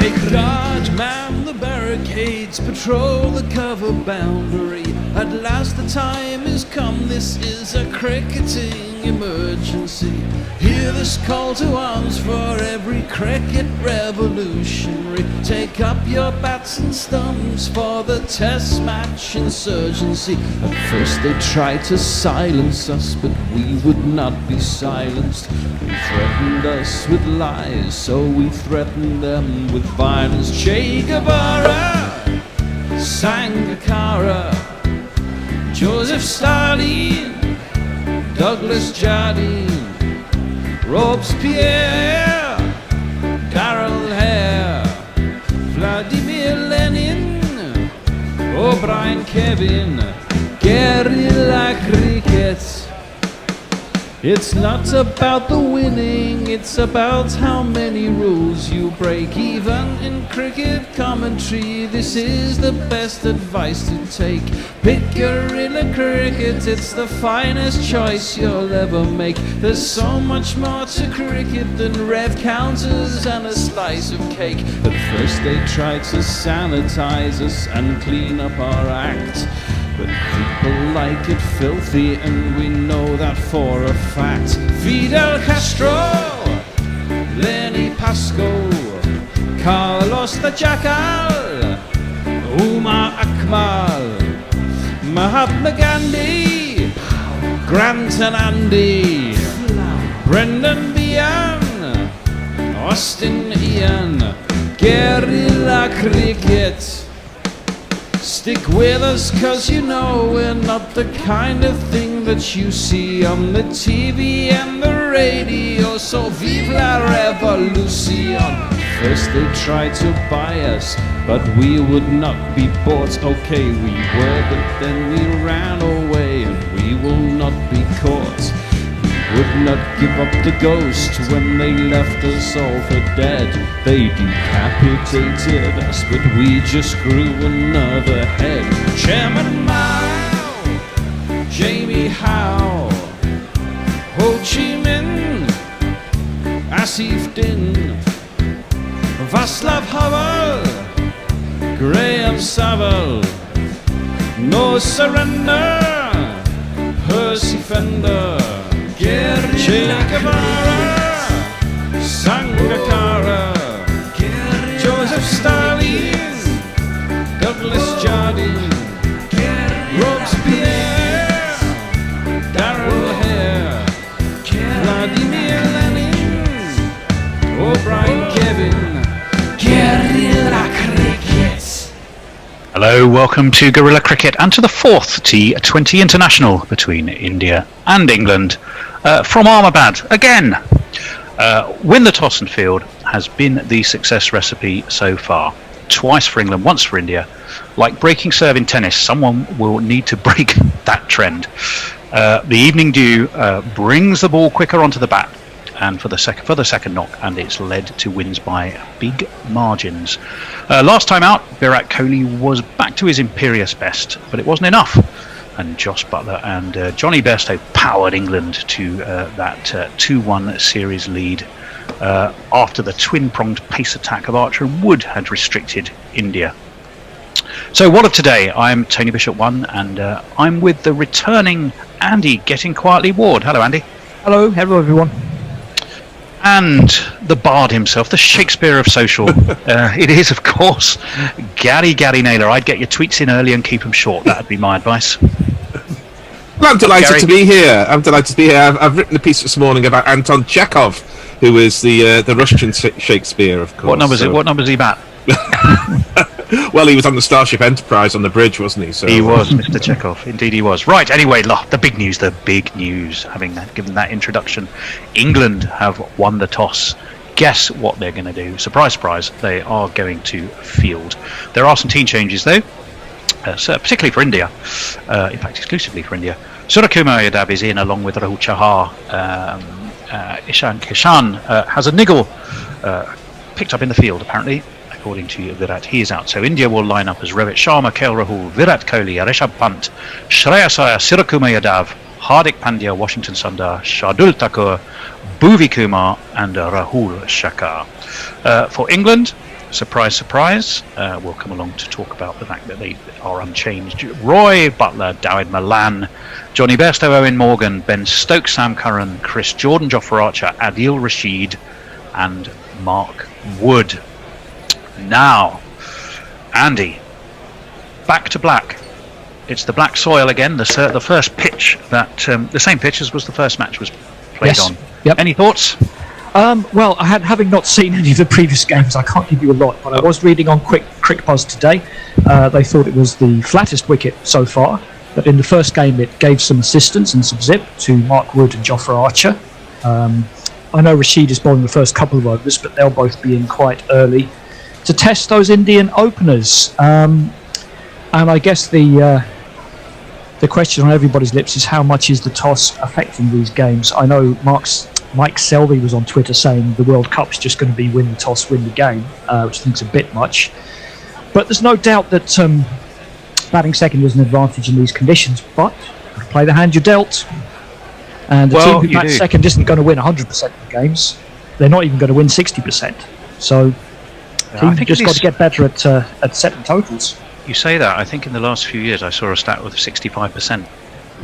Take guard, man the barricades, patrol the cover boundary. At last the time is come, this is a cricketing emergency. Hear this call to arms for every cricket revolutionary. Take up your bats and stumps for the test match insurgency. At first they tried to silence us, but we would not be silenced. They threatened us with lies, so we threatened them with violence. Che Guevara, Sangakkara, Joseph Stalin, Douglas Jardine, Robespierre, Darrell Hare, Vladimir Lenin, O'Brien Kevin, guerrilla cricket. It's not about the winning, it's about how many rules you break. Even in cricket commentary, this is the best advice to take. Pick guerrilla cricket, it's the finest choice you'll ever make. There's so much more to cricket than rev counters and a slice of cake. At first they tried to sanitize us and clean up our act, but people like it filthy, and we know that for a fact. Fidel Castro, Lenny Pascoe, Carlos the Jackal, Umar Akmal, Mahatma Gandhi, Grant and Andy, Brendan Behan, Austin Ian, guerrilla cricket. Stick with us, cause you know we're not the kind of thing that you see on the TV and the radio. So vive la revolution. First they tried to buy us, but we would not be bought. Okay, we were, but then we ran away, and we will not be caught. Would not give up the ghost when they left us all for dead. They decapitated us, but we just grew another head. Chairman Mao, Jamie Howe, Ho Chi Minh, Asif Din, Václav Havel, Graham Saville, No Surrender, Percy Fender, Che Guevara, Sangakkara, Joseph Stalin, Douglas Jardine, Robespierre, Darrell Hare, Vladimir Lenin, O'Brien Kevin, guerrilla cricket. Hello, welcome to Guerrilla Cricket and to the fourth T20 International between India and England. From Ahmedabad again. Win the toss and field has been the success recipe so far. Twice for England, once for India. Like breaking serve in tennis, someone will need to break that trend. The evening dew brings the ball quicker onto the bat, and for the second knock, and it's led to wins by big margins. Last time out, Virat Kohli was back to his imperious best, but it wasn't enough. And Josh Buttler and Johnny Bairstow powered England to that 2-1 series lead after the twin-pronged pace attack of Archer and Wood had restricted India. So what of today? I'm Tony Bishop 1, and I'm with the returning Andy Getting Quietly Ward. Hello, Andy. Hello everyone. And the bard himself, the Shakespeare of social. It is, of course, Gary Naylor. I'd get your tweets in early and keep them short. That'd be my advice. Well, I'm delighted to be here. I've written a piece this morning about Anton Chekhov, who is the Russian Shakespeare, of course. What number is it? What number is he bat? Well, he was on the Starship Enterprise on the bridge, wasn't he? So he was, Mr. Chekhov. Indeed he was. Right, anyway, the big news. Having given that introduction, England have won the toss. Guess what they're going to do? Surprise, surprise, they are going to field. There are some team changes, though, particularly for India. In fact, exclusively for India. Suryakumar Yadav is in, along with Rahul Chahar. Ishan Kishan has a niggle picked up in the field, apparently. According to Virat, he is out. So India will line up as Rohit Sharma, KL Rahul, Virat Kohli, Rishabh Pant, Shreyas Iyer, Suryakumar Yadav, Hardik Pandya, Washington Sundar, Shardul Thakur, Bhuvi Kumar and Rahul Shakar. For England, surprise, surprise, will come along to talk about the fact that they are unchanged. Roy Butler, Dawid Malan, Johnny Bairstow, Owen Morgan, Ben Stokes, Sam Curran, Chris Jordan, Jofra Archer, Adil Rashid, and Mark Wood. Now, Andy, back to black. It's the black soil again. The first pitch that the same pitch as was the first match was played on. Yep. Any thoughts? Well, having not seen any of the previous games, I can't give you a lot, but I was reading on CricBuzz today. They thought it was the flattest wicket so far, but in the first game it gave some assistance and some zip to Mark Wood and Jofra Archer. I know Rashid is bowling the first couple of overs, but they'll both be in quite early to test those Indian openers. And I guess the question on everybody's lips is how much is the toss affecting these games? I know Mike Selby was on Twitter saying the World Cup's just going to be win the toss, win the game, which I think is a bit much. But there's no doubt that batting second is an advantage in these conditions, but play the hand you're dealt. And the team who bats second isn't going to win 100% of the games. They're not even going to win 60%. So teams just got to get better at setting totals. You say that. I think in the last few years I saw a stat with 65%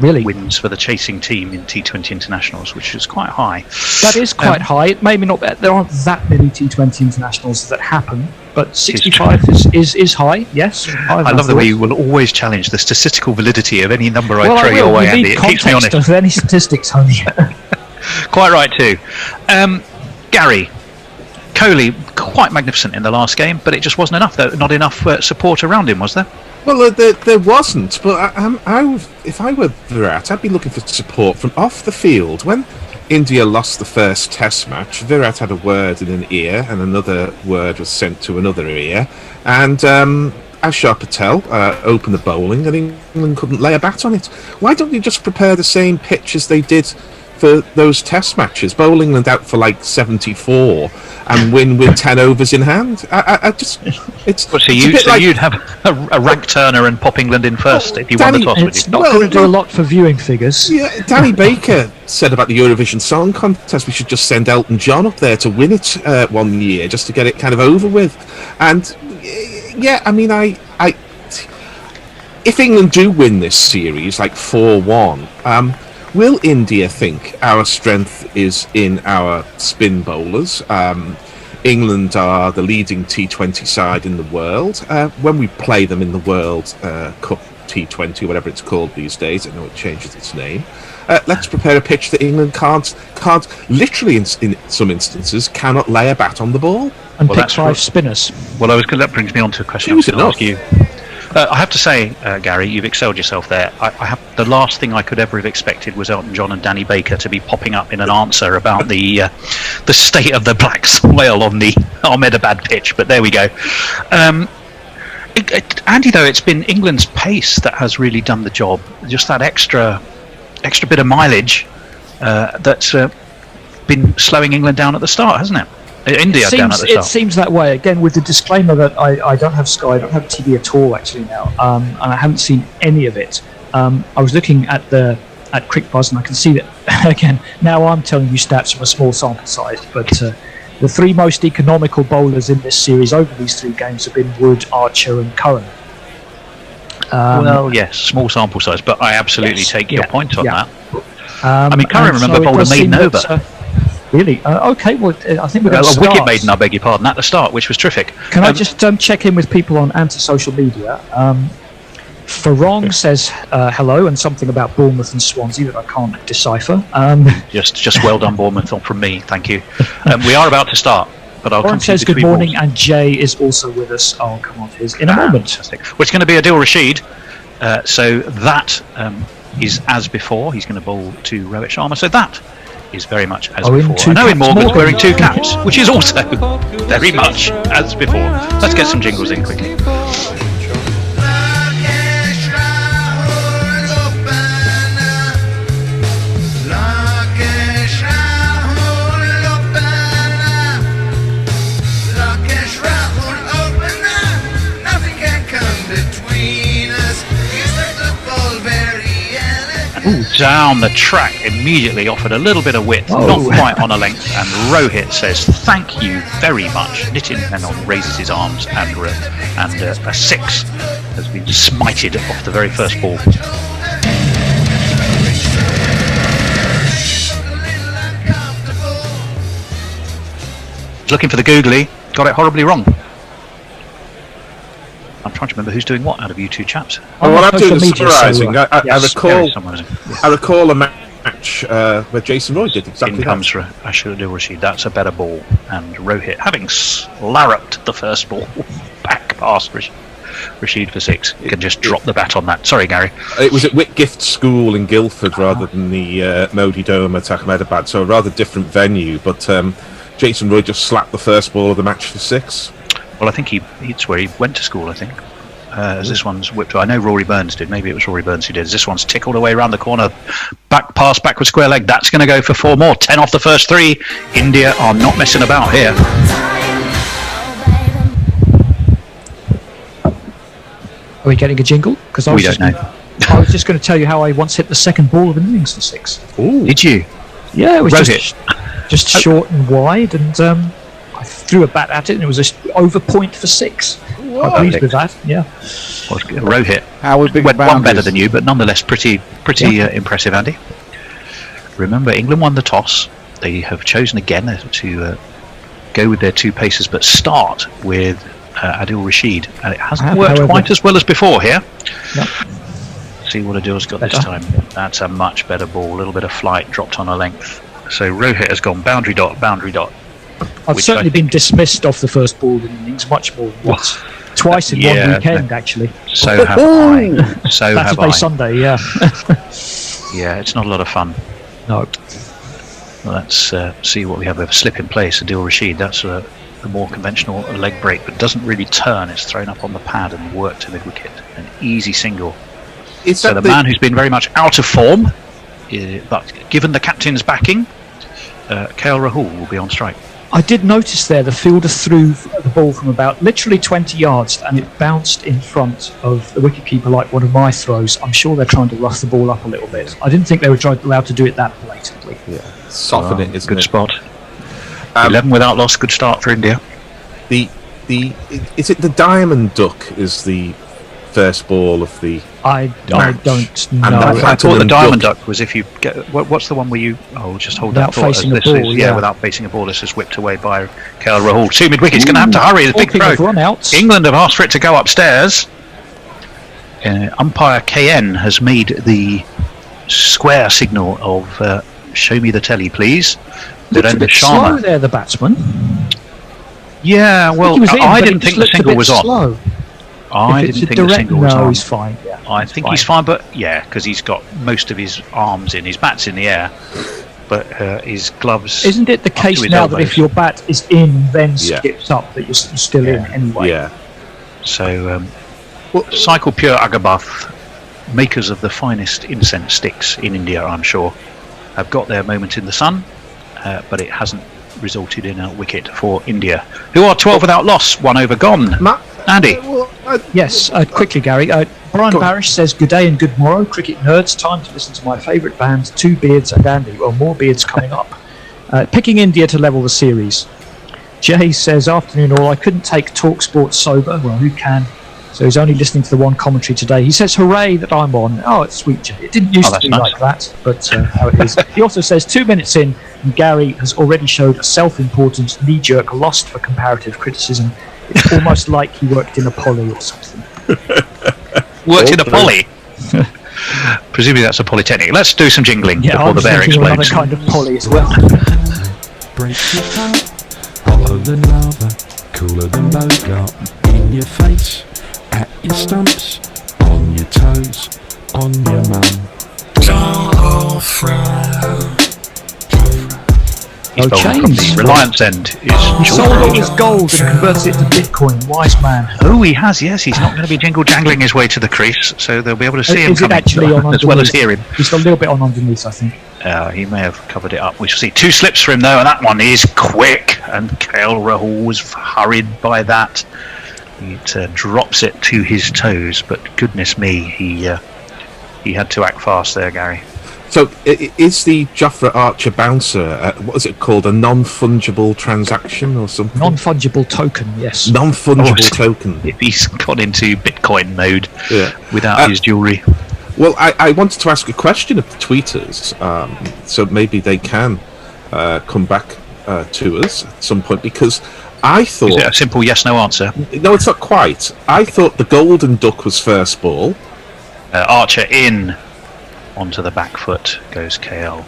really wins for the chasing team in T20 internationals, which is quite high. That is quite high. It may not. There aren't that many T20 internationals that happen, but 65 is high. Yes, I love the way you will always challenge the statistical validity of any number I throw your way, Andy. It keeps me honest. Of any statistics, honey. Quite right too. Gary, Kohli, quite magnificent in the last game, but it just wasn't enough. Not enough support around him, was there? Well, there wasn't, but if I were Virat, I'd be looking for support from off the field. When India lost the first Test match, Virat had a word in an ear, and another word was sent to another ear, and Ashar Patel opened the bowling, and England couldn't lay a bat on it. Why don't you just prepare the same pitch as they did for those Test matches? Bowl England out for like 74 and win with 10 overs in hand. You'd have a rank Turner and pop England in first if you won the toss. It's not going to do a lot for viewing figures. Yeah, Danny Baker said about the Eurovision Song Contest we should just send Elton John up there to win it 1 year just to get it kind of over with. And yeah, I mean, if England do win this series like 4-1, will India think our strength is in our spin bowlers? England are the leading T20 side in the world. When we play them in the World Cup T20, or whatever it's called these days, I know it changes its name. Let's prepare a pitch that England can't literally, in some instances, cannot lay a bat on the ball. And pick 5 spinners. Well, that brings me on to a question I was going to ask you. I have to say, Gary, you've excelled yourself there. The last thing I could ever have expected was Elton John and Danny Baker to be popping up in an answer about the state of the black soil on the Ahmedabad pitch, but there we go. Andy, though, it's been England's pace that has really done the job. Just that extra bit of mileage that's been slowing England down at the start, hasn't it? India down at the start. It seems that way. Again, with the disclaimer that I don't have Sky, I don't have TV at all actually now, and I haven't seen any of it. I was looking at CricBuzz, and I can see that again. Now I'm telling you stats from a small sample size, but the 3 most economical bowlers in this series over these 3 games have been Wood, Archer, and Curran. Well, yes, small sample size, but I absolutely take your point on that. I mean, Curran, remember, bowled a maiden over. Really? Okay, well, I think we're going to start. A wicket maiden, I beg your pardon, at the start, which was terrific. Can I just check in with people on anti-social media? Farong says hello and something about Bournemouth and Swansea that I can't decipher. Just well done, Bournemouth, from me, thank you. We are about to start, but I'll Warren says good morning, and Jay is also with us. I'll come on to his in a moment. Fantastic. Well, it's going to be Adil Rashid, so that is as before. He's going to bowl to Rohit Sharma, so that is very much as before. I know Owen Morgan's wearing 2 caps, which is also very much as before. Let's get some jingles in quickly. down the track immediately, offered a little bit of width, not quite on a length, and Rohit says thank you very much. Nitin Menon raises his arms, and a 6 has been smited off the very first ball. Looking for the googly, got it horribly wrong. I'm trying to remember who's doing what out of you two chaps. Well, what I'm doing is summarising. Yes, I recall a match where Jason Roy did exactly in comes Adil Rashid. That's a better ball. And Rohit, having larruped the first ball back past Rashid for 6, can just drop the bat on that. Sorry, Gary. It was at Whitgift School in Guildford rather than the Modi Dome at Ahmedabad, so a rather different venue. But Jason Roy just slapped the first ball of the match for 6. Well, I think it's where he went to school, I think. As this one's whipped. I know Rory Burns did. Maybe it was Rory Burns who did. As this one's tickled away around the corner. Back pass, backward square leg. That's going to go for 4 more. 10 off the first 3. India are not messing about here. Are we getting a jingle? Because we don't know. I was just going to tell you how I once hit the second ball of an innings for 6. Ooh. Did you? Yeah, it was Rohit. just short and wide, and I threw a bat at it, and it was an over point for 6. I'm pleased with that. Yeah. Well, Rohit How big went one better than you, but nonetheless pretty impressive, Andy. Remember, England won the toss. They have chosen again to go with their 2 pacers, but start with Adil Rashid, and it hasn't worked quite as well as before here. No. See what Adil's got this time. That's a much better ball. A little bit of flight dropped on a length. So Rohit has gone boundary dot. I've certainly been dismissed off the first ball in innings much more than once. Twice in one weekend, actually. So have I. So have I. Sunday, yeah. Yeah, it's not a lot of fun. No. Well, let's see what we have. We have a slip in place, Adil Rashid. That's a more conventional leg break, but doesn't really turn. It's thrown up on the pad and worked to mid-wicket. An easy single. So the man who's been very much out of form, but given the captain's backing, KL Rahul will be on strike. I did notice there the fielder threw the ball from about literally 20 yards and it bounced in front of the wicketkeeper like one of my throws. I'm sure they're trying to rough the ball up a little bit. I didn't think they were allowed to do it that blatantly. Yeah, soften it, isn't good it? Spot. 11 without loss, good start for India. Is it the Diamond Duck is the first ball of the I don't know. I thought the Diamond Duck was if you get what's the one where you just hold without that thought facing as a this ball, is, yeah. without facing a ball. This is whipped away by KL Rahul. 2 mid wickets, going to have to hurry. The big throw. Run-outs. England have asked for it to go upstairs. Umpire KN has made the square signal of show me the telly, please. Looked a bit slow there, the batsman. Yeah, well, I didn't think the single was on. Slow. I didn't think the single was on. No, he's fine. Yeah, I think he's fine, but because he's got most of his arms in, his bat's in the air, but his gloves. Isn't it the case now that if your bat is in, then skips up, that you're still in anyway? Yeah. So, Cycle Pure Agabath, makers of the finest incense sticks in India, I'm sure, have got their moment in the sun, but it hasn't resulted in a wicket for India, who are 12 without loss, 1 over gone. Andy. Yes, quickly, Gary. Brian Barish says, good day and good morrow, cricket nerds. Time to listen to my favourite band, 2 Beards and Andy. Well, more beards coming up. Picking India to level the series. Jay says, afternoon all, I couldn't take Talk Sport sober. Well, who can? So he's only listening to the one commentary today. He says, hooray that I'm on. Oh, it's sweet, Jay. It didn't used to be like that, but how it is. He also says, 2 minutes in, and Gary has already showed a self-important knee-jerk lost for comparative criticism. It's almost like he worked in a poly or something. Worked in a poly? Presumably that's a polytechnic. Let's do some jingling before the bear explodes. Another kind of poly as well. Break your heart, hotter than lava, cooler than Bogart, in your face, at your stumps, on your toes, on your mum. No change. Reliance End is he sold all his gold and converted it to Bitcoin. Wise man. Oh, he has, yes. He's not going to be jingle jangling his way to the crease, so they'll be able to see him coming, actually on as well as hear him. He's got a little bit on underneath, I think. He may have covered it up. We shall see. 2 slips for him, though, and that one is quick. And KL Rahul was hurried by that. It drops it to his toes, but goodness me, he had to act fast there, Gary. So, is the Jofra Archer bouncer, what is it called, a non-fungible transaction or something? Non-fungible token, yes. Non-fungible token. If he's gone into Bitcoin mode Yeah. without his jewellery. Well, I wanted to ask a question of the tweeters, so maybe they can come back to us at some point, because I thought... Is it a simple yes/no answer? No, it's not quite. I thought the golden duck was first ball. Archer in onto the back foot goes KL.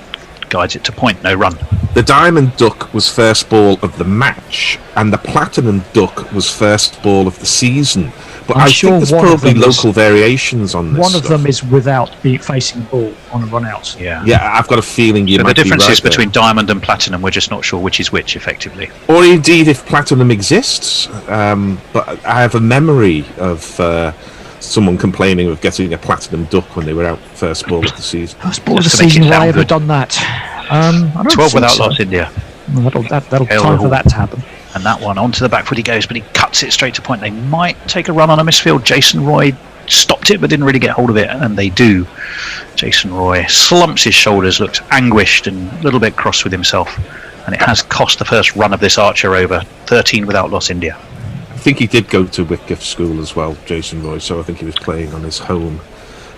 Guides it to point, no run. The diamond duck was first ball of the match, and the platinum duck was first ball of the season. But I'm I sure think there's one of probably them is- local variations on this One of stuff. them is without facing the ball on a run out. Yeah. Yeah, I've got a feeling you So the might be differences right there. between diamond and platinum, we're just not sure which is which, effectively. Or indeed if platinum exists. But I have a memory of someone complaining of getting a platinum duck when they were out first ball of the season. First ball of the Just to make season it have I sound ever good. done that? I don't 12 think without so. loss, India. Well, that'll Hale time for Hall. that to happen. And that one onto the back foot he goes, but he cuts it straight to point. They might take a run on a misfield. Jason Roy stopped it but didn't really get hold of it, and they do. Jason Roy slumps his shoulders, looks anguished and a little bit cross with himself, and it has cost the first run of this Archer over. 13 without loss, India. I think he did go to Whitgift School as well, Jason Roy, so I think he was playing on his home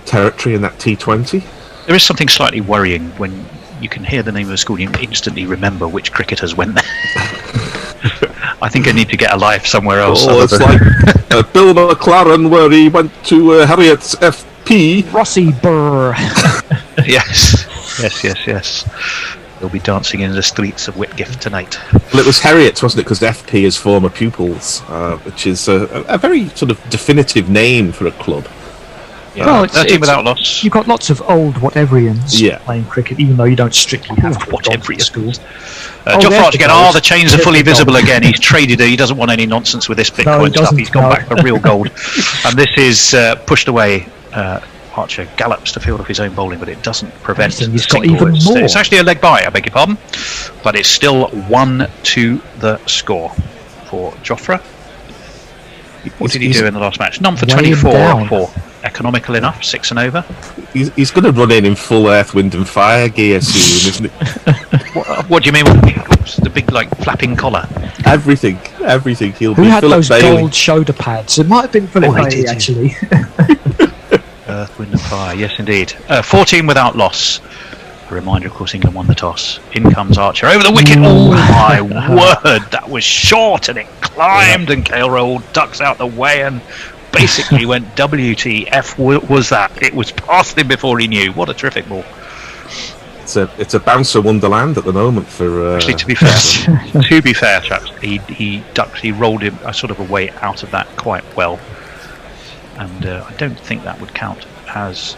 territory in that T20. There is something slightly worrying when you can hear the name of the school and you instantly remember which cricketers went there. I think I need to get a life somewhere else. Oh, it's like Bill McLaren where he went to Harriet's FP. Rossi Burr. Yes. They'll be dancing in the streets of Whitgift tonight. Well, it was Harriet's, wasn't it? Because FP is former pupils, which is a very sort of definitive name for a club. Yeah, Well, 13 without loss. You've got lots of old whateverians Yeah. playing cricket, even though you don't strictly have to have gone to Whateverians. school. Geoff there's Archer the again. gold. The chains are There's fully the gold. visible again. He's traded it. He doesn't want any nonsense with this No, he Bitcoin stuff. doesn't, He's gone no. back for real gold. And this is pushed away. Archer gallops to field off his own bowling, but it doesn't prevent. He's the got single. even It's- more. It's actually a leg by, I beg your pardon. But it's still 1 to the score for Jofra. What did he do in the last match? None for Weighing 24 down. for economical enough, 6 and over. He's going to run in full Earth, Wind and Fire gear soon, isn't it? What do you mean with the big, like, flapping collar? Everything. He'll Who be had Philip those Bailey. gold shoulder pads? It might have been Philip Oh, they Bailey, did, yeah. actually. Earth, Wind and Fire, yes indeed. 14 without loss. A reminder, of course, England won the toss. In comes Archer over the wicket. Oh my word, that was short and it climbed, and Cale rolled ducks out the way and basically went WTF was that? It was past him before he knew. What a terrific ball. It's a bouncer wonderland at the moment for. Actually, to be fair, chaps, he ducked, he rolled him sort of a way out of that quite well, and I don't think that would count as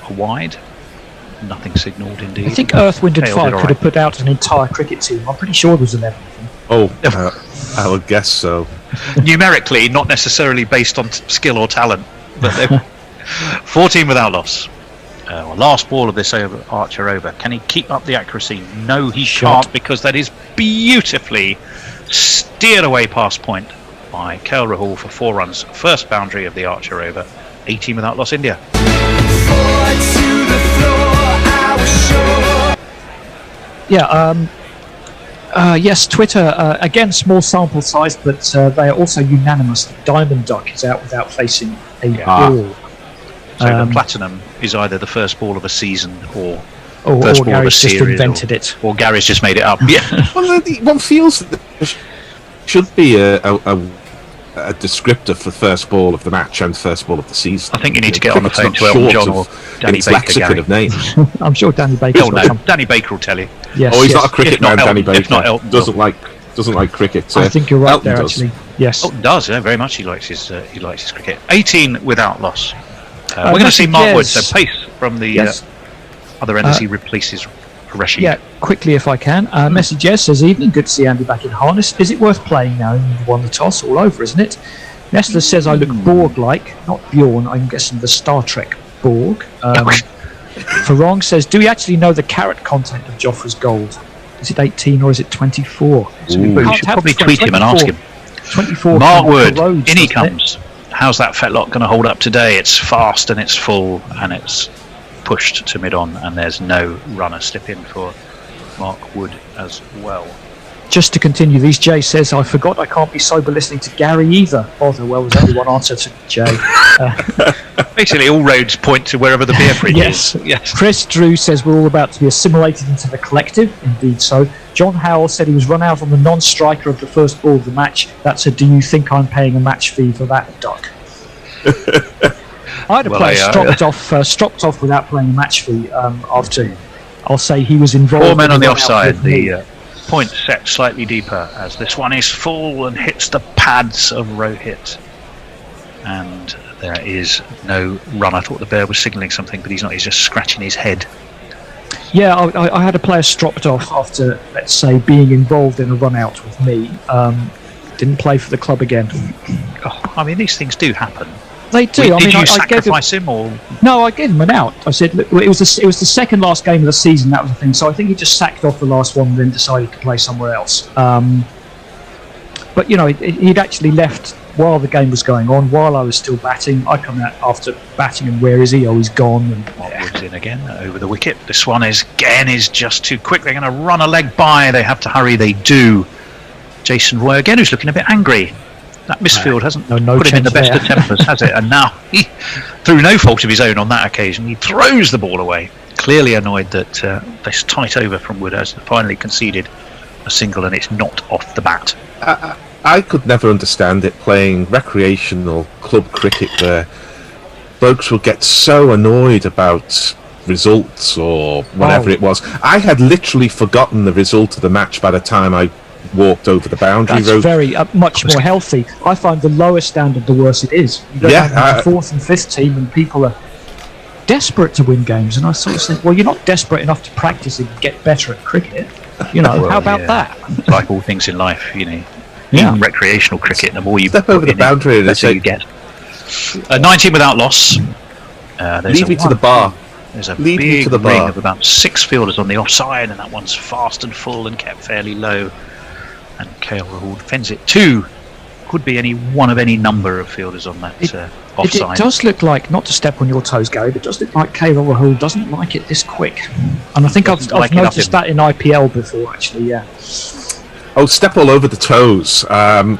a wide. Nothing signalled, indeed. I think Earth, Wind and Cale Fire did all could right. have put out an entire cricket team. I'm pretty sure there was 11 of them. Oh, I would guess so. Numerically, not necessarily based on skill or talent, but they're 14 without loss. Last ball of this Archer over. Can he keep up the accuracy? No, he can't, because that is beautifully steered away past point by Cale Rahul for 4 runs. First boundary of the Archer over. 18 without loss, India. Yeah, yes, Twitter, again, small sample size, but they are also unanimous. Diamond Duck is out without facing a ball. So the platinum is either the first ball of a season or Or first ball of a Gary's just series, invented it. or Gary's just made it up. Yeah. Well, one feels that there should be a descriptor for first ball of the match and first ball of the season. I think you need to get on the Cricket's phone not to Elton short John or of Danny its Baker, lexicon Gary. of names. I'm sure Danny Baker's He'll got know. some. Danny Baker will tell you. Yes, Oh, he's yes. not a cricket If not man, Danny Elton, if not Baker. Elton. Doesn't like cricket. I think you're right Elton there, does. actually. Yes. Elton does, yeah, very much. He likes his cricket. 18 without loss. We're going to see Mark Wood, so pace from the Yes. other end as he replaces Rashid. Yeah, quickly if I can. Message yes says, evening, good to see Andy back in harness. Is it worth playing now? You've won the toss, all over, isn't it? Nestler says I look Borg-like, not Bjorn. I'm guessing the Star Trek Borg. Farong says, do we actually know the carat content of Joffre's gold? Is it 18 or is it 24? So we You can't should have probably 20, tweet him and ask him. 24 Mark kind of Wood, corrodes, in he doesn't it? comes. How's that fetlock going to hold up today? It's fast and it's full and it's pushed to mid-on, and there's no runner slip in for Mark Wood as well. Just to continue these, Jay says, I forgot I can't be sober listening to Gary either. Although, well, there's only one answer to Jay. Basically, all roads point to wherever the beer fridge Yes. is. Yes. Chris Drew says we're all about to be assimilated into the collective. Indeed so. John Howell said he was run out on the non-striker of the first ball of the match. That's a do you think I'm paying a match fee for that, Duck? I had a player stropped off without playing a match fee after, I'll say he was involved. 4 men on the offside. The point set slightly deeper as this one is full and hits the pads of Rohit. And there is no run. I thought the bear was signalling something, but he's not. He's just scratching his head. Yeah, I had a player stropped off after, let's say, being involved in a run out with me. Didn't play for the club again. Oh, I mean, these things do happen. They do. Did you sacrifice him or? No, I gave him an out. I said, look, it was the second last game of the season. That was the thing. So I think he just sacked off the last one, and then decided to play somewhere else. But you know, he'd actually left while the game was going on, while I was still batting. I come out after batting, and where is he? Oh, he's gone. And Wood's in again over the wicket. This one is just too quick. They're going to run a leg by. They have to hurry. They do. Jason Roy again, who's looking a bit angry. That misfield hasn't put him in the best of tempers, has it? And now, through no fault of his own on that occasion, he throws the ball away. Clearly annoyed that this tight over from Wood has finally conceded a single, and it's not off the bat. I could never understand it, playing recreational club cricket where blokes would get so annoyed about results or whatever it was. I had literally forgotten the result of the match by the time I walked over the boundary that's road. Very much more healthy. I find the lower standard, the worse it is. You go down to the fourth and fifth team, and people are desperate to win games. And I sort of said, well, you're not desperate enough to practice and get better at cricket. You know, Well, how about that? Like all things in life, you know, even recreational cricket, the more you step over the boundary, the better you get. 19 without loss. Leave me to the bar. There's a big ring of about 6 fielders on the offside, and that one's fast and full and kept fairly low. And Kale Rahul defends it. 2 could be any one of any number of fielders on that offside. It does look like, not to step on your toes, Gary, but it does look like Kale Rahul doesn't like it this quick. And I think I've noticed that in IPL before, actually, yeah. Oh, step all over the toes,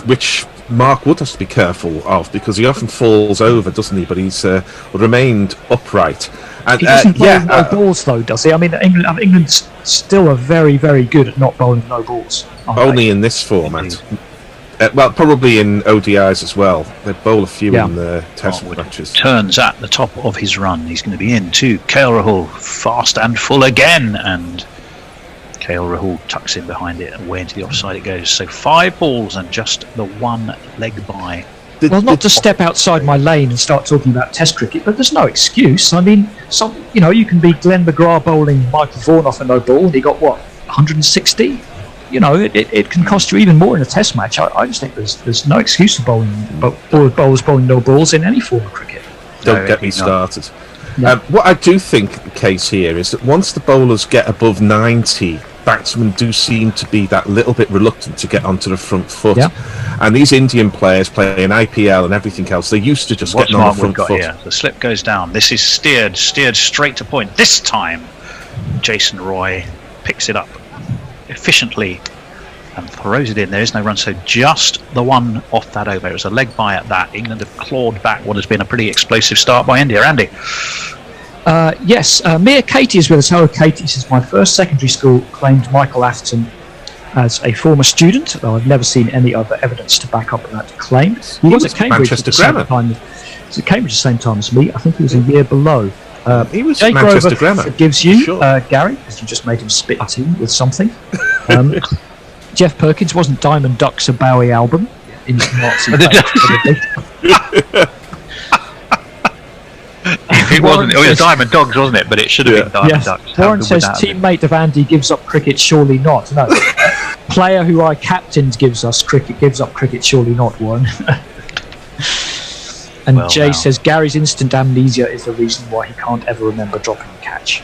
which Mark Wood has to be careful of, because he often falls over, doesn't he? But he's remained upright. And, he doesn't bowl no balls, though, does he? I mean, England's still are very, very good at not bowling no balls. Only in this format. Well, probably in ODIs as well. They bowl a few in the test matches. Turns at the top of his run. He's going to be in too. Kale Rahul, fast and full again. And Kale Rahul tucks in behind it, and way into the offside it goes. So 5 balls and just the 1 leg by. Well, not to step outside my lane and start talking about Test cricket, but there's no excuse. I mean, you can be Glenn McGrath bowling Michael Vaughan off a no ball, and he got 160. You know, it can cost you even more in a Test match. I just think there's no excuse for bowlers bowling no balls in any form of cricket. Don't get me started. No. What I do think the case here is that once the bowlers get above 90, batsmen do seem to be that little bit reluctant to get onto the front foot. Yeah. And these Indian players playing IPL and everything else, they're used to just getting on the front foot. Here? The slip goes down. This is steered straight to point. This time, Jason Roy picks it up efficiently and throws it in. There is no run, so just the 1 off that over. It was a leg by at that. England have clawed back what has been a pretty explosive start by India. Andy? Yes, Mia Katie is with us. Hello, Katie. Since my first secondary school claimed Michael Atherton as a former student, though I've never seen any other evidence to back up that claim. He was at Cambridge at the same time. He was at Cambridge at the same time as me. I think he was a year below. He was Jay Manchester Grover Grammar. Forgives you, Gary, because you just made him spit tea with something. Jeff Perkins wasn't Diamond Ducks a Bowie album in his Nazi It wasn't. It was Diamond Dogs, wasn't it? But it should have been Diamond Ducks. Warren says teammate of Andy gives up cricket, surely not. No, player who I captained gives up cricket, surely not. Warren. And Jay says Gary's instant amnesia is the reason why he can't ever remember dropping a catch.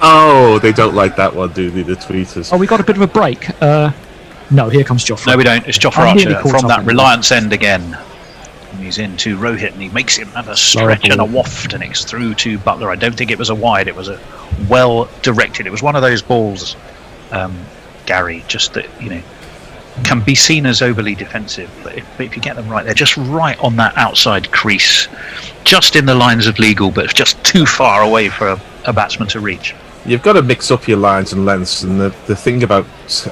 Oh, they don't like that one, do they, the tweeters? Oh, we got a bit of a break. No, here comes Jofra. No, we don't. It's Jofra Archer from that Reliance end again. He's in to Rohit, and he makes him have a stretch and a waft, and it's through to Butler. I don't think it was a wide. It was a well directed. It was one of those balls, Gary, just that can be seen as overly defensive, but if you get them right, they're just right on that outside crease, just in the lines of legal, but just too far away for a batsman to reach. You've got to mix up your lines and lengths, and the thing about,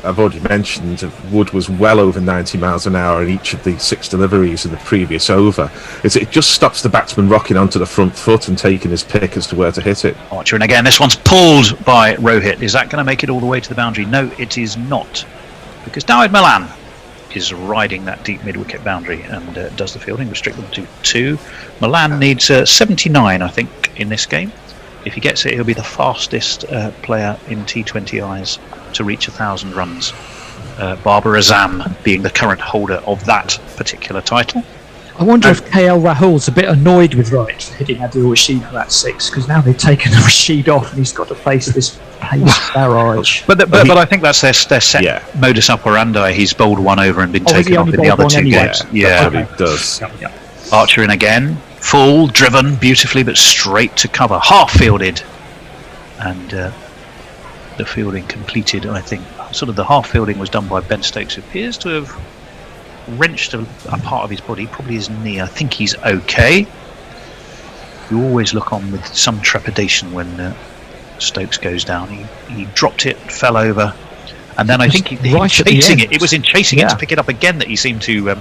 I've already mentioned, Wood was well over 90 miles an hour in each of the 6 deliveries in the previous over. It just stops the batsman rocking onto the front foot and taking his pick as to where to hit it. Archer, and again, this one's pulled by Rohit. Is that going to make it all the way to the boundary? No, it is not, because Dawid Malan is riding that deep mid-wicket boundary and does the fielding, restrict them to 2. Malan needs 79, I think, in this game. If he gets it, he'll be the fastest player in T20Is to reach 1,000 runs. Babar Azam being the current holder of that particular title. I wonder if KL Rahul's a bit annoyed with Wright for hitting Adil Rashid for that 6, because now they've taken Rashid off and he's got to face this pace barrage. But I think that's their set modus operandi. He's bowled one over and been taken off in the other 2 games. Yeah, that's what he does. Yeah. Archer in again. Full, driven beautifully, but straight to cover. Half fielded. And the fielding completed, I think. Sort of the half fielding was done by Ben Stokes, who appears to have wrenched a part of his body, probably his knee. I think he's okay. You always look on with some trepidation when Stokes goes down. He dropped it, fell over, and then I think he was chasing it. It was in chasing it to pick it up again that he seemed to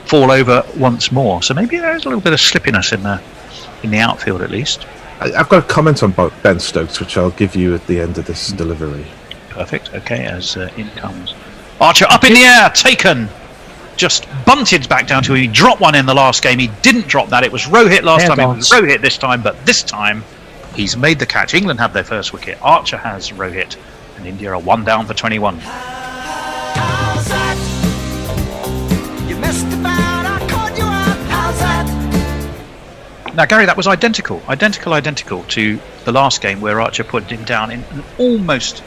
fall over once more. So maybe there's a little bit of slippiness in the outfield at least. I've got a comment on Ben Stokes, which I'll give you at the end of this delivery. Perfect. Okay, as in comes Archer, up in the air, taken. Just bunted back down to him. He dropped one in the last game. He didn't drop that. It was Rohit last time. It was Rohit this time, but this time he's made the catch. England have their first wicket. Archer has Rohit, and India are 1 down for 21. Now, Gary, that was identical to the last game where Archer put him down in an almost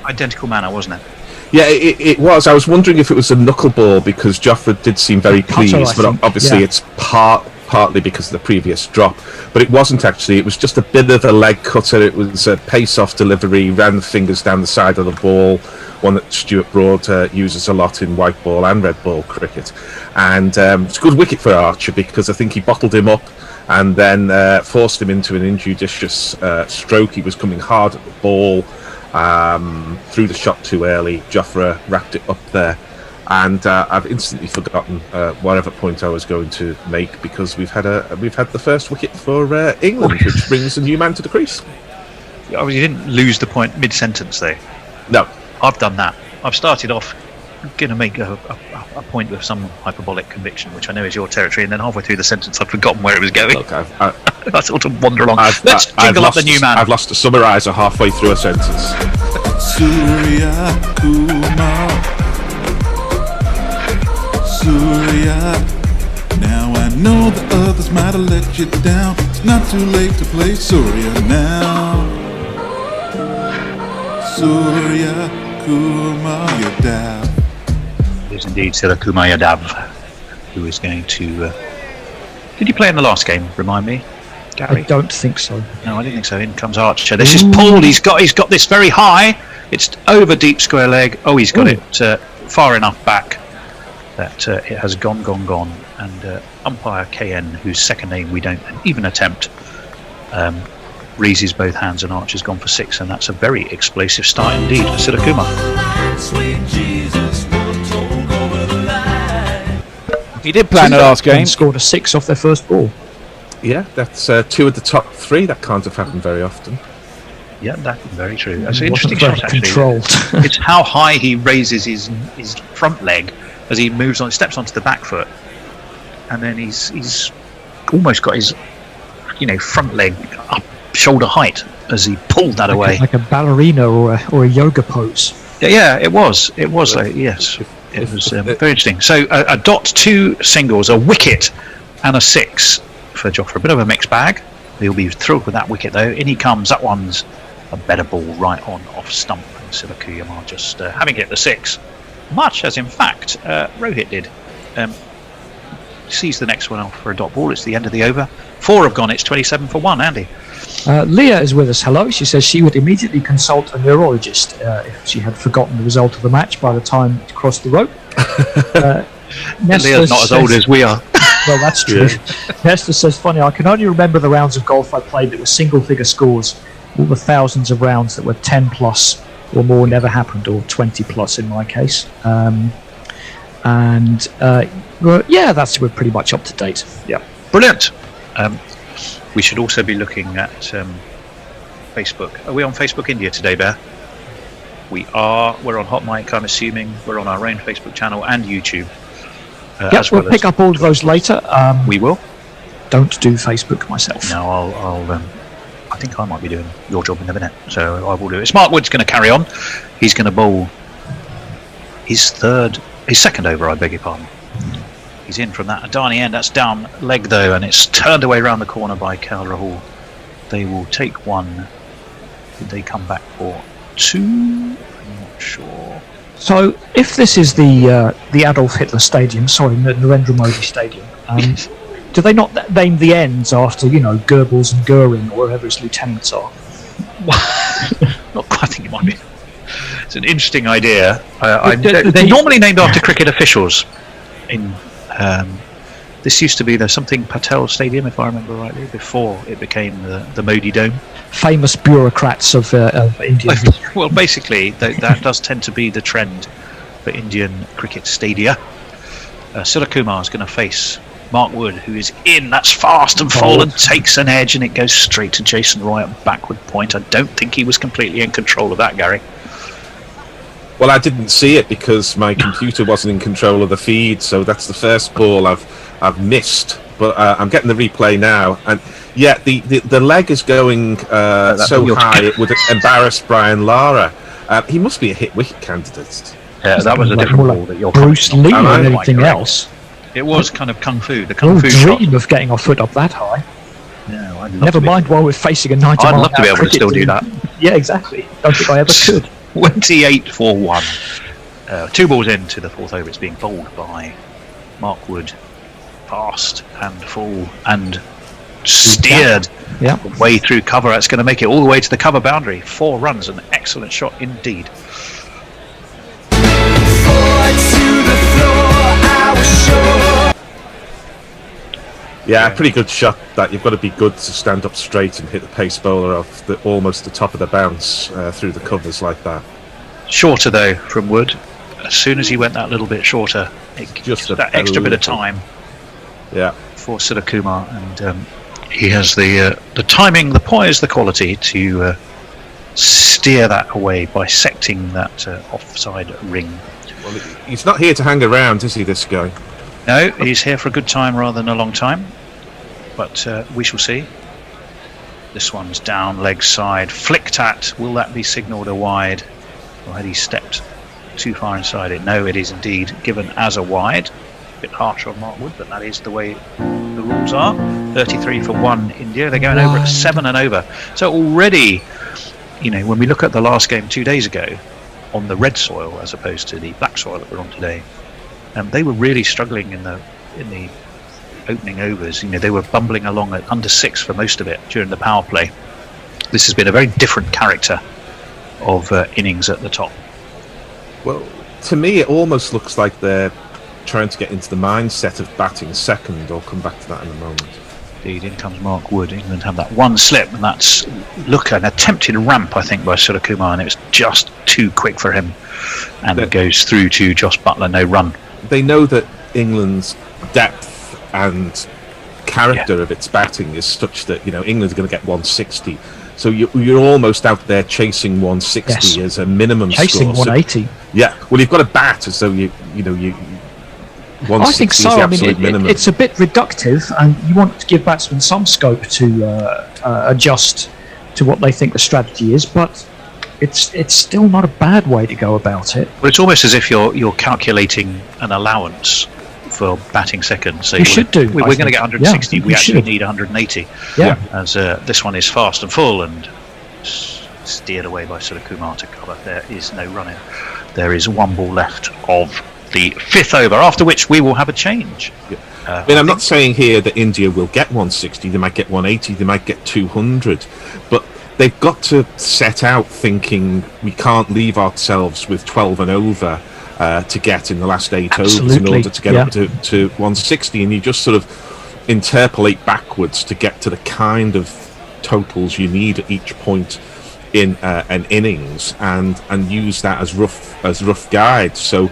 identical manner, wasn't it? Yeah, it was. I was wondering if it was a knuckleball because Jofra did seem very pleased, but obviously it's partly because of the previous drop. But it wasn't actually. It was just a bit of a leg cutter. It was a pace-off delivery, ran the fingers down the side of the ball, one that Stuart Broad uses a lot in white ball and red ball cricket. And it's a good wicket for Archer because I think he bottled him up and then forced him into an injudicious stroke. He was coming hard at the ball, threw the shot too early. Jofra wrapped it up there, and I've instantly forgotten whatever point I was going to make because we've had the first wicket for England, which brings a new man to the crease. You didn't lose the point mid-sentence though. No, I've done that. I've started off going to make a point with some hyperbolic conviction, which I know is your territory, and then halfway through the sentence I've forgotten where it was going. Look, I sort of wander along. Let's jingle up the new man. I've lost a summariser halfway through a sentence. Surya Kumar, Surya. Now I know the others might have let you down. It's not too late to play Surya now. Surya Kumar Yadav. It is indeed Surya Kumar Yadav who is going to. Did you play in the last game? Remind me, Gary. I don't think so. No, I didn't think so. In comes Archer. This is pulled. He's got this very high. It's over deep square leg. Oh, he's got it far enough back that it has gone. And umpire KN, whose second name we don't even attempt, raises both hands, and Archer's gone for 6, and that's a very explosive start indeed for Surya Kumar. He did play in the last game. Scored a 6 off their first ball. Yeah, that's 2 of the top 3. That can't have happened very often. Yeah, that's very true. That's an interesting shot, actually. Controlled. It's how high he raises his front leg as he moves on, steps onto the back foot, and then he's almost got his front leg up shoulder height as he pulled that away, like a ballerina or a yoga pose. Yeah, it was. Yes, it was very interesting. So a dot, 2 singles, a wicket, and a 6 for Jofra. A bit of a mixed bag. He'll be thrilled with that wicket though. In he comes. That one's a better ball right on off stump, and Surya Kumar just having hit the 6, much as in fact Rohit did. sees the next one off for a dot ball. It's the end of the over. 4 have gone. It's 27 for 1. Andy. Leah is with us. Hello. She says she would immediately consult a neurologist if she had forgotten the result of the match by the time it crossed the rope. Leah's not as old as we are. Well, that's true. Nesta says, funny, I can only remember the rounds of golf I played that were single-figure scores. All the thousands of rounds that were 10 plus or more never happened, or 20 plus in my case. We're pretty much up to date. Yeah, brilliant. We should also be looking at Facebook. Are we on Facebook India today, Bear? We are. We're on Hot Mic, I'm assuming. We're on our own Facebook channel and YouTube. We'll pick up all of those later. We will. Don't do Facebook myself. No, I'll I think I might be doing your job in a minute, so I will do it. Mark Wood's going to carry on. He's going to bowl his second over, I beg your pardon. He's in from that Adani end. That's down leg though, and it's turned away round the corner by Kel Rahul. They will take one. Did they come back for 2? I'm not sure. So, if this is the Adolf Hitler Stadium, Narendra Modi Stadium, do they not name the ends after, Goebbels and Goering, or wherever his lieutenants are? Not quite. I think it might be. It's an interesting idea. They're normally named after cricket officials. This used to be the something Patel Stadium, if I remember rightly, before it became the Modi Dome. Famous bureaucrats of India. Well, basically, that does tend to be the trend for Indian cricket stadia. Surakumar is going to face Mark Wood, who is in. That's fast and full and takes an edge, and it goes straight to Jason Roy at backward point. I don't think he was completely in control of that, Gary. Well, I didn't see it because my computer wasn't in control of the feed, so that's the first ball I've missed. But I'm getting the replay now, and yeah, the leg is going so high it would embarrass Brian Lara. He must be a hit wicket candidate. Yeah, that was a different ball that you're Bruce Lee and anything else. It was kind of kung fu. The kung fu dream shot. of getting our foot up that high. No, never mind while we're facing a 90 I'd mile love to be able to still do that. Yeah, exactly. Don't think I ever could. 28 for 1. 2 balls into the 4th over. It's being bowled by Mark Wood. Fast and full and steered way through cover. That's going to make it all the way to the cover boundary. 4 runs, an excellent shot indeed. Yeah, pretty good shot. That you've got to be good to stand up straight and hit the pace bowler off almost the top of the bounce through the covers like that. Shorter though from Wood. As soon as he went that little bit shorter, it just that extra bit of time. Yeah, for Surakumar, and he has the timing, the poise, the quality to steer that away, bisecting that offside ring. Well, he's not here to hang around, is he, this guy? No, he's here for a good time rather than a long time, but we shall see. This one's down leg side, flicked at. Will that be signalled a wide, or had he stepped too far inside it? No, it is indeed given as a wide. A bit harsh on Mark Wood, but that is the way the rules are. 33 for 1 India. They're going over at 7 and over. So already, when we look at the last game 2 days ago on the red soil as opposed to the black soil that we're on today, they were really struggling in the opening overs. They were bumbling along at under 6 for most of it during the power play. This has been a very different character of innings at the top. Well, to me, it almost looks like they're trying to get into the mindset of batting second. I'll come back to that in a moment. Indeed, in comes Mark Wood. England have that one slip, and that's an attempted ramp, I think, by Surakumar, and it was just too quick for him, and it goes through to Josh Buttler, no run. They know that England's depth and character of its batting is such that England's going to get 160. So you're almost out there chasing 160 as a minimum chasing score. 180. Yeah, well, you've got to bat as though you 160 I think so. is the absolute minimum. It's a bit reductive, and you want to give batsmen some scope to adjust to what they think the strategy is, but it's still not a bad way to go about it. Well, it's almost as if you're calculating an allowance for batting second. So you should do. We're going to get 160. Yeah, we actually need 180. Yeah. As this one is fast and full and steered away by Surakumar to cover. There is no running. There is 1 ball left of the 5th over, after which we will have a change. Yeah. I mean, I'm not saying here that India will get 160. They might get 180. They might get 200. But they've got to set out thinking we can't leave ourselves with 12 and over to get in the last 8 overs in order to get up to 160. And you just sort of interpolate backwards to get to the kind of totals you need at each point in an innings, and use that as rough guide. So,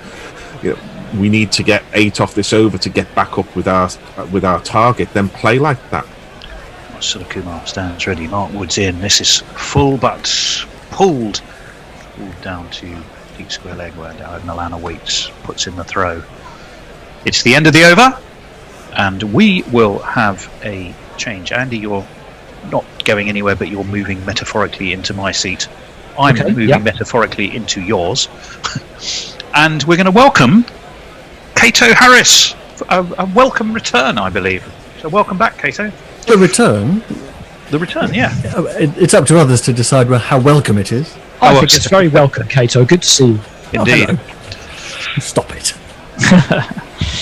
we need to get 8 off this over to get back up with our target. Then play like that. Kumar stands ready. Mark Wood's in. This is full, but pulled down to deep square leg where Milana waits, puts in the throw. It's the end of the over, and we will have a change. Andy, you're not going anywhere, but you're moving metaphorically into my seat. I'm moving metaphorically into yours. And we're going to welcome Cato Harris. A welcome return, I believe. So welcome back, Cato. The return? The return, yeah. It's up to others to decide how welcome it is. I think it's very welcome, Cato. Good to see you. Indeed. Stop it.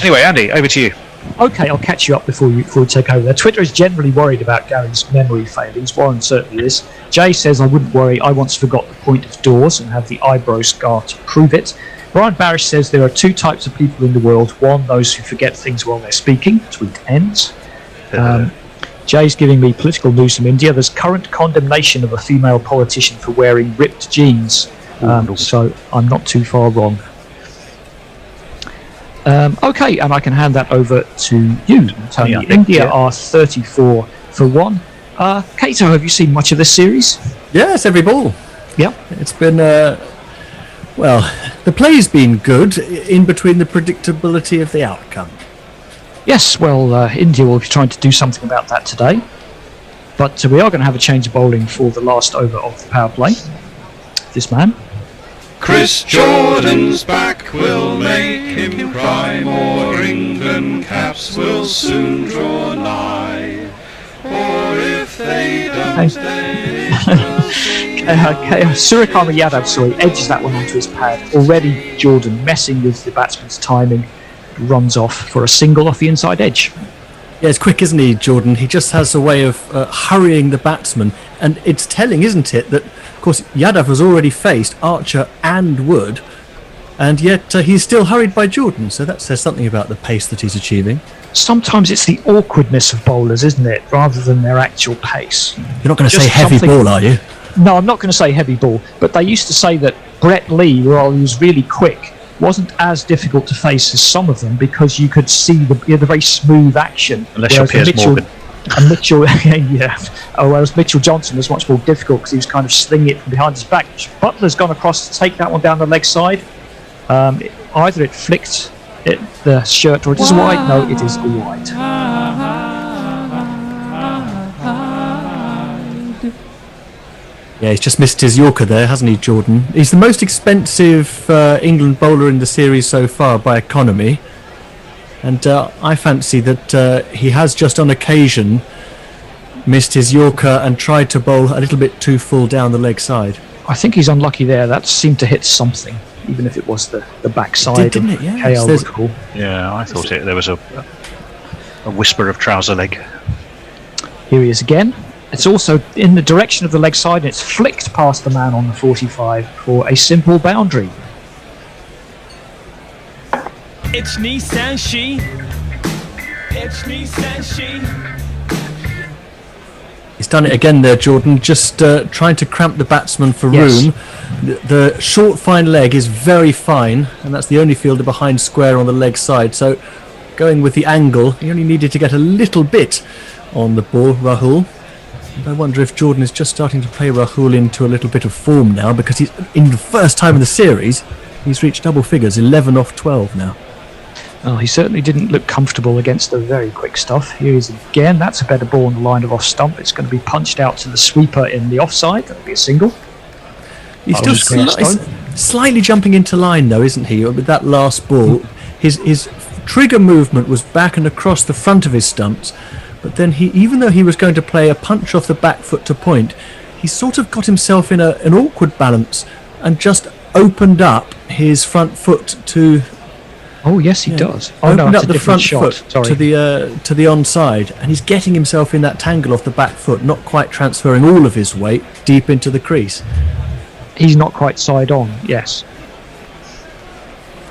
Anyway, Andy, over to you. Okay, I'll catch you up before you take over there. Twitter is generally worried about Gary's memory failings. Warren certainly is. Jay says, I wouldn't worry. I once forgot the point of doors and have the eyebrow scar to prove it. Brian Barish says there are 2 types of people in the world. One, those who forget things while they're speaking. Tweet ends. Jay's giving me political news from India. There's current condemnation of a female politician for wearing ripped jeans. So I'm not too far wrong. Okay, and I can hand that over to you, Tony. Yeah, India are 34 for 1. Cato, have you seen much of this series? Yes, every ball. Yeah. It's been, the play's been good in between the predictability of the outcome. Yes, well, India will be trying to do something about that today. But we are going to have a change of bowling for the last over of the power play. This man. Chris Jordan's back will make him cry, more England caps will soon draw nigh. Or if they don't stay, Suryakumar Yadav, edges that one onto his pad. Already Jordan messing with the batsman's timing, runs off for a single off the inside edge. Yeah, it's quick, isn't he, Jordan? He just has a way of hurrying the batsman. And it's telling, isn't it, that, of course, Yadav has already faced Archer and Wood, and yet he's still hurried by Jordan. So that says something about the pace that he's achieving. Sometimes it's the awkwardness of bowlers, isn't it, rather than their actual pace. You're not going to say heavy ball, are you? No, I'm not going to say heavy ball, but they used to say that Brett Lee, while he was really quick, wasn't as difficult to face as some of them because you could see the very smooth action. Unless you're Piers Morgan. And Mitchell, whereas Mitchell Johnson was much more difficult because he was kind of slinging it from behind his back. Butler's gone across to take that one down the leg side. Either it flicked the shirt or it is wide. No, it is wide. Yeah, he's just missed his Yorker there, hasn't he, Jordan? He's the most expensive England bowler in the series so far by economy. And I fancy that he has just on occasion missed his Yorker and tried to bowl a little bit too full down the leg side. I think he's unlucky there. That seemed to hit something, even if it was the backside. Didn't it? Yeah. KL recall. Yeah, I thought there was a whisper of trouser leg. Here he is again. It's also in the direction of the leg side, and it's flicked past the man on the 45 for a simple boundary. It's Nissan She. It's Nissan She. He's done it again there, Jordan, just trying to cramp the batsman for Yes. room. The short, fine leg is very fine, and that's the only fielder behind square on the leg side. So going with the angle, he only needed to get a little bit on the ball, Rahul. And I wonder if Jordan is just starting to play Rahul into a little bit of form now, because he's in the first time in the series, he's reached double figures, 11 off 12 now. Well, he certainly didn't look comfortable against the very quick stuff. Here he is again. That's a better ball on the line of off stump. It's going to be punched out to the sweeper in the offside. That'll be a single. He's still slightly jumping into line, though, isn't he? With that last ball, his trigger movement was back and across the front of his stumps, but then even though he was going to play a punch off the back foot to point, he sort of got himself in an awkward balance and just opened up his front foot to Oh yes, he does. Oh no, Opened it's up a the different front shot. foot Sorry. to the onside, and he's getting himself in that tangle off the back foot, not quite transferring all of his weight deep into the crease. He's not quite side on. Yes.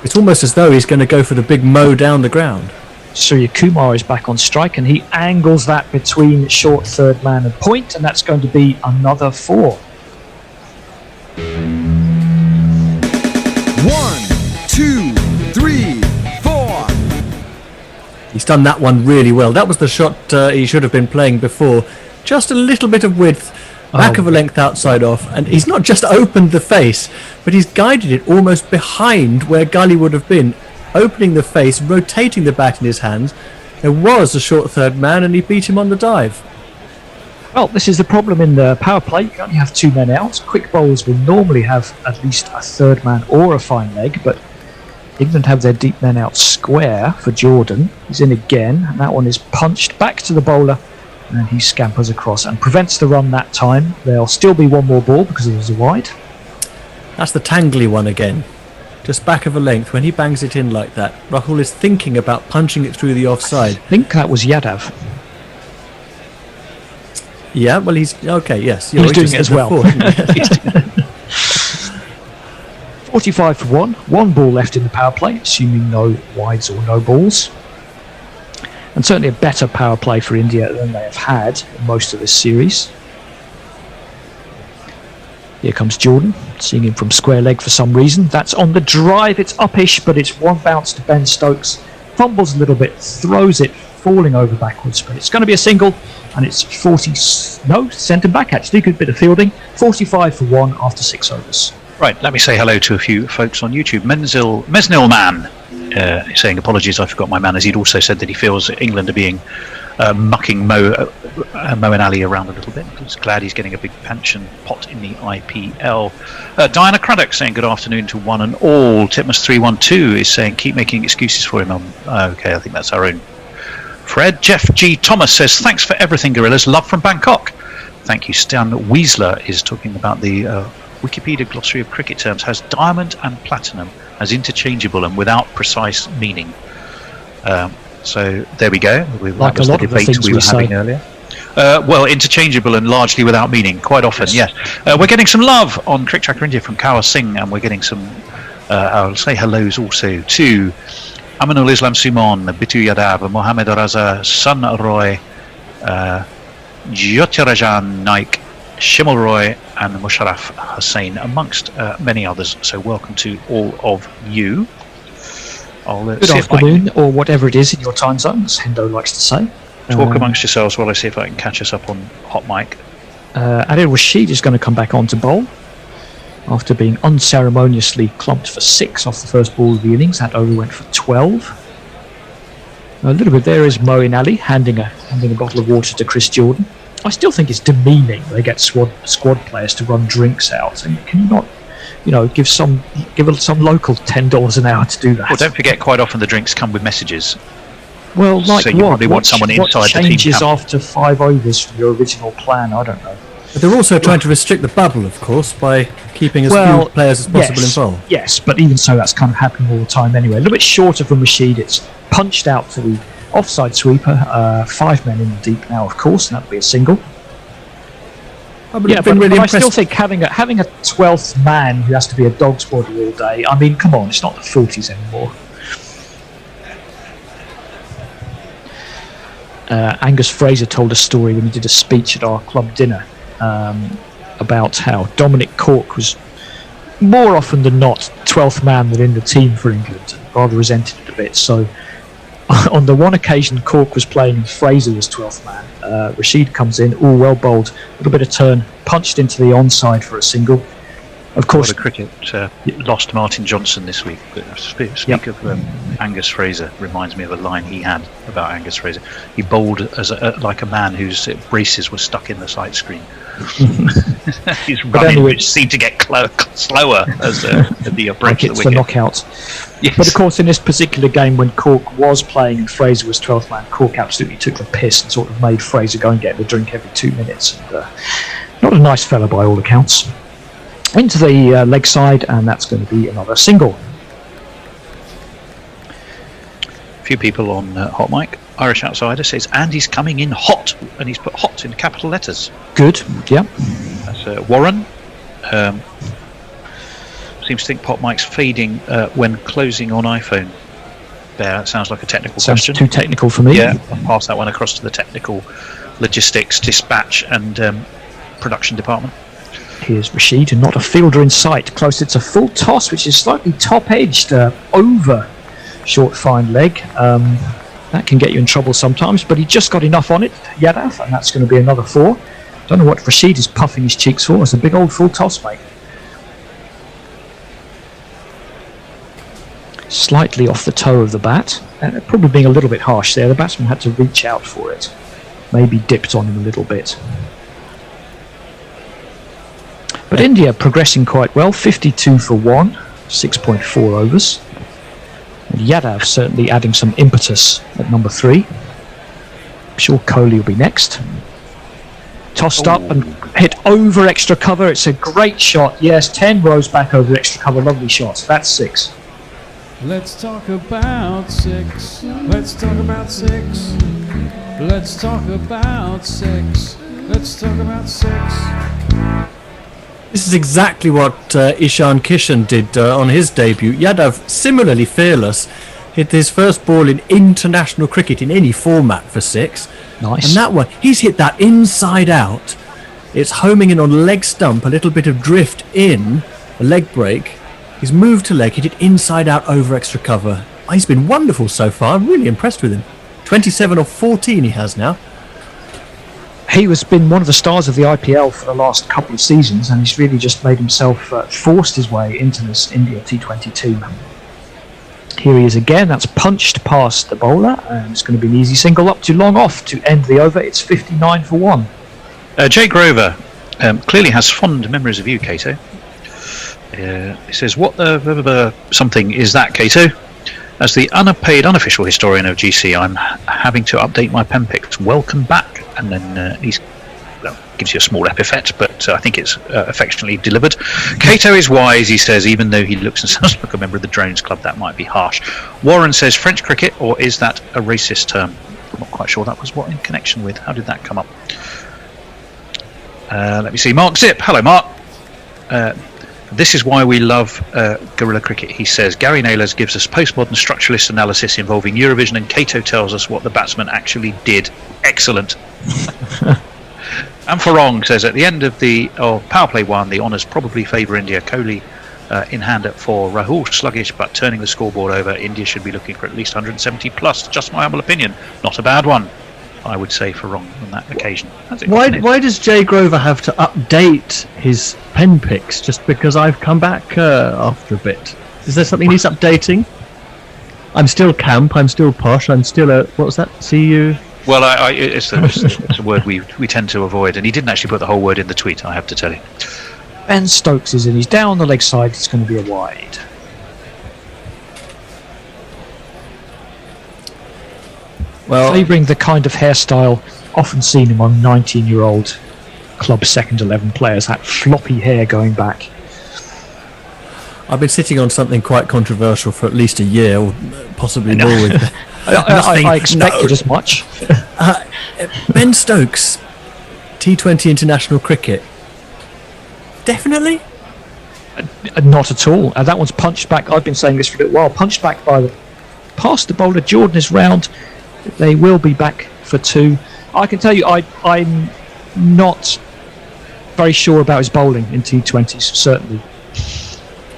It's almost as though he's going to go for the big mow down the ground. Surya Kumar is back on strike, and he angles that between short third man and point, and that's going to be another 4. 1, 2, 3, 4. He's done that one really well. That was the shot he should have been playing before. Just a little bit of width, back of a length outside off, and he's not just opened the face, but he's guided it almost behind where Gully would have been, opening the face, rotating the bat in his hands. There was a short third man, and he beat him on the dive. Well, this is the problem in the power play. You can only have 2 men out. Quick bowlers will normally have at least a third man or a fine leg, but England have their deep men out square for Jordan. He's in again, and that one is punched back to the bowler, and he scampers across and prevents the run that time. There'll still be one more ball because it was a wide. That's the tangly one again. Just back of a length. When he bangs it in like that, Rahul is thinking about punching it through the offside. I think that was Yadav. Yeah, well, he's okay. Yes, He's doing it as well. 45 for 1. 1 ball left in the power play, assuming no wides or no balls. And certainly a better power play for India than they have had in most of this series. Here comes Jordan, seeing him from square leg for some reason. That's on the drive, it's uppish, but it's one bounce to Ben Stokes. Fumbles a little bit, throws it, falling over backwards, but it's going to be a single, and it's sent him back actually, good bit of fielding. 45 for 1 after 6 overs. Right, let me say hello to a few folks on YouTube. Mesnil Man saying apologies, I forgot my manners. He'd also said that he feels that England are being mucking Mo and Ali around a little bit. He's glad he's getting a big pension pot in the IPL. Diana Craddock saying good afternoon to one and all. Titmus312 is saying keep making excuses for him. Okay, I think that's our own Fred. Jeff G. Thomas says thanks for everything, Gorillas. Love from Bangkok. Thank you. Stan Weasler is talking about the Wikipedia glossary of cricket terms has diamond and platinum as interchangeable and without precise meaning. So there we go. Like a lot of the things we were having earlier. Well, interchangeable and largely without meaning, quite often, yes. We're getting some love on Crick Tracker India from Kawa Singh, and we're getting some, I'll say hellos also to Aminul Islam Sumon, Bitu Yadav, Mohammed Raza, Sun Roy, Jyotirajan Naik, Shimal Roy, and Musharraf Hussain, amongst many others. So welcome to all of you. Good afternoon, or whatever it is in your time zone, as Hendo likes to say. Talk amongst yourselves while I see if I can catch us up on hot mic. Adil Rashid is going to come back on to bowl after being unceremoniously clumped for 6 off the first ball of the innings. That over went for 12. A little bit there is Moeen Ali handing a bottle of water to Chris Jordan. I still think it's demeaning they get squad players to run drinks out. And can you not, give some local $10 an hour to do that? Well, don't forget, quite often the drinks come with messages. Well, like so you probably want someone inside the team. What changes after 5 overs from your original plan? I don't know. But they're also trying to restrict the bubble, of course, by keeping as few players as possible involved. Yes, but even so, that's kind of happening all the time anyway. A little bit shorter from Rashid. It's punched out to the offside sweeper. 5 men in the deep now, of course, and that'll be a single. But I still think having a 12th man who has to be a dog's body all day, I mean, come on, it's not the 40s anymore. Angus Fraser told a story when he did a speech at our club dinner about how Dominic Cork was more often than not 12th man than in the team for England, rather resented it a bit. So on the one occasion Cork was playing and Fraser was 12th man, Rashid comes in, all well bowled, a little bit of turn, punched into the onside for a single. Of course, the cricket lost Martin Johnson this week. But speak of Angus Fraser, reminds me of a line he had about Angus Fraser. He bowled as like a man whose braces were stuck in the sight screen. His running, which seemed to get slower as the approach like to the it's wicket. the knockout. Yes. But of course, in this particular game, when Cork was playing and Fraser was 12th man, Cork absolutely took the piss and sort of made Fraser go and get a drink every 2 minutes. And, not a nice fella by all accounts. Into the leg side, and that's going to be another single. few people on Hot Mic. Irish Outsider says Andy's coming in hot, and he's put hot in capital letters. Good, yeah. That's Warren. Seems to think Pop Mic's fading when closing on iPhone. There, that sounds like a technical question. Sounds too technical for me. Yeah, I'll pass that one across to the technical logistics, dispatch and production department. Here's Rashid, and not a fielder in sight. Close, it's a full toss, which is slightly top-edged over short fine leg. That can get you in trouble sometimes, but he just got enough on it, Yadav, and that's going to be another 4. Don't know what Rashid is puffing his cheeks for. It's a big old full toss, mate. Slightly off the toe of the bat, probably being a little bit harsh there. The batsman had to reach out for it. Maybe dipped on him a little bit. But India progressing quite well, 52 for 1, 6.4 overs. And Yadav certainly adding some impetus at number 3. I'm sure Kohli will be next. Tossed up and hit over extra cover. It's a great shot. Yes, 10 rows back over extra cover. Lovely shot. That's 6. Let's talk about 6. Let's talk about 6. Let's talk about 6. Let's talk about 6. This is exactly what Ishan Kishan did on his debut. Yadav, similarly fearless, hit his first ball in international cricket in any format for 6. Nice. And that one, he's hit that inside out. It's homing in on leg stump, a little bit of drift in, a leg break. He's moved to leg, hit it inside out over extra cover. He's been wonderful so far. I'm really impressed with him. 27 or 14 he has now. He has been one of the stars of the IPL for the last couple of seasons, and he's really just made himself, forced his way into this India T20 team. Here he is again. That's punched past the bowler, and it's going to be an easy single up to long off to end the over. It's 59 for 1. Jay Grover clearly has fond memories of you, Cato. He says, what the something is that, Cato? As the unpaid, unofficial historian of GC, I'm having to update my pen picks. Welcome back. And then he gives you a small epithet, but I think it's affectionately delivered. Cato is wise, he says, even though he looks and sounds like a member of the Drones Club, that might be harsh. Warren says, French cricket, or is that a racist term? I'm not quite sure that was what in connection with. How did that come up? Let me see. Mark Zip. Hello, Mark. This is why we love guerrilla cricket, he says. Gary Naylors gives us postmodern structuralist analysis involving Eurovision, and Cato tells us what the batsman actually did. Excellent. And Farong says, at the end of the power play 1, the honours probably favour India. Kohli in hand at 4. Rahul sluggish, but turning the scoreboard over. India should be looking for at least 170 plus. Just my humble opinion. Not a bad one, I would say, Farong on that occasion. Why does Jay Grover have to update his pen picks just because I've come back after a bit? Is there something he's updating? I'm still camp, I'm still posh, I'm still what was that? See you? Well, it's a word we tend to avoid, and he didn't actually put the whole word in the tweet, I have to tell you. Ben Stokes is in. He's down the leg side. It's going to be a wide. Well, favouring the kind of hairstyle often seen among 19-year-old club second 11 players, that floppy hair going back. I've been sitting on something quite controversial for at least a year, or possibly more. With I expected as much. Ben Stokes, T20 international cricket. Definitely? Not at all. That one's punched back. I've been saying this for a little while. Punched back past the bowler. Jordan is round. They will be back for 2. I can tell you, I'm not very sure about his bowling in T20s, certainly.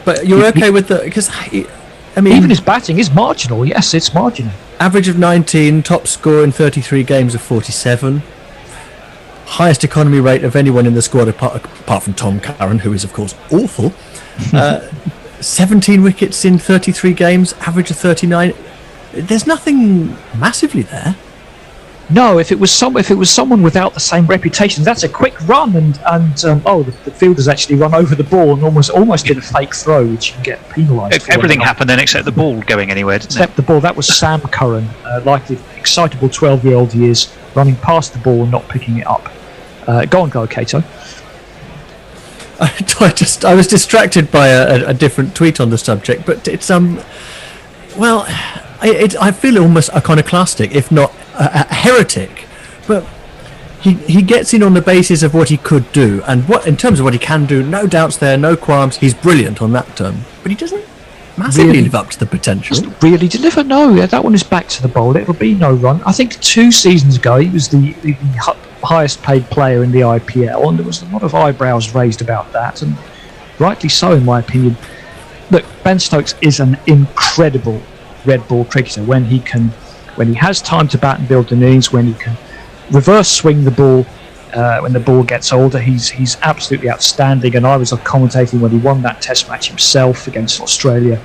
But you're okay with the... Because, I mean... Even his batting is marginal. Yes, it's marginal. Average of 19, top score in 33 games of 47. Highest economy rate of anyone in the squad apart from Tom Curran, who is, of course, awful. 17 wickets in 33 games, average of 39. There's nothing massively there. No, if it was someone without the same reputation, that's a quick run, and the fielder's actually run over the ball and almost did a fake throw, which you can get penalised. Everything happened then except the ball going anywhere, didn't it? Except the ball. That was Sam Curran, likely excitable 12-year-old years, running past the ball and not picking it up. Go, Cato. I was distracted by a different tweet on the subject, but it's well, I feel almost iconoclastic, if not a heretic. But he gets in on the basis of what he could do, and what in terms of what he can do, no doubts there, no qualms. He's brilliant on that term, but he doesn't massively live up to the potential. Doesn't really deliver. No, that one is back to the bowl. It'll be no run. I think 2 seasons ago he was the highest paid player in the IPL, and there was a lot of eyebrows raised about that, and rightly so in my opinion. Look, Ben Stokes is an incredible red ball cricketer when he has time to bat and build an innings, when he can reverse swing the ball when the ball gets older. He's absolutely outstanding, and I was commentating when he won that test match himself against Australia,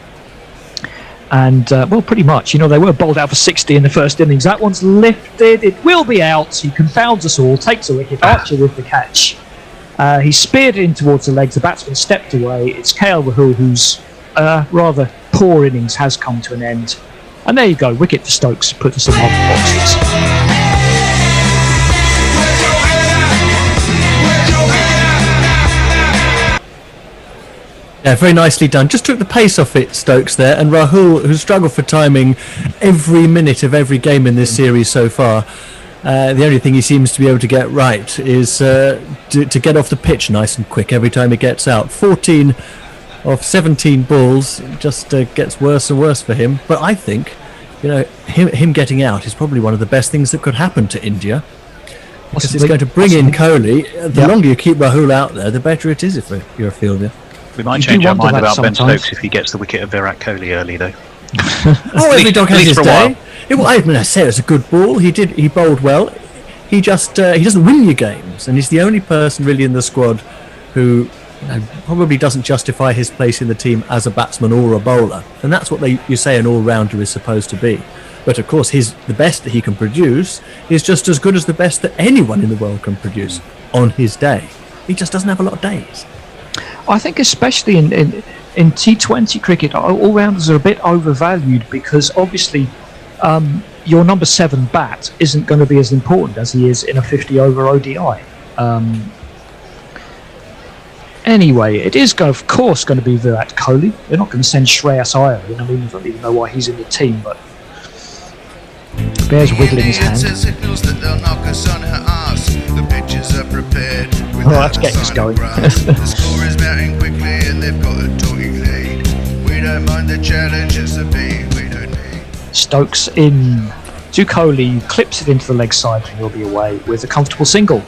and well, pretty much, they were bowled out for 60 in the first innings. That one's lifted, it will be out. He confounds us all, takes a wicket. Archer with the catch. He speared it in towards the legs, the batsman stepped away. It's KL Rahul, whose rather poor innings has come to an end, and there you go, wicket for Stokes, put us in half boxes. Yeah, very nicely done. Just took the pace off it, Stokes, there. And Rahul, who's struggled for timing every minute of every game in this series so far, the only thing he seems to be able to get right is to get off the pitch nice and quick every time he gets out. 14 of 17 balls just gets worse and worse for him. But I think, him getting out is probably one of the best things that could happen to India. Because it's going to bring in Kohli. The longer you keep Rahul out there, the better it is if you're a fielder. We might change our mind about Ben Stokes if he gets the wicket of Virat Kohli early, though. Every dog has his day. I say it was a good ball. He bowled well. He just he doesn't win you games, and he's the only person really in the squad who probably doesn't justify his place in the team as a batsman or a bowler, and that's what you say an all-rounder is supposed to be. But of course, the best that he can produce is just as good as the best that anyone in the world can produce on his day. He just doesn't have a lot of days. I think especially in T20 cricket, all-rounders are a bit overvalued because obviously your number 7 bat isn't going to be as important as he is in a 50-over ODI. Anyway, it is of course going to be Virat Kohli. They're not going to send Shreyas Iyer in. I mean, I don't even know why he's in the team, but Bear's wiggling his hand. Oh, that's getting us going. The score is mounting quickly and they've got a talking lead. We don't mind the challenge, it's a beat we don't need. Stokes in to Kohli, clips it into the leg side, and he'll be away with a comfortable single.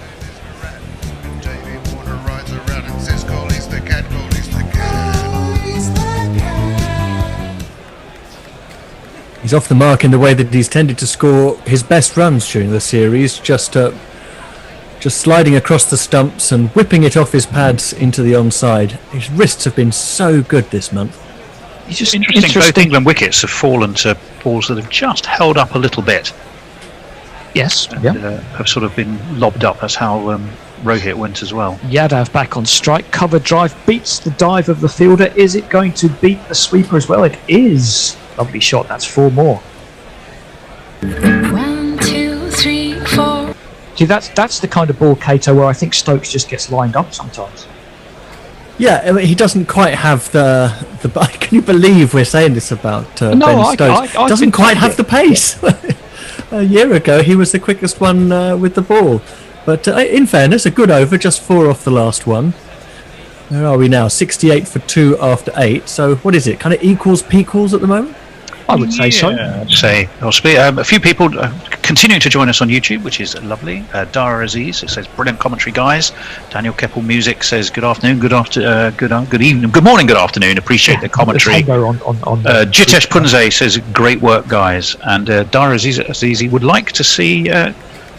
He's off the mark in the way that he's tended to score his best runs during the series, just sliding across the stumps and whipping it off his pads into the onside. His wrists have been so good this month. It's just interesting. Both England wickets have fallen to balls that have just held up a little bit. Yes, and, have sort of been lobbed up. That's how Rohit went as well. Yadav back on strike. Cover drive beats the dive of the fielder. Is it going to beat the sweeper as well? It is. Lovely shot. That's 4 more. 1, 2, 3, 4. See, that's the kind of ball, Cato, where I think Stokes just gets lined up sometimes. Yeah, I mean, he doesn't quite have the. Can you believe we're saying this about Ben Stokes? I doesn't quite have the pace. A year ago, he was the quickest one with the ball. But in fairness, a good over, just 4 off the last one. Where are we now? 68 for 2 after 8. So what is it? Kind of equals pequals at the moment? I would say so. I'd say a few people continuing to join us on YouTube, which is lovely. Dara Aziz, it says brilliant commentary, guys. Daniel Keppel Music says good afternoon, good evening, good morning, good afternoon. Appreciate the commentary. Jitesh Punze says great work, guys. And Dara Aziz would like to see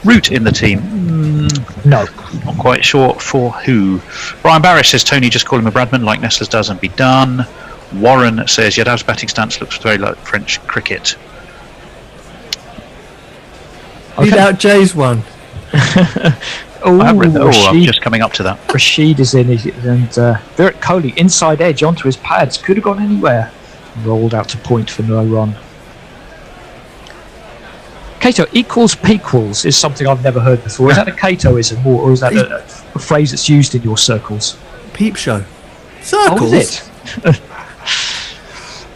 Root in the team. No, not quite sure for who. Brian Barris says Tony just call him a Bradman like Nestler's does and be done. Warren says Yadav's batting stance looks very like French cricket. Read out Jay's one. I'm just coming up to that. Rashid is in, and Virat Kohli inside edge onto his pads, could have gone anywhere. Rolled out to point for no run. Cato, equals pequals is something I've never heard before. Is that a Catoism, or is that a phrase that's used in your circles? Peep show. Circles? Oh, is it?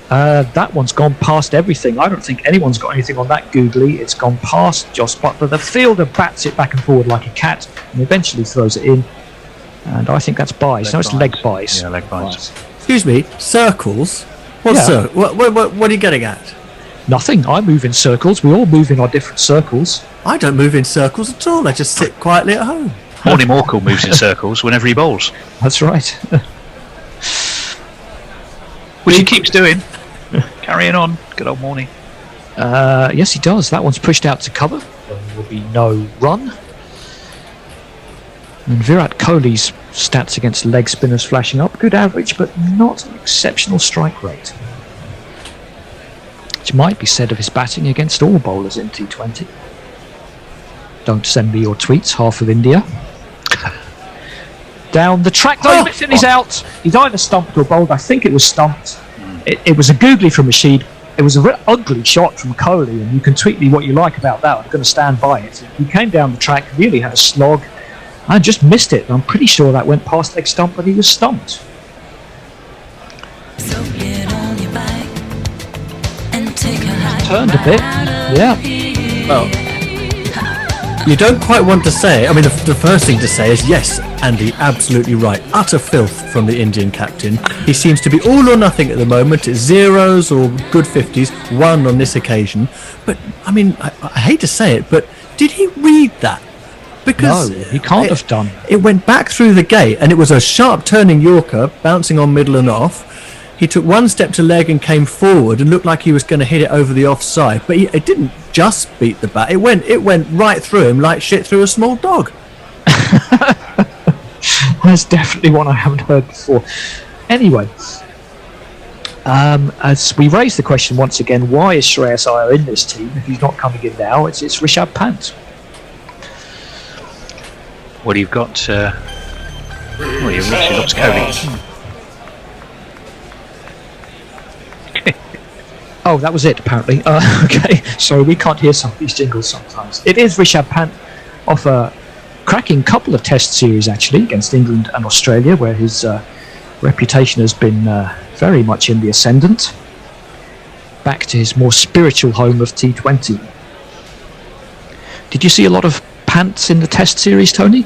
That one's gone past everything. I don't think anyone's got anything on that googly. It's gone past Joss Butler. The fielder bats it back and forward like a cat and eventually throws it in. And I think that's buys. No, it's leg buys. Yeah, leg buys. Excuse me, circles? What are you getting at? Nothing. I move in circles. We all move in our different circles. I don't move in circles at all. I just sit quietly at home. Morny Morkel moves in circles whenever he bowls, That's right. which he keeps doing. Carrying on. Good old Morny. Yes, he does. That one's pushed out to cover. There will be no run. And Virat Kohli's stats against leg spinners flashing up. Good average, but not an exceptional strike rate. Which might be said of his batting against all bowlers in T20. Don't send me your tweets, half of India. Down the track, though, and he's out. He's either stumped or bowled. I think it was stumped. It was a googly from Rashid. It was a very ugly shot from Kohli, and you can tweet me what you like about that. I'm going to stand by it. He came down the track, really had a slog, and just missed it. I'm pretty sure that went past leg stump, but he was stumped. So get on your bike and take a hike. Turned a bit, yeah. Well, you don't quite want to say it. I mean, the first thing to say is, yes, Andy, absolutely right. Utter filth from the Indian captain. He seems to be all or nothing at the moment. It's zeros or good 50s, one on this occasion. But, I mean, I hate to say it, but did he read that? Because No, he can't have done. It went back through the gate, and it was a sharp turning Yorker, bouncing on middle and off. He took one step to leg and came forward and looked like he was going to hit it over the offside. But it didn't just beat the bat. It went right through him like shit through a small dog. That's definitely one I haven't heard before. Anyway, as we raise the question once again, why is Shreyas Iyer in this team if he's not coming in now? It's Rishabh Pant. Well, you've got... you've literally got Kohli. Oh, that was it, apparently. Okay, sorry, we can't hear some of these jingles sometimes. It is Rishabh Pant off a cracking couple of test series, actually, against England and Australia, where his reputation has been very much in the ascendant. Back to his more spiritual home of T20. Did you see a lot of Pants in the test series, Tony?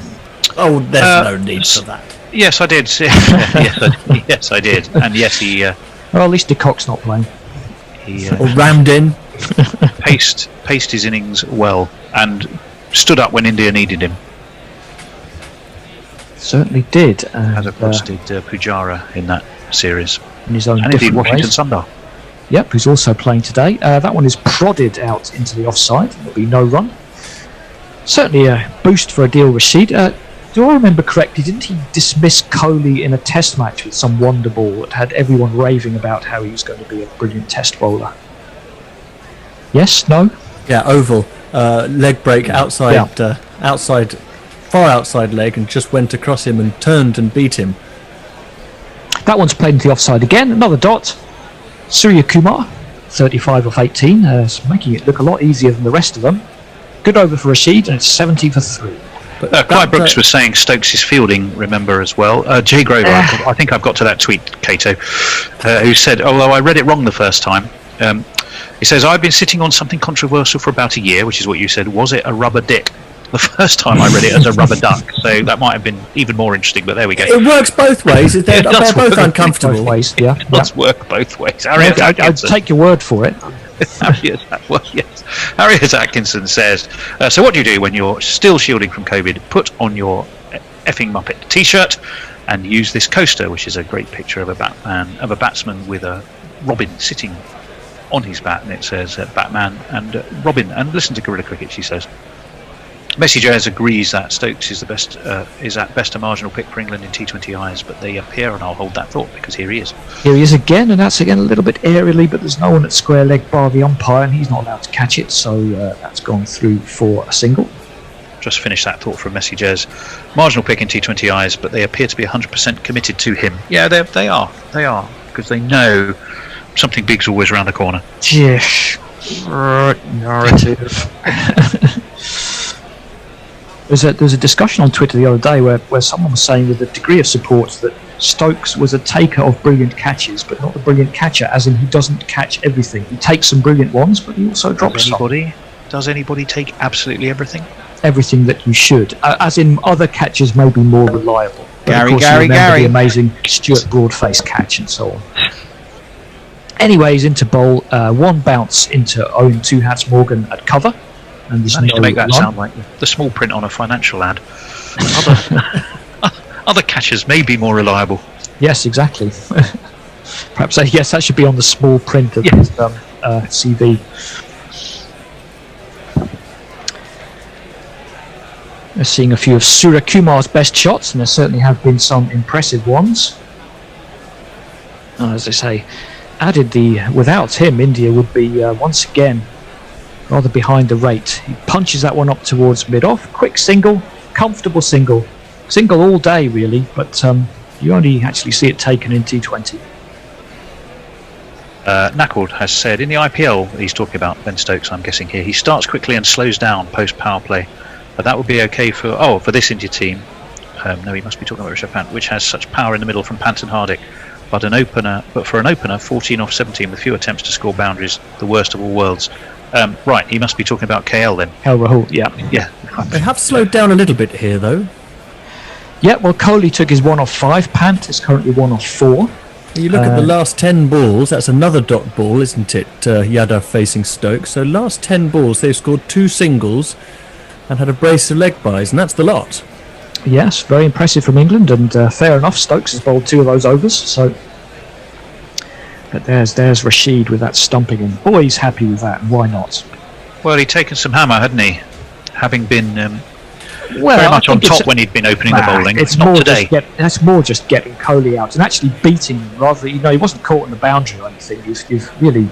Oh, there's no need for that. Yes, I did. Yes, I did. And yes, he... Well, at least de Kock's not playing. He Or rammed in. paced his innings well and stood up when India needed him, Certainly did. as of course did Pujara in that series, in his own and indeed different Washington ways. Sundar. Yep, who's also playing today. That one is prodded out into the offside. There'll be no run. Certainly a boost for Adil Rashid. Do I remember correctly, didn't he dismiss Kohli in a test match with some wonder ball that had everyone raving about how he was going to be a brilliant test bowler? Yes? No? Yeah, oval. Leg break outside, far outside leg, and just went across him and turned and beat him. That one's played into the offside again. Another dot. Surya Kumar, 35 off 18, making it look a lot easier than the rest of them. Good over for Rashid, and it's 70 for 3. Clive Brooks was saying Stokes' fielding, remember, as well. Jay Grover, I think I've got to that tweet, Cato, who said, although I read it wrong the first time, he says, I've been sitting on something controversial for about a year, which is what you said. Was it a rubber dick? The first time I read it as a rubber duck, so that might have been even more interesting, but there we go. It works both ways. They're both uncomfortable. Both ways, yeah. It does work both ways. I'd take your word for it. Harriet Atkinson says, so what do you do when you're still shielding from COVID? Put on your effing Muppet t-shirt and use this coaster, which is a great picture of a batsman with a Robin sitting on his bat, and it says Batman and Robin. And listen to Guerrilla Cricket, she says. Messi Jazz agrees that Stokes is at best a marginal pick for England in T20Is, but they appear, and I'll hold that thought because here he is. Here he is again, and that's again a little bit aerially, but there's no one at square leg bar the umpire, and he's not allowed to catch it, so that's gone through for a single. Just finished that thought from Messi Jazz. Marginal pick in T20Is, but they appear to be 100% committed to him. Yeah, they are, because they know something big's always around the corner. Jish. Narrative. There was a discussion on Twitter the other day where someone was saying with a degree of support that Stokes was a taker of brilliant catches, but not the brilliant catcher, as in he doesn't catch everything. He takes some brilliant ones, but he also drops some. Does anybody take absolutely everything? Everything that you should, as in other catches may be more reliable. But Gary, of course, Gary, you remember Gary. the amazing Stuart Broadface catch and so on. Anyways, into bowl, one bounce into Owen Two Hats Morgan at cover, and there's Managed no to make that run. sound like the small print on a financial ad. Other catches may be more reliable. Yes, exactly. Perhaps yes, that should be on the small print of his CV. We're seeing a few of Surakumar's best shots, and there certainly have been some impressive ones. As I say, without him, India would be once again rather behind the rate. He punches that one up towards mid-off, quick single, comfortable single all day really, but you only actually see it taken in T20. Knackwood has said in the IPL, he's talking about Ben Stokes, I'm guessing here, he starts quickly and slows down post power play. But that would be okay for this India team. No, he must be talking about Rishabh Pant, which has such power in the middle from Pant and Hardik. But for an opener, 14 off 17 with few attempts to score boundaries, the worst of all worlds. Right, he must be talking about KL then. KL Rahul, yeah. They have slowed down a little bit here, though. Yeah, well, Kohli took his 1 off 5. Pant is currently 1 off 4. You look at the last 10 balls, that's another dot ball, isn't it? Yadav facing Stokes. So last 10 balls, they've scored 2 singles and had a brace of leg byes, and that's the lot. Yes, very impressive from England, and fair enough, Stokes has bowled 2 of those overs, so... But there's Rashid with that stumping, and boy, he's happy with that, and why not? Well, he'd taken some hammer, hadn't he? Having been very I much on think top when he'd been opening the bowling. It's not more today. That's more just getting Kohli out and actually beating him, rather, he wasn't caught in the boundary or anything. You've really,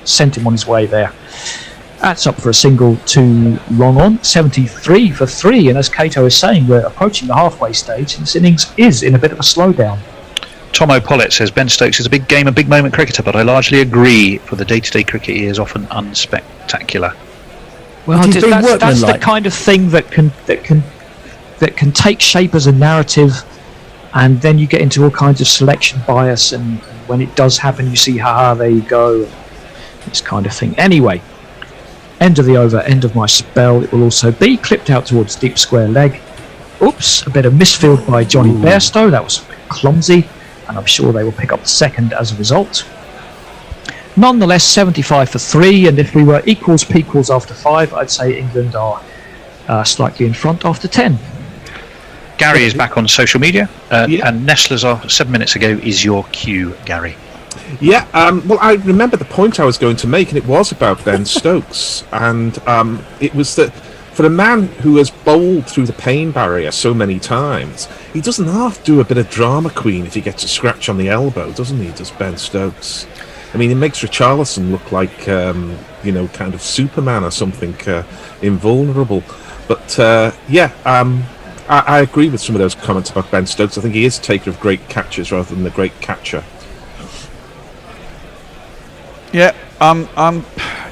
sent him on his way there. That's up for a single to long on, 73 for 3, and as Cato is saying, we're approaching the halfway stage, and this innings is in a bit of a slowdown. Tom O'Pollett says Ben Stokes is a big game and big moment cricketer, but I largely agree. For the day-to-day cricket, he is often unspectacular. Well, He's been that's the workmanlike. kind of thing that can take shape as a narrative, and then you get into all kinds of selection bias, and when it does happen, you see, haha, there you go, this kind of thing. Anyway, end of the over, end of my spell. It will also be clipped out towards deep square leg. Oops, a bit of misfield by Johnny Bairstow. That was a bit clumsy, and I'm sure they will pick up the second as a result. Nonetheless, 75 for 3, and if we were equals after 5, I'd say England are slightly in front after 10. Gary is back on social media, and Nestler's 7 minutes ago is your cue, Gary. Yeah, well, I remember the point I was going to make, and it was about Ben Stokes, and it was that for a man who has bowled through the pain barrier so many times, he doesn't have to do a bit of drama queen if he gets a scratch on the elbow, doesn't he, does Ben Stokes? I mean, it makes Richarlison look like, kind of Superman or something, invulnerable. But, I agree with some of those comments about Ben Stokes. I think he is a taker of great catches rather than the great catcher. Yeah,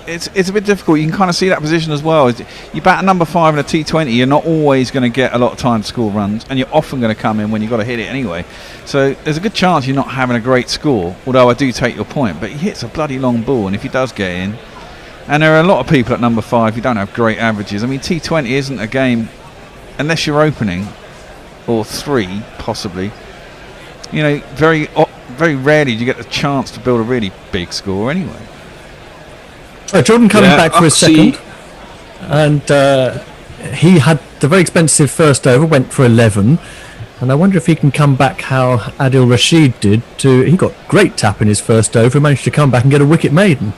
it's a bit difficult. You can kind of see that position as well. You bat a number 5 in a T20, you're not always going to get a lot of time to score runs, and you're often going to come in when you've got to hit it anyway. So there's a good chance you're not having a great score, although I do take your point. But he hits a bloody long ball, and if he does get in, and there are a lot of people at number 5 who don't have great averages. I mean, T20 isn't a game, unless you're opening, or 3 possibly, very rarely do you get the chance to build a really big score anyway. Jordan coming back for a second, and he had the very expensive first over, went for 11, and I wonder if he can come back how Adil Rashid did. He got great tap in his first over and managed to come back and get a wicket maiden.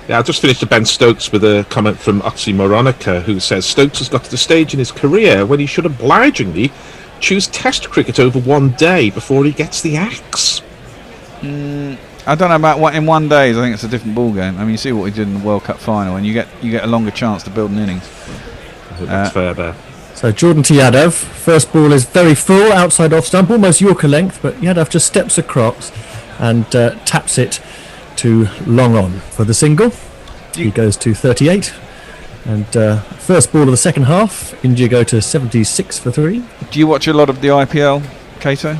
Yeah, I'll just finish the Ben Stokes with a comment from Oxymoronica, who says Stokes has got to the stage in his career when he should obligingly choose Test cricket over one day before he gets the axe. I don't know about what in one day. I think it's a different ball game. I mean, you see what he did in the World Cup final, and you get a longer chance to build an innings. I think that's fair there. So Jordan to Yadav. First ball is very full, outside off stump, almost Yorker length, but Yadav just steps across and taps it to long on for the single. He goes to 38. And first ball of the second half, India go to 76 for 3. Do you watch a lot of the IPL, Cato?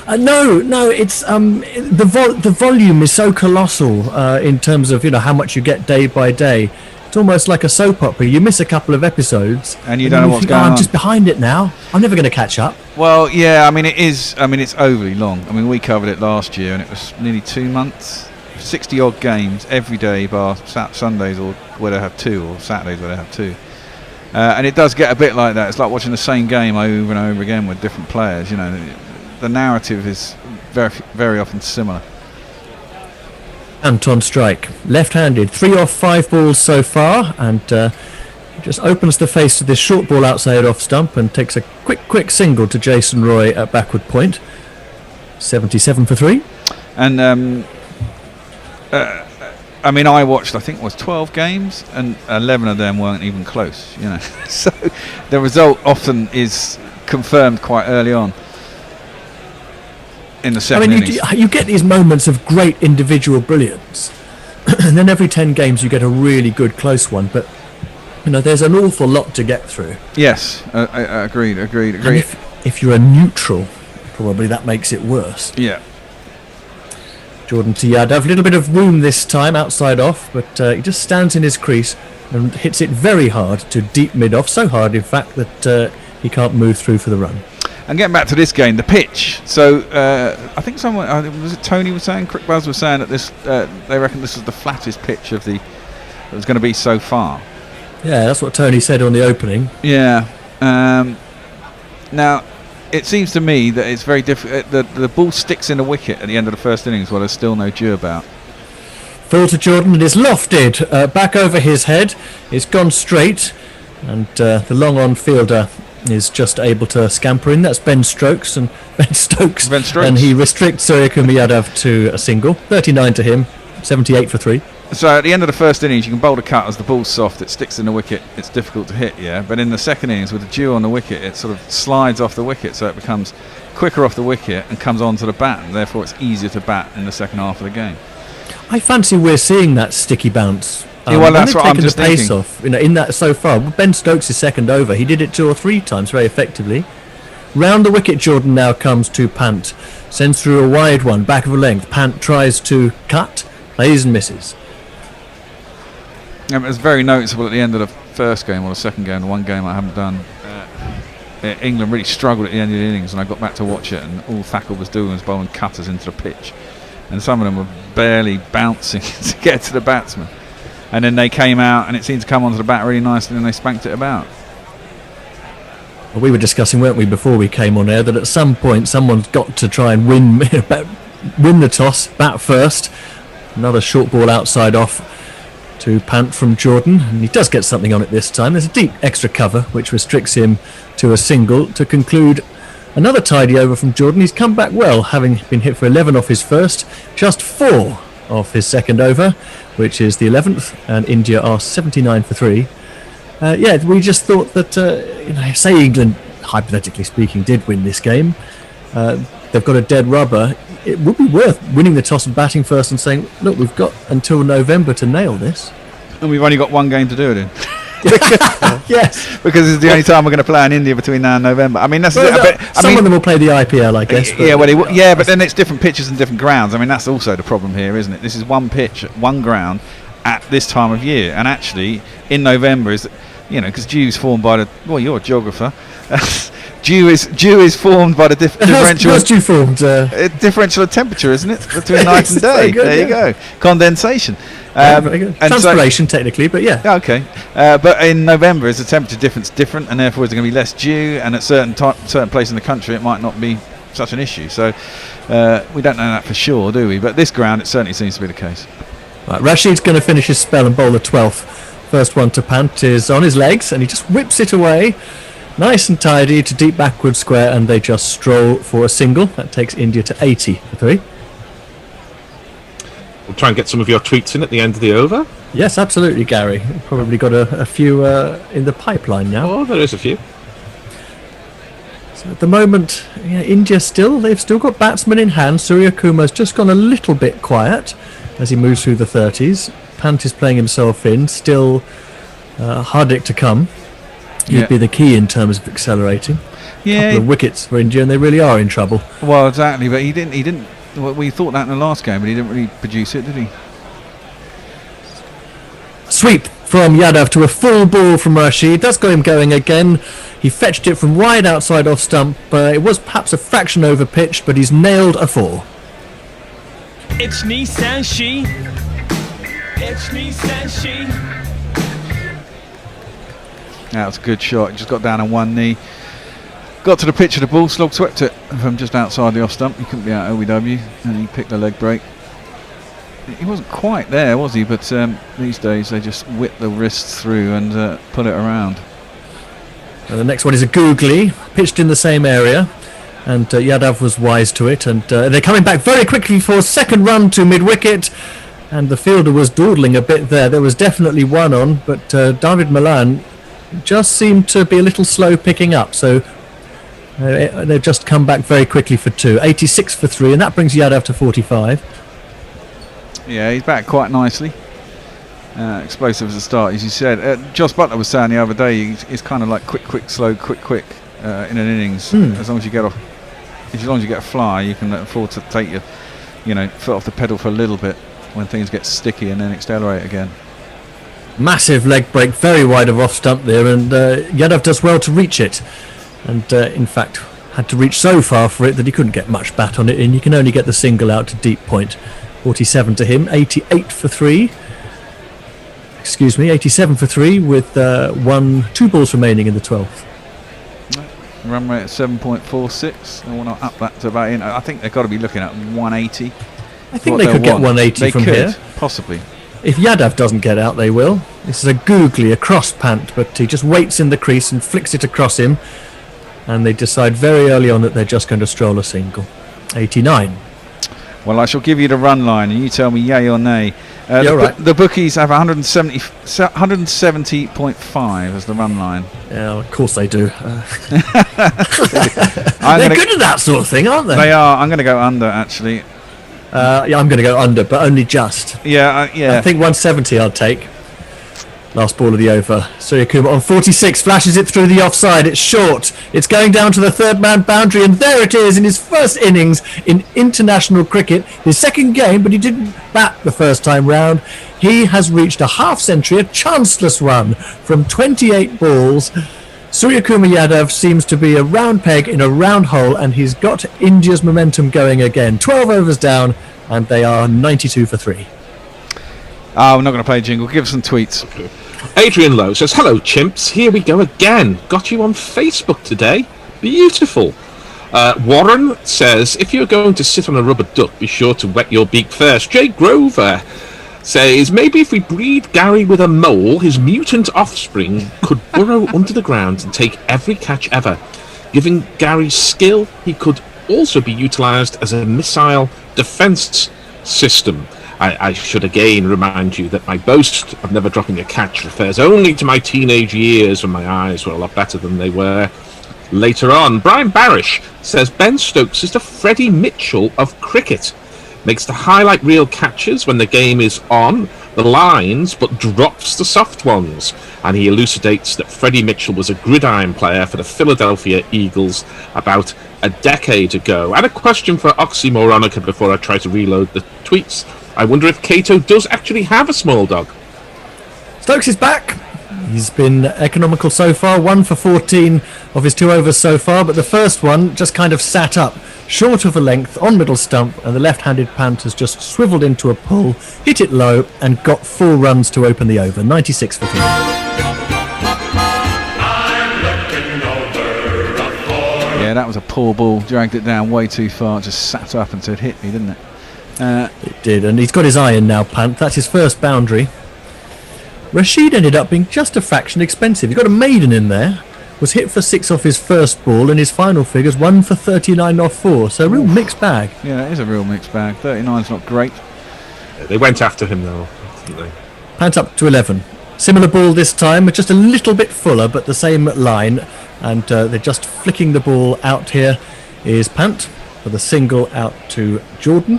No, it's the volume is so colossal in terms of how much you get day by day. It's almost like a soap opera. You miss a couple of episodes, And you don't know what's think, going I'm on. just behind it now. I'm never going to catch up. Well, yeah, I mean, it is. I mean, it's overly long. I mean, we covered it last year, and it was nearly 2 months, 60 odd games every day, bar Sundays or where they have 2, or Saturdays where they have 2. And it does get a bit like that. It's like watching the same game over and over again with different players. The narrative is very, very often similar. Ant on strike, left-handed, 3 off 5 balls so far, and just opens the face to this short ball outside off stump and takes a quick single to Jason Roy at backward point. 77 for 3. And I mean, I watched, I think it was 12 games, and 11 of them weren't even close. So the result often is confirmed quite early on in the second innings. You get these moments of great individual brilliance, and then every 10 games you get a really good close one, but there's an awful lot to get through. Yes, agreed. And if you're a neutral, probably that makes it worse. Yeah. Jordan to Yadav, a little bit of room this time outside off, but he just stands in his crease and hits it very hard to deep mid off, so hard in fact that he can't move through for the run. And getting back to this game, the pitch. So I think someone, was it Tony was saying, Crick Buzz was saying that this, they reckon this was the flattest pitch of that was going to be so far. Yeah, that's what Tony said on the opening. Yeah. Now, it seems to me that it's very difficult. The ball sticks in the wicket at the end of the first innings while there's still no dew about. Full to Jordan, it is lofted back over his head. It's gone straight, and the long on fielder is just able to scamper in. That's Ben Stokes, and he restricts Suryakumar Yadav to a single. 39 to him, 78 for 3. So at the end of the first innings, you can bowl the cut as the ball's soft, it sticks in the wicket, it's difficult to hit, yeah. But in the second innings, with the dew on the wicket, it sort of slides off the wicket, so it becomes quicker off the wicket and comes onto the bat, and therefore it's easier to bat in the second half of the game. I fancy we're seeing that sticky bounce. Yeah, well, that's what I'm just taken the pace thinking. off, in that so far. Ben Stokes' second over, he did it 2 or 3 times very effectively. Round the wicket, Jordan now comes to Pant, sends through a wide one, back of a length. Pant tries to cut, plays and misses. It was very noticeable at the end of the first game or the second game, the one game I haven't done. England really struggled at the end of the innings, and I got back to watch it, and all Thacker was doing was bowling cutters into the pitch, and some of them were barely bouncing to get to the batsman. And then they came out, and it seemed to come onto the bat really nicely, and they spanked it about. Well, we were discussing, weren't we, before we came on air, that at some point someone's got to try and win the toss, bat first. Another short ball outside off to Pant from Jordan, and he does get something on it this time. There's a deep extra cover which restricts him to a single to conclude another tidy over from Jordan. He's come back well, having been hit for 11 off his first, just 4 off his second over, which is the 11th, and India are 79 for 3. We just thought that say England, hypothetically speaking, did win this game, they've got a dead rubber. It would be worth winning the toss and batting first and saying, look, we've got until November to nail this. And we've only got one game to do it in. Yes. Because it's the only time we're going to play in India between now and November. I mean, that's some of them will play the IPL, I guess. But but then it's different pitches and different grounds. I mean, that's also the problem here, isn't it? This is one pitch, one ground at this time of year. And actually, in November is, because dew's formed by the... Well, you're a geographer. Dew is formed by the differential. How's dew formed? Differential of temperature, isn't it, between night and day? Good, there you go. Condensation. Very good. Transpiration, technically, but yeah. Okay. But in November, is the temperature difference different, and therefore there's going to be less dew, and at certain places in the country, it might not be such an issue. So we don't know that for sure, do we? But this ground, it certainly seems to be the case. Right, Rashid's going to finish his spell and bowl the 12th. First one to Pant is on his legs, and he just whips it away. Nice and tidy to deep backward square, and they just stroll for a single. That takes India to 80 for 3. We'll try and get some of your tweets in at the end of the over. Yes, absolutely, Gary. You've probably got a few in the pipeline now. Oh, there is a few. So at the moment, India they've still got batsmen in hand. Suryakumar's just gone a little bit quiet as he moves through the 30s. Pant is playing himself in. Still Hardik to come. He'd be the key in terms of accelerating. couple of wickets for India, and they really are in trouble. Well, exactly, but he didn't. Well, we thought that in the last game, but he didn't really produce it, did he? Sweep from Yadav to a full ball from Rashid. That's got him going again. He fetched it from wide outside off stump. It was perhaps a fraction over pitched, but he's nailed a 4. It's Nissan Shi. It's Nissan Shi. That was a good shot. He just got down on one knee. Got to the pitch of the ball, slog swept it from just outside the off stump. He couldn't be out OBW, and he picked the leg break. He wasn't quite there, was he? But these days they just whip the wrists through and pull it around. And the next one is a googly, pitched in the same area, and Yadav was wise to it. And they're coming back very quickly for a second run to mid-wicket, and the fielder was dawdling a bit there. There was definitely one on, but David Malan just seemed to be a little slow picking up. So they've just come back very quickly for 2. 86 for 3, and that brings Yadav to 45. Yeah, he's back quite nicely. Explosive as a start, as you said. Josh Butler was saying the other day, he's kind of like quick, slow, quick in an innings. As long as you get a fly, you can afford to take your, foot off the pedal for a little bit when things get sticky, and then accelerate again. Massive leg break, very wide of off stump there, and Yadav does well to reach it. And in fact, had to reach so far for it that he couldn't get much bat on it, and you can only get the single out to deep point. 47 to him, 88 for 3. 87 for 3 with 2 balls remaining in the 12th. Run rate at 7.46. I want to up that to about in. I think they've got to be looking at 180. I think they could get 180 from here. Possibly. If Yadav doesn't get out, they will. This is a googly, a cross pant, but he just waits in the crease and flicks it across him. And they decide very early on that they're just going to stroll a single. 89. Well, I shall give you the run line, and you tell me yay or nay. The bookies have 170.5 as the run line. Yeah, of course they do. They're good at that sort of thing, aren't they? They are. I'm going to go under, actually. Yeah, I'm going to go under, but only just. Yeah. I think 170 I'll take. Last ball of the over. Suryakumar on 46 flashes it through the offside. It's short. It's going down to the third man boundary, and there it is in his first innings in international cricket. His second game, but he didn't bat the first time round. He has reached a half century, a chanceless run from 28 balls. Suryakumar Yadav seems to be a round peg in a round hole, and he's got India's momentum going again. 12 overs down, and they are 92 for 3. Oh, we're not going to play a jingle. Give us some tweets. Okay. Adrian Lowe says, hello chimps, here we go again. Got you on Facebook today. Beautiful. Warren says, if you're going to sit on a rubber duck, be sure to wet your beak first. Jay Grover says, maybe if we breed Gary with a mole, his mutant offspring could burrow under the ground and take every catch ever. Given Gary's skill, he could also be utilised as a missile defence system. I should again remind you that my boast of never dropping a catch refers only to my teenage years when my eyes were a lot better than they were later on. Brian Barish says Ben Stokes is the Freddie Mitchell of cricket. Makes the highlight reel catches when the game is on the lines, but drops the soft ones. And he elucidates that Freddie Mitchell was a gridiron player for the Philadelphia Eagles about a decade ago. And a question for Oxymoronica before I try to reload the tweets. I wonder if Cato does actually have a small dog. Stokes is back. He's been economical so far, 1 for 14 of his 2 overs so far, but the first one just kind of sat up, short of a length, on middle stump, and the left-handed pant has just swivelled into a pull, hit it low, and got 4 runs to open the over, 96 for 3. Yeah, that was a poor ball, dragged it down way too far, just sat up and said hit me, didn't it? It did, and he's got his iron now, Pant. That's his first boundary. Rashid ended up being just a fraction expensive. He got a maiden in there, was hit for 6 off his first ball, and his final figures 1 for 39 off 4. So a real mixed bag. Yeah, it is a real mixed bag. 39's not great. They went after him though, didn't they? Pant up to 11. Similar ball this time, just a little bit fuller, but the same line. And they're just flicking the ball out here. Is Pant for the single out to Jordan.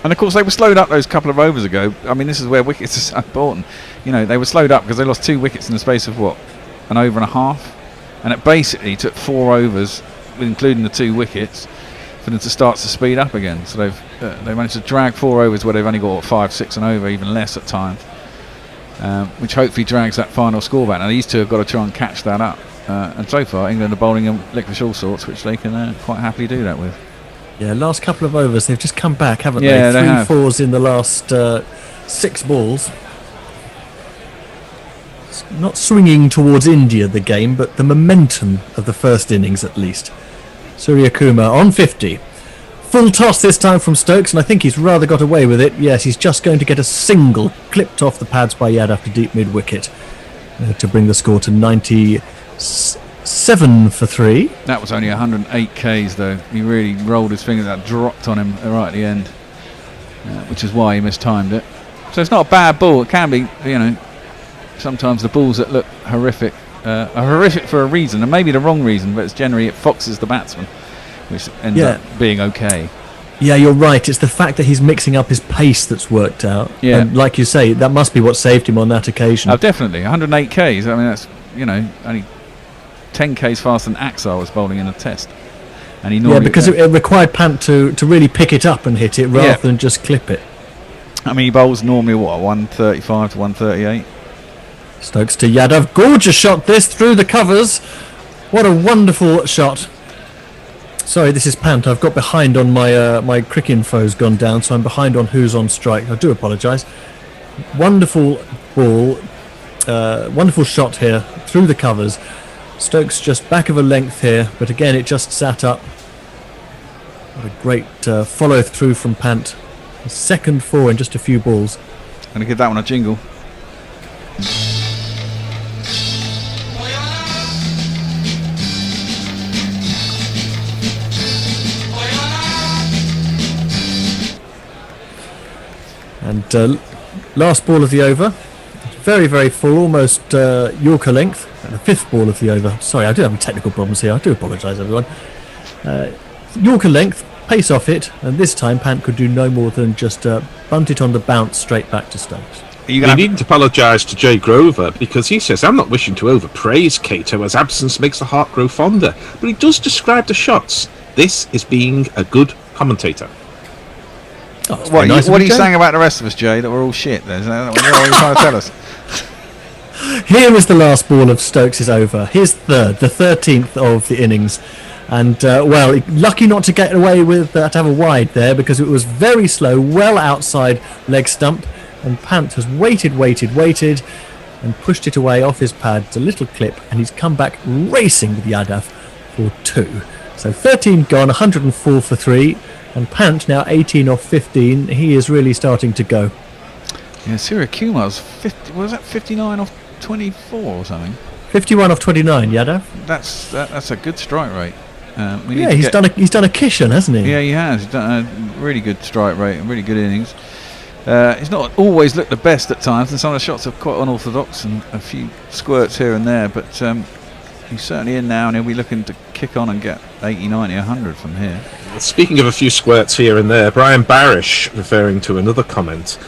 And of course they were slowed up those couple of overs ago. I mean, this is where wickets are so important. You know, they were slowed up because they lost 2 wickets in the space of what, an over and a half. and it basically took 4 overs, including the 2 wickets, for them to start to speed up again. So they managed to drag 4 overs where they've only got 5, 6 and over, even less at times, which hopefully drags that final score back. Now these two have got to try and catch that up, and so far England are bowling them licorice all sorts, which they can quite happily do that with. Yeah, last couple of overs they've just come back, haven't Yeah, they? they have. 3 fours in the last 6 balls. It's not swinging towards India, the game, but the momentum of the first innings at least. Surya Kumar on 50. Full toss this time from Stokes, and I think he's rather got away with it. Yes, he's just going to get a single clipped off the pads by Yadav to deep mid-wicket to bring the score to 97 for 3. That was only 108 Ks though. He really rolled his finger, that dropped on him right at the end, which is why he mistimed it. So it's not a bad ball. It can be, sometimes the balls that look horrific are horrific for a reason, and maybe the wrong reason, but it's generally it foxes the batsman, which ends up being okay. Yeah, you're right. It's the fact that he's mixing up his pace that's worked out. Yeah. And like you say, that must be what saved him on that occasion. Oh, definitely. 108 Ks. I mean, that's, only 10 Ks faster than Axar was bowling in a test. And he normally, because it required Pant to really pick it up and hit it rather than just clip it. I mean, he bowls normally, 135 to 138? Stokes to Yadav. Gorgeous shot this through the covers. What a wonderful shot. Sorry, this is Pant. I've got behind on my crick info's gone down, so I'm behind on who's on strike. I do apologise. Wonderful ball. Wonderful shot here through the covers. Stokes just back of a length here, but again it just sat up. What a great follow through from Pant. His second 4 in just a few balls. Going to give that one a jingle. And last ball of the over. Very, very full, almost Yorker length. And the 5th ball of the over. Sorry, I do have technical problems here. I do apologise, everyone. Yorker length, pace off it, and this time Pant could do no more than just bunt it on the bounce straight back to Stokes. You needn't apologise to Jay Grover, because he says, I'm not wishing to overpraise Cato as absence makes the heart grow fonder, but he does describe the shots. This is being a good commentator. Oh, what are you saying about the rest of us, Jay, that we're all shit? Then? Is that what you're trying to tell us? Here is the last ball of Stokes' over. His third, the 13th of the innings. And, lucky not to get away with to have a wide there, because it was very slow, well outside leg stump. And Pant has waited, and pushed it away off his pad. It's a little clip, and he's come back racing with Yadav for 2. So 13 gone, 104 for 3. And Pant now 18 off 15. He is really starting to go. Yeah, Surya Kumar's 50. Was that 59 off 24 or something? 51 off 29, Yadav. That's a good strike rate. He's done a Kishan, hasn't he? Yeah, he has. He's done a really good strike rate and really good innings. He's not always looked the best at times, and some of the shots are quite unorthodox and a few squirts here and there, but he's certainly in now, and he'll be looking to kick on and get 80, 90, 100 from here. Speaking of a few squirts here and there, Brian Barish, referring to another comment,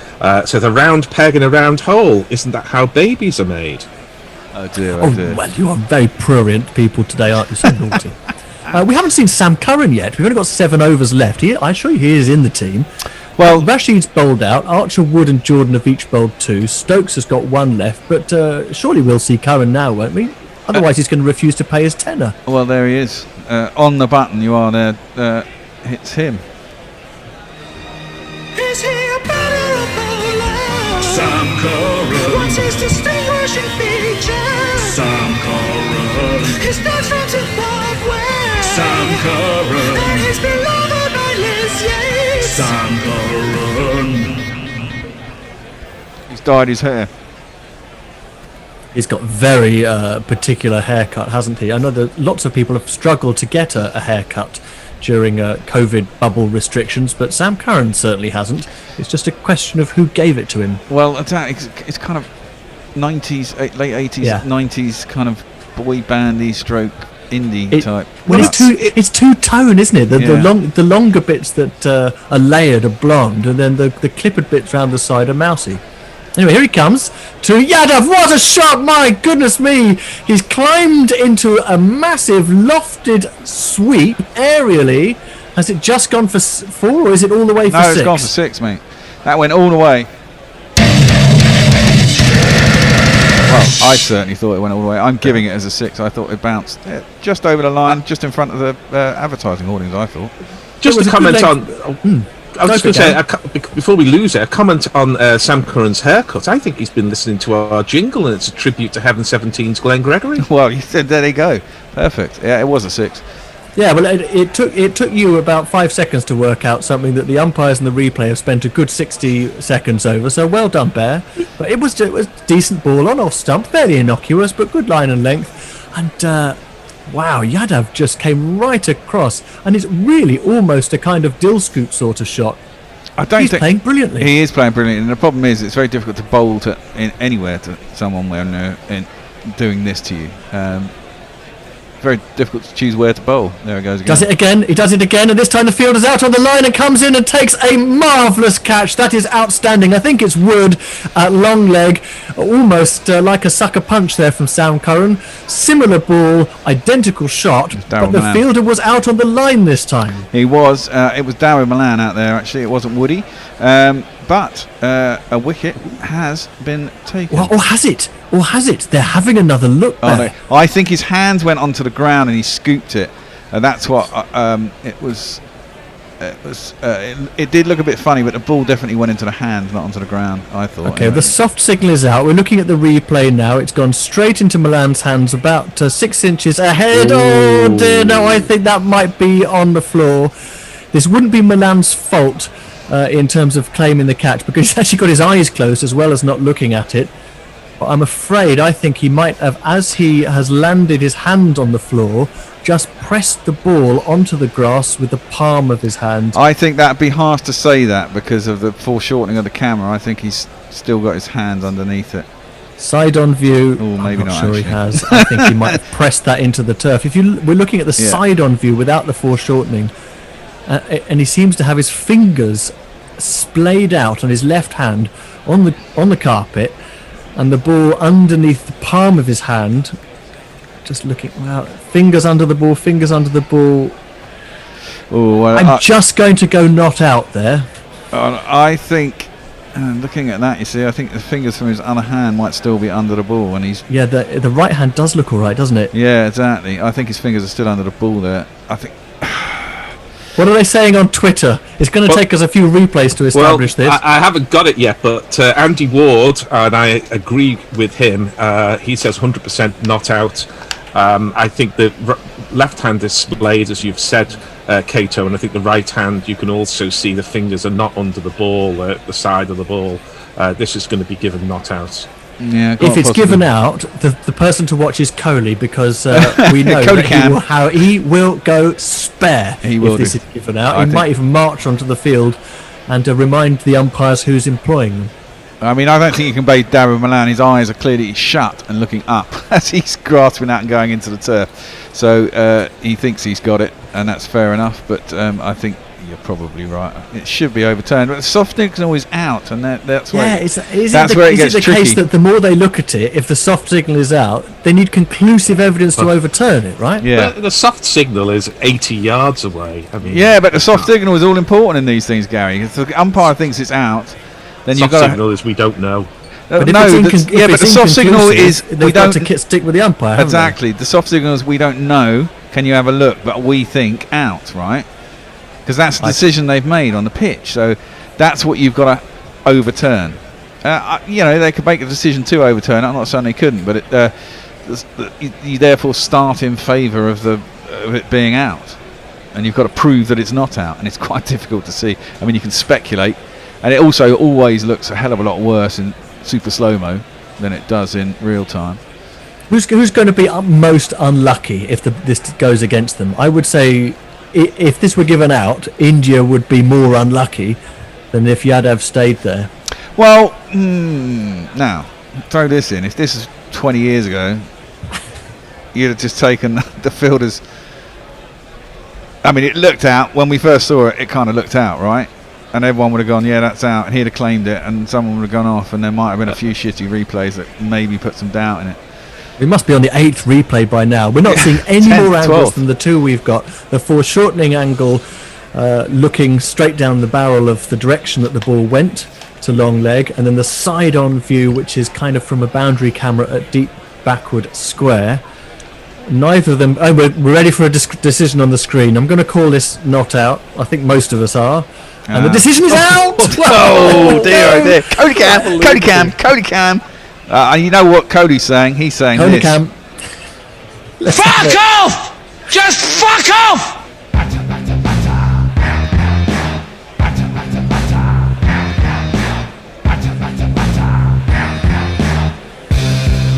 says, a round peg in a round hole. Isn't that how babies are made? Oh dear, Well, you are very prurient people today, aren't you? So naughty. We haven't seen Sam Curran yet. We've only got 7 overs left. I assure you he is in the team. Well, Rashid's bowled out. Archer, Wood and Jordan have each bowled 2. Stokes has got 1 left, but surely we'll see Curran now, won't we? Otherwise he's going to refuse to pay his tenner. Well, there he is. On the button you are there. It's him. Is he a better bowler? Sam Curran. What's his distinguishing feature? Sam Curran. His natural to Broadway. Sam Curran. And he's beloved by Liz Yates. Sam Curran. He's dyed his hair. He's got very particular haircut, hasn't he? I know that lots of people have struggled to get a haircut during COVID bubble restrictions, but Sam Curran certainly hasn't. It's just a question of who gave it to him. Well, it's kind of 90s, late 80s, 90s kind of boy bandy stroke indie type. Well, it's two-tone, isn't it? The longer bits that are layered are blonde, and then the clippered bits round the side are mousy. Anyway, here he comes to Yadav. What a shot! My goodness me! He's climbed into a massive lofted sweep aerially. Has it just gone for 4 or is it all the way for 6? No, it's gone for 6, mate. That went all the way. Well, I certainly thought it went all the way. I'm giving it as a 6. I thought it bounced just over the line, just in front of the advertising hoardings, I thought. Just a comment on... I was just going to say, before we lose it, a comment on Sam Curran's haircut. I think he's been listening to our jingle, and it's a tribute to Heaven 17's Glenn Gregory. Well, you said there you go. Perfect. Yeah, it was a 6. Yeah, well, it took you about 5 seconds to work out something that the umpires and the replay have spent a good 60 seconds over. So well done, Bear. But it was decent ball on off stump, fairly innocuous, but good line and length. And wow, Yadav just came right across, and it's really almost a kind of dill scoop sort of shot. He's playing brilliantly. He is playing brilliantly, and the problem is it's very difficult to bowl anywhere to someone when they're doing this to you. Very difficult to choose where to bowl. There it goes again. Does it again. He does it again, and this time the fielder's out on the line and comes in and takes a marvellous catch. That is outstanding. I think it's Wood at long leg, almost like a sucker punch there from Sam Curran. Similar ball, identical shot, but the fielder was out on the line this time. He was. It was Darryl Milan out there, actually. It wasn't Woody. But a wicket has been taken. Well, or has it? Or has it? They're having another look there. No. I think his hands went onto the ground and he scooped it. That's what it was. It did look a bit funny, but the ball definitely went into the hand, not onto the ground, I thought. Okay, the soft signal is out. We're looking at the replay now. It's gone straight into Milan's hands, about 6 inches ahead. Ooh. Oh dear, no, I think that might be on the floor. This wouldn't be Milan's fault in terms of claiming the catch, because he's actually got his eyes closed as well as not looking at it. But I'm afraid I think he might have, as he has landed his hand on the floor, just pressed the ball onto the grass with the palm of his hand. I think that'd be harsh to say that because of the foreshortening of the camera. I think he's still got his hands underneath it. Side on view. Oh, maybe I'm not. Sure, actually. he has. I think he might have pressed that into the turf. We're looking at the side on view without the foreshortening, and he seems to have his fingers splayed out on his left hand on the carpet, and the ball underneath the palm of his hand. Just looking, wow, fingers under the ball. Oh, well, I'm just going to go not out there. I think, looking at that, you see, I think the fingers from his other hand might still be under the ball, and he's. Yeah, the right hand does look all right, doesn't it? Yeah, exactly. I think his fingers are still under the ball there. I think. What are they saying on Twitter? It's going to take us a few replays to establish this. I haven't got it yet, but Andy Ward, and I agree with him, he says 100% not out. I think the left hand is splayed, as you've said, Cato, and I think the right hand, you can also see the fingers are not under the ball, the side of the ball. This is going to be given not out. Yeah, if it's given out, the person to watch is Kohli, because we know that he will go spare if this is given out. He might even march onto the field and remind the umpires who's employing them. I mean, I don't think you can base Darryl Milan. His eyes are clearly shut and looking up as he's grasping out and going into the turf. So he thinks he's got it, and that's fair enough. But I think you're probably right. It should be overturned, but the soft signal is out, and that's where is where it gets the tricky. Case that the more they look at it, if the soft signal is out, they need conclusive evidence to overturn it, right? Yeah. The soft signal is 80 yards away. I mean, yeah, but the soft signal is all important in these things, Gary. If the umpire thinks it's out, then you've got signal is we don't know. But the soft signal is we don't stick with the umpire. Exactly. The soft signal is we don't know. Can you have a look? But we think out, right? Because that's the decision they've made on the pitch. So that's what you've got to overturn. They could make a decision to overturn it. I'm not saying they couldn't, but you therefore start in favour of it being out, and you've got to prove that it's not out, and it's quite difficult to see. I mean, you can speculate, and it also always looks a hell of a lot worse in super slow-mo than it does in real time. Who's going to be most unlucky if this goes against them? I would say, if this were given out, India would be more unlucky than if Yadav stayed there. Well, now, throw this in. If this is 20 years ago, you'd have just taken the fielders. I mean, it looked out. When we first saw it, it kind of looked out, right? and everyone would have gone, yeah, that's out, and he'd have claimed it, and someone would have gone off, and there might have been a few shitty replays that maybe put some doubt in it. We must be on the 8th replay by now. We're not seeing any 10th, more angles 12th. than the two we've got. The foreshortening angle looking straight down the barrel of the direction that the ball went to long leg, and then the side-on view, which is kind of from a boundary camera at deep backward square. Neither of them... Oh, we're ready for a decision on the screen. I'm going to call this not out. I think most of us are. And the decision is out! Oh dear, oh dear. Cody Cam. You know what Cody's saying? He's saying Cody this. Cam. Fuck off! Just fuck off!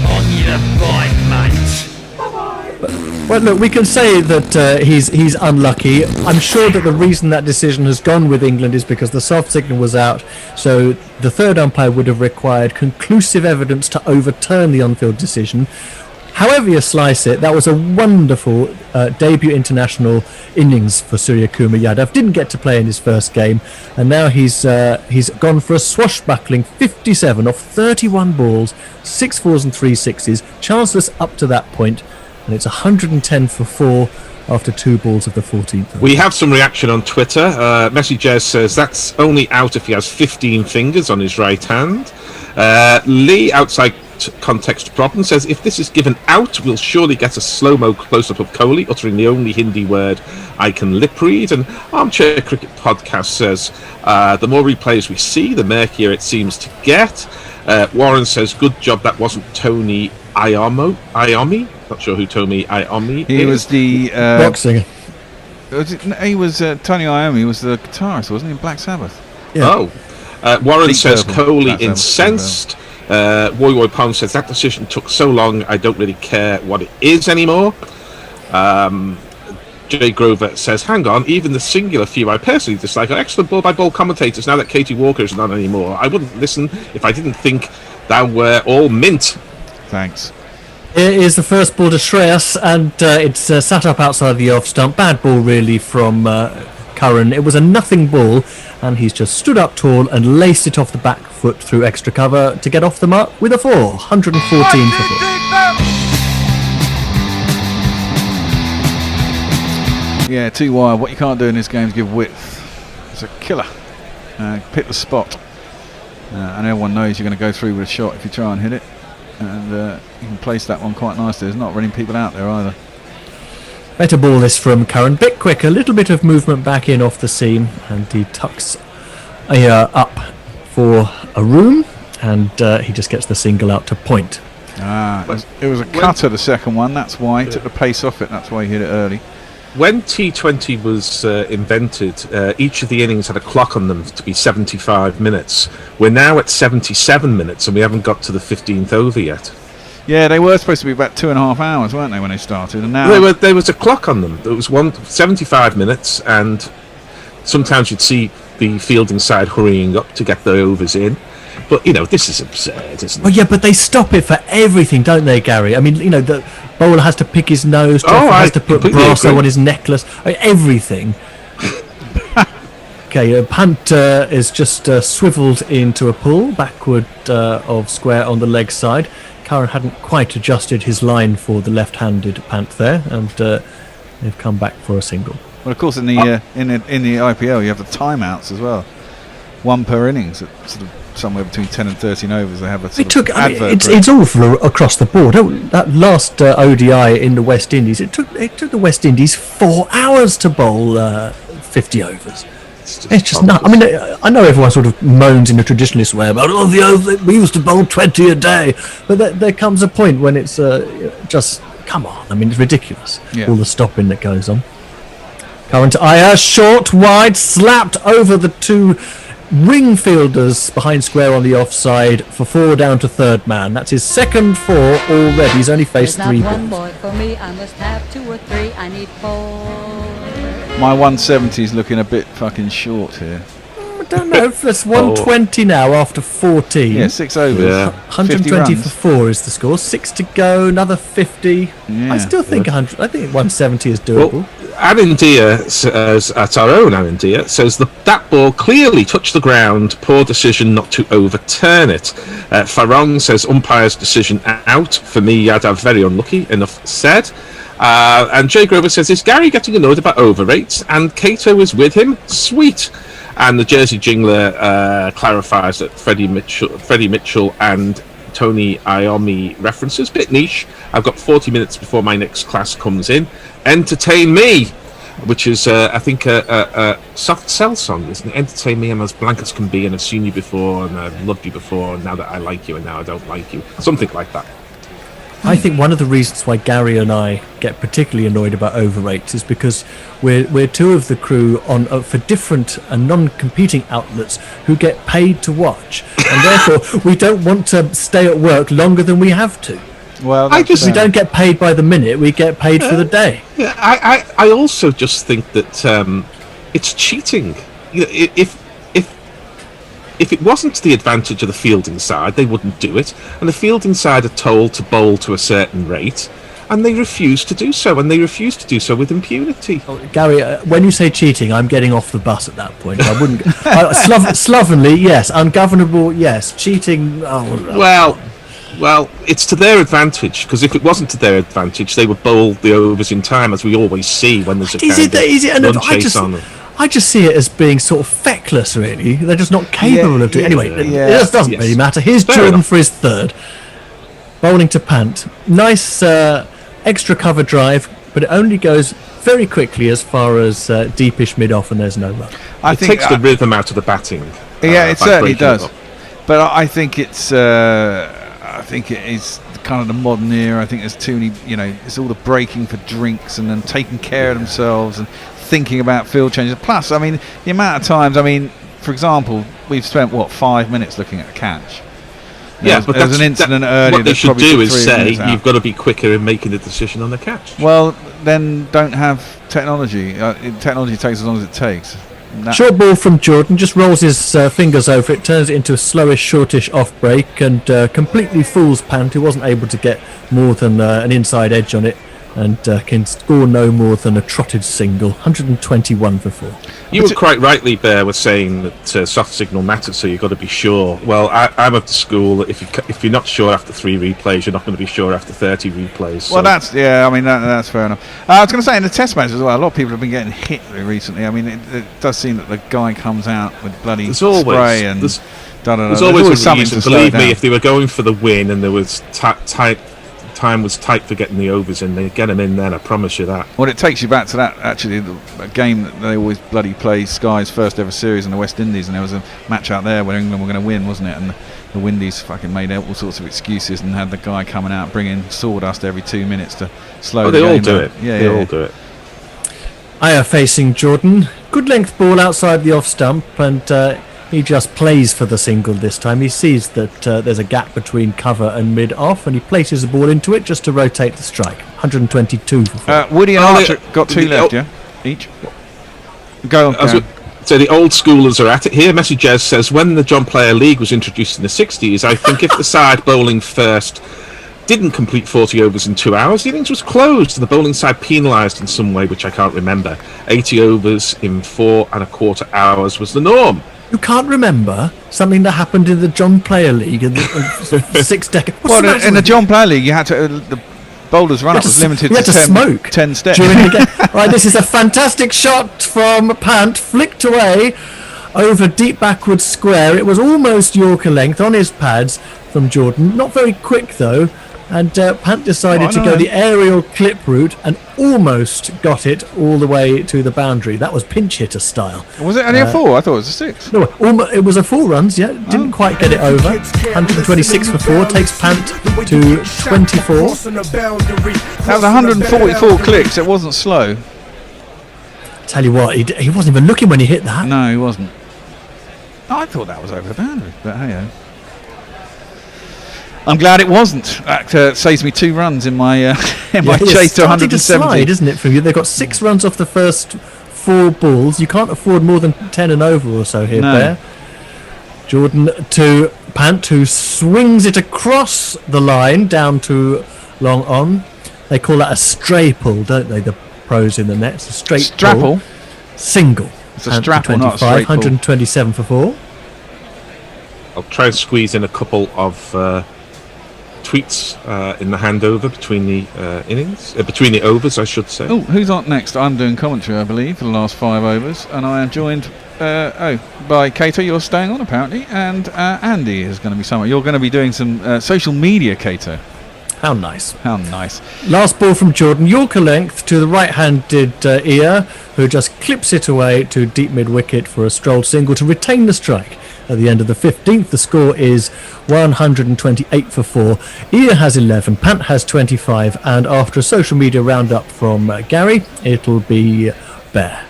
On your bike, mate. Well, look, we can say that he's unlucky. I'm sure that the reason that decision has gone with England is because the soft signal was out, so the third umpire would have required conclusive evidence to overturn the on-field decision. However you slice it, that was a wonderful debut international innings for Surya Kumar Yadav. Didn't get to play in his first game, and now he's gone for a swashbuckling 57 off 31 balls, 6 fours and 3 sixes, chanceless up to that point, and it's 110 for 4 after 2 balls of the 14th. We have some reaction on Twitter. Messagez says that's only out if he has 15 fingers on his right hand. Lee, outside context problem, says if this is given out, we'll surely get a slow-mo close-up of Kohli uttering the only Hindi word I can lip read. And Armchair Cricket Podcast says the more replays we see, the murkier it seems to get. Warren says good job that wasn't Tony Iommi. Not sure who Tony Iommi He is. was the Rock singer. he was Tony Iommi was the guitarist, wasn't he, in Black Sabbath? Yeah. Warren Deep says Purple. Kohli That's incensed. Woy Woy Pong says that decision took so long I don't really care what it is anymore. Jay Grover says, hang on, even the singular few I personally dislike are excellent ball-by-ball commentators now that Katie Walker is not anymore. I wouldn't listen if I didn't think they were all mint. Thanks. Here is the first ball to Shreyas, and it's sat up outside the off stump. Bad ball, really, from Curran. It was a nothing ball, and he's just stood up tall and laced it off the back foot through extra cover to get off the mark with a 4. 114 for 4. Yeah, T20I, what you can't do in this game is give width. It's a killer. Pick the spot. And everyone knows you're going to go through with a shot if you try and hit it. And you can place that one quite nicely. There's not running people out there either. Better ball this from Curran. Bit quick, a little bit of movement back in off the seam, and he tucks up for a room, and he just gets the single out to point. It was a cutter, the second one. That's why he took the pace off it. That's why he hit it early. When T20 was invented, each of the innings had a clock on them to be 75 minutes. We're now at 77 minutes and we haven't got to the 15th over yet. Yeah, they were supposed to be about 2.5 hours, weren't they, when they started? And now There was a clock on them. There was 75 minutes, and sometimes you'd see the fielding side hurrying up to get the overs in. But, this is absurd, isn't it? Oh, yeah, but they stop it for everything, don't they, Gary? I mean, the bowler has to pick his nose, has to put brasso on his necklace, everything. Okay, Pant is just swivelled into a pull, backward of square on the leg side. Curran hadn't quite adjusted his line for the left-handed Pant there, and they've come back for a single. well, of course, in the IPL, you have the timeouts as well. One per innings, sort of somewhere between 10 and 13 overs. They have a sort of advert. It's awful across the board. That last ODI in the West Indies, it took the West Indies 4 hours to bowl 50 overs. It's just not. I mean, I know everyone sort of moans in a traditionalist way about we used to bowl 20 a day, but there comes a point when it's just come on. I mean, it's ridiculous. Yeah. All the stopping that goes on. Current Iyer, short, wide, slapped over the two ring fielders behind square on the offside for 4 down to third man. That's his second 4 already. He's only faced 3 balls. One boy for me, I must have 2 or 3. I need 4. My 170 is looking a bit fucking short here. I don't know. That's 120 now after 14. Yeah, 6 overs. Yeah. 120 for 4 is the score. 6 to go. Another 50. Yeah. I still think 100. I think 170 is doable. Well, Anindia says, at our own Anindia, says that ball clearly touched the ground. Poor decision not to overturn it. Farong says umpire's decision out. For me, Yadav very unlucky. Enough said. And Jay Grover says, is Gary getting annoyed about overrates? And Cato is with him? Sweet. And the Jersey Jingler clarifies that Freddie Mitchell and Tony Iommi references. Bit niche. I've got 40 minutes before my next class comes in. Entertain me, which is, I think, a soft sell song, isn't it? Entertain me, I'm as blank as can be, and I've seen you before, and I've loved you before, and now that I like you, and now I don't like you. Something like that. I think one of the reasons why Gary and I get particularly annoyed about overrates is because we're two of the crew on for different and non-competing outlets who get paid to watch, and therefore we don't want to stay at work longer than we have to. Well, we don't get paid by the minute; we get paid for the day. Yeah, I also just think that it's cheating. You know, if it wasn't to the advantage of the fielding side, they wouldn't do it. And the fielding side are told to bowl to a certain rate, and they refuse to do so, and they refuse to do so with impunity. Oh, Gary, when you say cheating, I'm getting off the bus at that point. I wouldn't. Slovenly, yes. Ungovernable, yes. Cheating. Well, it's to their advantage, because if it wasn't to their advantage, they would bowl the overs in time, as we always see when there's a run chase on them. I just see it as being sort of feckless, really. They're just not capable of doing it. Anyway, it doesn't really matter. Here's Jordan for his third. Bowling to Pant. Nice extra cover drive, but it only goes very quickly as far as deepish mid-off, and there's no run. It takes the rhythm out of the batting. It certainly does. But I think it is kind of the modern era. I think there's too many, it's all the breaking for drinks and then taking care of themselves and thinking about field changes. Plus, I mean, the amount of times, for example, we've spent 5 minutes looking at a catch. There was an incident earlier. What they should do is say you've got to be quicker in making the decision on the catch. Well, then don't have technology. Technology takes as long as it takes. Short ball from Jordan, just rolls his fingers over it, turns it into a slowish, shortish off break, and completely fools Pant, who wasn't able to get more than an inside edge on it, and can score no more than a trotted single. 121 for 4. You were quite rightly, Bear, was saying that soft signal matters, so you've got to be sure. Well, I'm of the school that if you're not sure after 3 replays, you're not going to be sure after 30 replays. So. Well, that's fair enough. I was going to say, in the test matches as well, a lot of people have been getting hit recently. It does seem that the guy comes out with bloody spray and... There's always a reason. Believe me, if they were going for the win and there was time was tight for getting the overs in, they'd get them in then, I promise you that. Well, it takes you back to that, actually, the game that they always bloody play, Sky's first ever series in the West Indies, and there was a match out there where England were going to win, wasn't it? And the Windies fucking made all sorts of excuses and had the guy coming out bringing sawdust every 2 minutes to slow the game down. They all do it. Aya facing Jordan. Good length ball outside the off stump, and he just plays for the single this time. He sees that there's a gap between cover and mid-off, and he places the ball into it just to rotate the strike. 122 for 4. Woody and Archer got 2 left, each. Go on. So the old schoolers are at it here. Messi Jez says, when the John Player League was introduced in the 60s, I think if the side bowling first didn't complete 40 overs in 2 hours, the innings was closed and the bowling side penalised in some way, which I can't remember. 80 overs in 4 1/4 hours was the norm. You can't remember something that happened in the John Player League in the 6 decades? Well, in the John Player League, you had to... the bowler's run-up was limited to 10 steps. During the game. Right, this is a fantastic shot from Pant, flicked away over deep backward square. It was almost Yorker length on his pads from Jordan. Not very quick, though. And Pant decided to go the aerial clip route and almost got it all the way to the boundary. That was pinch hitter style. Was it only a 4? I thought it was a 6. No, it was a 4 runs, yeah. Didn't quite get it over. 126 for 4, takes Pant to 24. That was 144 clicks, it wasn't slow. Tell you what, he wasn't even looking when he hit that. No, he wasn't. I thought that was over the boundary, but hey. I'm glad it wasn't. That saves me 2 runs in my chase to 170. To slide, isn't it, from you? They've got 6 runs off the first 4 balls. You can't afford more than 10 and over or so here, Bear. Jordan to Pant, who swings it across the line down to long on. They call that a stray pull, don't they? The pros in the net. It's a straight Strapple? ball. Single. It's a strapple, not a 25, straight ball. 127 for 4. I'll try and squeeze in a couple of tweets in the handover between the innings, between the overs, I should say. Oh, who's on next? I'm doing commentary, I believe, for the last 5 overs, and I am joined by Cato. You're staying on apparently, and Andy is going to be somewhere. You're going to be doing some social media, Cato. How nice. How nice. Last ball from Jordan, Yorker length to the right-handed ear, who just clips it away to deep mid-wicket for a strolled single to retain the strike. At the end of the 15th, the score is 128 for 4. Ear has 11, Pant has 25, and after a social media roundup from Gary, it'll be Bear.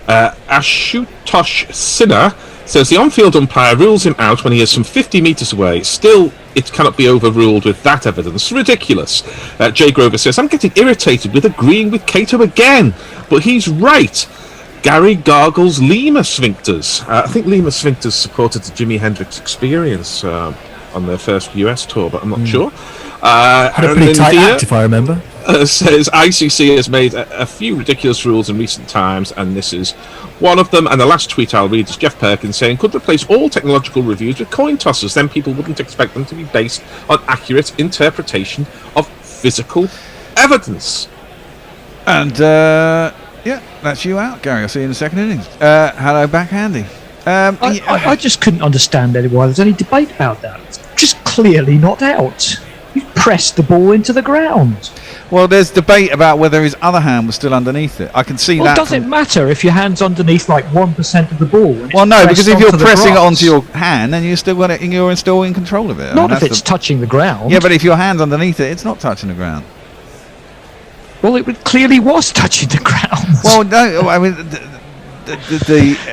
Ashutosh Sinha says the on-field umpire rules him out when he is some 50 metres away. Still, it cannot be overruled with that evidence. Ridiculous. Jay Grover says, I'm getting irritated with agreeing with Cato again, but he's right. Gary gargles Lima sphincters. I think Lima sphincters supported the Jimi Hendrix Experience on their first US tour, but I'm not sure. Had a pretty tight act, if I remember. Says ICC has made a few ridiculous rules in recent times, and this is one of them. And the last tweet I'll read is Jeff Perkins saying, could replace all technological reviews with coin tosses, then people wouldn't expect them to be based on accurate interpretation of physical evidence. And yeah, that's you out, Gary. I'll see you in the second innings. Hello back, Andy. I just couldn't understand why there's any debate about that. It's just clearly not out. You pressed the ball into the ground. Well, there's debate about whether his other hand was still underneath it. I can see that. Does it matter if your hand's underneath like 1% of the ball? Well, no, because if you're pressing it onto your hand, then you're still in control of it. Not if it's touching the ground. Yeah, but if your hand's underneath it, it's not touching the ground. Well, it clearly was touching the ground. Well, no, I mean,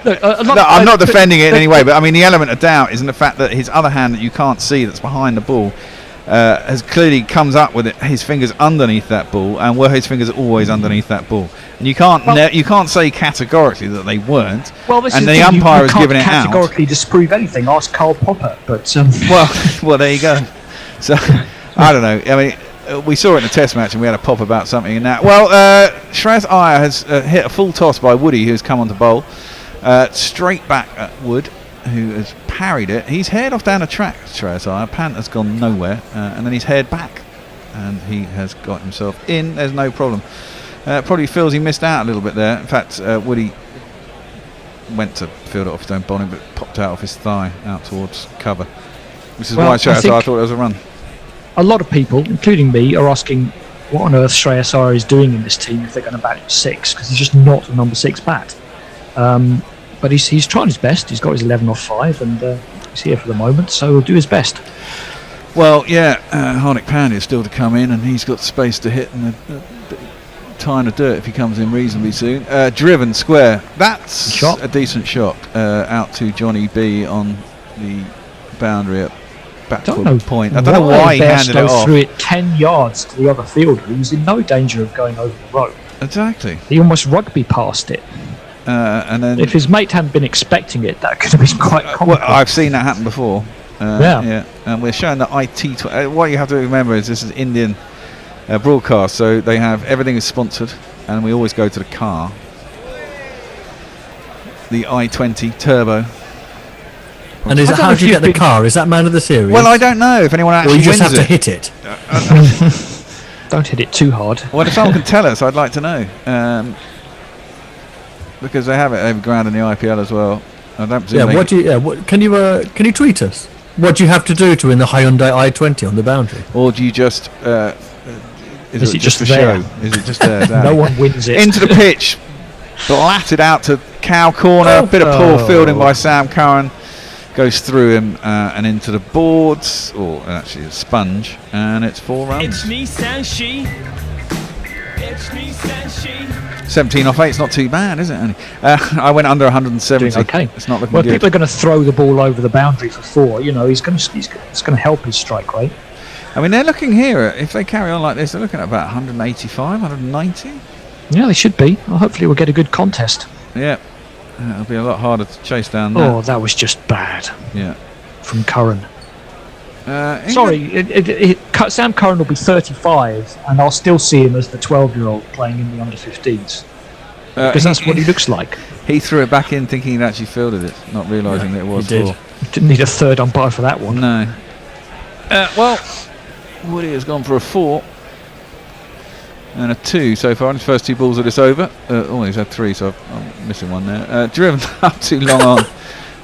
I'm not defending it in any way, but I mean, the element of doubt is in the fact that his other hand that you can't see, that's behind the ball, has clearly comes up with his fingers underneath that ball, and were his fingers always underneath that ball, and you can't say categorically that they weren't. Well, this and is the umpire has given it out. Categorically disprove anything. Ask Karl Popper, but well, there you go. So I don't know. I mean, we saw it in the Test match, and we had a pop about something in that. Well, Shreyas Iyer has hit a full toss by Woody, who's come on to bowl straight back at Wood, who has parried it. He's haired off down the track, Shreyas Iyer. Pant has gone nowhere, and then he's haired back, and he has got himself in. There's no problem. Probably feels he missed out a little bit there. In fact, Woody went to field it off his own bowling, but popped out off his thigh out towards cover, which is why Shreyas Iyer thought it was a run. A lot of people, including me, are asking what on earth Shreyas Iyer is doing in this team if they're going to bat at 6, because he's just not a number 6 bat. But he's trying his best. He's got his 11 off 5, and he's here for the moment, so he'll do his best. Well, yeah, Hardik Pandya is still to come in, and he's got space to hit and time to do it if he comes in reasonably soon. Driven square. That's a decent shot out to Johnny B on the boundary at backward point. I don't know why he handed it off. Threw it 10 yards to the other fielder, who was in no danger of going over the rope. Exactly. He almost rugby passed it. And then, if his mate hadn't been expecting it, that could have been quite comical. Well, I've seen that happen before. Yeah. And we're showing the IT. What you have to remember is this is Indian broadcast, so they have everything is sponsored, and we always go to the car. The i20 Turbo. And how do you get the car? Is that man of the series? Well, I don't know if anyone actually wins it. Or you just have to hit it. Don't hit it too hard. Well, if someone can tell us, I'd like to know. Because they have it every ground in the IPL as well. I don't presume can you tweet us? What do you have to do to win the Hyundai i20 on the boundary? Or do you just is it just for there? show? Is it just there? No one wins it. Into the pitch, blatted out to cow corner. Bit of poor fielding by Sam Curran. Goes through him and into the boards, or actually a sponge, and it's 4 runs. It's me, Sanshi. It's me, Sanshi. 17 off 8, it's not too bad, is it? I went under 170. Doing okay. It's not looking good. People are going to throw the ball over the boundary for 4. You know, it's going to help his strike rate. I mean, they're looking here. If they carry on like this, they're looking at about 185, 190. Yeah, they should be. Well, hopefully, we'll get a good contest. Yeah. It'll be a lot harder to chase down that. Oh, that was just bad. Yeah. From Curran. Sorry, Sam Curran will be 35, and I'll still see him as the 12-year-old playing in the under-15s. Because that's what he looks like. He threw it back in thinking he'd actually fielded it, not realising that it was he did. 4. Didn't need a third umpire for that one. No. Well, Woody has gone for a 4 and a 2 so far on his first 2 balls of this over. He's had 3, so I'm missing one there. Driven up too long on,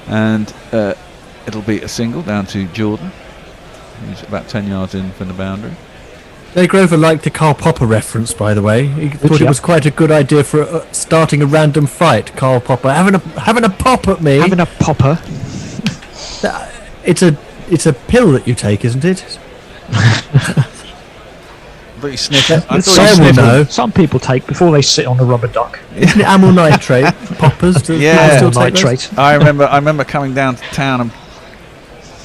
and it'll be a single down to Jordan. He's about 10 yards in from the boundary. Jay Grover liked the Karl Popper reference, by the way. He thought it was quite a good idea for starting a random fight. Karl Popper having a pop at me. Having a popper. It's a pill that you take, isn't it? But you sniff. Some people take before they sit on a rubber duck. Isn't it amyl nitrate poppers? Yeah, nitrate. I remember coming down to town and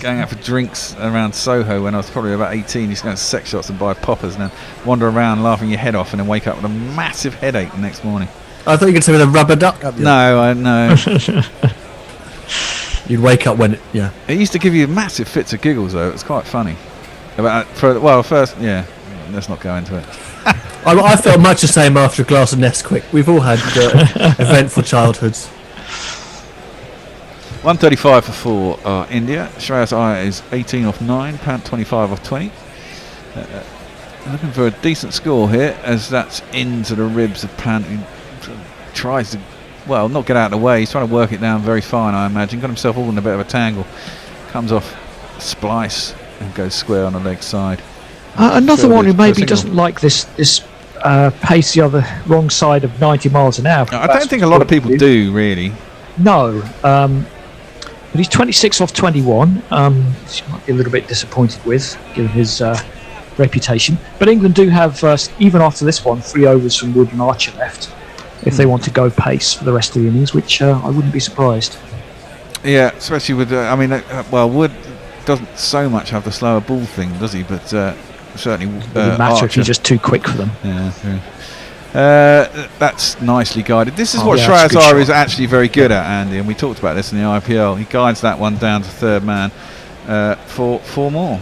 going out for drinks around Soho when I was probably about 18. Used to go to sex shops and buy poppers, and then wander around laughing your head off, and then wake up with a massive headache the next morning. I thought you could say with a rubber duck up. No, I know. You'd wake up when it used to give you massive fits of giggles, though. It was quite funny. Let's not go into it. I felt much the same after a glass of Nesquik. We've all had eventful childhoods. 135 for 4 India. Shreyas Iyer is 18 off 9, Pant 25 off 20. Looking for a decent score here, as that's into the ribs of Pant, who tries to, not get out of the way. He's trying to work it down very fine, I imagine. Got himself all in a bit of a tangle. Comes off splice and goes square on the leg side. Another one who maybe doesn't like this pace the other wrong side of 90 miles an hour. I don't think a lot of people do, really. No. But he's 26 off 21, which might be a little bit disappointed with, given his reputation. But England do have, even after this one, 3 overs from Wood and Archer left, if they want to go pace for the rest of the innings, which I wouldn't be surprised. Yeah, especially with, Wood doesn't so much have the slower ball thing, does he? But certainly it doesn't matter if he's just too quick for them. Yeah, true. That's nicely guided. This is what Shreyas Iyer is actually very good at, Andy, and we talked about this in the IPL. He guides that one down to third man for 4 more.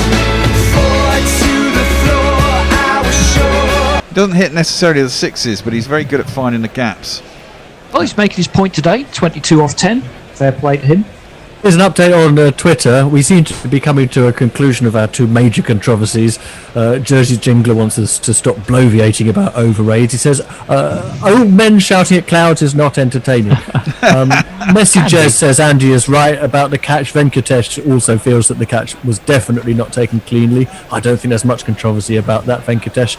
Doesn't hit necessarily the sixes, but he's very good at finding the gaps. Well, he's making his point today, 22 off 10. Fair play to him. Here's an update on Twitter. We seem to be coming to a conclusion of our 2 major controversies. Jersey Jingler wants us to stop bloviating about overraids. He says, old men shouting at clouds is not entertaining. Messi Jez says Andy is right about the catch. Venkatesh also feels that the catch was definitely not taken cleanly. I don't think there's much controversy about that, Venkatesh.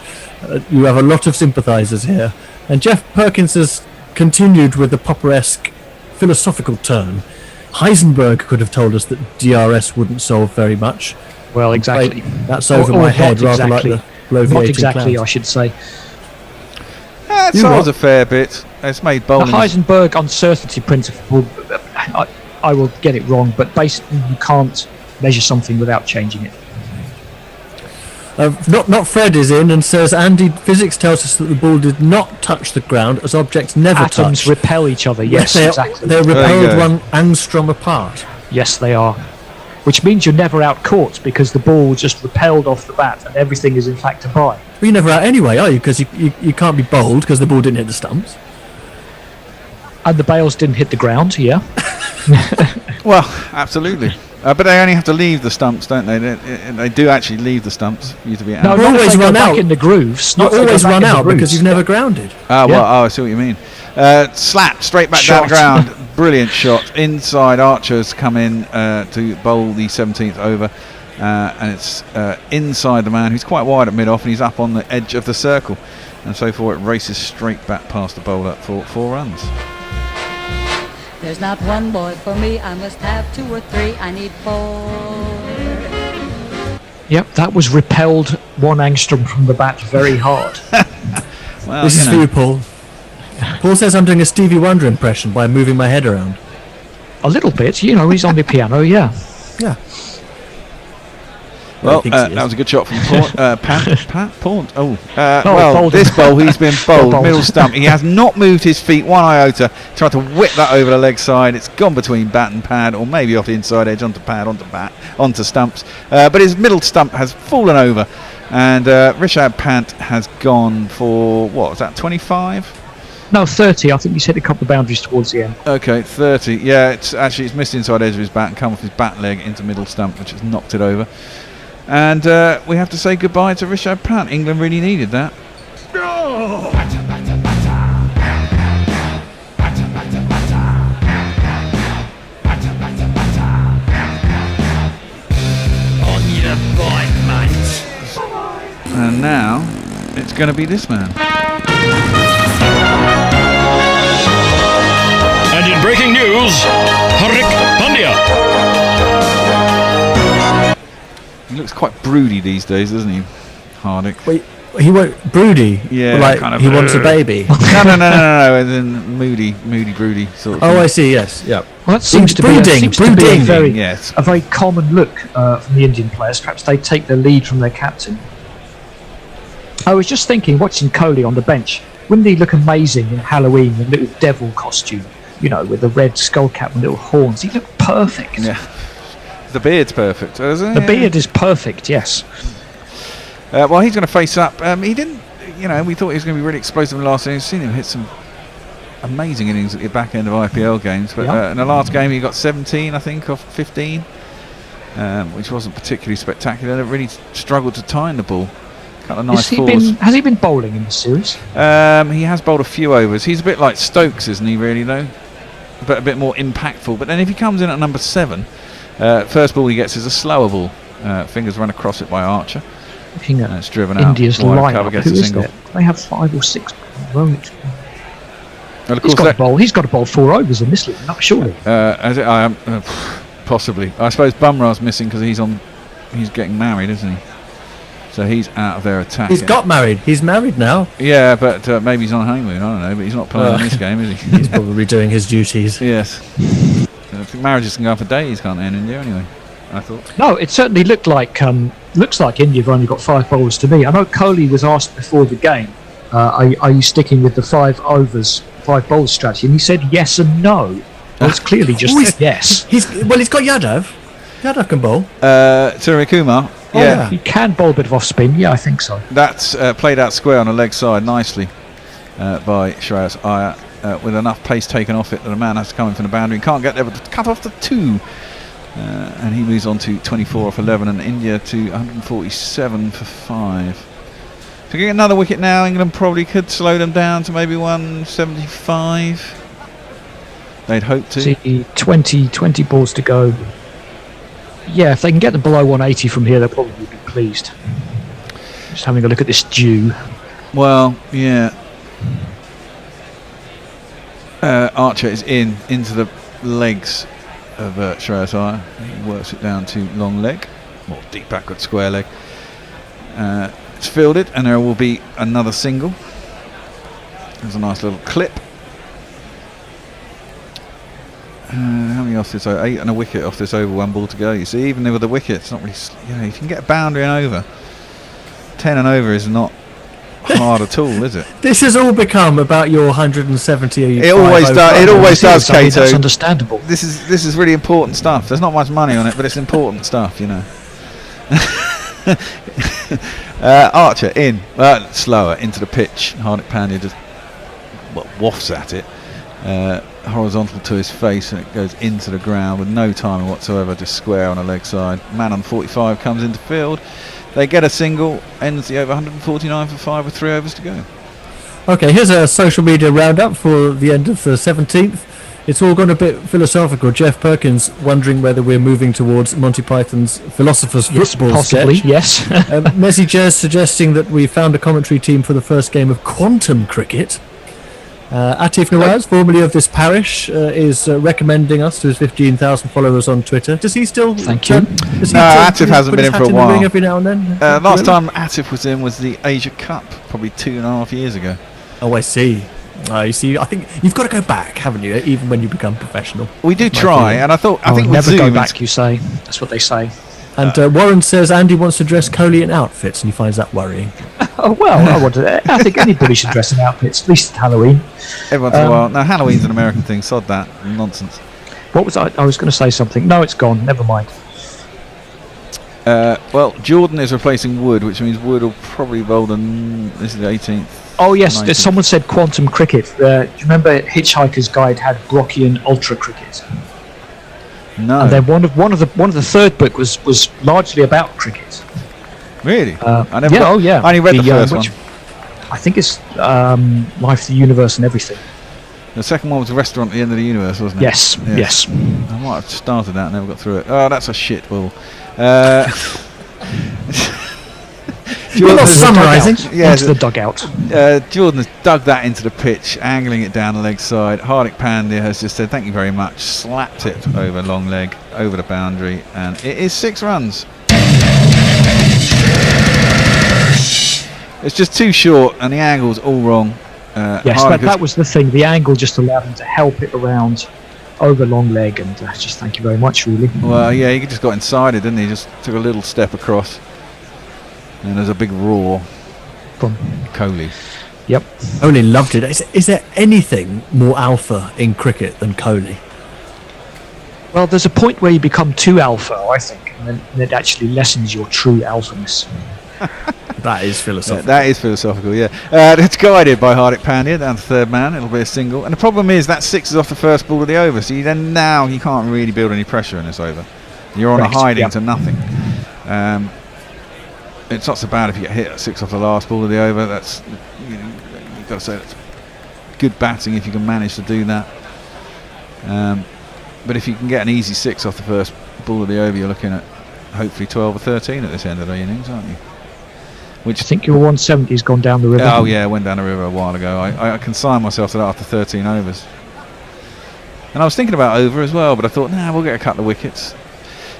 You have a lot of sympathisers here. And Jeff Perkins has continued with the Popper-esque philosophical turn. Heisenberg could have told us that DRS wouldn't solve very much. Well, exactly. That's over my head, rather like the bloviating What exactly, clouds. I should say. It solves a fair bit. It's made bowling. The Heisenberg uncertainty principle, I will get it wrong, but basically you can't measure something without changing it. Not Fred is in and says, Andy, physics tells us that the ball did not touch the ground as objects never Atoms touch. repel each other, yes, exactly. They're repelled 1 angstrom apart. Yes, they are. Which means you're never out caught because the ball just repelled off the bat and everything is in fact a bye. Well, you're never out anyway, are you? Because you can't be bowled because the ball didn't hit the stumps. And the bails didn't hit the ground, yeah. Well, absolutely. But they only have to leave the stumps, don't they? They do actually leave the stumps for you to be out. No, you always run out in the grooves. You always run out because you've never grounded. I see what you mean. Slap straight back down the ground. Brilliant shot. Inside, Archer's come in to bowl the 17th over. And it's inside the man who's quite wide at mid-off, and he's up on the edge of the circle. And so forth, it races straight back past the bowler for 4 runs. There's not one boy for me, I must have 2 or 3, I need 4. Yep, that was repelled 1 angstrom from the bat very hard. Well, this is for you, Paul. Paul says I'm doing a Stevie Wonder impression by moving my head around. A little bit, he's on the piano, yeah. Yeah. Well, thinks he that is. was a good shot from Pat Port. Oh, bowled this him. bowl, he's been bowled, Bowled. middle stump. He has not moved his feet one iota. Tried to whip that over the leg side. It's gone between bat and pad, or maybe off the inside edge onto pad, onto bat, onto stumps. But his middle stump has fallen over, and Rishabh Pant has gone for, what was that, 25? No, 30. I think he's hit a couple of boundaries towards the end. Okay, 30. Yeah, it's missed inside edge of his bat and come off his bat leg into middle stump, which has knocked it over. And we have to say goodbye to Rishabh Pant. England really needed that. On your bike, mate. And now it's going to be this man. And in breaking news, Hardik Pandya. He looks quite broody these days, doesn't he, Hardik? Wait, he won't broody. Yeah, like kind of, he wants a baby. No. And then moody, broody sort of Oh, thing. I see. Yes, yeah. Well, that seems to Brooding, be a very, yes. a very common look from the Indian players. Perhaps they take the lead from their captain. I was just thinking, watching Kohli on the bench, wouldn't he look amazing in Halloween, in a little devil costume? You know, with the red skull cap and little horns. He looked perfect. Yeah. The beard's perfect, isn't it? The beard is perfect, yes. Well, he's going to face up. He didn't, we thought he was going to be really explosive in the last innings. Seen him hit some amazing innings at the back end of IPL games. But in the last game, he got 17, I think, off 15, which wasn't particularly spectacular. Really struggled to time the ball. Couple of nice fours. Has he been bowling in the series? He has bowled a few overs. He's a bit like Stokes, isn't he, really, though? But a bit more impactful. But then if he comes in at number 7, first ball he gets is a slower ball. Fingers run across it by Archer. Looking at it's driven India's out. Wide cover lineup, gets who a is single. there? They have 5 or 6. Well, of He's course got to bowl 4 overs in this league, not surely. Possibly. I suppose Bumrah's missing because he's getting married, isn't he? So he's out of their attack. He's got married. He's married now. Yeah, but maybe he's on honeymoon. I don't know. But he's not playing in this game, is he? He's probably doing his duties. Yes. I think marriages can go on for days, can't they, in India? Anyway, I thought. No, it certainly looked like India have only got 5 bowlers to me. I know Kohli was asked before the game, are you sticking with the 5 overs, 5 bowls strategy? And he said yes and no. Well, it's clearly just yes. He's got Yadav. Yadav can bowl. Surya Kumar. Oh, yeah, he can bowl a bit of off spin. Yeah, I think so. That's played out square on the leg side nicely by Shreyas Iyer, with enough pace taken off it that a man has to come in from the boundary and can't get there, but to cut off the 2. And he moves on to 24 off 11, and India to 147 for 5. To get another wicket now, England probably could slow them down to maybe 175. They'd hope to. See, 20 balls to go. Yeah, if they can get them below 180 from here, they'll probably be pleased. Just having a look at this dew. Well, yeah. Archer is into the legs of Shreyas Iyer. He works it down to long leg, or deep backward square leg. It's fielded, and there will be another single. There's a nice little clip. How many off this? 8 and a wicket off this over, 1 ball to go. You see, even with the wicket, it's not really. You can get a boundary and over. 10 and over is not hard at all, is it? This has all become about your 170. It always does. It always does, Kato. That's understandable. This is really important stuff. There's not much money on it, but it's important stuff, Archer in, slower into the pitch. Hardik Pandya just wafts at it, horizontal to his face, and it goes into the ground with no timing whatsoever, just square on the leg side. Man on 45 comes into field. They get a single, ends the over 149 for 5 with 3 overs to go. Okay, here's a social media roundup for the end of the 17th. It's all gone a bit philosophical. Jeff Perkins wondering whether we're moving towards Monty Python's Philosopher's Football possibly, sketch. Yes. Messi Jez suggesting that we found a commentary team for the first game of quantum cricket. Atif Nawaz, formerly of this parish, is recommending us to his 15,000 followers on Twitter. Does he still? Thank you. Atif hasn't been in for a while. Every now and then. Last time Atif was in was the Asia Cup, probably 2.5 years ago. Oh, I see. You see, I think you've got to go back, haven't you? Even when you become professional. We do try, and I think never with go Zoom, back. You say that's what they say. And Warren says Andy wants to dress Kohli in outfits, and he finds that worrying. Oh well, I think anybody should dress in outfits, at least at Halloween. Every once in a while. No, Halloween's an American thing. Sod that nonsense. What was I was going to say something. No, it's gone. Never mind. Well, Jordan is replacing Wood, which means Wood will probably bowl this is the 18th. Oh yes, 19th. someone said quantum cricket. Do you remember Hitchhiker's Guide had Brockian Ultra Cricket? No. And then one of the third book was largely about cricket. Really? I never. Yeah, got, oh yeah. I only read the first one. I think it's Life, the Universe, and Everything. The second one was a restaurant at the end of the universe, wasn't it? Yes. I might have started that and never got through it. Oh, that's a shit ball. You're not summarising. Yeah, into the dugout. Jordan has dug that into the pitch, angling it down the leg side. Hardik Pandya has just said thank you very much, slapped it over long leg, over the boundary, and it is 6 runs. It's just too short, and the angle's all wrong. Yes, that was the thing. The angle just allowed him to help it around over long leg, and just thank you very much, really. Well, yeah, he just got inside it, didn't he? Just took a little step across. And there's a big roar from Kohli. Yep. Kohli loved it. Is there anything more alpha in cricket than Kohli? Well, there's a point where you become too alpha, I think, and then it actually lessens your true alphaness. That is philosophical. That is philosophical, yeah. It's guided by Hardik Pandya down to third man. It'll be a single. And the problem is that 6 is off the first ball of the over, so you can't really build any pressure in this over. You're on a hiding to nothing. It's not so bad if you get hit at 6 off the last ball of the over. That's you've got to say that's good batting if you can manage to do that. But if you can get an easy 6 off the first ball of the over, you're looking at hopefully 12 or 13 at this end of the innings, aren't you? Which I think your 170's gone down the river. Oh yeah, it went down the river a while ago. I consigned myself to that after 13 overs. And I was thinking about over as well, but I thought, we'll get a couple of wickets.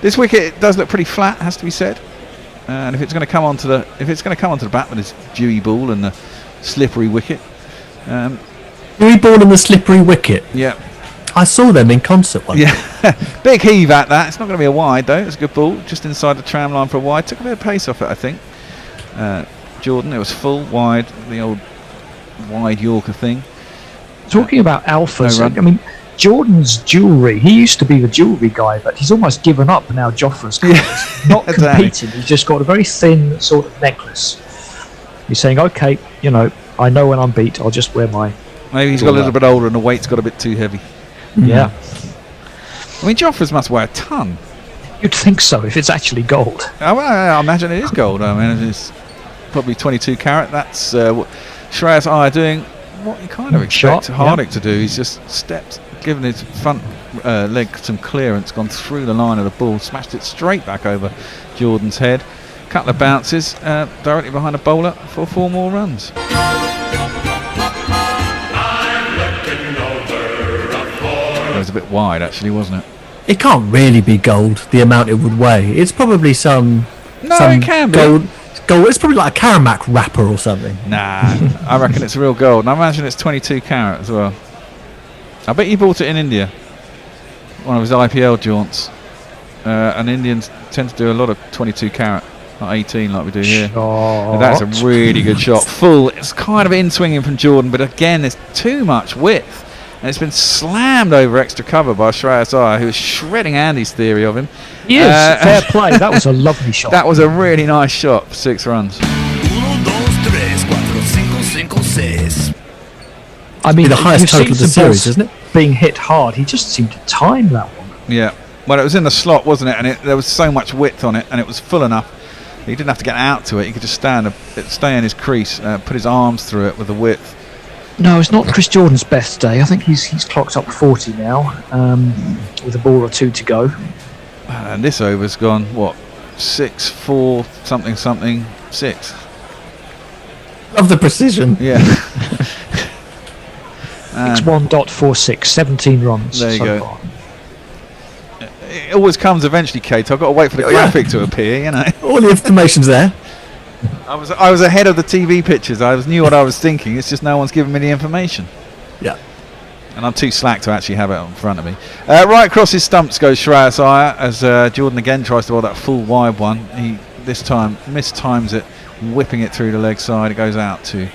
This wicket does look pretty flat, has to be said. And if it's going to come onto the bat with this dewy ball and the slippery wicket, dewy ball and the slippery wicket. Yeah, I saw them in concert once. Yeah, big heave at that. It's not going to be a wide though. It's a good ball, just inside the tram line for a wide. Took a bit of pace off it, I think. Jordan, it was full wide, the old wide Yorker thing. Talking about alphas, No I mean, Jordan's jewellery, he used to be the jewellery guy, but he's almost given up now. Joffre's not competing. He's just got a very thin sort of necklace. He's saying, okay, I know when I'm beat, I'll just wear my... Maybe he's got a little bit older and the weight's got a bit too heavy. Yeah. I mean, Joffre's must weigh a ton. You'd think so, if it's actually gold. I imagine it is gold. I mean, it's probably 22 carat. That's what Shreyas Iyer doing what you kind of expect Hardik to do. He's just stepped, given his front leg some clearance, gone through the line of the ball, smashed it straight back over Jordan's head. Couple of bounces directly behind the bowler for 4 more runs. It was a bit wide, actually, wasn't it? It can't really be gold, the amount it would weigh. It's probably some it can gold. It's probably like a Karamak wrapper or something. Nah, I reckon it's real gold. And I imagine it's 22 carat as well. I bet he bought it in India. One of his IPL jaunts. And Indians tend to do a lot of 22 carat, not 18 like we do here. And that's a really good shot. Full. It's kind of in swinging from Jordan, but again, there's too much width. And it's been slammed over extra cover by Shreyas Iyer, who was shredding Andy's theory of him. Yes, fair play. That was a lovely shot. That was a really nice shot for 6 runs. I mean, the highest total of the series, isn't it? Being hit hard, he just seemed to time that one. Yeah. Well, it was in the slot, wasn't it? And there was so much width on it, and it was full enough. He didn't have to get out to it. He could just stay in his crease, put his arms through it with the width. No, it's not Chris Jordan's best day. I think he's clocked up 40 now, with a ball or 2 to go. And this over's gone, 6, 4, something, 6. Of the precision. Yeah. 61.46, 17 runs. There you go. Far. It always comes eventually, Kate. I've got to wait for the graphic to appear, All the information's there. I was ahead of the TV pictures. I knew what I was thinking. It's just no one's giving me the information. Yeah. and I'm too slack to actually have it in front of me. Right across his stumps goes Shreyas Iyer as Jordan again tries to bowl that full wide one. He this time mistimes it, whipping it through the leg side. It goes out to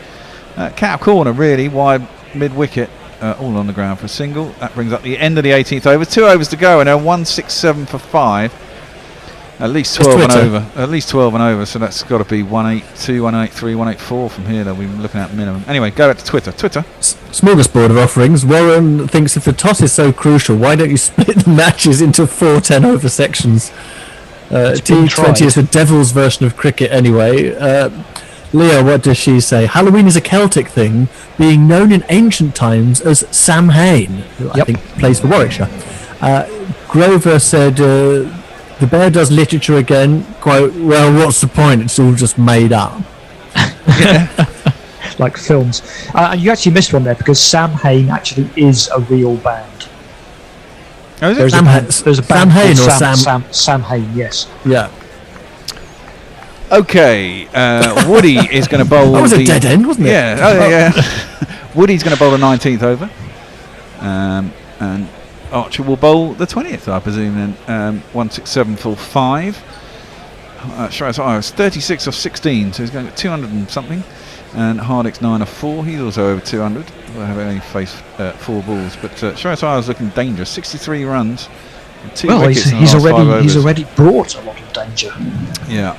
cap corner, really wide mid wicket, all on the ground for a single. That brings up the end of the 18th over. 2 overs to go, and they're 167 for 5. At least 12 and over. At least 12 and over. So that's got to be 182, 183, 184 from here. That we're looking at minimum. Anyway, go back to Twitter. Smorgasbord of offerings. Warren thinks if the toss is so crucial, why don't you split the matches into 4 10-over sections? T20 is the devil's version of cricket anyway. Leo, what does she say? Halloween is a Celtic thing, being known in ancient times as Samhain, who I think plays for Warwickshire. Grover said, the bear does literature again, quote, well, what's the point? It's all just made up. Like films. And you actually missed one there because Samhain actually is a real band. Oh, is it? There's a band Samhain called Samhain, yes. Yeah. Okay, Woody is going to bowl. That was a dead end, wasn't it? Yeah, Woody's going to bowl the 19th over, and Archer will bowl the 20th, I presume. Then 167 for 5. Shreyas Iyer was 36 off 16, so he's going at 200 and something. And Hardick's 9 off 4. He's also over 200. We'll have only faced 4 balls, but Shreyas Iyer's looking dangerous. 63 runs. And 2 wickets in the last 5 overs. He's already brought a lot of danger. Yeah.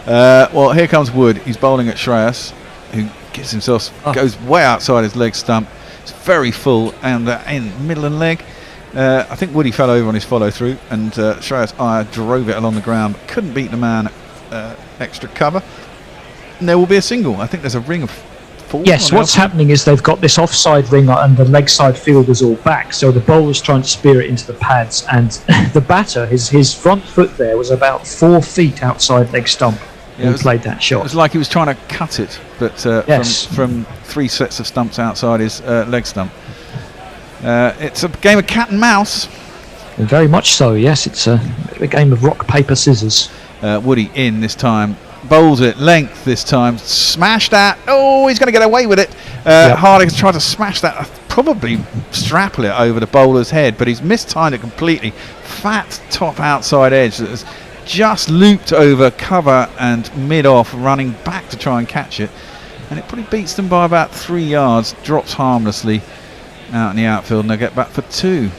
Well, here comes Wood. He's bowling at Shreyas, who gives himself goes way outside his leg stump. It's very full, and in middle and leg. I think Woody fell over on his follow through, and Shreyas Iyer drove it along the ground, but couldn't beat the man extra cover. And there will be a single. I think there's a ring of 4. Yes, what's happening is they've got this offside ring and the leg side fielder's all back, so the bowler's trying to spear it into the pads, and the batter, his front foot there was about 4 feet outside leg stump. He played that shot. It was like he was trying to cut it, but from 3 sets of stumps outside his leg stump. It's a game of cat and mouse. Very much so, yes. It's a game of rock, paper, scissors. Woody in this time. Bowls it length this time. Smash that. Oh, he's going to get away with it. Hardick has tried to smash that. Probably strapple it over the bowler's head, but he's mistimed it completely. Fat top outside edge that has just looped over cover and mid-off, running back to try and catch it. And it probably beats them by about 3 yards. Drops harmlessly out in the outfield, and they get back for 2.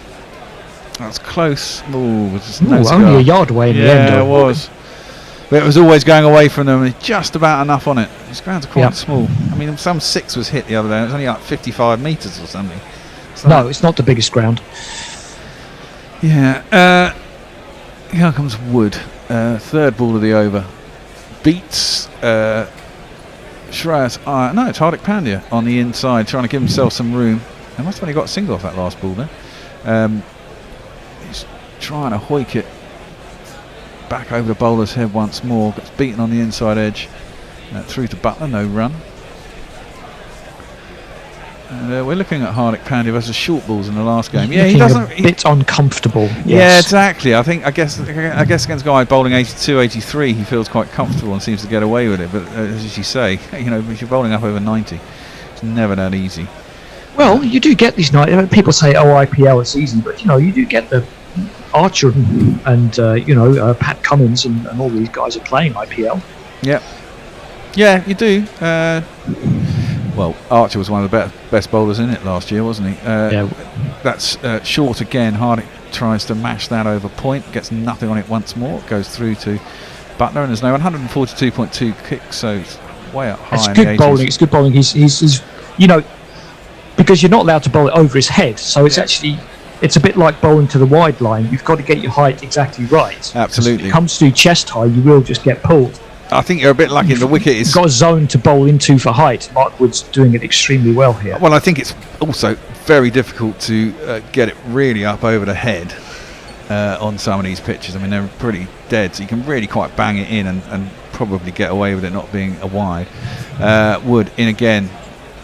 That's close. Only a yard away in the end. Yeah, it was. But it was always going away from them, and just about enough on it. These grounds are quite small. I mean, some 6 was hit the other day. It was only like 55 metres or something. No, it's not the biggest ground. Yeah. Here comes Wood. 3rd ball of the over. Beats Shreyas Iyer. No, it's Hardik Pandya on the inside, trying to give himself some room. He must have only got a single off that last ball there. He's trying to hoik it back over the bowler's head once more. Gets beaten on the inside edge. Through to Butler, no run. And we're looking at Hardik Pandya versus short balls in the last game. Yeah, he doesn't. A bit uncomfortable. Yeah, exactly. I guess against a guy bowling 82, 83, he feels quite comfortable and seems to get away with it. But as you say, if you're bowling up over 90, it's never that easy. Well, you do get these nights. People say, "Oh, IPL is easy," but you do get the Archer and Pat Cummins and all these guys are playing IPL. Yeah, you do. Well, Archer was one of the best bowlers in it last year, wasn't he? That's short again. Hardick tries to mash that over point, gets nothing on it once more. It goes through to Butler, and there's no 142.2 kicks, so it's way up high. It's good bowling. It's good bowling. He's because you're not allowed to bowl it over his head, so it's actually. It's a bit like bowling to the wide line. You've got to get your height exactly right. Absolutely. If it comes to chest high, you will just get pulled. I think you're a bit lucky. The wicket is. You've got a zone to bowl into for height. Mark Wood's doing it extremely well here. Well, I think it's also very difficult to get it really up over the head on some of these pitches. I mean, they're pretty dead, so you can really quite bang it in and probably get away with it not being a wide. Wood in again.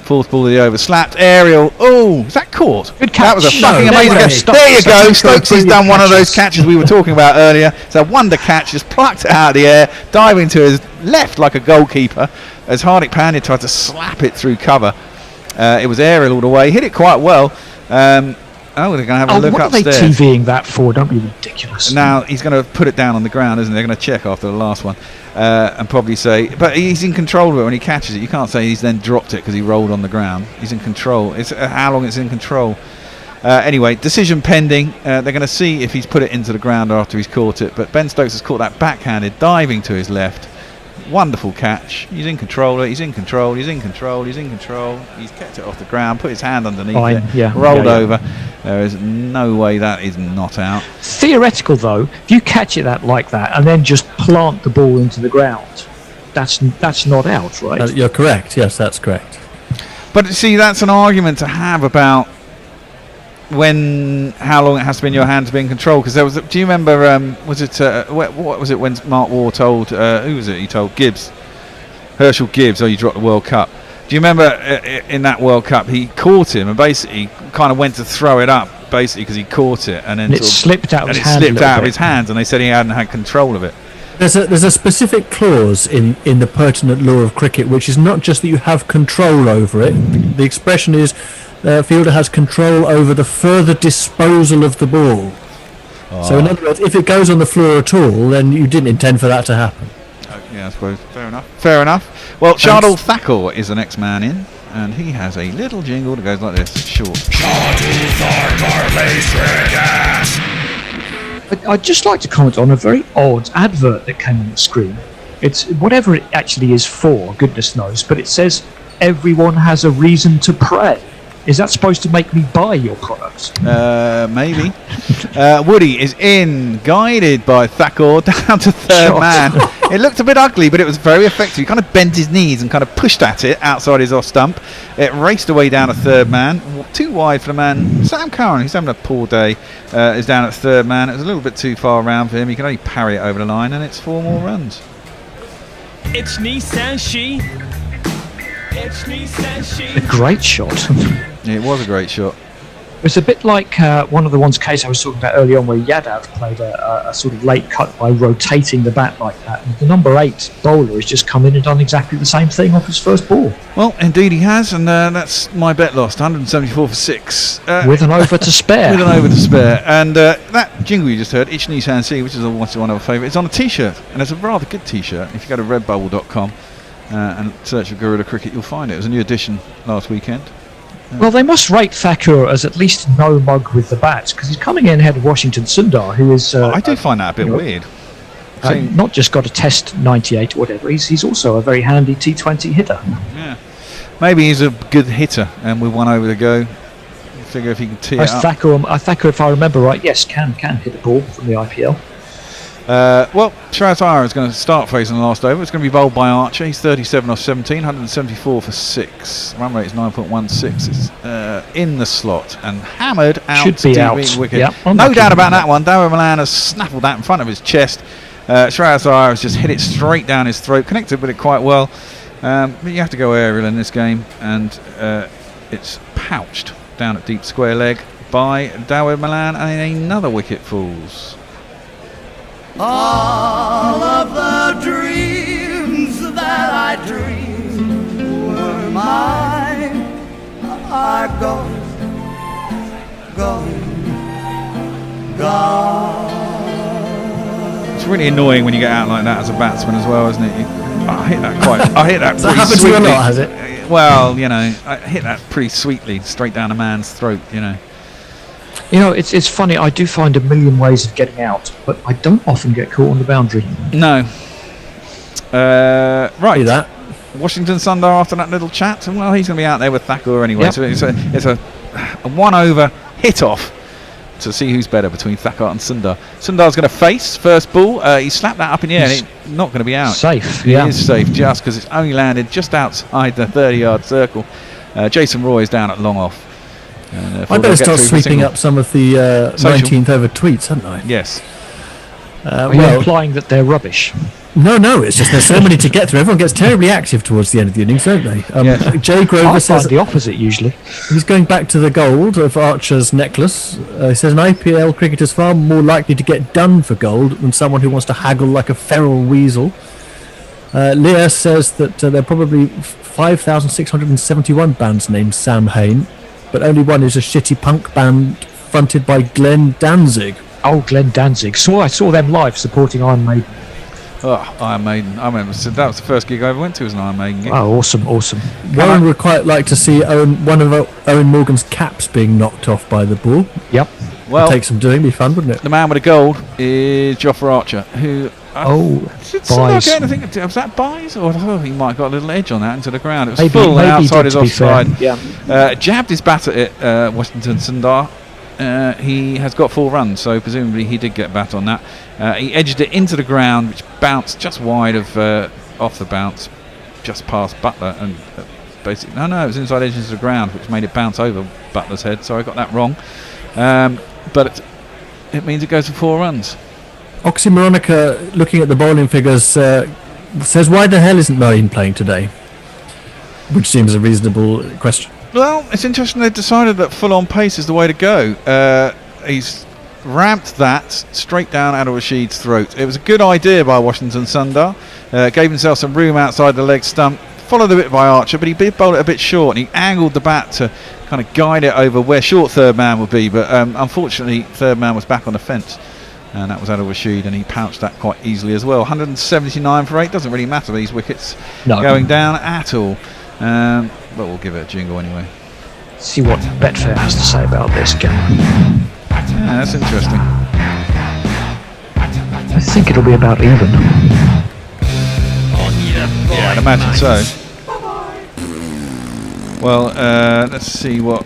4th ball of the over, slapped aerial. Oh, is that caught? Good catch. That was a fucking amazing catch. There you go. Stokes has done one of those catches we were talking about earlier. It's a wonder catch. Just plucked it out of the air, diving to his left like a goalkeeper as Hardik Pandya tried to slap it through cover. It was aerial all the way. Hit it quite well. They're going to have a look what upstairs. are they TVing that for? Don't be ridiculous. Now he's going to put it down on the ground, isn't he? They're going to check after the last one and probably say, but he's in control of it when he catches it. You can't say he's then dropped it because he rolled on the ground. He's in control. It's how long it's in control. Anyway, decision pending. They're going to see if he's put it into the ground after he's caught it. But Ben Stokes has caught that backhanded, diving to his left. Wonderful catch. He's in control. He's in control. He's in control. He's in control. He's kept it off the ground. Put his hand underneath it. Rolled over. There is no way that is not out. Theoretical though, if you catch it like that and then just plant the ball into the ground, that's not out, right? You're correct. Yes, that's correct. But see, that's an argument to have about how long it has to be in your hand to be in control. Because there was, do you remember? What was it when Mark Waugh told who was it? He told Herschel Gibbs, "Oh, you dropped the World Cup." Do you remember in that World Cup he caught him and basically kind of went to throw it up because he caught it and then it slipped out of his hand. Slipped out of his hands, and they said he hadn't had control of it. There's a specific clause in the pertinent law of cricket, which is not just that you have control over it. The expression is fielder has control over the further disposal of the ball. So in other words, if it goes on the floor at all, then you didn't intend for that to happen. Yeah, I suppose. Fair enough. Well, Shardul Thakur is the next man in, and he has a little jingle that goes like this. Short. Shardul Thakur plays cricket. I'd just like to comment on a very odd advert that came on the screen. It's whatever it actually is for, goodness knows, but it says everyone has a reason to pray. Is that supposed to make me buy your products? Maybe. Woody is in, guided by Thakur down to third man. It looked a bit ugly, but it was very effective. He kind of bent his knees and kind of pushed at it outside his off stump. It raced away down to third man. Too wide for the man. Sam Curran, who's having a poor day, is down at third man. It was a little bit too far around for him. He can only parry it over the line, and it's 4 more runs. It's Nissan Shi. It's Nissan Shi. A great shot. It was a great shot. It's a bit like one of the ones case I was talking about early on, where Yadav played a sort of late cut by rotating the bat like that. And the number 8 bowler has just come in and done exactly the same thing off his first ball. Well, indeed he has, and that's my bet lost. 174 for 6. With an over to spare. With an over to spare. And that jingle you just heard, Ich Nissan Si, which is one of our favourites, it's on a T-shirt, and it's a rather good T-shirt. If you go to redbubble.com and search for Gorilla Cricket, you'll find it. It was a new edition last weekend. Well, they must rate Thakur as at least no mug with the bat, because he's coming in ahead of Washington Sundar, who is... I do find that a bit weird. Not just got a test 98 or whatever, he's also a very handy T20 hitter. Yeah. Maybe he's a good hitter, and with one over to go, figure if he can tee it up. Thakur, if I remember right, yes, can hit a ball from the IPL. Well, Shreyas Iyer is going to start facing the last over. It's going to be bowled by Archer. He's 37 off 17, 174 for 6. Run rate is 9.16. It's in the slot and hammered out. Should be out. Wicket. Yep, no doubt about that one. Dawid Malan has snaffled that in front of his chest. Shreyas Iyer has just hit it straight down his throat, connected with it quite well. But you have to go aerial in this game, and it's pouched down at deep square leg by Dawid Malan, and another wicket falls. All of the dreams that I dreamed were mine are gone. It's really annoying when you get out like that as a batsman as well, isn't it? I hit that Has that pretty happened sweetly. to you a lot, has it? Well, I hit that pretty sweetly, straight down a man's throat, It's funny, I do find a million ways of getting out, but I don't often get caught on the boundary. No. Right. Do that. Washington Sundar after that little chat, and well, he's going to be out there with Thakur anyway. Yep. So it's a 1 over hit off to see who's better between Thakur and Sundar. Sundar's going to face first ball. He slapped that up in the air. And it's not going to be out. Safe. He is safe just because it's only landed just outside the 30-yard circle. Jason Roy is down at long off. I better start sweeping up some of the 19th over tweets, hadn't I? Yes. Are you implying that they're rubbish? No, it's just there's so many to get through. Everyone gets terribly active towards the end of the innings, don't they? Jay Grover I says find the opposite usually. he's going back to the gold of Archer's necklace. He says an IPL cricketer's far more likely to get done for gold than someone who wants to haggle like a feral weasel. Leah says that there are probably 5,671 bands named Sam Hain. but only one is a shitty punk band fronted by Glenn Danzig. Oh, Glenn Danzig. I saw them live supporting Iron Maiden. Oh, Iron Maiden. I remember that was the first gig I ever went to, was an Iron Maiden gig. Oh, awesome. Warren would quite like to see one of Owen Morgan's caps being knocked off by the ball. Yep. Well, take some doing, be fun, wouldn't it? The man with the gold is Jofra Archer, who... Buys. Was that buys? Or he might have got a little edge on that into the ground. It was Maybe, full and outside his offside. Yeah. Jabbed his bat at it, Washington Sundar. He has got 4 runs, so presumably he did get a bat on that. He edged it into the ground, which bounced just wide of off the bounce, just past Butler, and basically it was inside edge into the ground, which made it bounce over Butler's head. So I got that wrong, but it means it goes for 4 runs. Oxymoronica, looking at the bowling figures, says, why the hell isn't Marine playing today? Which seems a reasonable question. Well, it's interesting they've decided that full-on pace is the way to go. He's ramped that straight down Adil Rashid's throat. It was a good idea by Washington Sundar. Gave himself some room outside the leg stump. Followed a bit by Archer, but he did bowl it a bit short, and he angled the bat to kind of guide it over where short third man would be. But unfortunately, third man was back on the fence. And that was Adil Rashid, and he pounced that quite easily as well. 179 for 8. Doesn't really matter these wickets going down at all. But we'll give it a jingle anyway. See what Betfair has to say about this game. Yeah, that's interesting. I think it'll be about even. Yeah, I'd imagine so. Well, let's see what.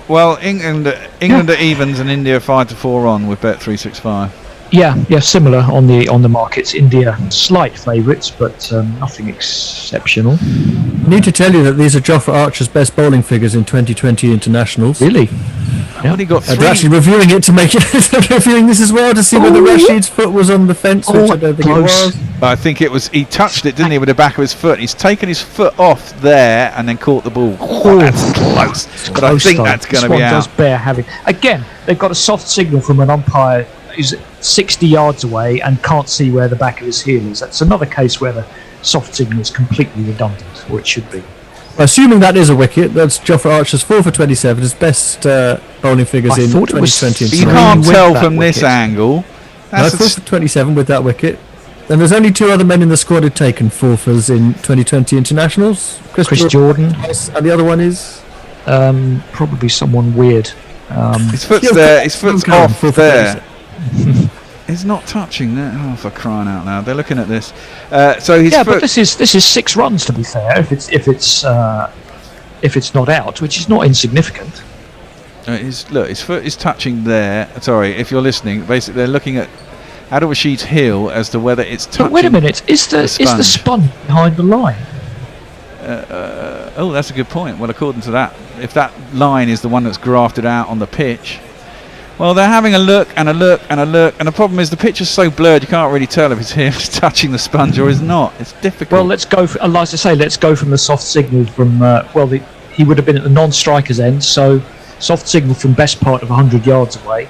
Well, England are evens and India 5-4 on with Bet365. Yeah, similar on the markets. India slight favourites, but nothing exceptional. I need to tell you that these are Jofra Archer's best bowling figures in 2020 internationals. Really? Yeah. He got 3. They're actually reviewing it to make it reviewing this as well to see whether Rashid's foot was on the fence, which I don't think it was. I think it was. He touched it, didn't he, with the back of his foot? He's taken his foot off there and then caught the ball. That's close, but I think that's going to be out. Does bear having. Again, they've got a soft signal from an umpire who's 60 yards away and can't see where the back of his heel is. That's another case where the soft signal is completely redundant, or it should be. Assuming that is a wicket, that's Jofra Archer's 4 for 27, his best bowling figures in 2020. You can't tell from this angle. No, 4 for 27 with that wicket. And there's only 2 other men in the squad who've taken 4-fers in 2020 internationals. Chris Jordan. And the other one is? Probably someone weird. His foot's there. His foot's off there. He's not touching that. Oh, for crying out loud! They're looking at this. So his but this is 6 runs to be fair. If it's not out, which is not insignificant. His foot is touching there. Sorry, if you're listening, basically they're looking at Adil Rashid's heel as to whether it's touching. But wait a minute, is the sponge behind the line? Oh, that's a good point. Well, according to that, if that line is the one that's grafted out on the pitch. Well, they're having a look and a look and a look, and the problem is the pitch is so blurred you can't really tell if it's him touching the sponge or is not. It's difficult. Well, let's go. Let's go from the soft signal from. He would have been at the non-striker's end, so soft signal from best part of 100 yards away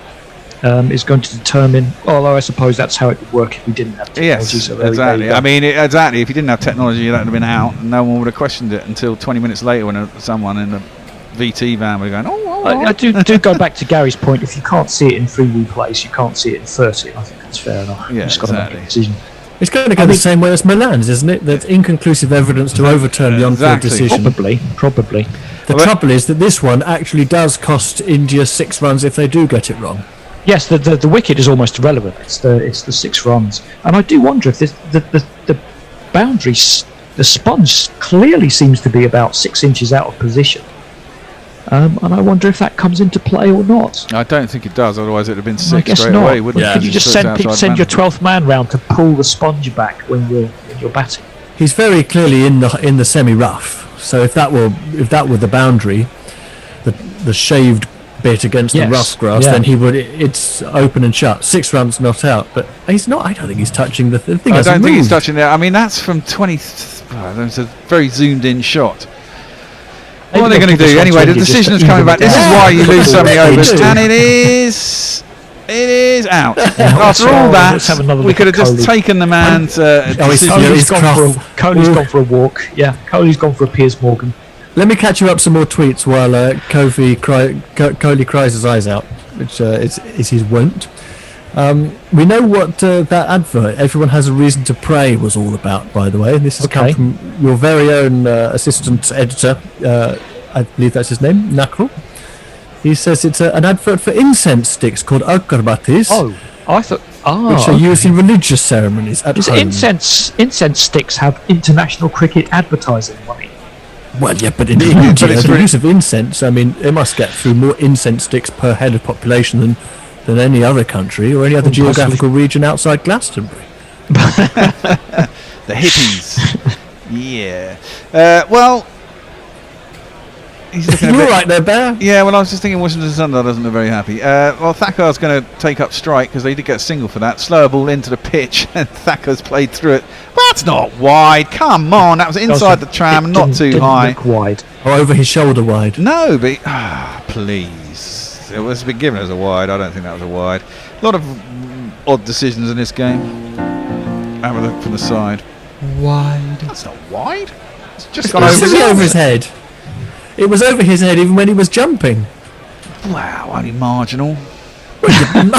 is going to determine. Although I suppose that's how it would work if we didn't have technology. Yes, exactly. I mean, exactly. If you didn't have technology, that would have been out, and no one would have questioned it until 20 minutes later when someone in the VT van were going, I do go back to Gary's point. If you can't see it in 3 replays, you can't see it in 30. I think that's fair enough. Yeah, got to make a decision. It's going to go the same way as Milan's, isn't it? That's inconclusive evidence to overturn the on-field decision. Probably. The trouble is that this one actually does cost India 6 runs if they do get it wrong. Yes, the wicket is almost irrelevant. It's the 6 runs, and I do wonder if the boundary, the sponge clearly seems to be about 6 inches out of position. And I wonder if that comes into play or not. I don't think it does, otherwise it would have been 6 I guess straight not. away, wouldn't it? Could you just send your 12th man round to pull the sponge back when you're batting? He's very clearly in the semi-rough. So if that were the boundary, the shaved bit against the rough grass, then he would. It's open and shut. 6 runs not out, but he's not. I don't think he's touching the thing. I don't think he's touching there. I mean, that's from 20. That's a very zoomed in shot. What are they going to do? Anyway, the decision is coming back. This is why you lose so many overs. And it is out. After all that, we could have just taken the man's decision. Kohli's gone for a walk. Yeah, Kohli's gone for a Piers Morgan. Let me catch you up some more tweets while Kohli cries his eyes out, which is his wont. We know what that advert, "Everyone Has a Reason to Pray," was all about, by the way. This has come from your very own assistant editor, I believe that's his name, Nakral. He says it's an advert for incense sticks called agarbattis. Oh, I thought... which are used in religious ceremonies at home. Incense sticks have international cricket advertising money. Well, yeah, but in India, the use of incense, I mean, they must get through more incense sticks per head of population than any other country or any other geographical region outside Glastonbury. The hippies. Yeah. Well, he's looking You're right there, Bear. Yeah, well, I was just thinking Washington Sundar doesn't look very happy. Well, Thakkar's going to take up strike because they did get a single for that. Slower ball into the pitch, and Thakkar's played through it. That's not wide. Come on, that was inside the tram, not too high. Look wide. Or over his shoulder wide. No, but please. It was been given as a wide. I don't think that was a wide. A lot of odd decisions in this game. Have a look from the side. Wide. That's not wide. It's just gone over his head. It was over his head even when he was jumping. Wow, only marginal. Only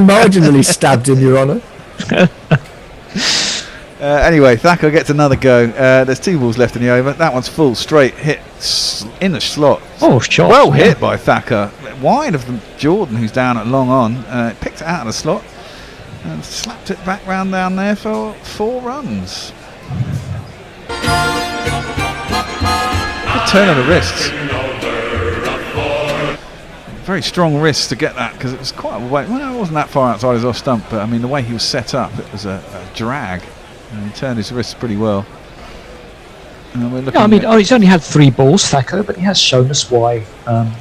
marginally stabbed him, Your Honour. Anyway, Thacker gets another go. There's 2 balls left in the over. That one's full, straight, hit in the slot. Oh, shot. Well hit by Thacker. Wide of Jordan, who's down at long on. Picked it out of the slot and slapped it back round down there for 4 runs. Good turn of the wrists. Very strong wrists to get that because it was quite a way. Well, it wasn't that far outside his off stump, but I mean the way he was set up, it was a drag. And he turned his wrists pretty well. He's only had 3 balls, Thacker, but he has shown us why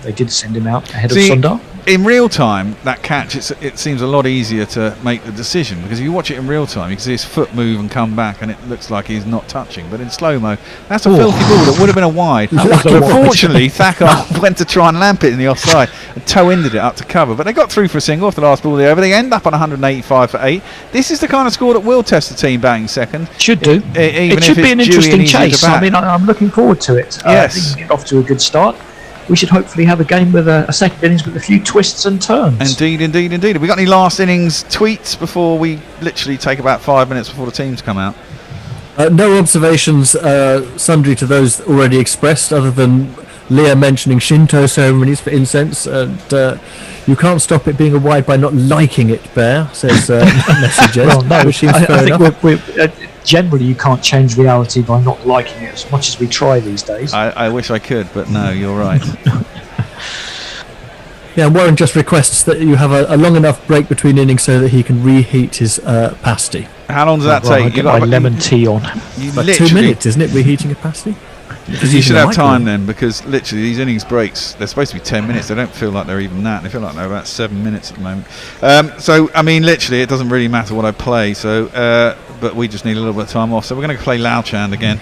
they did send him out ahead of Sundar. In real time, that catch, it seems a lot easier to make the decision because if you watch it in real time, you can see his foot move and come back, and it looks like he's not touching. But in slow mo, that's a filthy ball that would have been a wide. Unfortunately, Thacker went to try and lamp it in the offside and toe-ended it up to cover. But they got through for a single off the last ball of the over. They end up on 185 for 8. This is the kind of score that will test the team batting second. Should do. It should be an interesting chase. I mean, I'm looking forward to it. Yes. I think we get off to a good start. We should hopefully have a game with a second innings with a few twists and turns. Indeed. Have we got any last innings tweets before we literally take about 5 minutes before the teams come out? No observations sundry to those already expressed, other than Leah mentioning Shinto ceremonies for incense. And you can't stop it being a wide by not liking it, Bear, says Messages. Well, no, which seems fair enough. I think generally you can't change reality by not liking it as much as we try these days. I wish I could, but no, you're right. Yeah, Warren just requests that you have a long enough break between innings so that he can reheat his pasty. How long does that take? I get my lemon tea on. About 2 minutes, isn't it, reheating a pasty? You should have time then, because literally these innings breaks, they're supposed to be 10 minutes. They don't feel like they're even that. They feel like they're about 7 minutes at the moment. So, I mean, literally, it doesn't really matter what I play. So, but we just need a little bit of time off. So we're going to play Lao Chand again.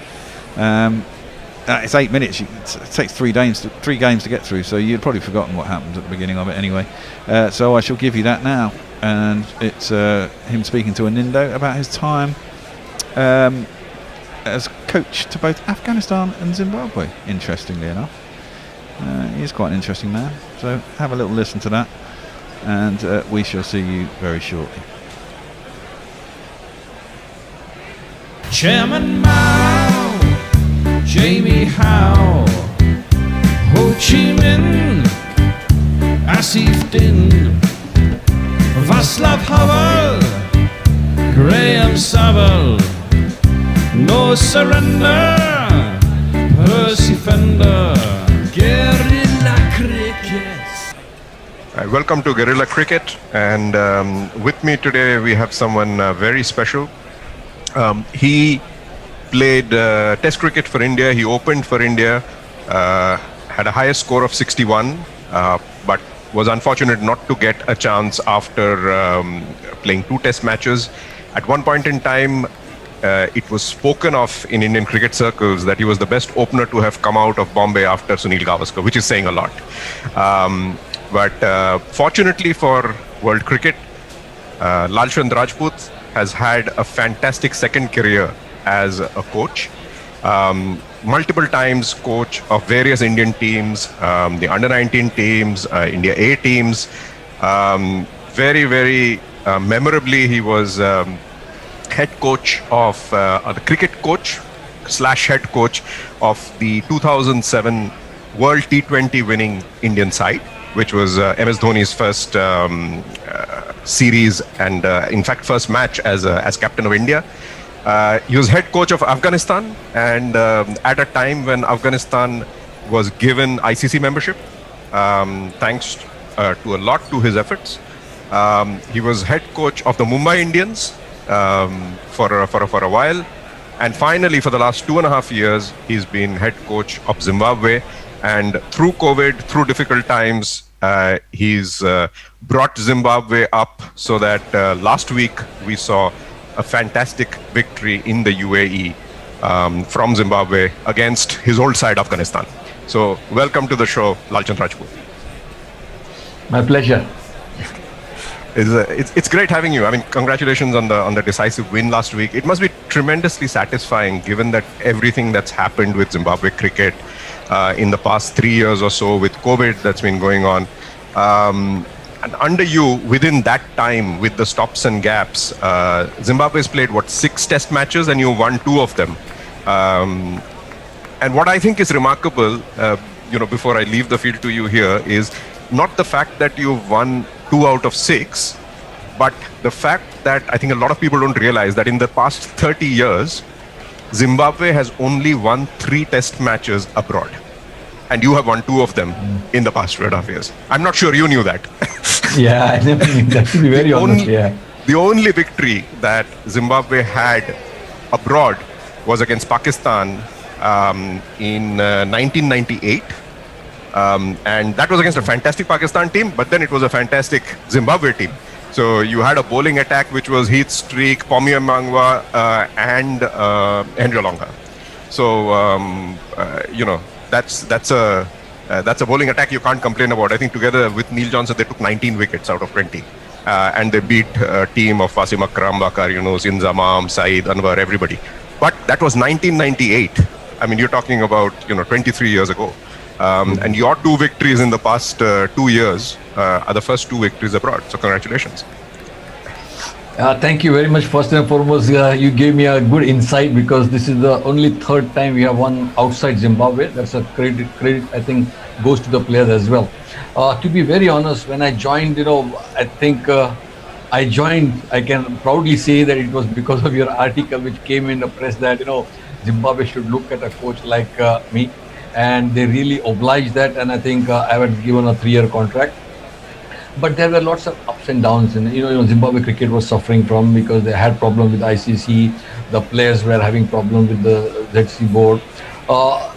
It's 8 minutes. It takes 3 games to get through. So you'd probably forgotten what happened at the beginning of it anyway. So I shall give you that now. And it's him speaking to Anindo about his time as coach to both Afghanistan and Zimbabwe, interestingly enough. He is quite an interesting man. So have a little listen to that. And we shall see you very shortly. Chairman Mao, Jamie Howe, Ho Chi Minh, Asif Din, Václav Havel, Graham Saville, No Surrender, Percy Fender, Guerrilla Cricket. Welcome to Guerrilla Cricket, and with me today we have someone very special. He played Test cricket for India. He opened for India, had a highest score of 61, but was unfortunate not to get a chance after playing 2 Test matches. At one point in time, it was spoken of in Indian cricket circles that he was the best opener to have come out of Bombay after Sunil Gavaskar, which is saying a lot. But fortunately for world cricket, Lalchand Rajput has had a fantastic second career as a coach. multiple times coach of various Indian teams, the under-19 teams, India A teams. Very, very memorably, he was head coach of the cricket coach / head coach of the 2007 World T20 winning Indian side, which was MS Dhoni's first series and in fact first match as captain of India. He was head coach of Afghanistan, and at a time when Afghanistan was given ICC membership, thanks to a lot to his efforts. He was head coach of the Mumbai Indians for a while, and finally for the last 2.5 years he's been head coach of Zimbabwe. And through COVID, through difficult times, he's brought Zimbabwe up so that last week we saw a fantastic victory in the UAE from Zimbabwe against his old side, Afghanistan. So welcome to the show, Lalchand Rajput. My pleasure. It's great having you. I mean, congratulations on the decisive win last week. It must be tremendously satisfying given that everything that's happened with Zimbabwe cricket in the past 3 years or so with COVID that's been going on. And under you, within that time, with the stops and gaps, Zimbabwe's played, 6 test matches, and you won 2 of them. And what I think is remarkable, before I leave the field to you here, is not the fact that you've won 2 out of 6, but the fact that I think a lot of people don't realize that in the past 30 years, Zimbabwe has only won 3 test matches abroad. And you have won 2 of them in the past 2.5 years. I'm not sure you knew that. Yeah, I never knew that, to be very honest. The only victory that Zimbabwe had abroad was against Pakistan in 1998. And that was against a fantastic Pakistan team, but then it was a fantastic Zimbabwe team. So you had a bowling attack which was Heath Streak, Pommy Mangwa, and Henry Longa. So that's a bowling attack you can't complain about. I think together with Neil Johnson they took 19 wickets out of 20, and they beat a team of Wasim Akram, Bakar Yunus, Inzamam, Saeed, Anwar, everybody. But that was 1998. I mean, you're talking about 23 years ago. And your 2 victories in the past 2 years are the first 2 victories abroad. So congratulations. Thank you very much. First and foremost, you gave me a good insight, because this is the only 3rd time we have won outside Zimbabwe. That's a credit I think goes to the players as well. To be very honest, when I joined, I think I can proudly say that it was because of your article which came in the press that, Zimbabwe should look at a coach like me. And they really obliged that, and I think I was given a 3-year contract. But there were lots of ups and downs, and Zimbabwe cricket was suffering from, because they had problems with ICC, the players were having problems with the ZC board.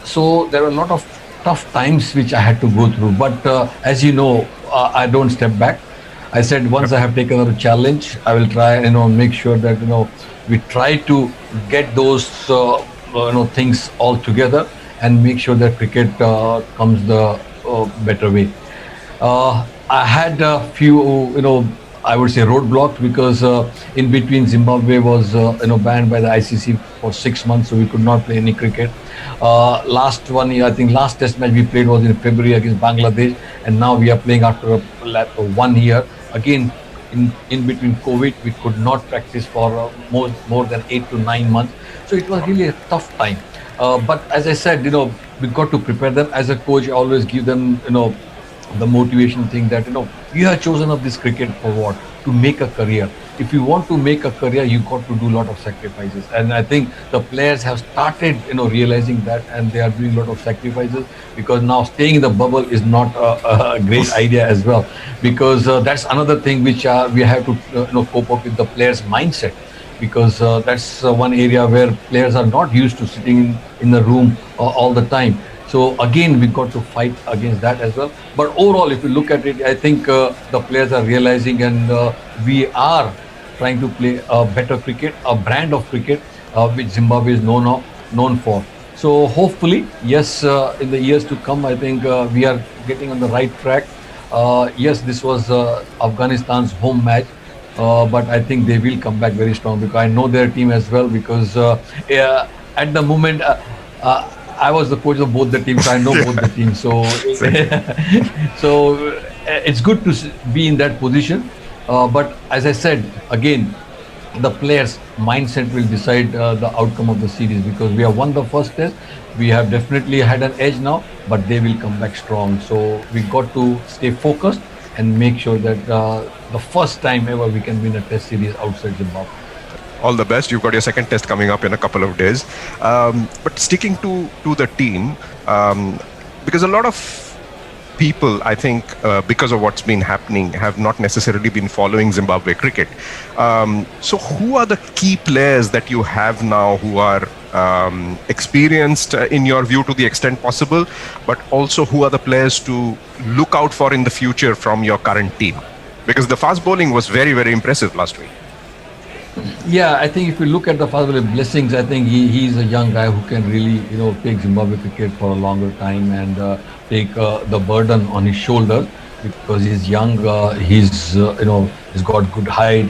So there were a lot of tough times which I had to go through. But as you know, I don't step back. I said once I have taken up a challenge, I will try and make sure that we try to get those things all together and make sure that cricket comes the better way. I had a few, I would say roadblocks, because in between Zimbabwe was, banned by the ICC for 6 months, so we could not play any cricket. Last 1 year, I think last test match we played was in February against Bangladesh, and now we are playing after 1 year. Again, in between COVID, we could not practice for more than 8 to 9 months. So it was really a tough time. But as I said, we got to prepare them. As a coach, I always give them, the motivation thing that, you have chosen up this cricket for what? To make a career. If you want to make a career, you got to do a lot of sacrifices. And I think the players have started, realizing that, and they are doing a lot of sacrifices, because now staying in the bubble is not a great idea as well. Because that's another thing which we have to, cope up with the players' mindset. Because that's one area where players are not used to sitting in the room all the time. So again, we got to fight against that as well. But overall, if you look at it, I think the players are realizing, and we are trying to play a better cricket, a brand of cricket which Zimbabwe is known for. So hopefully, yes, in the years to come, I think we are getting on the right track. Yes, this was Afghanistan's home match. But I think they will come back very strong, because I know their team as well, because at the moment I was the coach of both the teams, so I know both the teams. So, it's good to be in that position. But as I said, again, the players' mindset will decide the outcome of the series, because we have won the first test. We have definitely had an edge now, but they will come back strong. So we got to stay focused and make sure that the first time ever we can win a test series outside Zimbabwe. All the best. You've got your second test coming up in a couple of days. But sticking to the team, because a lot of people, I think, because of what's been happening, have not necessarily been following Zimbabwe cricket. So who are the key players that you have now who are experienced in your view to the extent possible, but also who are the players to look out for in the future from your current team? Because the fast bowling was very, very impressive last week. Yeah, I think if you look at the fast bowling Blessings, I think he's a young guy who can really, take Zimbabwe cricket for a longer time and take the burden on his shoulders, because he's young. He's got good height.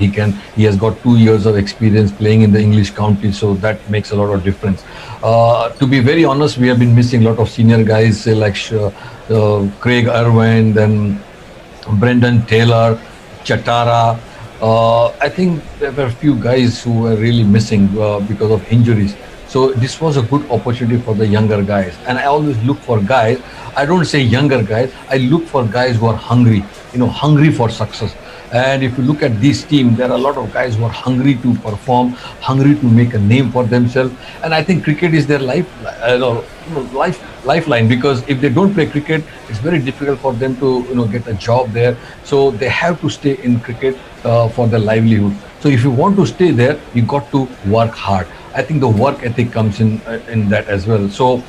He has got 2 years of experience playing in the English county, so that makes a lot of difference. To be very honest, we have been missing a lot of senior guys, say like Craig Irwin, then Brendan Taylor, Chatara. I think there were a few guys who were really missing because of injuries. So this was a good opportunity for the younger guys. And I always look for guys, I don't say younger guys, I look for guys who are hungry, hungry for success. And if you look at this team, there are a lot of guys who are hungry to perform, hungry to make a name for themselves. And I think cricket is their lifeline, because if they don't play cricket, it's very difficult for them to get a job there. So they have to stay in cricket for their livelihood. So if you want to stay there, you got to work hard. I think the work ethic comes in that as well. So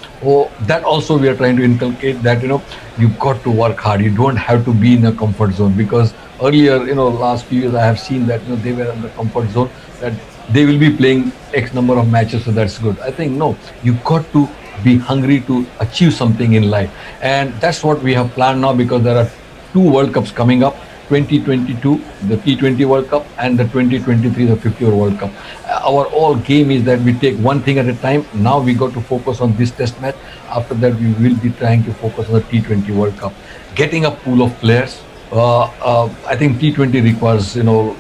that also we are trying to inculcate, that you got to work hard. You don't have to be in a comfort zone, because earlier, last few years I have seen that they were in the comfort zone, that they will be playing X number of matches, so that's good. I think no, you got to be hungry to achieve something in life, and that's what we have planned now, because there are 2 World Cups coming up. 2022, the T20 World Cup, and the 2023, the 50 over World Cup. Our all game is that we take one thing at a time. Now we got to focus on this test match. After that, we will be trying to focus on the T20 World Cup. Getting a pool of players. I think T20 requires,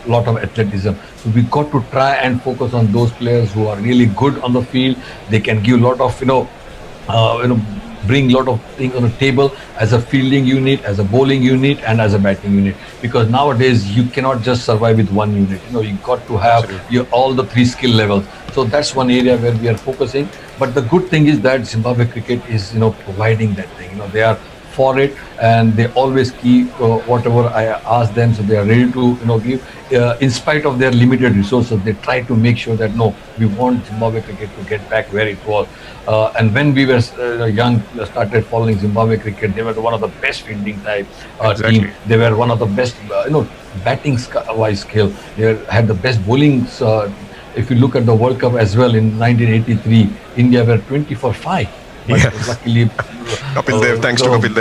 lot of athleticism. So we got to try and focus on those players who are really good on the field. They can give a lot of, bring a lot of things on the table as a fielding unit, as a bowling unit, and as a batting unit. Because nowadays you cannot just survive with one unit. You got to have all the 3 skill levels. So that's one area where we are focusing. But the good thing is that Zimbabwe cricket is, providing that thing. They are for it, and they always keep whatever I ask them. So they are ready to, give. In spite of their limited resources, they try to make sure that no, we want Zimbabwe cricket to get back where it was. And when we were young, started following Zimbabwe cricket, they were one of the best fielding type team. They were one of the best, batting wise skill. They had the best bowling. If you look at the World Cup as well in 1983, India were 20 for 5. But luckily, Kapil Dev, thanks to Kapil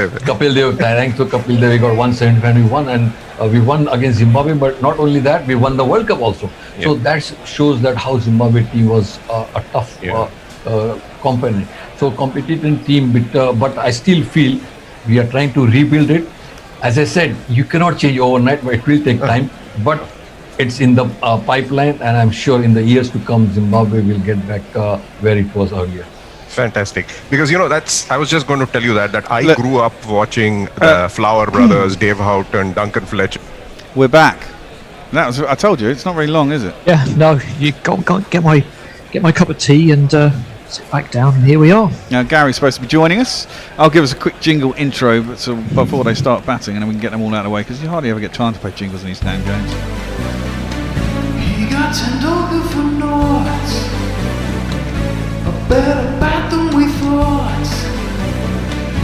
Dev. Thanks to Kapil Dev, we got 175 and we won, and we won against Zimbabwe. But not only that, we won the World Cup also. Yeah. So that shows that how Zimbabwe team was a tough component. So competitive team, but I still feel we are trying to rebuild it. As I said, you cannot change overnight, but it will take time. But it's in the pipeline, and I'm sure in the years to come, Zimbabwe will get back where it was earlier. Fantastic. Because, I was just going to tell you that I grew up watching the Flower Brothers, Dave Houghton, Duncan Fletcher. We're back. I told you, it's not very long, is it? Yeah, no, you go get my cup of tea and sit back down, and here we are. Now, Gary's supposed to be joining us. I'll give us a quick jingle intro before they start batting, and then we can get them all out of the way, because you hardly ever get time to play jingles in these damn games. He got $10 for noughts, a better bat than we thought.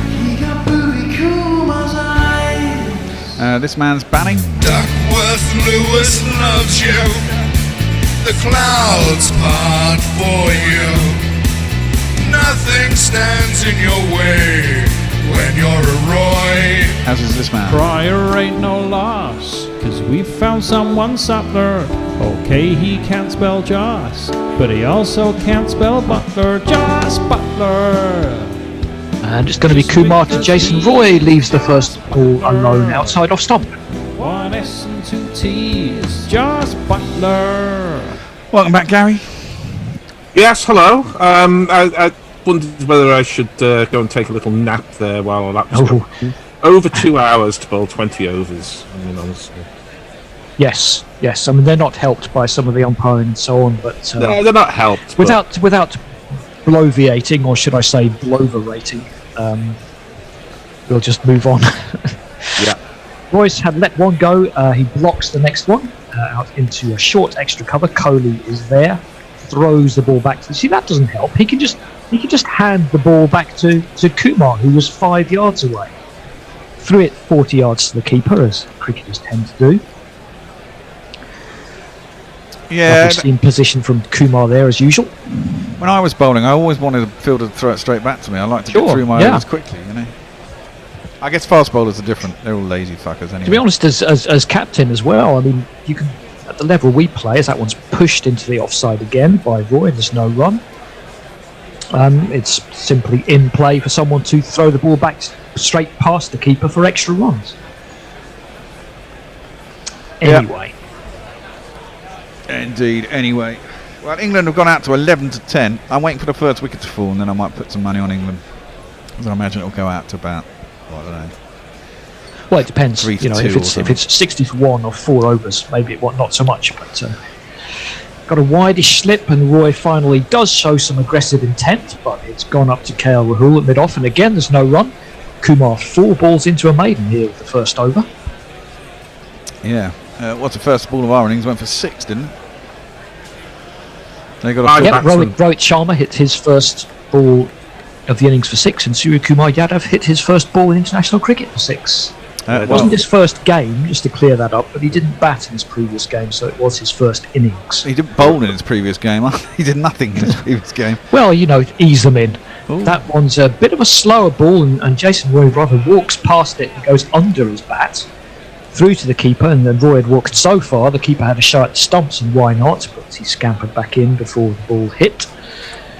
He got Booby Kuma's eyes. This man's batting. Duckworth Lewis loves you. The clouds part for you. Nothing stands in your way when you're a Roy. As is this man. Prior ain't no loss. 'cause we've found someone subtler. Okay, he can't spell Joss, but he also can't spell Butler. Joss Butler. And it's going to be Kumar to Jason Roy. Leaves the first ball alone outside off stump. 1 S and 2 T's. Joss Butler. Welcome back, Gary. Yes, hello. I wondered whether I should go and take a little nap there while that was going. Over 2 hours to bowl 20 overs. I mean, honestly. Yes. I mean, they're not helped by some of the umpiring and so on, but no, they're not helped. Without bloviating, or should I say bloverating, we'll just move on. Yeah. Royce had let one go. He blocks the next one out into a short extra cover. Kohli is there, throws the ball back. See, that doesn't help. He can just hand the ball back to Kumar, who was 5 yards away. Threw it 40 yards to the keeper, as cricketers tend to do. Yeah, in position from Kumar there as usual. When I was bowling, I always wanted the fielder to throw it straight back to me. I like to get through my overs quickly, you know. I guess fast bowlers are different. They're all lazy fuckers anyway. To be honest, as captain as well, I mean, you can, at the level we play, as that one's pushed into the offside again by Roy, there's no run. It's simply in play for someone to throw the ball back straight past the keeper for extra runs. Anyway. Indeed. Anyway, well, England have gone out to 11-10. I'm waiting for the first wicket to fall, and then I might put some money on England. Because I imagine it'll go out to about, I don't know. Well, it depends. You know, if it's 60 for 1 or 4 overs, maybe not so much. But got a wideish slip, and Roy finally does show some aggressive intent, but it's gone up to KL Rahul at mid-off, and again there's no run. Kumar 4 balls into a maiden here with the first over. Yeah. What's the first ball of our innings? Went for 6, didn't it? They got Rohit Sharma hit his first ball of the innings for 6, and Surya Kumar Yadav hit his first ball in international cricket for 6. It wasn't his first game, just to clear that up, but he didn't bat in his previous game, so it was his first innings. He didn't bowl in his previous game. He did nothing in his previous game. Well, you know, ease them in. Ooh. That one's a bit of a slower ball, and Jason Roy rather walks past it and goes under his bat, through to the keeper, and then Roy had walked so far, the keeper had a shot at stumps, and why not, but he scampered back in before the ball hit.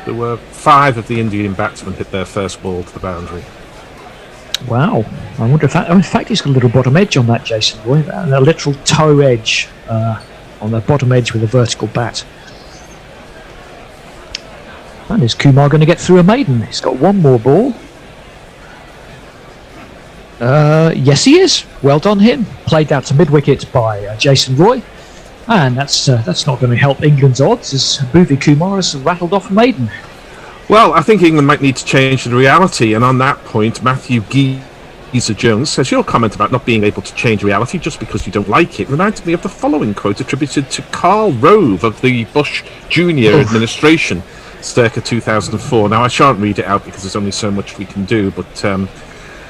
There were 5 of the Indian batsmen hit their first ball to the boundary. Wow. I wonder if that... in fact, he's got a little bottom edge on that, Jason Roy, and a literal toe edge on the bottom edge with a vertical bat. And is Kumar going to get through a maiden? He's got one more ball. Yes, he is. Well done him. Played out to mid-wicket by Jason Roy. And that's not going to help England's odds, as Bhuvi Kumar has rattled off a maiden. Well, I think England might need to change the reality, and on that point, Matthew Geezer-Jones says your comment about not being able to change reality just because you don't like it reminds me of the following quote attributed to Karl Rove of the Bush Jr. administration, circa 2004. Now, I shan't read it out because there's only so much we can do, but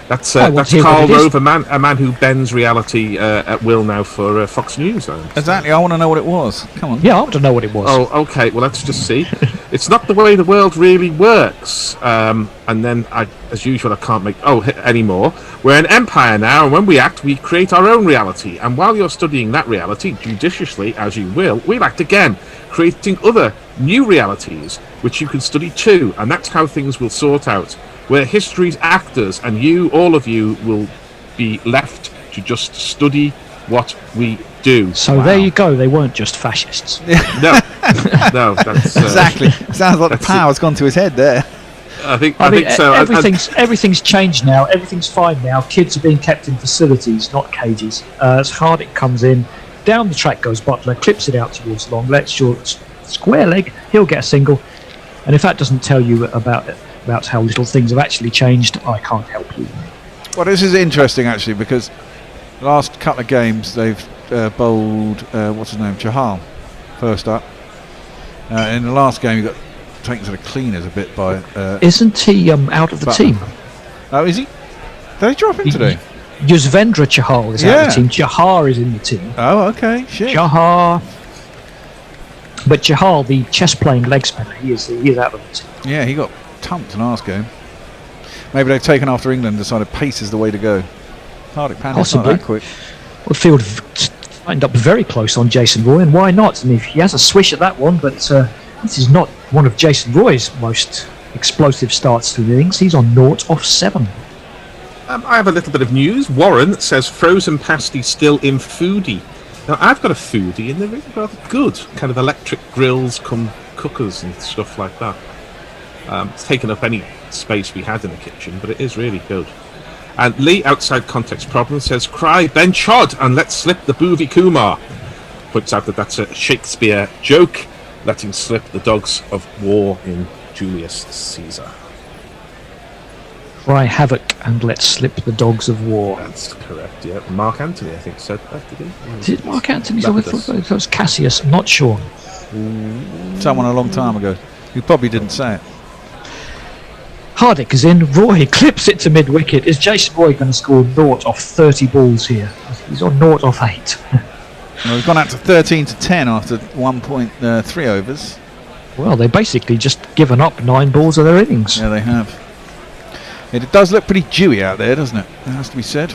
that's Karl Rove, a man who bends reality at will now for Fox News. Exactly, I want to know what it was. Come on. Yeah, I want to know what it was. Oh, okay, well, let's just see. It's not the way the world really works. And then, as usual, I can't make anymore. We're an empire now, and when we act, we create our own reality. And while you're studying that reality, judiciously, as you will, we'll act again, creating other new realities, which you can study too. And that's how things will sort out. We're history's actors, and you, all of you, will be left to just study what we do. So there you go. They weren't just fascists. No, that's exactly. Sounds like the power's gone to his head there. I think so. Everything's changed now. Everything's fine now. Kids are being kept in facilities, not cages. As Hardik comes in, down the track goes Butler, clips it out towards long, lets short, square leg. He'll get a single. And if that doesn't tell you about how little things have actually changed, I can't help you. Well, this is interesting actually, because the last couple of games they've bowled what's his name, Chahal, first up. In the last game he got taken to the cleaners a bit by. Isn't he out of the team? Oh, is he? Did they drop him today? Yuzvendra Chahal is out of the team. Jahar is in the team. Oh, okay. Shit. Jahar. But Chahal, the chess-playing leg spinner, he is out of the team. Yeah, he got tumped in last game. Maybe they've taken after England and decided pace is the way to go. Hardik Pandya's not that quick. Well, the field tightened up very close on Jason Roy, and why not? I mean, he has a swish at that one, but this is not one of Jason Roy's most explosive starts to the innings. He's on 0 off 7. I have a little bit of news. Warren says frozen pasty still in foodie. Now, I've got a foodie, and they're really rather good. Kind of electric grills come cookers and stuff like that. It's taken up any space we had in the kitchen, but it is really good. And Lee, outside context problem, says, cry Ben Chod and let's slip the boovie Kumar. Points out that that's a Shakespeare joke, letting slip the dogs of war in Julius Caesar. Cry havoc and let's slip the dogs of war. That's correct, yeah. Mark Antony, I think, said that, did he? Is it Mark Antony? That was Cassius, I'm not sure. Someone a long time ago. You probably didn't say it. Hardick is in. Roy clips it to mid-wicket. Is Jason Roy going to score 0 off 30 balls here? He's on 0 off 8. Well, we've gone out to 13 to 10 after 1.3 overs. Well, they've basically just given up 9 balls of their innings. Yeah, they have. It does look pretty dewy out there, doesn't it? It has to be said.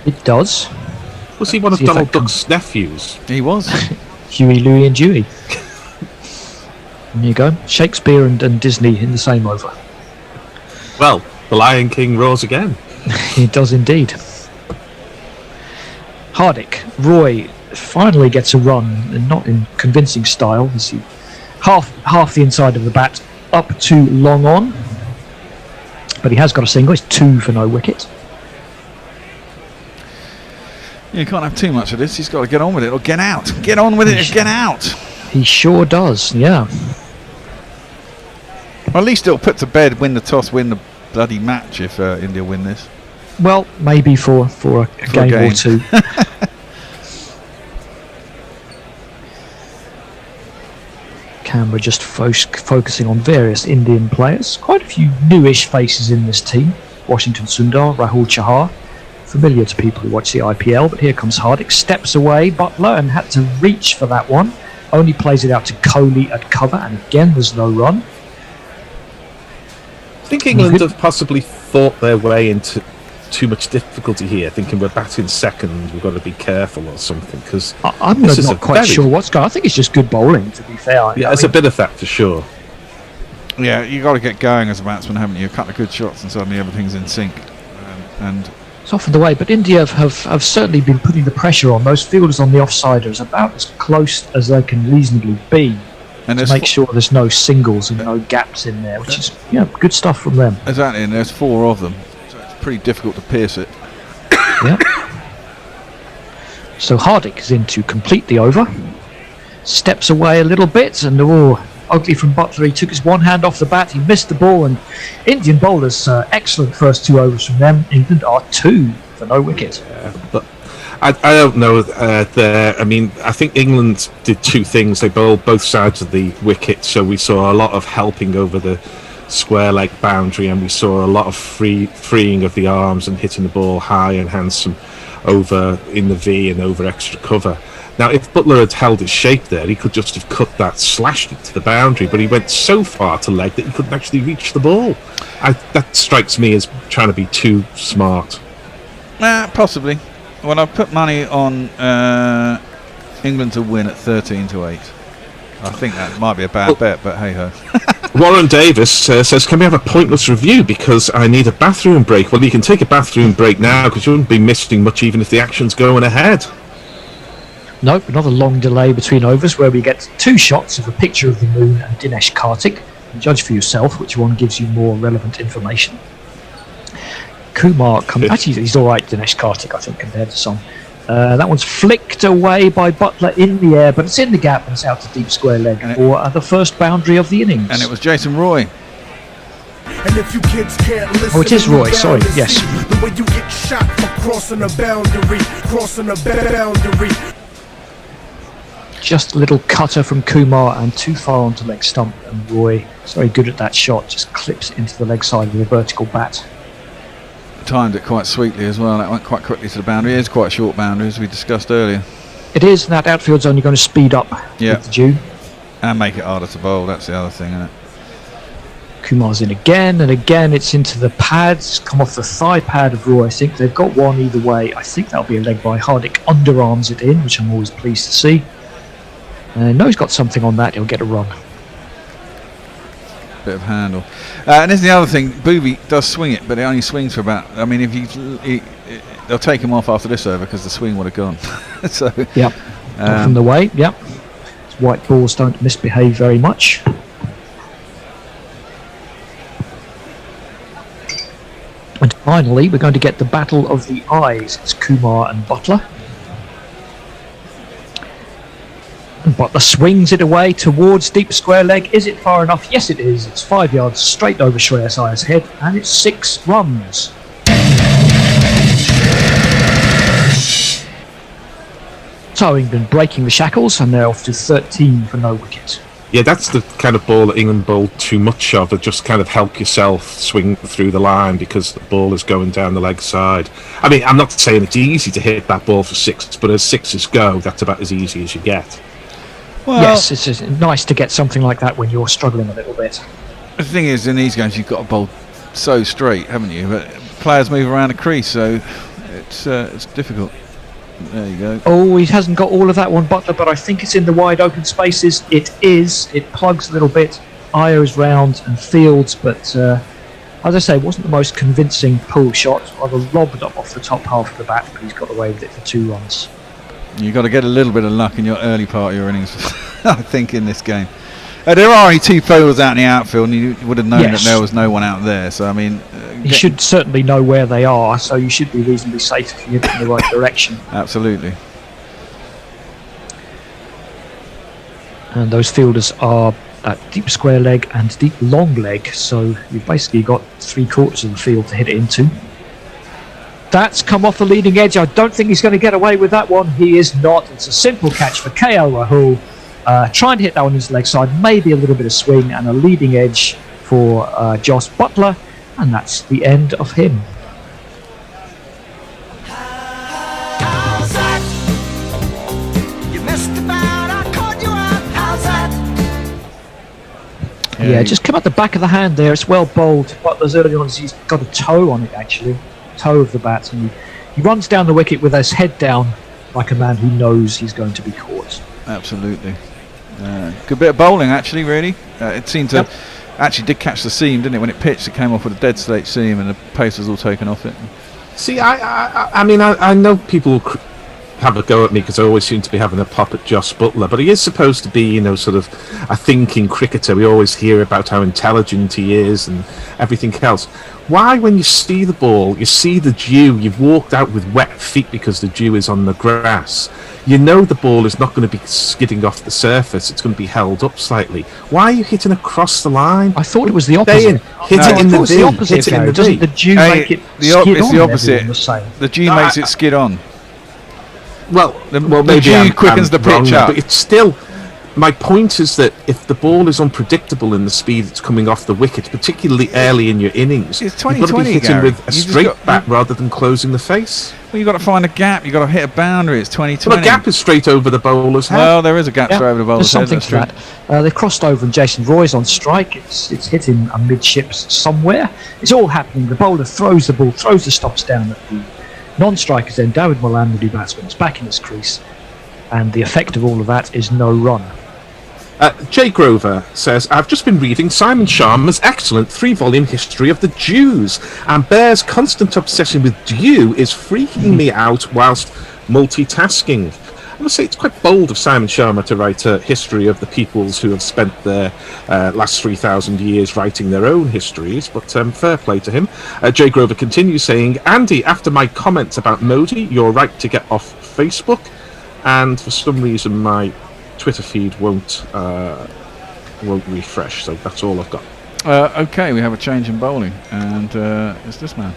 It does. Was he one of Donald Duck's nephews? He was. Huey, Louie and Dewey. There you go. Shakespeare and Disney in the same over. Well, the Lion King roars again. He does indeed. Hardick, Roy finally gets a run, and not in convincing style. You see half the inside of the bat up to long on. But he has got a single. It's 2 for no wicket. You can't have too much of this. He's got to get on with it or get out. Get on with it or get out. He sure does, yeah. Well, at least it'll put to bed, win the toss, win the bloody match if India win this. Well, maybe for a game or two. Camera just focusing on various Indian players. Quite a few newish faces in this team. Washington Sundar, Rahul Chahar. Familiar to people who watch the IPL, but here comes Hardick. Steps away, Butler, and had to reach for that one. Only plays it out to Kohli at cover, and again there's no run. I think England have possibly fought their way into too much difficulty here, thinking we're batting second, we've got to be careful or something. Because I'm not quite sure what's going on. I think it's just good bowling, to be fair. Yeah, there's a bit of that for sure. Yeah, you got to get going as a batsman, haven't you? A couple of good shots and suddenly everything's in sync. And it's often the way, but India have certainly been putting the pressure on. Those fielders on the offsiders about as close as they can reasonably be to make sure there's no singles and no gaps in there, which is good stuff from them. Exactly, and there's 4 of them, so it's pretty difficult to pierce it. Yeah. So Hardick is in to complete the over. Steps away a little bit, and ugly from Butler. He took his one hand off the bat, he missed the ball, and Indian bowlers, excellent first 2 overs from them. England are 2 for no wicket. Yeah, but I don't know there. I mean, I think England did 2 things. They bowled both sides of the wicket, so we saw a lot of helping over the square leg boundary, and we saw a lot of freeing of the arms and hitting the ball high and handsome over in the V and over extra cover. Now, if Butler had held his shape there, he could just have cut that, slashed it to the boundary, but he went so far to leg that he couldn't actually reach the ball. That strikes me as trying to be too smart. Possibly. Well, I've put money on England to win at 13 to 8. I think that might be a bad bet, but hey-ho. Warren Davis says, can we have a pointless review because I need a bathroom break? Well, you can take a bathroom break now because you wouldn't be missing much even if the action's going ahead. Nope, another long delay between overs where we get 2 shots of a picture of the moon and Dinesh Karthik. Judge for yourself which one gives you more relevant information. Kumar actually he's alright, Dinesh Karthik, I think, compared to some. That one's flicked away by Butler in the air, but it's in the gap and it's out to deep square leg for the first boundary of the innings. And it was Jason Roy. And if you kids can't listen, it is Roy, sorry, yes. The way you get shot for crossing a boundary. Just a little cutter from Kumar and too far onto leg stump, and Roy is very good at that shot, just clips into the leg side with a vertical bat. Timed it quite sweetly as well. That went quite quickly to the boundary. It is quite a short boundary, as we discussed earlier. It is, and that outfield's only going to speed up with the dew. And make it harder to bowl, that's the other thing, isn't it? Kumar's in again, and again it's into the pads, come off the thigh pad of Roy. I think they've got one either way. I think that'll be a leg by Hardik. Underarms it in, which I'm always pleased to see. No, he's got something on that, he'll get a run. Bit of handle. And there's the other thing, Booby does swing it, but it only swings for about, I mean, they'll take him off after this over because the swing would have gone. So, yep, from the way, yep. White balls don't misbehave very much. And finally, we're going to get the battle of the eyes. It's Kumar and Butler. And Butler swings it away towards deep square leg. Is it far enough? Yes, it is. It's 5 yards straight over Shreyas Iyer's head, and it's 6 runs. So England breaking the shackles, and they're off to 13 for no wicket. Yeah, that's the kind of ball that England bowl too much of. That just kind of help yourself swing through the line because the ball is going down the leg side. I mean, I'm not saying it's easy to hit that ball for 6, but as 6s go, that's about as easy as you get. Well, yes, it's nice to get something like that when you're struggling a little bit. The thing is, in these games, you've got to bowl so straight, haven't you? But players move around the crease, so it's difficult. There you go. Oh, he hasn't got all of that one, Butler, but I think it's in the wide open spaces. It is. It plugs a little bit. Iyer is round and Fields, but as I say, it wasn't the most convincing pull shot. Rather lobbed up off the top half of the bat, but he's got away with it for 2 runs. You've got to get a little bit of luck in your early part of your innings, I think, in this game. There are only 2 players out in the outfield, and you would have known that there was no one out there. So, I mean... you should certainly know where they are, so you should be reasonably safe if you hit in the right direction. Absolutely. And those fielders are at deep square leg and deep long leg, so you've basically got 3/4 of the field to hit it into. That's come off the leading edge. I don't think he's going to get away with that one. He is not. It's a simple catch for KL Rahul. Trying to hit that one into the leg side, maybe a little bit of swing, and a leading edge for Jos Buttler, and that's the end of him. How's that? You missed about, I caught you out. How's that? Yeah, just come at the back of the hand there. It's well bowled. Butler's early on, he's got a toe on it, actually. Toe of the bat, and he runs down the wicket with his head down like a man who knows he's going to be caught. Absolutely. Good bit of bowling, actually, really. It seemed to actually did catch the seam, didn't it? When it pitched, it came off with a dead slate seam, and the pace was all taken off it. See, I mean, I know people have a go at me because I always seem to be having a pop at Jos Buttler, but he is supposed to be, you know, sort of a thinking cricketer. We always hear about how intelligent he is and everything else. Why, when you see the ball, you see the dew, you've walked out with wet feet because the dew is on the grass, you know the ball is not going to be skidding off the surface, it's going to be held up slightly. Why are you hitting across the line? I thought it was the opposite. Hit it in the V. Hit it in the V. Doesn't the dew make it skid on? It's the opposite. The dew makes it skid on. Well, maybe the dew quickens the pitch up. But it's still... My point is that if the ball is unpredictable in the speed it's coming off the wicket, particularly early in your innings, it's you've got to be hitting with a straight bat rather than closing the face. Well, you've got to find a gap. You've got to hit a boundary. It's 2020. Well, the gap is straight over the bowler's head. Well, there is a gap straight over the bowler's head. There's something to that. They've crossed over and Jason Roy's on strike. It's hitting amidships somewhere. It's all happening. The bowler throws the ball, throws the stops down at the non-strikers. Then David Malan, the new batsman, is back in his crease. And the effect of all of that is no run. Jay Grover says, I've just been reading Simon Sharma's excellent 3-volume history of the Jews, and Bear's constant obsession with dew is freaking me out whilst multitasking. I must say it's quite bold of Simon Sharma to write a history of the peoples who have spent their last 3,000 years writing their own histories, but fair play to him. Jay Grover continues saying, Andy, after my comments about Modi, you're right to get off Facebook, and for some reason my Twitter feed won't refresh, so that's all I've got. Okay, we have a change in bowling, and it's this man.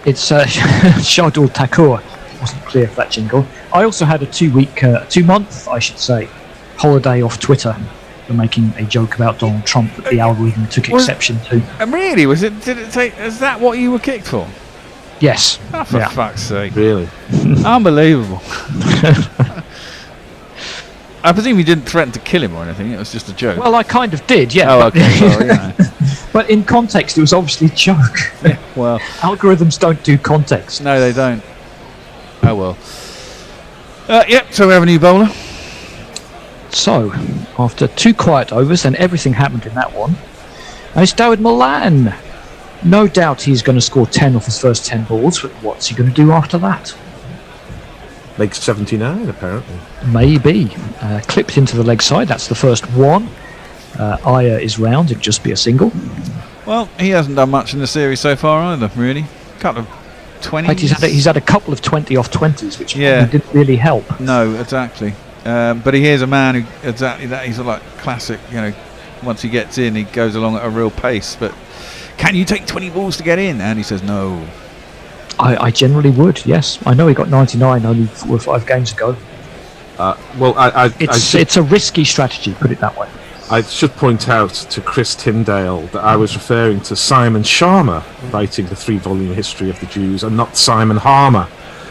It's Shardul Thakur. Wasn't clear for that jingle. I also had a 2-month, I should say, holiday off Twitter for making a joke about Donald Trump that the algorithm took exception to. Really? Did it take? Is that what you were kicked for? Yes. Oh, for fuck's sake. Really? Unbelievable. I presume you didn't threaten to kill him or anything. It was just a joke. Well, I kind of did, yeah. Oh, okay. Well, yeah. But in context, it was obviously a joke. Yeah, well, algorithms don't do context. No, they don't. Oh well. Yep. So we have a new bowler. So, after 2 quiet overs, and everything happened in that one, and it's Dawid Malan. No doubt he's going to score 10 off his first 10 balls, but what's he going to do after that? Makes 79, apparently. Maybe. Clipped into the leg side, that's the first one. Iyer is round, it'd just be a single. Well, he hasn't done much in the series so far either, really. Couple of 20s. He's had a couple of 20 off 20s, which didn't really help. No, exactly. But he is a man who exactly that. He's like classic. Once he gets in, he goes along at a real pace. But can you take 20 balls to get in? And he says no. I generally would. Yes, I know he got 99 only 4 or 5 games ago. It's a risky strategy. Put it that way. I should point out to Chris Tyndale that I was referring to Simon Sharma writing the 3-volume history of the Jews, and not Simon Harmer,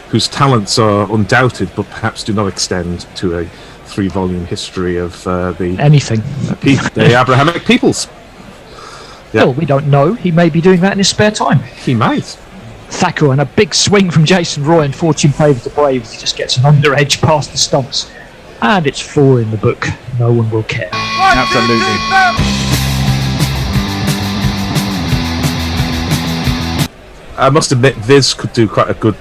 whose talents are undoubted but perhaps do not extend to a 3-volume history of the Abrahamic peoples. Yeah. Well, we don't know. He may be doing that in his spare time. He might. Thacker, and a big swing from Jason Roy, and fortune favours the Braves. He just gets an under edge past the stumps. And it's 4 in the book. No one will care. Absolutely. I must admit, Viz could do quite a good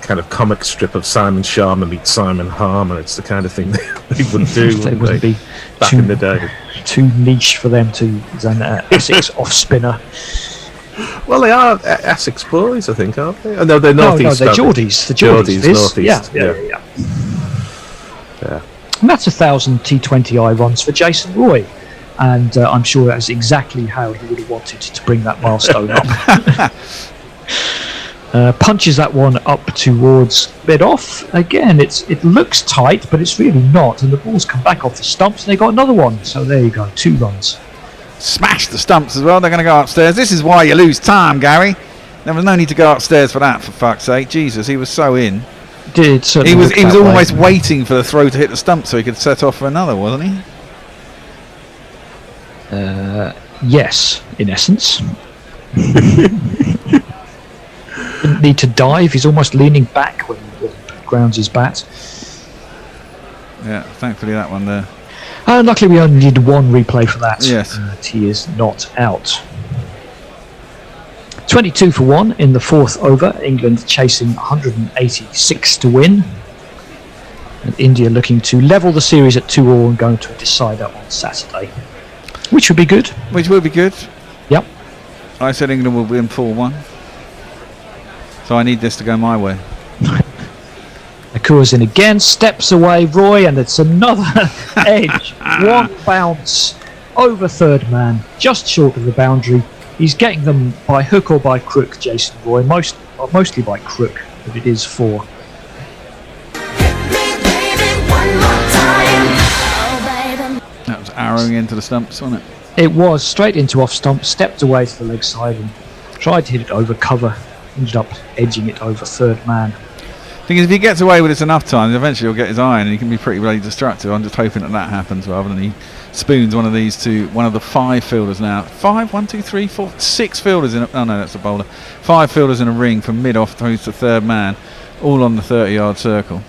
kind of comic strip of Simon Sharma meets Simon Harmer. It's the kind of thing they would do they wouldn't be back in the day. Too niche for them to use an Essex off spinner. Well, they are Essex boys, I think, aren't they? Oh, no, they're northeast. No, they're Geordies. The Geordies, northeast. Yeah. And that's 1,000 T20I runs for Jason Roy. And I'm sure that's exactly how he would have wanted to bring that milestone up. Punches that one up towards mid-off. Again, it looks tight, but it's really not. And the ball's come back off the stumps, and they got another one. So there you go, 2 runs. Smash the stumps as well. They're going to go upstairs. This is why you lose time, Gary. There was no need to go upstairs for that, for fuck's sake. Jesus, he was so in. He was almost waiting for the throw to hit the stump so he could set off for another, wasn't he? Yes, in essence. Didn't need to dive. He's almost leaning back when he grounds his bat. Yeah, thankfully that one there. Luckily we only need 1 replay for that. Yes. He is not out. 22 for 1 in the 4th over. England chasing 186 to win. And India looking to level the series at 2-2 and going to a decider on Saturday. Which would be good. Which would be good. Yep. I said England will win 4-1. So I need this to go my way. Akura's in again, steps away Roy, and it's another edge. 1 bounce over third man, just short of the boundary. He's getting them by hook or by crook, Jason Roy. Mostly by crook, but it is 4. That was arrowing into the stumps, wasn't it? It was, straight into off stump, stepped away to the leg side and tried to hit it over cover. Ended up edging it over third man. Thing is, if he gets away with this enough times, eventually he'll get his iron and he can be pretty bloody destructive. I'm just hoping that happens rather than he spoons one of these to one of the 5 fielders now. 5, 1, 2, 3, 4, 6 fielders in a... Oh no, that's a bowler. 5 fielders in a ring from mid-off through to third man, all on the 30-yard circle.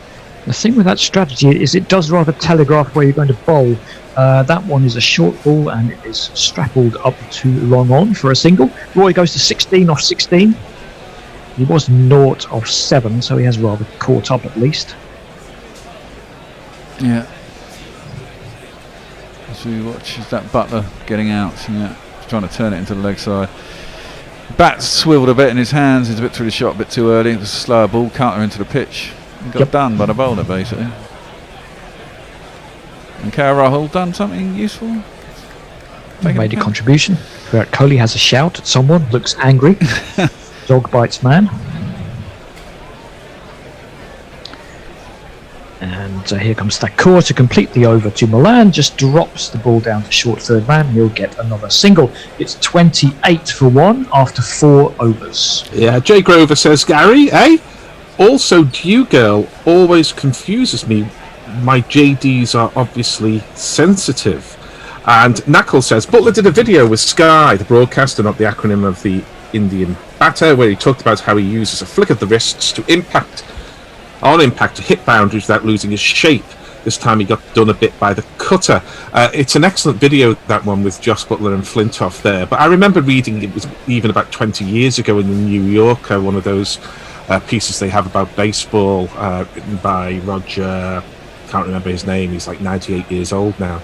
The thing with that strategy is it does rather telegraph where you're going to bowl. That one is a short ball and it is strapped up to long on for a single. Roy goes to 16 off 16. He was 0 off 7, so he has rather caught up at least. Yeah. So you watch that Butler getting out. Yeah, he's trying to turn it into the leg side. Bat swiveled a bit in his hands. He's a bit through the shot, a bit too early. It was a slower ball, counter into the pitch. He got done by the bowler, basically. And Rahul done something useful? Made a contribution. Virat Kohli has a shout at someone, looks angry. Dog bites man. And here comes Thakur to complete the over to Malan. Just drops the ball down to short third man. He'll get another single. It's 28 for 1 after 4 overs. Yeah, Jay Grover says, Gary, eh? Also, Dew Girl always confuses me my JDs are obviously sensitive. And Knuckle says, Butler did a video with Sky, the broadcaster, not the acronym of the Indian batter, where he talked about how he uses a flick of the wrists to on impact to hit boundaries without losing his shape. This time he got done a bit by the cutter. It's an excellent video, that one, with Josh Butler and Flintoff there. But I remember reading, it was even about 20 years ago in the New Yorker, one of those pieces they have about baseball, written by Roger, can't remember his name, he's like 98 years old now.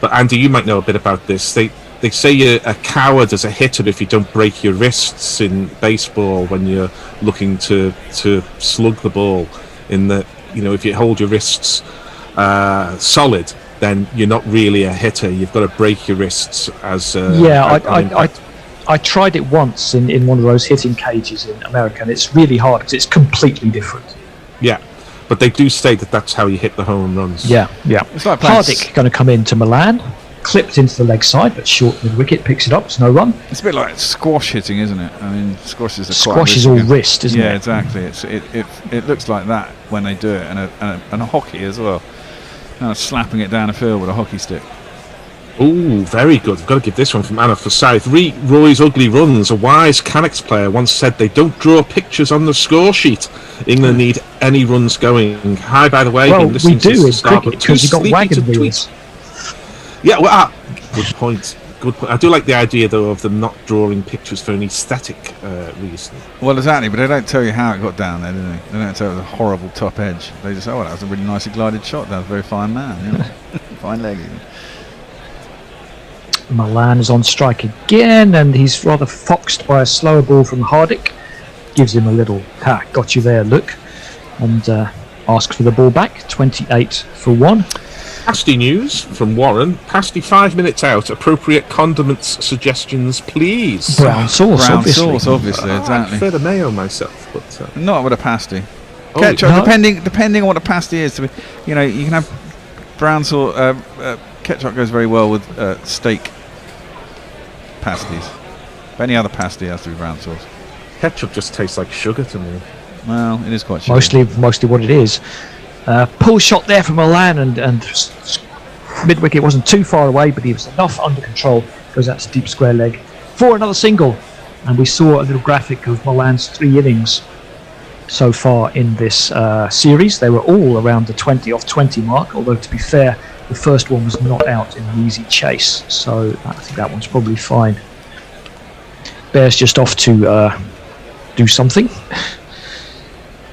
But Andy, you might know a bit about this. They say you're a coward as a hitter if you don't break your wrists in baseball when you're looking to slug the ball. In the, if you hold your wrists solid, then you're not really a hitter. You've got to break your wrists as I tried it once in one of those hitting cages in America, and it's really hard because it's completely different. Yeah, but they do say that that's how you hit the home runs. Yeah. It's like Hardik going to come into Milan, clipped into the leg side, but short mid wicket, picks it up. It's no run. It's a bit like squash hitting, isn't it? I mean, squash is all wrist, isn't it? Yeah, exactly. It looks like that when they do it, and a hockey as well. Slapping it down the field with a hockey stick. Ooh, very good. I've got to give this one from Anna Forsyth. Roy's ugly runs. A wise Canucks player once said they don't draw pictures on the score sheet. England need any runs going. Hi, by the way. Well, we do in cricket because you've got wagon wheels. Yeah, well, good point. I do like the idea, though, of them not drawing pictures for an aesthetic reason. Well, exactly, but they don't tell you how it got down there, do they? They don't tell you it was a horrible top edge. They just say, that was a really nicely glided shot. That was a very fine man. Fine leg. Milan is on strike again, and he's rather foxed by a slower ball from Hardik. Gives him a little, got you there, look, and asks for the ball back. 28 for 1. Pasty news from Warren. Pasty 5 minutes out. Appropriate condiments suggestions, please. Brown sauce, obviously. Exactly. I prefer the mayo myself, but not with a pasty. Ketchup, depending on what a pasty is. You can have brown sauce. Ketchup goes very well with steak pasties. But any other pasty has to be brown sauce. Ketchup just tastes like sugar to me. Well, it is quite sugar. Mostly what it is. Pull shot there from Milan, and mid wicket wasn't too far away, but he was enough under control. Goes out to deep square leg for another single, and we saw a little graphic of Milan's 3 innings so far in this series. They were all around the 20 off 20 mark, although to be fair, the first one was not out in an easy chase, so I think that one's probably fine. Bear's just off to do something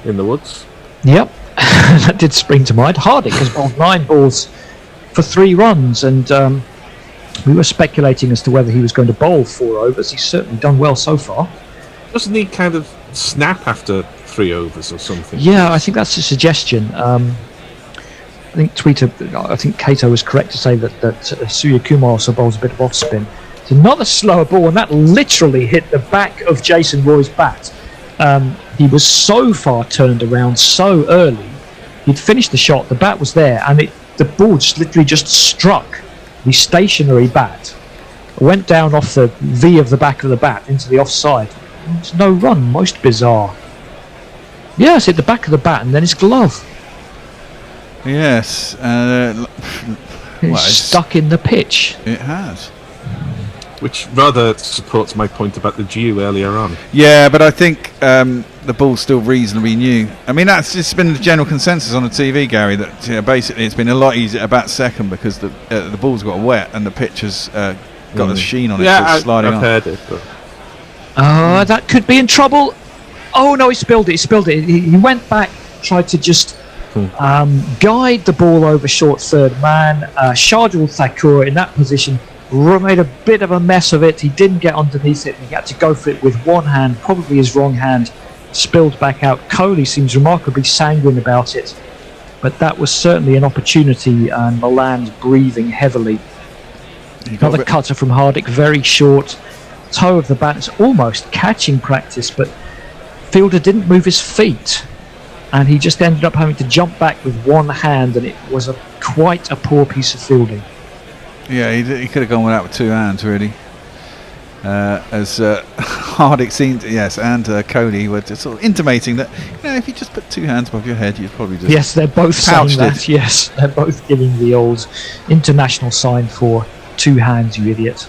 in the woods. Yep. That did spring to mind. Hardik has bowled 9 balls for 3 runs, and we were speculating as to whether he was going to bowl 4 overs. He's certainly done well so far. Doesn't he kind of snap after 3 overs or something? Yeah, I think that's a suggestion. I think Kato was correct to say that Surya Kumar also bowls a bit of off spin. It's another slower ball, and that literally hit the back of Jason Roy's bat. He was so far turned around so early. He'd finished the shot, the bat was there, and the ball literally just struck the stationary bat. Went down off the V of the back of the bat into the offside. There's no run, most bizarre. Yes, hit the back of the bat and then his glove. Yes. It's stuck in the pitch. It has. Which rather supports my point about the dew earlier on. Yeah, but I think the ball's still reasonably new. I mean, that's just been the general consensus on the TV, Gary, that basically it's been a lot easier to bat second because the ball's got wet and the pitch has got a sheen on it. Yeah, sliding I've heard it. But that could be in trouble. Oh no, he spilled it. He went back, tried to just guide the ball over short third man. Shardul Thakur in that position made a bit of a mess of it. He didn't get underneath it, and he had to go for it with one hand, probably his wrong hand, spilled back out. Kohli seems remarkably sanguine about it, but that was certainly an opportunity, and Milan's breathing heavily. Another cutter from Hardik, very short, toe of the bat. It's almost catching practice, but fielder didn't move his feet, and he just ended up having to jump back with one hand, and it was quite a poor piece of fielding. Yeah, he could have gone with that with 2 hands, really. as Hardick seemed, yes, and Cody were just sort of intimating that, if you just put two hands above your head, you'd probably just... Yes, they're both saying that. Yes, they're both giving the old international sign for 2 hands, you idiot.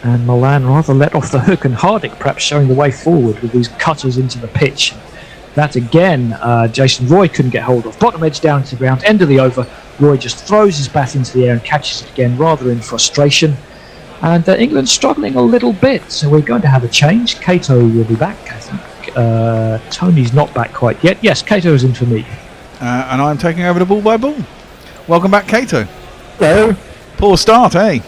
And Milan rather let off the hook, and Hardick perhaps showing the way forward with these cutters into the pitch. That again, Jason Roy couldn't get hold of. Bottom edge down to the ground, end of the over. Roy just throws his bat into the air and catches it again, rather in frustration. And England struggling a little bit, so we're going to have a change. Cato will be back, I think. Tony's not back quite yet. Yes, Cato is in for me. And I'm taking over the ball by ball. Welcome back, Cato. Hello. Poor start, eh?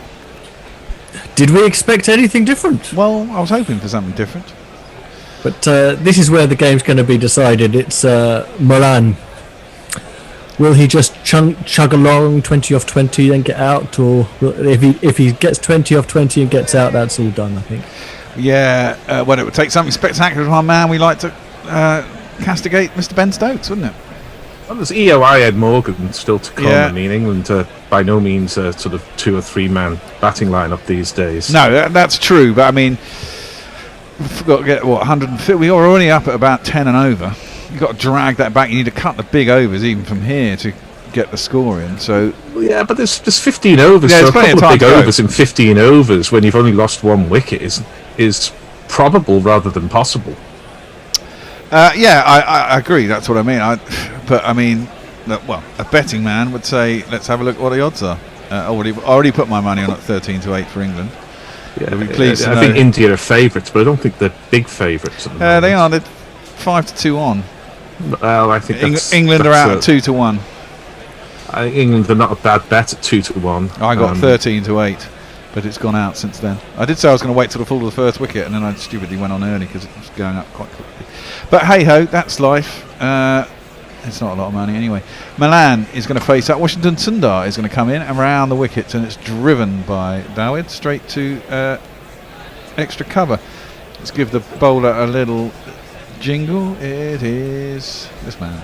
Did we expect anything different? Well, I was hoping for something different. But this is where the game's going to be decided. It's Milan. Will he just chug along 20 off 20 then get out, or if he gets 20 off 20 and gets out, that's all done, I think. Yeah, well, it would take something spectacular from our man. We like to castigate Mr. Ben Stokes, wouldn't it? Well, there's EOI Ed Morgan still to come. I mean, England by no means a sort of 2 or 3 man batting lineup these days. No, that's true. But I mean, we've got to get 150. We are already up at about 10 and over. You've got to drag that back. You need to cut the big overs even from here to get the score in. So yeah, but there's 15 overs. Yeah, so a plenty couple of of big time to overs in 15 overs when you've only lost 1 wicket is probable rather than possible. Yeah, I agree. That's what I mean. But I mean, a betting man would say, let's have a look at what the odds are. Already put my money on at 13-8 for England. Yeah, I think India are favourites, but I don't think they're big favourites. They are. They're 5-2 on. Well, I think England are out at 2-1. I think England are not a bad bet at 2-1. I got 13-8, but it's gone out since then. I did say I was going to wait till the fall of the first wicket, and then I stupidly went on early because it was going up quite quickly. But hey ho, that's life. It's not a lot of money anyway. Milan is going to face up. Washington Sundar is going to come in around the wickets, and it's driven by Dawid straight to extra cover. Let's give the bowler a little jingle. It is this man.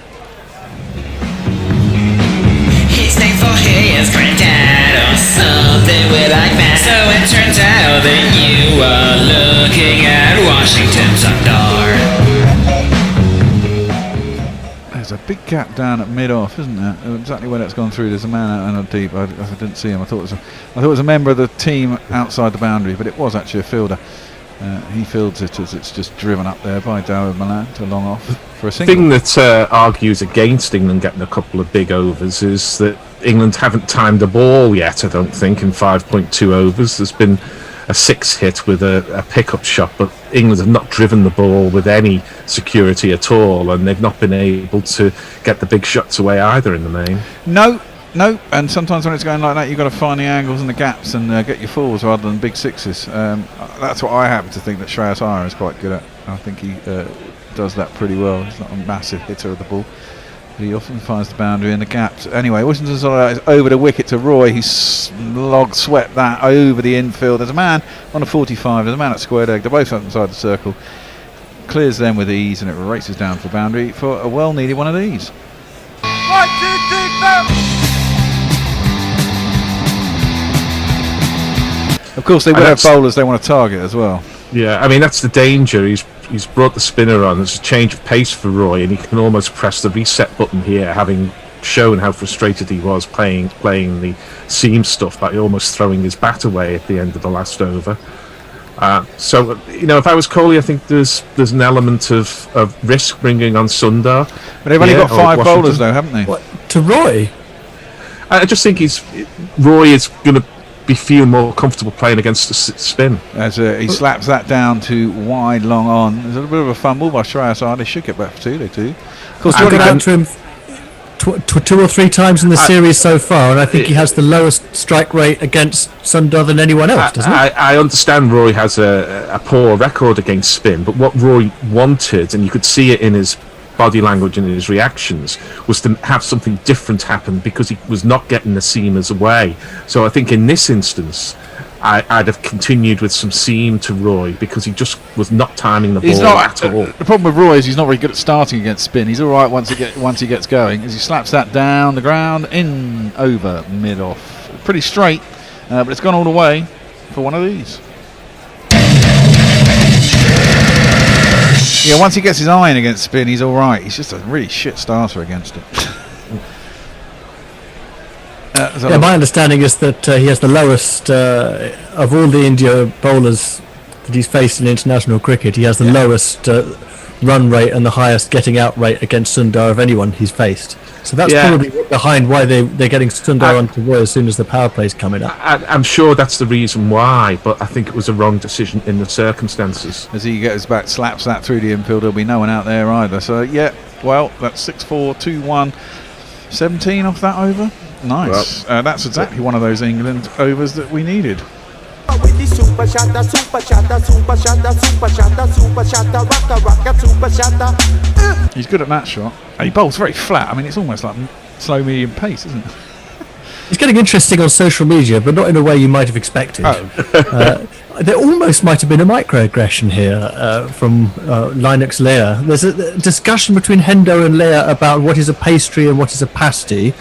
His name for his granddad or something with like that. So it turns out that you are looking at Washington Sundar. There's a big gap down at mid-off, isn't there? Exactly where that's gone through. There's a man out and a deep. I didn't see him. I thought it was a member of the team outside the boundary, but it was actually a fielder. He fields it as it's just driven up there by Dawid Malan to long off for a single. The thing that argues against England getting a couple of big overs is that England haven't timed the ball yet, I don't think, in 5.2 overs. There's been a 6 hit with a pickup shot, but England have not driven the ball with any security at all, and they've not been able to get the big shots away either in the main. No, and sometimes when it's going like that, you've got to find the angles and the gaps and get your fours rather than big sixes. That's what I happen to think that Shreyas Iyer is quite good at. I think he does that pretty well. He's not a massive hitter of the ball, but he often finds the boundary and the gaps. Anyway, Washington's over the wicket to Roy. He's swept that over the infield. There's a man on a 45. There's a man at square leg. They're both inside the circle. Clears them with ease, and it races down for the boundary for a well-needed one of these. 1, 2, 3, 4. Of course, they will have bowlers they want to target as well. Yeah, I mean, that's the danger. He's brought the spinner on. There's a change of pace for Roy, and he can almost press the reset button here, having shown how frustrated he was playing the seam stuff by almost throwing his bat away at the end of the last over. So, if I was Kohli, I think there's an element of risk bringing on Sundar. But they've only got 5 bowlers, though, haven't they? What, to Roy? I just think Roy is going to be feel more comfortable playing against the spin. As he slaps that down to wide, long on. There's a little bit of a fumble by Shreyas Iyer. They should get back for 2, they do. Of course, I've got out to him 2 or 3 times in the series so far, and I think he has the lowest strike rate against Sundar than anyone else, doesn't he? I understand Roy has a poor record against spin, but what Roy wanted, and you could see it in his body language and his reactions, was to have something different happen because he was not getting the seamers away. So I think in this instance, I'd have continued with some seam to Roy because he just was not timing the ball at all. The problem with Roy is he's not very good at starting against spin. He's all right once he gets going. As he slaps that down the ground, in over mid off, pretty straight, but it's gone all the way. for one of these. Yeah, once he gets his iron against spin, he's all right. He's just a really shit starter against it. My understanding is that he has the lowest of all the India bowlers that he's faced in international cricket. He has the lowest run rate and the highest getting out rate against Sundar of anyone he's faced. So that's probably behind why they're getting Sundar onto Roy as soon as the power play's coming up. I'm sure that's the reason why, but I think it was a wrong decision in the circumstances. As he gets back, slaps that through the infield, there'll be no one out there either. So, yeah, well, that's 6-4, 2-1, 17 off that over. Nice. Well, that's exactly one of those England overs that we needed. He's good at that shot. He bowls very flat. I mean, it's almost like slow medium pace, isn't it? It's getting interesting on social media, but not in a way you might have expected. There almost might have been a microaggression here from Linux Leia. There's a discussion between Hendo and Leia about what is a pastry and what is a pasty.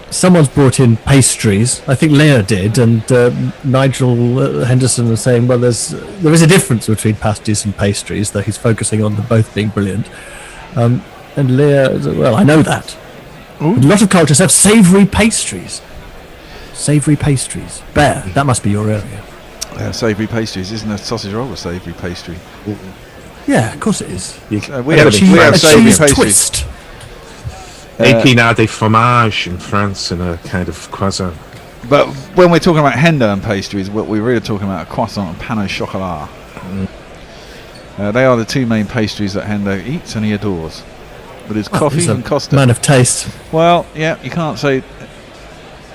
Someone's brought in pastries. I think Leia did, and Nigel Henderson was saying, well, there is a difference between pasties and pastries, though he's focusing on them both being brilliant. And Leia, well, I know that. A lot of cultures have savoury pastries. Savoury pastries. Bear, that must be your area. Savoury pastries. Isn't a sausage roll a savoury pastry? Yeah, of course it is. We have savoury cheese pastries. Twist. Épinard de fromage in France and a kind of croissant. But when we're talking about Hendo and pastries, what we're really talking about are croissant and pain au chocolat. They are the two main pastries that Hendo eats and he adores. But his coffee and Costa. Man of taste. Well, yeah, you can't say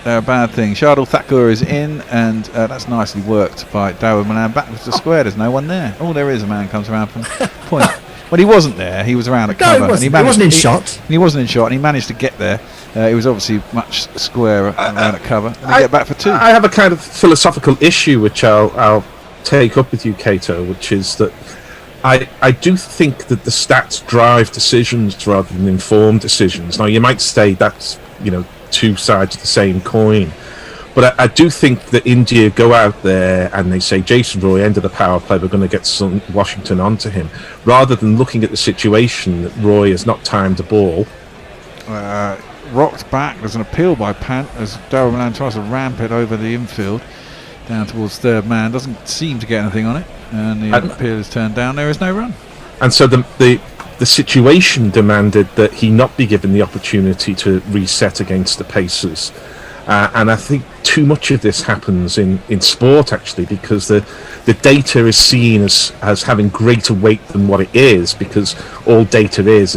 they're a bad thing. Shardul Thakur is in, and that's nicely worked by Dawud Malan. Back to square, there's no one there. Oh, there is a man comes around from point. Well, he wasn't there. He was around at cover. He wasn't in shot. He wasn't in shot, and he managed to get there. He was obviously much squarer around at cover. And he get back for two. I have a kind of philosophical issue which I'll take up with you, Cato, which is that I do think that the stats drive decisions rather than inform decisions. Now, you might say that's, two sides of the same coin. But I do think that India go out there and they say, Jason Roy, end of the power play, we're going to get Washington onto him, rather than looking at the situation that Roy has not timed the ball. Rocked back. There's an appeal by Pant as Darryl Malan tries to ramp it over the infield down towards third man. Doesn't seem to get anything on it, and the appeal is turned down. There is no run. And so the situation demanded that he not be given the opportunity to reset against the Pacers. And I think too much of this happens in sport, actually, because the data is seen as having greater weight than what it is, because all data is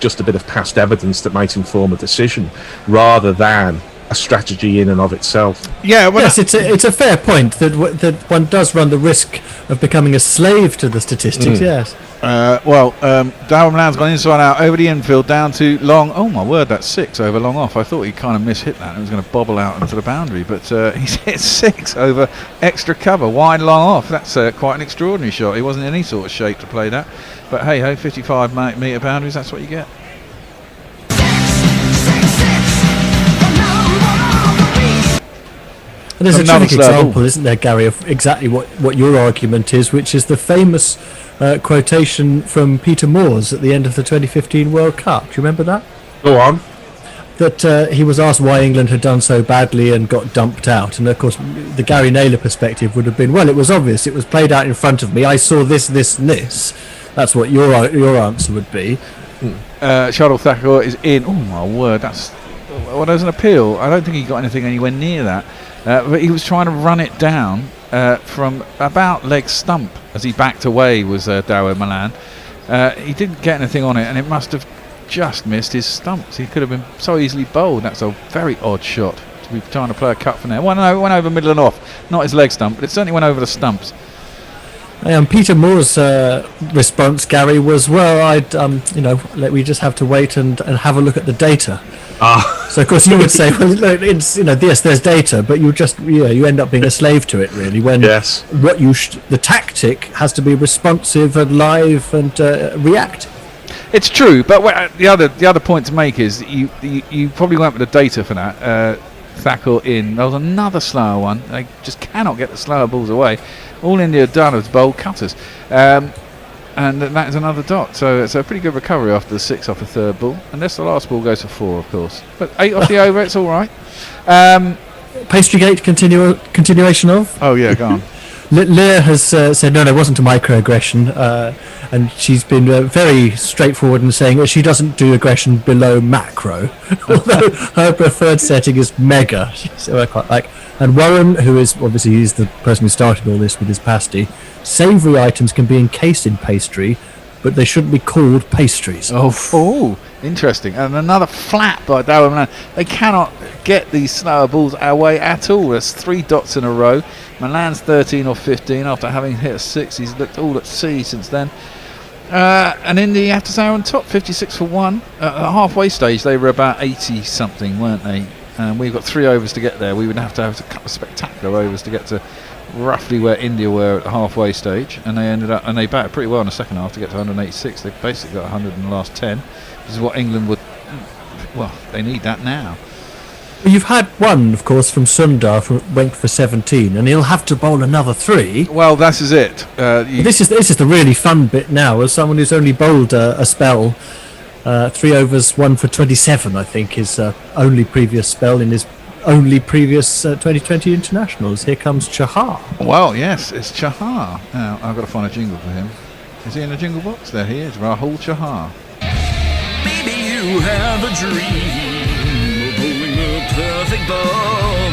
just a bit of past evidence that might inform a decision, rather than a strategy in and of itself. Yeah, well, yes, it's a fair point that one does run the risk of becoming a slave to the statistics. Yes. Darryl Malan's gone inside out over the infield down to long. Oh my word, that's 6 over long off. I thought he kind of mishit that and it was going to bobble out into the boundary, but he's hit 6 over extra cover, wide long off. That's quite an extraordinary shot. He wasn't in any sort of shape to play that, but hey ho, 55 metre boundaries, that's what you get. And there's a terrific example, isn't there, Gary, of exactly what your argument is, which is the famous quotation from Peter Moores at the end of the 2015 World Cup. Do you remember that? Go on. That he was asked why England had done so badly and got dumped out. And, of course, the Gary Naylor perspective would have been, well, it was obvious. It was played out in front of me. I saw this, this, and this. That's what your answer would be. Shardul Thakur is in. Oh, my word. Well, there's an appeal. I don't think he got anything anywhere near that. But he was trying to run it down from about leg stump as he backed away, was Dawud Malan. He didn't get anything on it, and it must have just missed his stumps. He could have been so easily bowled. That's a very odd shot to be trying to play a cut from there. Went over middle and off. Not his leg stump, but it certainly went over the stumps. Peter Moore's response, Gary, was, well, we just have to wait and have a look at the data. So of course you would say, well, it's yes, there's data, but you end up being a slave to it, really. When the tactic has to be responsive and live and react. It's true, but the other point to make is you probably went with the data for that. Thakur in. There was another slower one. They just cannot get the slower balls away. All India have done is bowl cutters. And that is another dot. So it's a pretty good recovery after the 6 off the third ball. Unless the last ball goes for 4, of course. But 8 off the over, it's all right. Pastrygate continuation of? Oh, yeah, go on. Leah has said no, it wasn't a microaggression, and she's been very straightforward in saying that she doesn't do aggression below macro, although her preferred setting is mega. So I quite like. And Warren, who is obviously he's the person who started all this with his pasty, savoury items can be encased in pastry, but they shouldn't be called pastries. Oh, interesting. And another flat by Darwin Milan. They cannot get these slower balls away at all. There's 3 dots in a row. Milan's 13 off 15 after having hit a 6. He's looked all at sea since then. And India, you have to say, are on top, 56 for 1. At the halfway stage, they were about 80 something, weren't they? And we've got 3 overs to get there. We would have a couple of spectacular overs to get to roughly where India were at the halfway stage, and they batted pretty well in the second half to get to 186. They've basically got 100 in the last 10, which is what England would. Well, they need that now. You've had one, of course, from Sundar, went for 17, and he'll have to bowl another 3. Well, this is it. This is the really fun bit now, as someone who's only bowled a spell. 3 overs, 1 for 27, I think, his only previous spell in his only previous 2020 internationals. Here comes Chahar. Well, yes, it's Chahar. Now, I've got to find a jingle for him. Is he in the jingle box? There he is, Rahul Chahar. Maybe you have a dream of bowling the perfect ball,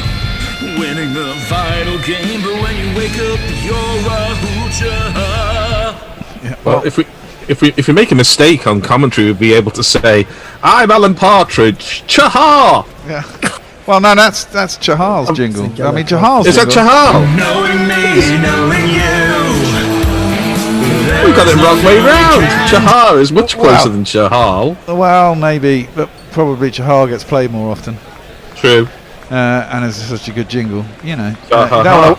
winning the vital game, but when you wake up, you're Rahul Chahar. Yeah, well, if we make a mistake on commentary, we'd be able to say, "I'm Alan Partridge, Chahar." Yeah. Well, no, that's Chahal's jingle. I mean, Chahal's Is that jingle. Chahal? Knowing me, knowing you. We've got it wrong way round. Chahar is much closer than Chahal. Well, maybe, but probably Chahal gets played more often. True. And it's such a good jingle, you know.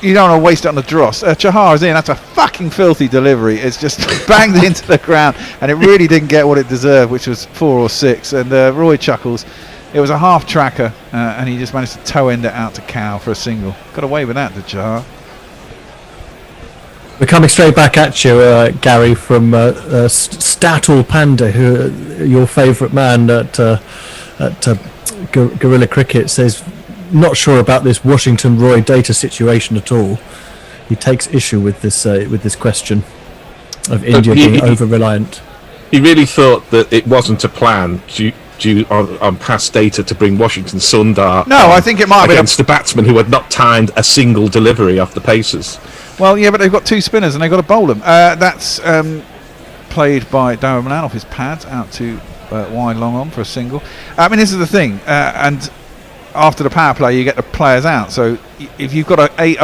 You don't want to waste it on the dross. Chahar is in. That's a fucking filthy delivery. It's just banged into the ground, and it really didn't get what it deserved, which was 4 or 6. And Roy chuckles. It was a half tracker, and he just managed to toe end it out to Cow for a single. Got away with that, did Chahar? We're coming straight back at you, Gary, from Statul Panda, who your favourite man at Guerrilla Cricket, says not sure about this Washington Roy data situation at all. He takes issue with this question of India being over-reliant. He really thought that it wasn't a plan due on past data to bring Washington Sundar. No, I think it might be against the batsman who had not timed a single delivery off the paces. Well, yeah, but they've got 2 spinners and they've got to bowl them. That's played by Darren Milan off his pads out to wide long on for a single. I mean, this is the thing, and after the power play, you get the players out. So if you've got 8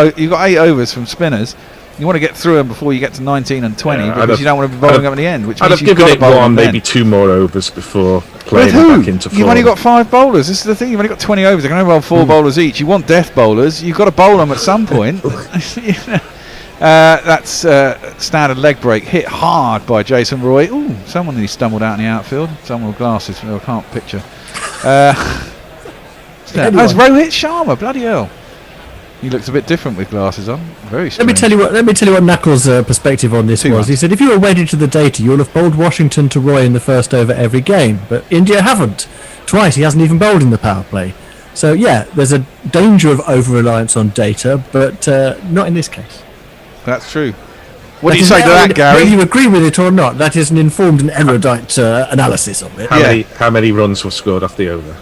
overs from spinners, you want to get through them before you get to 19 and 20 because you don't want to be bowling them at the end. Which I'd have given it 1, maybe 2 more overs before playing back into form. You've only got 5 bowlers. This is the thing. You've only got 20 overs. They can only bowl 4 bowlers each. You want death bowlers. You've got to bowl them at some point. That's standard leg break hit hard by Jason Roy. Ooh, someone who stumbled out in the outfield. Someone with glasses. I can't picture. That's Rohit Sharma. Bloody hell. He looks a bit different with glasses on. Very strange. Let me tell you what Knuckles' perspective on this was. He said, if you were wedded to the data, you'll have bowled Washington to Roy in the first over every game, but India haven't. Twice he hasn't even bowled in the power play. So yeah, there's a danger of over-reliance on data, but not in this case. That's true. What do you say to that, Gary? Whether you agree with it or not, that is an informed and erudite analysis of it. How many runs were scored off the over?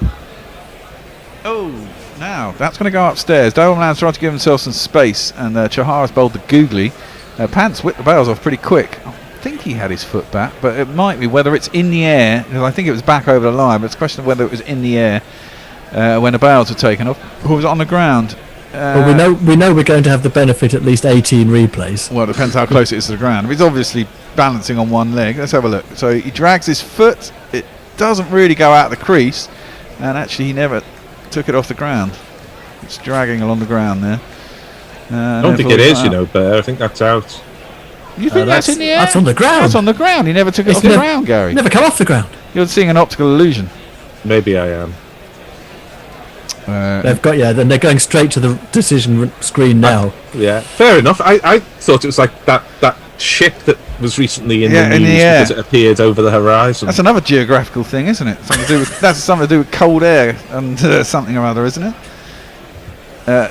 Oh, now that's going to go upstairs. Darwin Milan's trying to give himself some space, and Chahar's bowled the googly. Pants whipped the bails off pretty quick. I think he had his foot back, but it might be whether it's in the air, because I think it was back over the line, but it's a question of whether it was in the air when the bails were taken off, or was it on the ground. Well, we know we're going to have the benefit at least 18 replays. Well, it depends how close it is to the ground. He's obviously balancing on one leg. Let's have a look. So he drags his foot. It doesn't really go out of the crease, and actually he never took it off the ground. It's dragging along the ground there. I don't think it is, Bear. I think that's out. You think that's in the air? That's on the ground. That's on the ground. He never took it off the ground, Gary. Never come off the ground. You're seeing an optical illusion. Maybe I am. They've got then they're going straight to the decision screen now. Yeah, fair enough. I thought it was like that ship that was recently in the news because it appeared over the horizon. That's another geographical thing, isn't it? That's something to do with cold air and something or other, isn't it?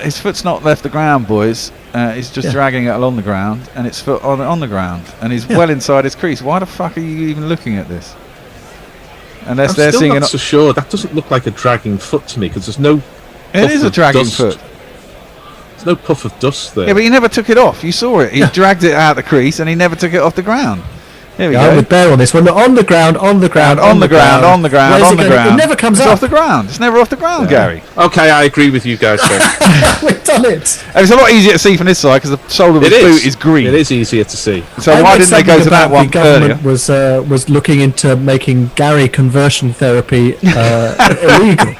His foot's not left the ground, boys. He's just dragging it along the ground, and its foot on the ground, and he's well inside his crease. Why the fuck are you even looking at this? Unless I'm they're still seeing not so sure. That doesn't look like a dragging foot to me because there's no. It is a dragging foot. There's no puff of dust there. Yeah, but he never took it off. You saw it. He dragged it out the crease, and he never took it off the ground. Here we go. I'm with Bear on this one. On the ground, on the ground, on the ground, on the ground, on the ground. It never comes it's up. off the ground. It's never off the ground, Gary. Okay, I agree with you guys. We've done it. And it's a lot easier to see from this side because the sole of his boot is green. It is easier to see. So why didn't they go to that one earlier? The government was looking into making Gary conversion therapy illegal.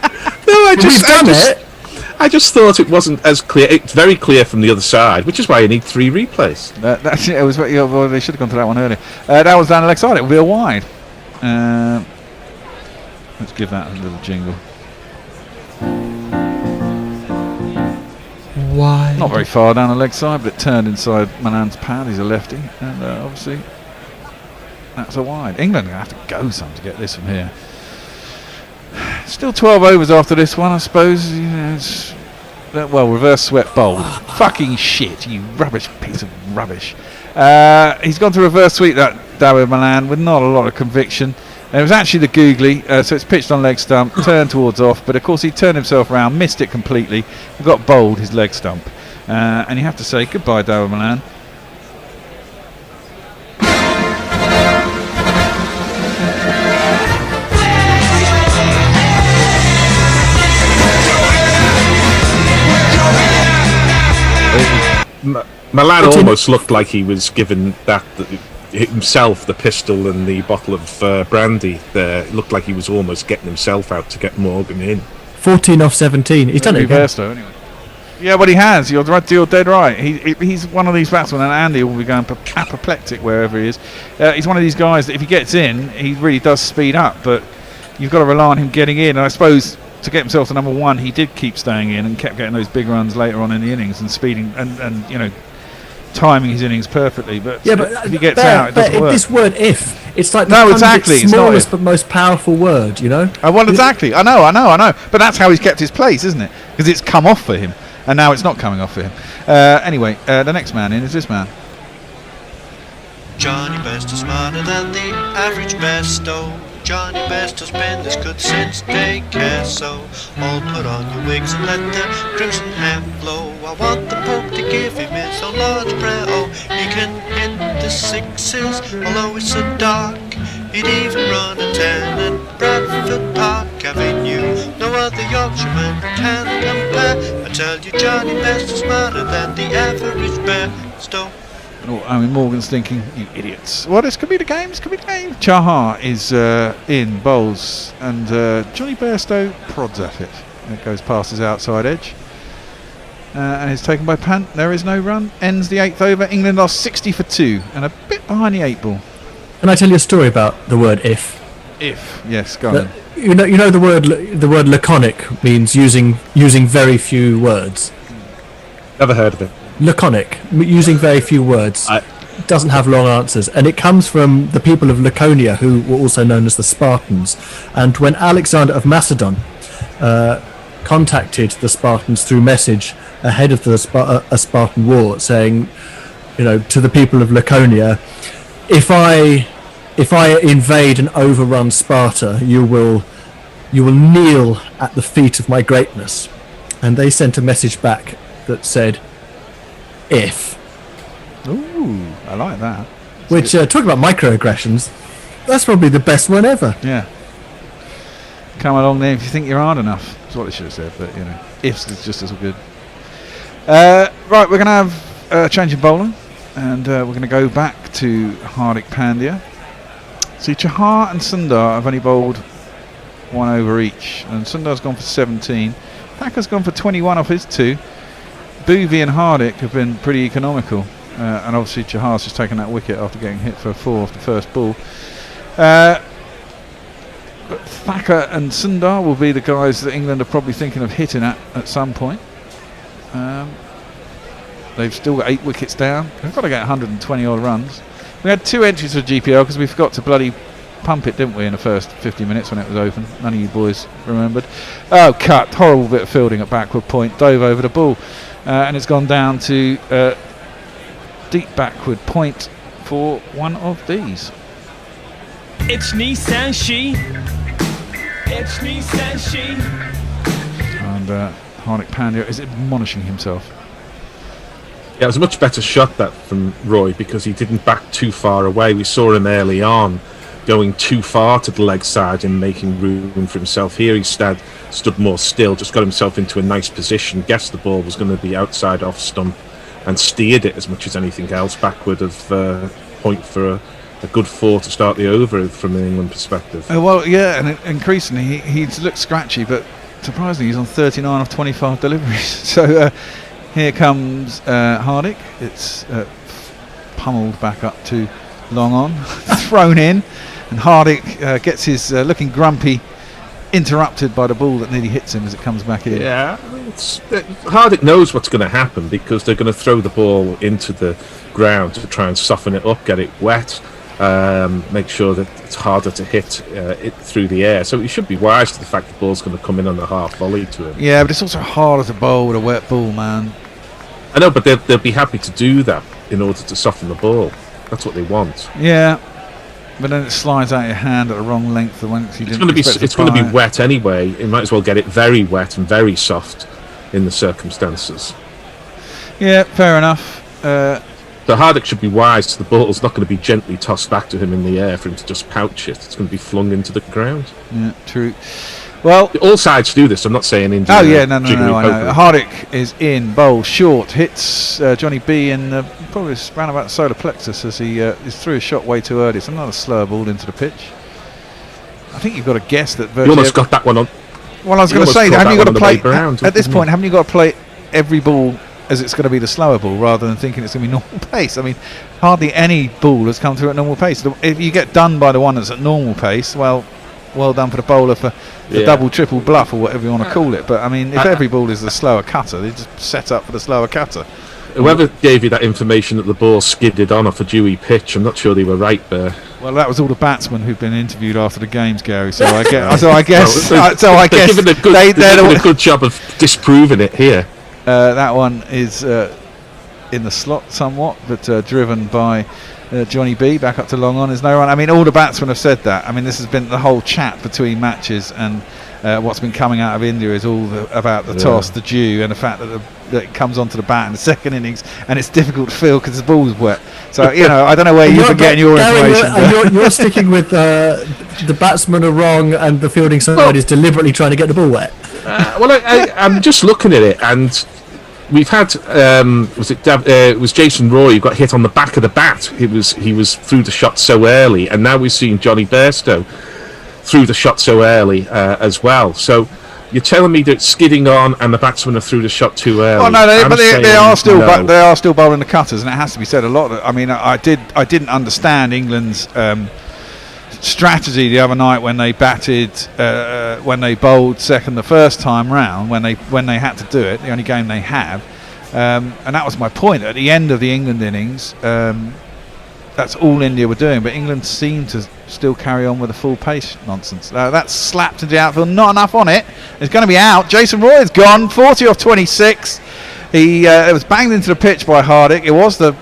No, I just thought it wasn't as clear. It's very clear from the other side, which is why you need 3 replays. That's it. Was well, they should have gone to that one earlier. That was down the leg side. It will be a wide. Let's give that a little jingle. Wide. Not very far down the leg side, but it turned inside Manan's pad. He's a lefty, and obviously that's a wide. England are going to have to go some to get this from here. Still 12 overs after this one, I suppose. You know, reverse swept bowled. Fucking shit, you rubbish piece of rubbish. He's gone to reverse sweep that Dawid Malan with not a lot of conviction. And it was actually the googly, so it's pitched on leg stump, turned towards off, but of course he turned himself around, missed it completely, and got bowled his leg stump. And you have to say goodbye, Dawid Malan. Malan almost looked like he was given himself the pistol and the bottle of brandy there. It looked like he was almost getting himself out to get Morgan in. 14 off 17. He's done it again. Though, anyway. Yeah, but he has. You're dead right. He's one of these batsmen, and Andy will be going apoplectic wherever he is. He's one of these guys that if he gets in, he really does speed up, but you've got to rely on him getting in. And I suppose to get himself to number 1, he did keep staying in and kept getting those big runs later on in the innings and speeding and you know, timing his innings perfectly. But if he gets out, it doesn't work. This word "if," it's like exactly. the smallest but most powerful word, you know. Well, exactly. I know. But that's how he's kept his place, isn't it? Because it's come off for him, and now it's not coming off for him. Anyway, the next man in is this man. Johnny Best is smarter than the average besto. Johnny Best has been this good since daycare, so all put on your wigs and let the crimson hair flow. I want the Pope to give him his own large prayer. Oh, he can hit the 6s, although it's so dark. He'd even run a 10 at Bradford Park Avenue. No other Yorkshireman can compare. I tell you, Johnny Best is smarter than the average besto. Oh, I mean, Morgan's thinking, you idiots. Well, this could be the game. Chahar is in, bowls, and Johnny Bairstow prods at it. It goes past his outside edge. And it's taken by Pant. There is no run. Ends the 8th over. England are 60 for 2 and a bit behind the 8 ball. Can I tell you a story about the word "if"? If, yes, go on. You know the word laconic means using very few words. Never heard of it. Laconic, using very few words, doesn't have long answers, and it comes from the people of Laconia, who were also known as the Spartans. And when Alexander of Macedon contacted the Spartans through message ahead of the Spartan war, saying, you know, to the people of Laconia, if I invade and overrun Sparta, you will kneel at the feet of my greatness. And they sent a message back that said, "If." Ooh, I like that. Which, talk about microaggressions, that's probably the best one ever. Yeah. Come along there if you think you're hard enough. That's what they should have said, but, you know, ifs is just as good. Right, we're going to have a change of bowling, and we're going to go back to Hardik Pandya. See, Chahar and Sundar have only bowled 1 over each, and Sundar's gone for 17. Thakker's gone for 21 off his 2. Bhuvi and Hardik have been pretty economical, and obviously Chahar's just taken that wicket after getting hit for a 4 off the first ball. But Thacker and Sundar will be the guys that England are probably thinking of hitting at some point. They've still got 8 wickets down. They've got to get 120 odd runs. We had 2 entries for GPL because we forgot to bloody pump it, didn't we, in the first 50 minutes when it was open. None of you boys remembered. Oh, cut. Horrible bit of fielding at backward point. Dove over the ball. And it's gone down to deep backward point for one of these. It's Nissan She. It's Nissan She. And Hardik Pandya is admonishing himself. Yeah, it was a much better shot that from Roy because he didn't back too far away. We saw him early on going too far to the leg side and making room for himself. Here he stood more still, just got himself into a nice position, guessed the ball was going to be outside off stump and steered it as much as anything else backward of point for a good 4 to start the over from an England perspective. Well, yeah, and increasingly he's looked scratchy, but surprisingly he's on 39 of 25 deliveries. So here comes Hardik. It's pummeled back up to long on, thrown in, and Hardik gets his looking grumpy interrupted by the ball that nearly hits him as it comes back in. Yeah, Hardik knows what's going to happen because they're going to throw the ball into the ground to try and soften it up, get it wet, make sure that it's harder to hit it through the air. So he should be wise to the fact the ball's going to come in on the half volley to him. Yeah, but it's also harder to bowl with a wet ball, man. I know, but they'll be happy to do that in order to soften the ball. That's what they want. Yeah, but then it slides out your hand at the wrong length. It's going to be wet anyway. You might as well get it very wet and very soft in the circumstances. Yeah, fair enough. So Hardik should be wise. The ball's not going to be gently tossed back to him in the air for him to just pouch it. It's going to be flung into the ground. Yeah, true. Well, all sides do this. I'm not saying India. Oh yeah, no, I know. Hardik is in, bowl short, hits Johnny B in probably round about the solar plexus as he is threw a shot way too early. It's another slower ball into the pitch. I think you've got to guess that. You almost got that one on. Well, I was going to say, haven't you got to play at this point? Haven't you got to play every ball as it's going to be the slower ball rather than thinking it's going to be normal pace? I mean, hardly any ball has come through at normal pace. If you get done by the one that's at normal pace, well done for the bowler for the double, triple bluff or whatever you want to call it. But I mean, if every ball is the slower cutter, they just set up for the slower cutter. Whoever gave you that information that the ball skidded on off a dewy pitch, I'm not sure they were right there. Well, that was all the batsmen who've been interviewed after the games, Gary. So I guess, they're given a good job of disproving it here. That one is in the slot somewhat, but driven by Johnny B back up to long on. There's no run. I mean, all the batsmen have said that. I mean, this has been the whole chat between matches, and what's been coming out of India is all about the toss, the dew, and the fact that it comes onto the bat in the second innings, and it's difficult to feel because the ball's wet. So I don't know where you've been getting your information. You're sticking with the batsmen are wrong, and the fielding side is deliberately trying to get the ball wet. I'm just looking at it, and we've had it was Jason Roy who got hit on the back of the bat. He was through the shot so early, and now we've seen Johnny Bairstow through the shot so early as well. So you're telling me that it's skidding on and the batsmen are through the shot too early? Oh no, they are still they are still bowling the cutters, and it has to be said a lot. I mean, I didn't understand England's strategy the other night when they batted when they bowled second the first time round, when they had to do it, the only game they have, and that was my point at the end of the England innings. That's all India were doing, but England seemed to still carry on with the full pace nonsense. That's slapped into the outfield, not enough on it. It's going to be out. Jason Roy is gone, 40 off 26. It was banged into the pitch by Hardik. It was the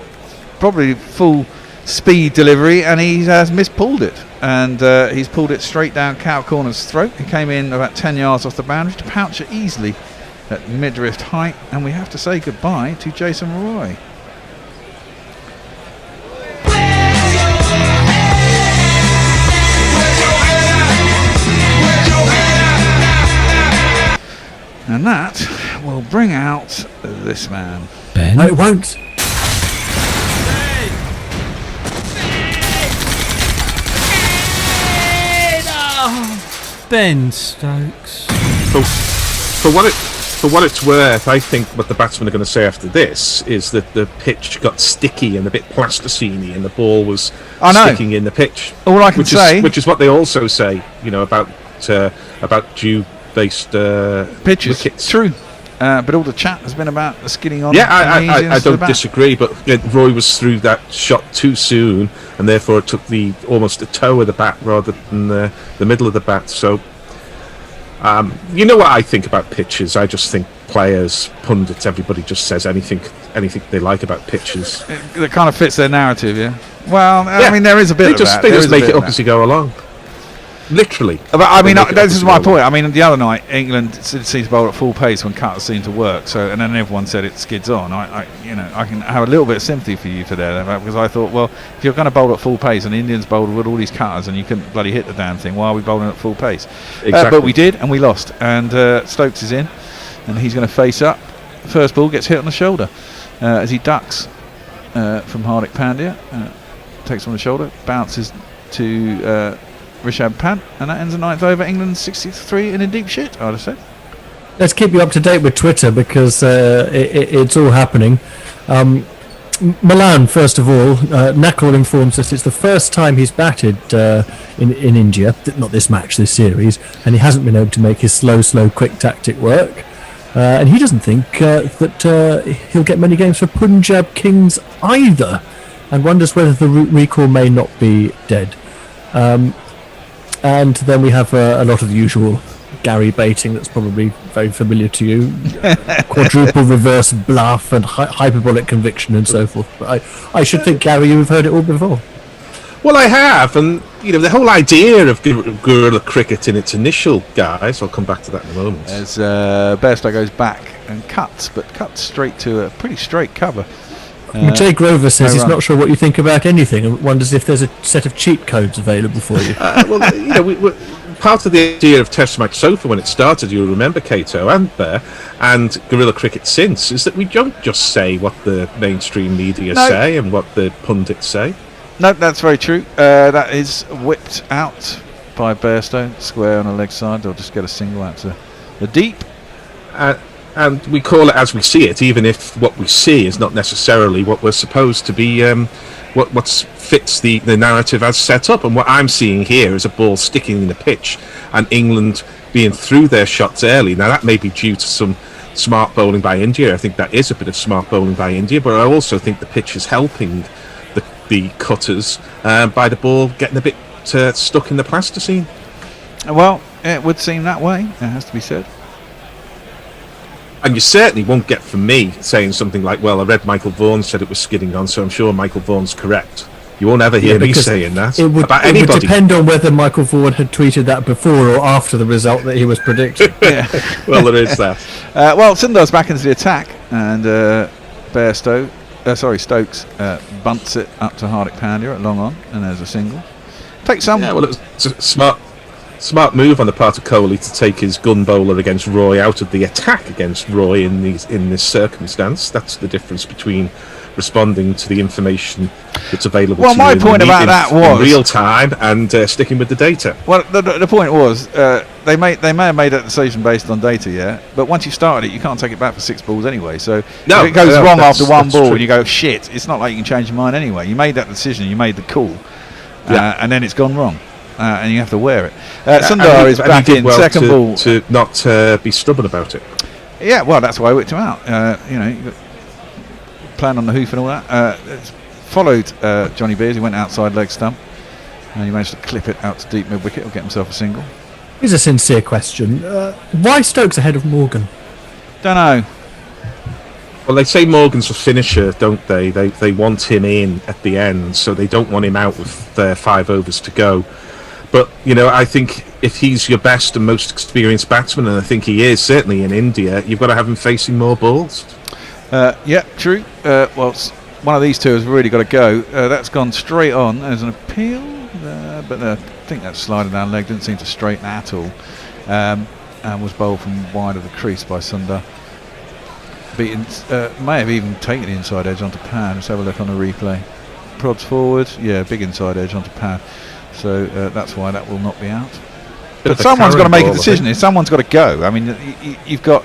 probably full speed delivery, and he has mispulled it, and he's pulled it straight down Cow Corner's throat. He came in about 10 yards off the boundary to pouch it easily at midriff height, and we have to say goodbye to Jason Roy. And that will bring out this man. Ben? No, it won't. Ben Stokes. For what it's worth, I think what the batsmen are going to say after this is that the pitch got sticky and a bit plasticine-y, and the ball was sticking in the pitch. All I can say, which is what they also say, about dew-based pitches. wickets. True. But all the chat has been about the skidding on. Yeah, I don't disagree, but Roy was through that shot too soon, and therefore it took almost the toe of the bat rather than the middle of the bat. So, you know what I think about pitches? I just think players, pundits, everybody just says anything they like about pitches. That kind of fits their narrative, yeah. Well, I mean, there is a bit of that. They just make it up as you go along. Literally. But I mean, this is my point. I mean, the other night, England seemed to bowl at full pace when cutters seemed to work. So, and then everyone said it skids on. I can have a little bit of sympathy for you for that, because I thought, well, if you're going to bowl at full pace and the Indians bowled with all these cutters and you couldn't bloody hit the damn thing, why are we bowling at full pace? Exactly. But we did, and we lost. And Stokes is in, and he's going to face up. First ball gets hit on the shoulder as he ducks from Hardik Pandya. Takes on the shoulder, bounces to Rishabh Pant, and that ends the 9th over. England 63 and in deep shit, I'd have said. Let's keep you up to date with Twitter, because it's all happening. Milan, first of all, Nakul informs us it's the first time he's batted in India, not this match, this series, and he hasn't been able to make his slow, quick tactic work. And he doesn't think that he'll get many games for Punjab Kings either, and wonders whether the recall may not be dead. And then we have a lot of the usual Gary baiting that's probably very familiar to you. Quadruple reverse bluff and hyperbolic conviction and so forth. But I should think, Gary, you've heard it all before. Well, I have, and the whole idea of guerrilla cricket in its initial guise, I'll come back to that in a moment. As Bairstow goes back and cuts straight to a pretty straight cover. Jay Grover says he's not sure what you think about anything and wonders if there's a set of cheat codes available for you. Well, part of the idea of Test Match Sofa when it started, you'll remember, Cato and Bear, and guerrilla cricket since, is that we don't just say what the mainstream media say and what the pundits say. No, that's very true. That is whipped out by Bairstow, square on the leg side. They'll just get a single out to the deep. And we call it as we see it, even if what we see is not necessarily what we're supposed to be, what fits the narrative as set up. And what I'm seeing here is a ball sticking in the pitch and England being through their shots early. Now, that may be due to some smart bowling by India. I think that is a bit of smart bowling by India, but I also think the pitch is helping the cutters by the ball getting a bit stuck in the plasticine. Well, it would seem that way, it has to be said. And you certainly won't get from me saying something like, well, I read Michael Vaughan said it was skidding on, so I'm sure Michael Vaughan's correct. You won't ever hear me saying that about anybody. It would depend on whether Michael Vaughan had tweeted that before or after the result that he was predicting. Well, there is that. Well, Sundar's back into the attack, and Stokes bunts it up to Hardik Pandya at long on, and there's a single. Takes some. Yeah, well, it was a smart move on the part of Kohli to take his gun bowler against Roy out of the attack against Roy in this circumstance. That's the difference between responding to the information that's available to you my point about that was in real time and sticking with the data. Well, the point was they may have made that decision based on data, yeah, but once you've started it, you can't take it back for 6 balls anyway. So if it goes wrong after one ball and you go, shit, it's not like you can change your mind anyway. You made that decision, you made the call, and then it's gone wrong. And you have to wear it. Sundar is back in, second ball. To not be stubborn about it. Yeah, well, that's why I whipped him out. You plan on the hoof and all that. Followed Johnny Beers, he went outside leg stump, and he managed to clip it out to deep mid wicket or get himself a single. Here's a sincere question. Why Stokes ahead of Morgan? Don't know. Well, they say Morgan's a finisher, don't they? They want him in at the end, so they don't want him out with 5 overs to go. But, I think if he's your best and most experienced batsman, and I think he is, certainly in India, you've got to have him facing more balls. Yeah, true. Well, one of these two has really got to go. That's gone straight on. There's an appeal, but I think that sliding down leg didn't seem to straighten at all. And was bowled from wide of the crease by Sundar. May have even taken the inside edge onto Pan. Let's have a look on the replay. Prods forward. Yeah, big inside edge onto Pan. So that's why that will not be out. But someone's got to make a decision here. Someone's got to go. I mean, you've got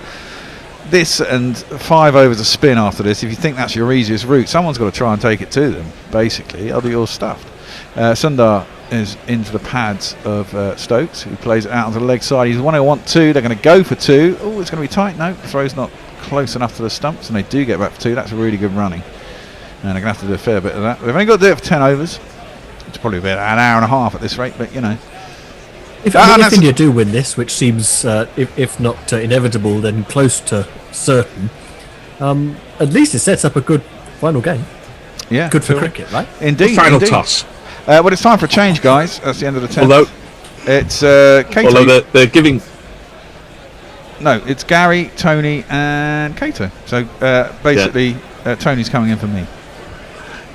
this and 5 overs of spin after this. If you think that's your easiest route, someone's got to try and take it to them, basically. Other you're stuffed. Sundar is into the pads of Stokes, who plays it out onto the leg side. He's 1-0-1-2. They're going to go for 2. Oh, it's going to be tight. No, throw's not close enough to the stumps, and they do get back for 2. That's a really good running. And they're going to have to do a fair bit of that. They've only got to do it for 10 overs. It's probably about an hour and a half at this rate, but you know. If India do win this, which seems, if not inevitable, then close to certain, at least it sets up a good final game. Yeah, good for cricket, right? Indeed. Final toss. Well, it's time for a change, guys. That's the end of the 10th. Although it's Kato. Although they're giving. No, it's Gary, Tony, and Kato. So basically, Tony's coming in for me.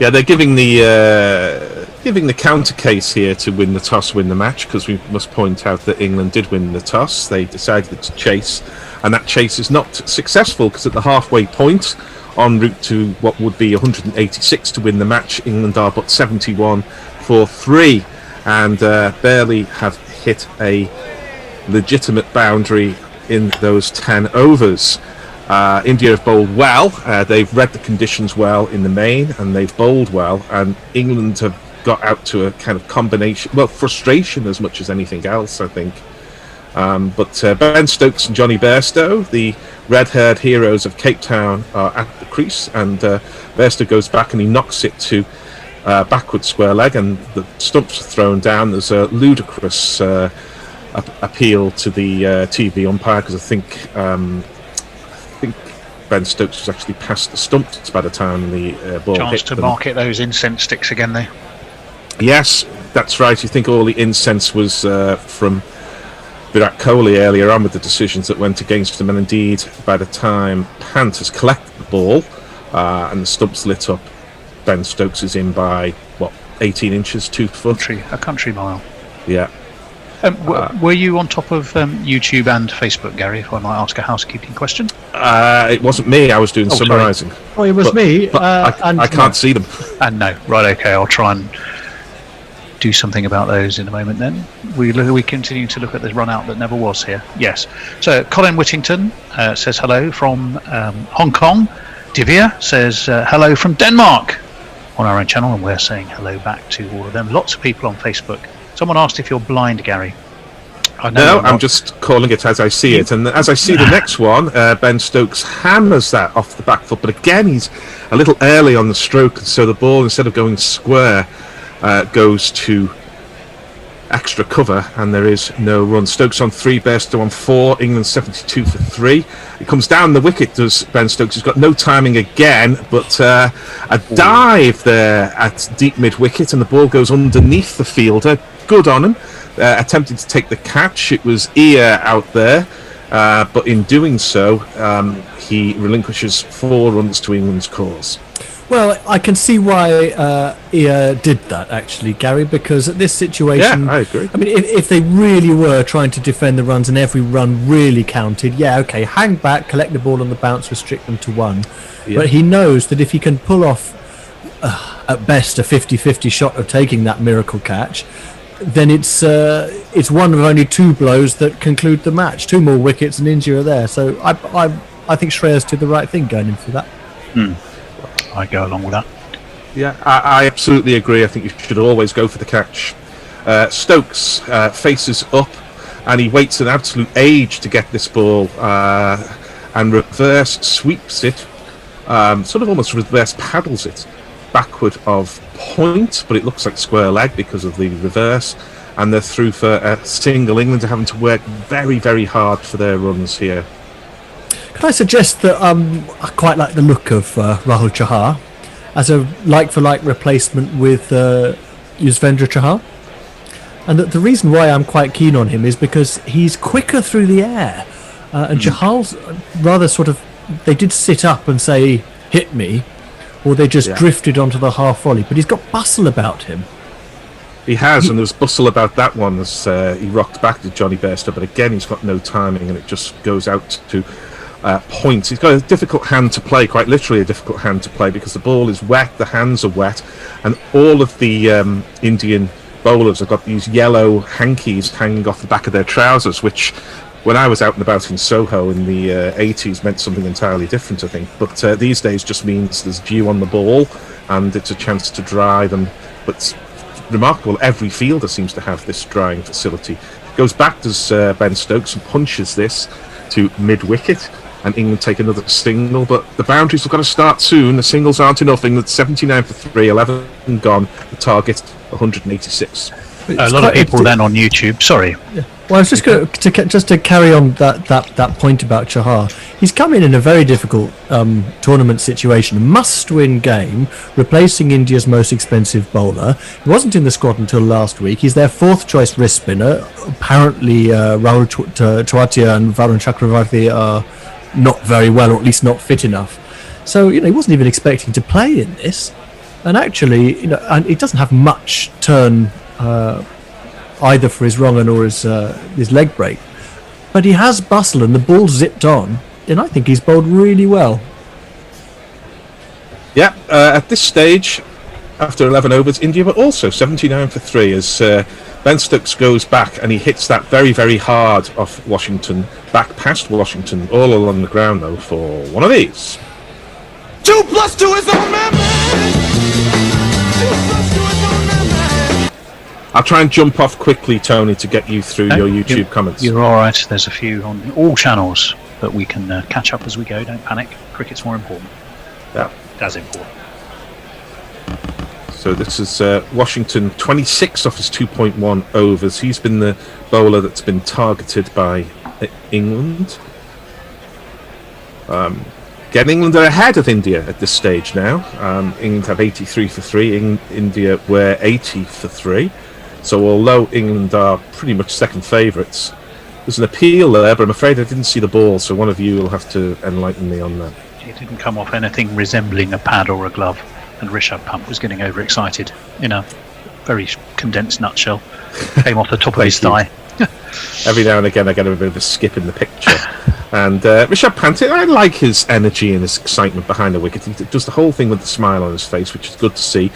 Yeah, they're giving the counter case here to win the toss, win the match, because we must point out that England did win the toss. They decided to chase, and that chase is not successful because at the halfway point, en route to what would be 186 to win the match, England are but 71 for 3, and barely have hit a legitimate boundary in those 10 overs. India have bowled well. They've read the conditions well in the main, and they've bowled well. And England have got out to a kind of combination, well, frustration as much as anything else, I think. But Ben Stokes and Johnny Bairstow, the red-haired heroes of Cape Town, are at the crease, and Bairstow goes back and he knocks it to backward square leg, and the stumps are thrown down. There's a ludicrous appeal to the TV umpire, because I think Ben Stokes was actually past the stumps by the time the ball Chance hit to them. market those incense sticks again, though. Yes, that's right. You think all the incense was from Virat Kohli earlier on with the decisions that went against him, and indeed by the time Pant has collected the ball and the stumps lit up, Ben Stokes is in by 18 inches, 2 foot. A country mile. Yeah. Were you on top of YouTube and Facebook, Gary, if I might ask a housekeeping question? It wasn't me. I was doing summarising. Oh, it was me. And I can't see them. And no. Right, okay, I'll try and do something about those in a moment then. We continue to look at the run out that never was here. Yes. So Colin Whittington says hello from Hong Kong. Divya says hello from Denmark on our own channel, and we're saying hello back to all of them. Lots of people on Facebook. Someone asked if you're blind, Gary. No, I'm just calling it as I see it. And as I see the next one, Ben Stokes hammers that off the back foot. But again, he's a little early on the stroke. So the ball, instead of going square, goes to extra cover. And there is no run. Stokes on 3, Bairstow on 4. England 72 for 3. It comes down the wicket, does Ben Stokes. He's got no timing again. But a dive there at deep mid-wicket. And the ball goes underneath the fielder. Good on him. Attempting to take the catch. It was Ear out there, but in doing so, he relinquishes 4 runs to England's cause. Well, I can see why Ear did that, actually, Gary, because at this situation, yeah, I agree. I mean, if they really were trying to defend the runs and every run really counted, yeah, okay, hang back, collect the ball on the bounce, restrict them to 1. Yeah. But he knows that if he can pull off, at best, a 50-50 shot of taking that miracle catch, then it's one of only 2 blows that conclude the match. 2 more wickets and India are there. So I think Shreyas did the right thing going in for that. I go along with that. Yeah, I absolutely agree. I think you should always go for the catch. Stokes faces up, and he waits an absolute age to get this ball, and reverse sweeps it, sort of almost reverse paddles it backward of point, but it looks like square leg because of the reverse, and they're through for a single. England are having to work very, very hard for their runs here. Can I suggest that I quite like the look of Rahul Chahar as a like-for-like replacement with Yuzvendra Chahar, and that the reason why I'm quite keen on him is because he's quicker through the air, and Chahal's rather sort of, they did sit up and say hit me, or they just drifted onto the half volley, but he's got bustle about him. He has, and there was bustle about that one as he rocked back to Johnny Bairstow, but again he's got no timing and it just goes out to points. He's got a difficult hand to play, quite literally a difficult hand to play, because the ball is wet, the hands are wet, and all of the Indian bowlers have got these yellow hankies hanging off the back of their trousers, which when I was out and about in Soho in the 80s meant something entirely different, I think. But these days just means there's dew on the ball and it's a chance to dry them. But remarkable. Every fielder seems to have this drying facility. Goes back to Ben Stokes and punches this to mid-wicket, and England take another single, but the boundaries have got to start soon. The singles aren't enough. England 79 for 3, 11 gone. The target 186. A lot of people then on YouTube. Sorry. Yeah. Well, I was just going to carry on that point about Chahar. He's come in a very difficult tournament situation, must-win game, replacing India's most expensive bowler. He wasn't in the squad until last week. He's their fourth-choice wrist spinner. Apparently, Rahul Tewatia and Varun Chakravarti are not very well, or at least not fit enough. So he wasn't even expecting to play in this, and actually, and he doesn't have much turn. Either for his wrong or his leg break, but he has bustle and the ball zipped on, and I think he's bowled really well. Yeah, at this stage, after 11 overs, India were also 79 for 3 as Ben Stokes goes back and he hits that very, very hard off Washington, back past Washington, all along the ground though for one of these. 2 + 2 is our man. I'll try and jump off quickly, Tony, to get you through your YouTube comments. You're all right. There's a few on all channels that we can catch up as we go. Don't panic. Cricket's more important. Yeah, that's important. So this is Washington, 26 off his 2.1 overs. He's been the bowler that's been targeted by England. Again, England are ahead of India at this stage now. England have 83 for 3. India were 80 for 3. So although England are pretty much second favourites, there's an appeal there, but I'm afraid I didn't see the ball, so one of you will have to enlighten me on that. It didn't come off anything resembling a pad or a glove, and Rishabh Pant was getting overexcited in a very condensed nutshell. Came off the top of his thigh. Every now and again I get a bit of a skip in the picture. And Rishabh Pant, I like his energy and his excitement behind the wicket. He does the whole thing with a smile on his face, which is good to see.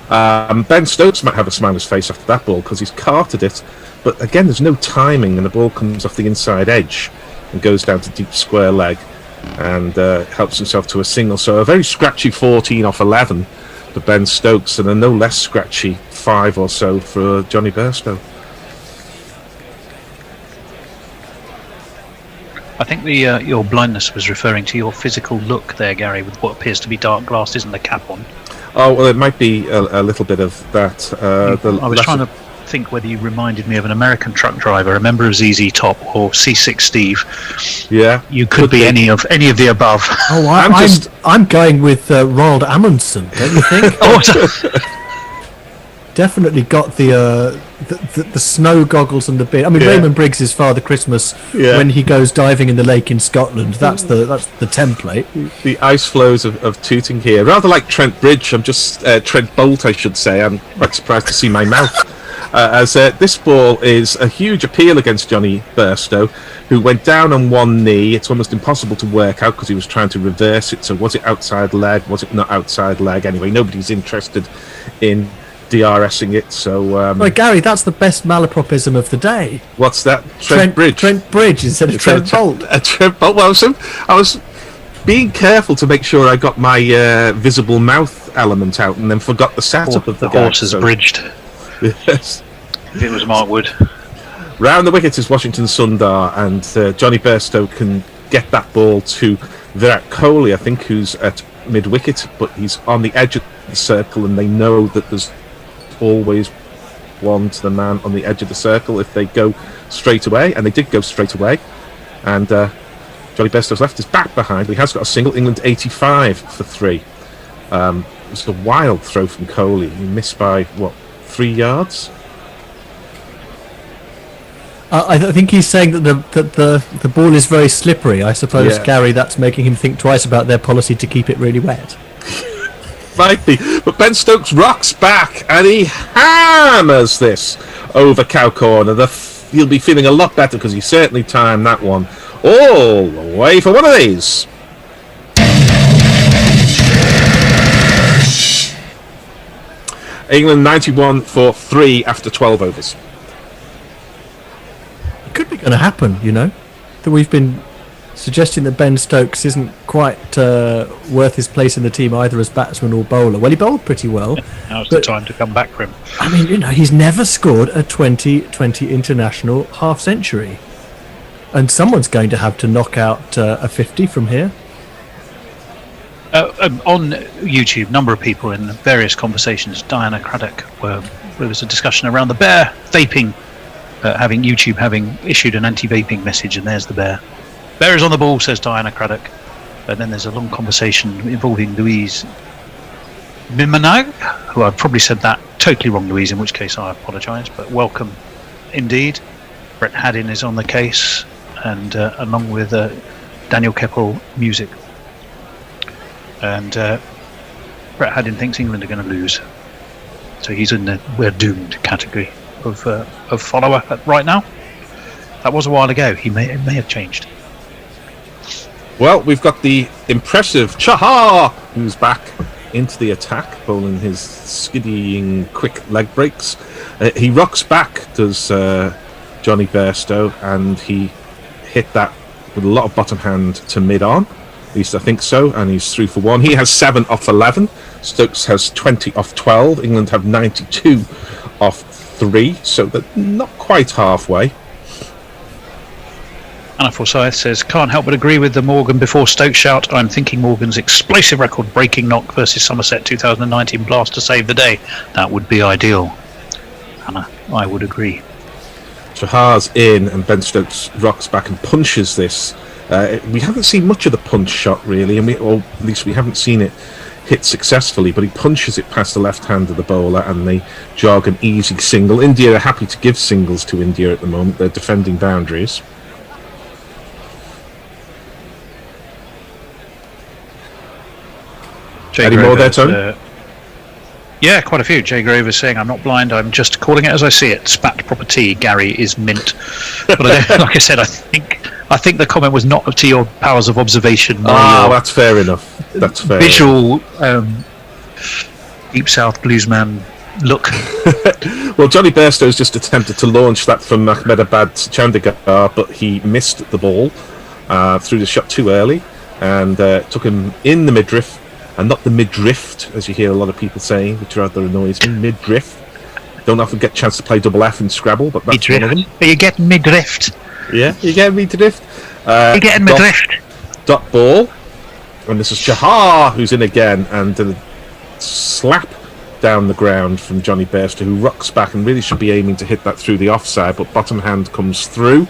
Ben Stokes might have a smile on his face after that ball because he's carted it, but again there's no timing and the ball comes off the inside edge and goes down to deep square leg and helps himself to a single. So a very scratchy 14 off 11 for Ben Stokes and a no less scratchy 5 or so for Johnny Bairstow. I think your blindness was referring to your physical look there, Gary, with what appears to be dark glasses and the cap on. Oh, well, it might be a little bit of that. I was trying to think whether you reminded me of an American truck driver, a member of ZZ Top or C6 Steve. Yeah, you could be any of the above. Oh, I'm going with Roald Amundsen, don't you think? Definitely got the snow goggles and the beard. I mean, Raymond Briggs' Father Christmas when he goes diving in the lake in Scotland. That's the template. The ice flows of Tooting here, rather like Trent Bridge. I'm just Trent Bolt, I should say. I'm quite surprised to see my mouth. As this ball is a huge appeal against Johnny Bairstow, who went down on one knee. It's almost impossible to work out because he was trying to reverse it. So was it outside leg? Was it not outside leg? Anyway, nobody's interested in DRSing it, so Gary, that's the best malapropism of the day. What's that? Trent Bridge. Trent Bridge instead of Trent Bolt. Trent Bolt. Well, I was being careful to make sure I got my visible mouth element out, and then forgot the setup of the horse is bridged. Yes, it was Mark Wood. Round the wicket is Washington Sundar, and Johnny Bairstow can get that ball to Virat Kohli, I think, who's at mid wicket, but he's on the edge of the circle, and they know that there's always one to the man on the edge of the circle if they go straight away, and they did go straight away, and Johnny Bairstow's left his back behind, but he has got a single. England 85 for 3. It was a wild throw from Kohli. He missed by 3 yards. I think he's saying that the ball is very slippery. I suppose, Gary, that's making him think twice about their policy to keep it really wet. Might be, but Ben Stokes rocks back and he hammers this over cow corner. He'll be feeling a lot better because he certainly timed that one all the way for one of these. England 91 for 3 after 12 overs. It could be going to happen, that we've been suggesting that Ben Stokes isn't quite worth his place in the team either as batsman or bowler. Well, he bowled pretty well. Now's the time to come back for him. I mean, he's never scored a 2020 international half century. And someone's going to have to knock out a 50 from here. On YouTube, a number of people in various conversations, Diana Craddock, where there was a discussion around the bear vaping, YouTube having issued an anti-vaping message, and there's the bear. Bear is on the ball, says Diana Craddock. And then there's a long conversation involving Louise Mimanag, who I've probably said that totally wrong, Louise, in which case I apologise, but welcome indeed. Brett Haddin is on the case, and along with Daniel Keppel music. And Brett Haddin thinks England are going to lose, so he's in the "we're doomed" category of follower right now. That was a while ago. It may have changed. Well, we've got the impressive Chahar, who's back into the attack, bowling his skiddying quick leg breaks. He rocks back, does Johnny Bairstow, and he hit that with a lot of bottom hand to mid-on. At least I think so, and he's 3 for 1. He has 7 off 11. Stokes has 20 off 12. England have 92 off 3, so they're not quite halfway. Anna Forsyth says, can't help but agree with the Morgan before Stokes shout. I'm thinking Morgan's explosive record-breaking knock versus Somerset 2019 blast to save the day. That would be ideal. Anna, I would agree. Chahar's in, and Ben Stokes rocks back and punches this. We haven't seen much of the punch shot, really, or at least we haven't seen it hit successfully, but he punches it past the left hand of the bowler, and they jog an easy single. India are happy to give singles to India at the moment. They're defending boundaries. Any more there, Tony? Yeah, quite a few. Jay Grover saying, I'm not blind, I'm just calling it as I see it. Spat proper tea, Gary is mint. But like I said, I think the comment was not to your powers of observation. That's fair enough. That's fair. Visual Deep South bluesman look. Well, Johnny Bairstow's just attempted to launch that from Ahmedabad to Chandigarh, but he missed the ball, threw the shot too early, and took him in the midriff. And not the mid-drift, as you hear a lot of people saying, which rather annoys me. Mid-drift. Don't often get a chance to play double F in Scrabble, but that's one of them. You get mid-drift. Yeah, you get mid-drift. You get mid-drift. Dot ball. And this is Chahar, who's in again, and a slap down the ground from Johnny Bairstow, who rocks back and really should be aiming to hit that through the offside, but bottom hand comes through,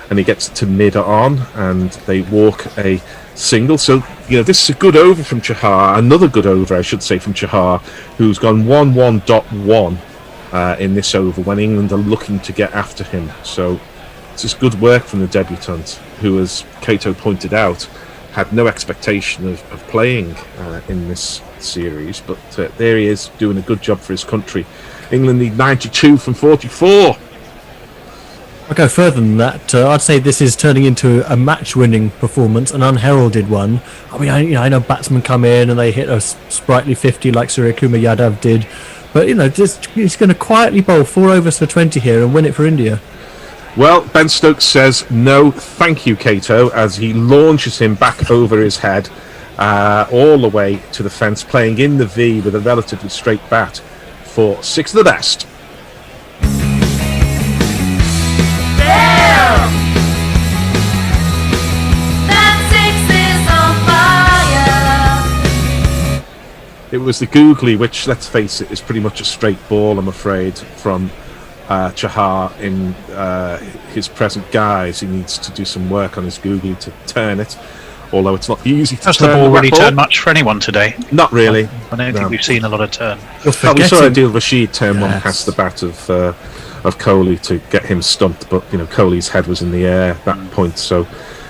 and he gets to mid-on, and they walk a single. So, this is a good over from Chahar, another good over, I should say, from Chahar, who's gone 1-1.1 in this over when England are looking to get after him. So it's just good work from the debutant, who, as Cato pointed out, had no expectation of playing in this series, but there he is doing a good job for his country. England need 92 from 44. I'll go further than that. I'd say this is turning into a match-winning performance, an unheralded one. I mean, I know batsmen come in and they hit a sprightly 50 like Surya Kumar Yadav did, but he's going to quietly bowl 4 overs for 20 here and win it for India. Well, Ben Stokes says no, thank you, Cato, as he launches him back over his head, all the way to the fence, playing in the V with a relatively straight bat for 6 of the best. It was the googly, which, let's face it, is pretty much a straight ball, I'm afraid, from Chahar in his present guise. He needs to do some work on his googly to turn it, although it's not easy to Has turn the ball really ball. turned much for anyone today? Not really. I don't think we've seen a lot of turn. We saw Adil Rashid turn one past the bat of Kohli to get him stumped, but Kohli's head was in the air at that point, so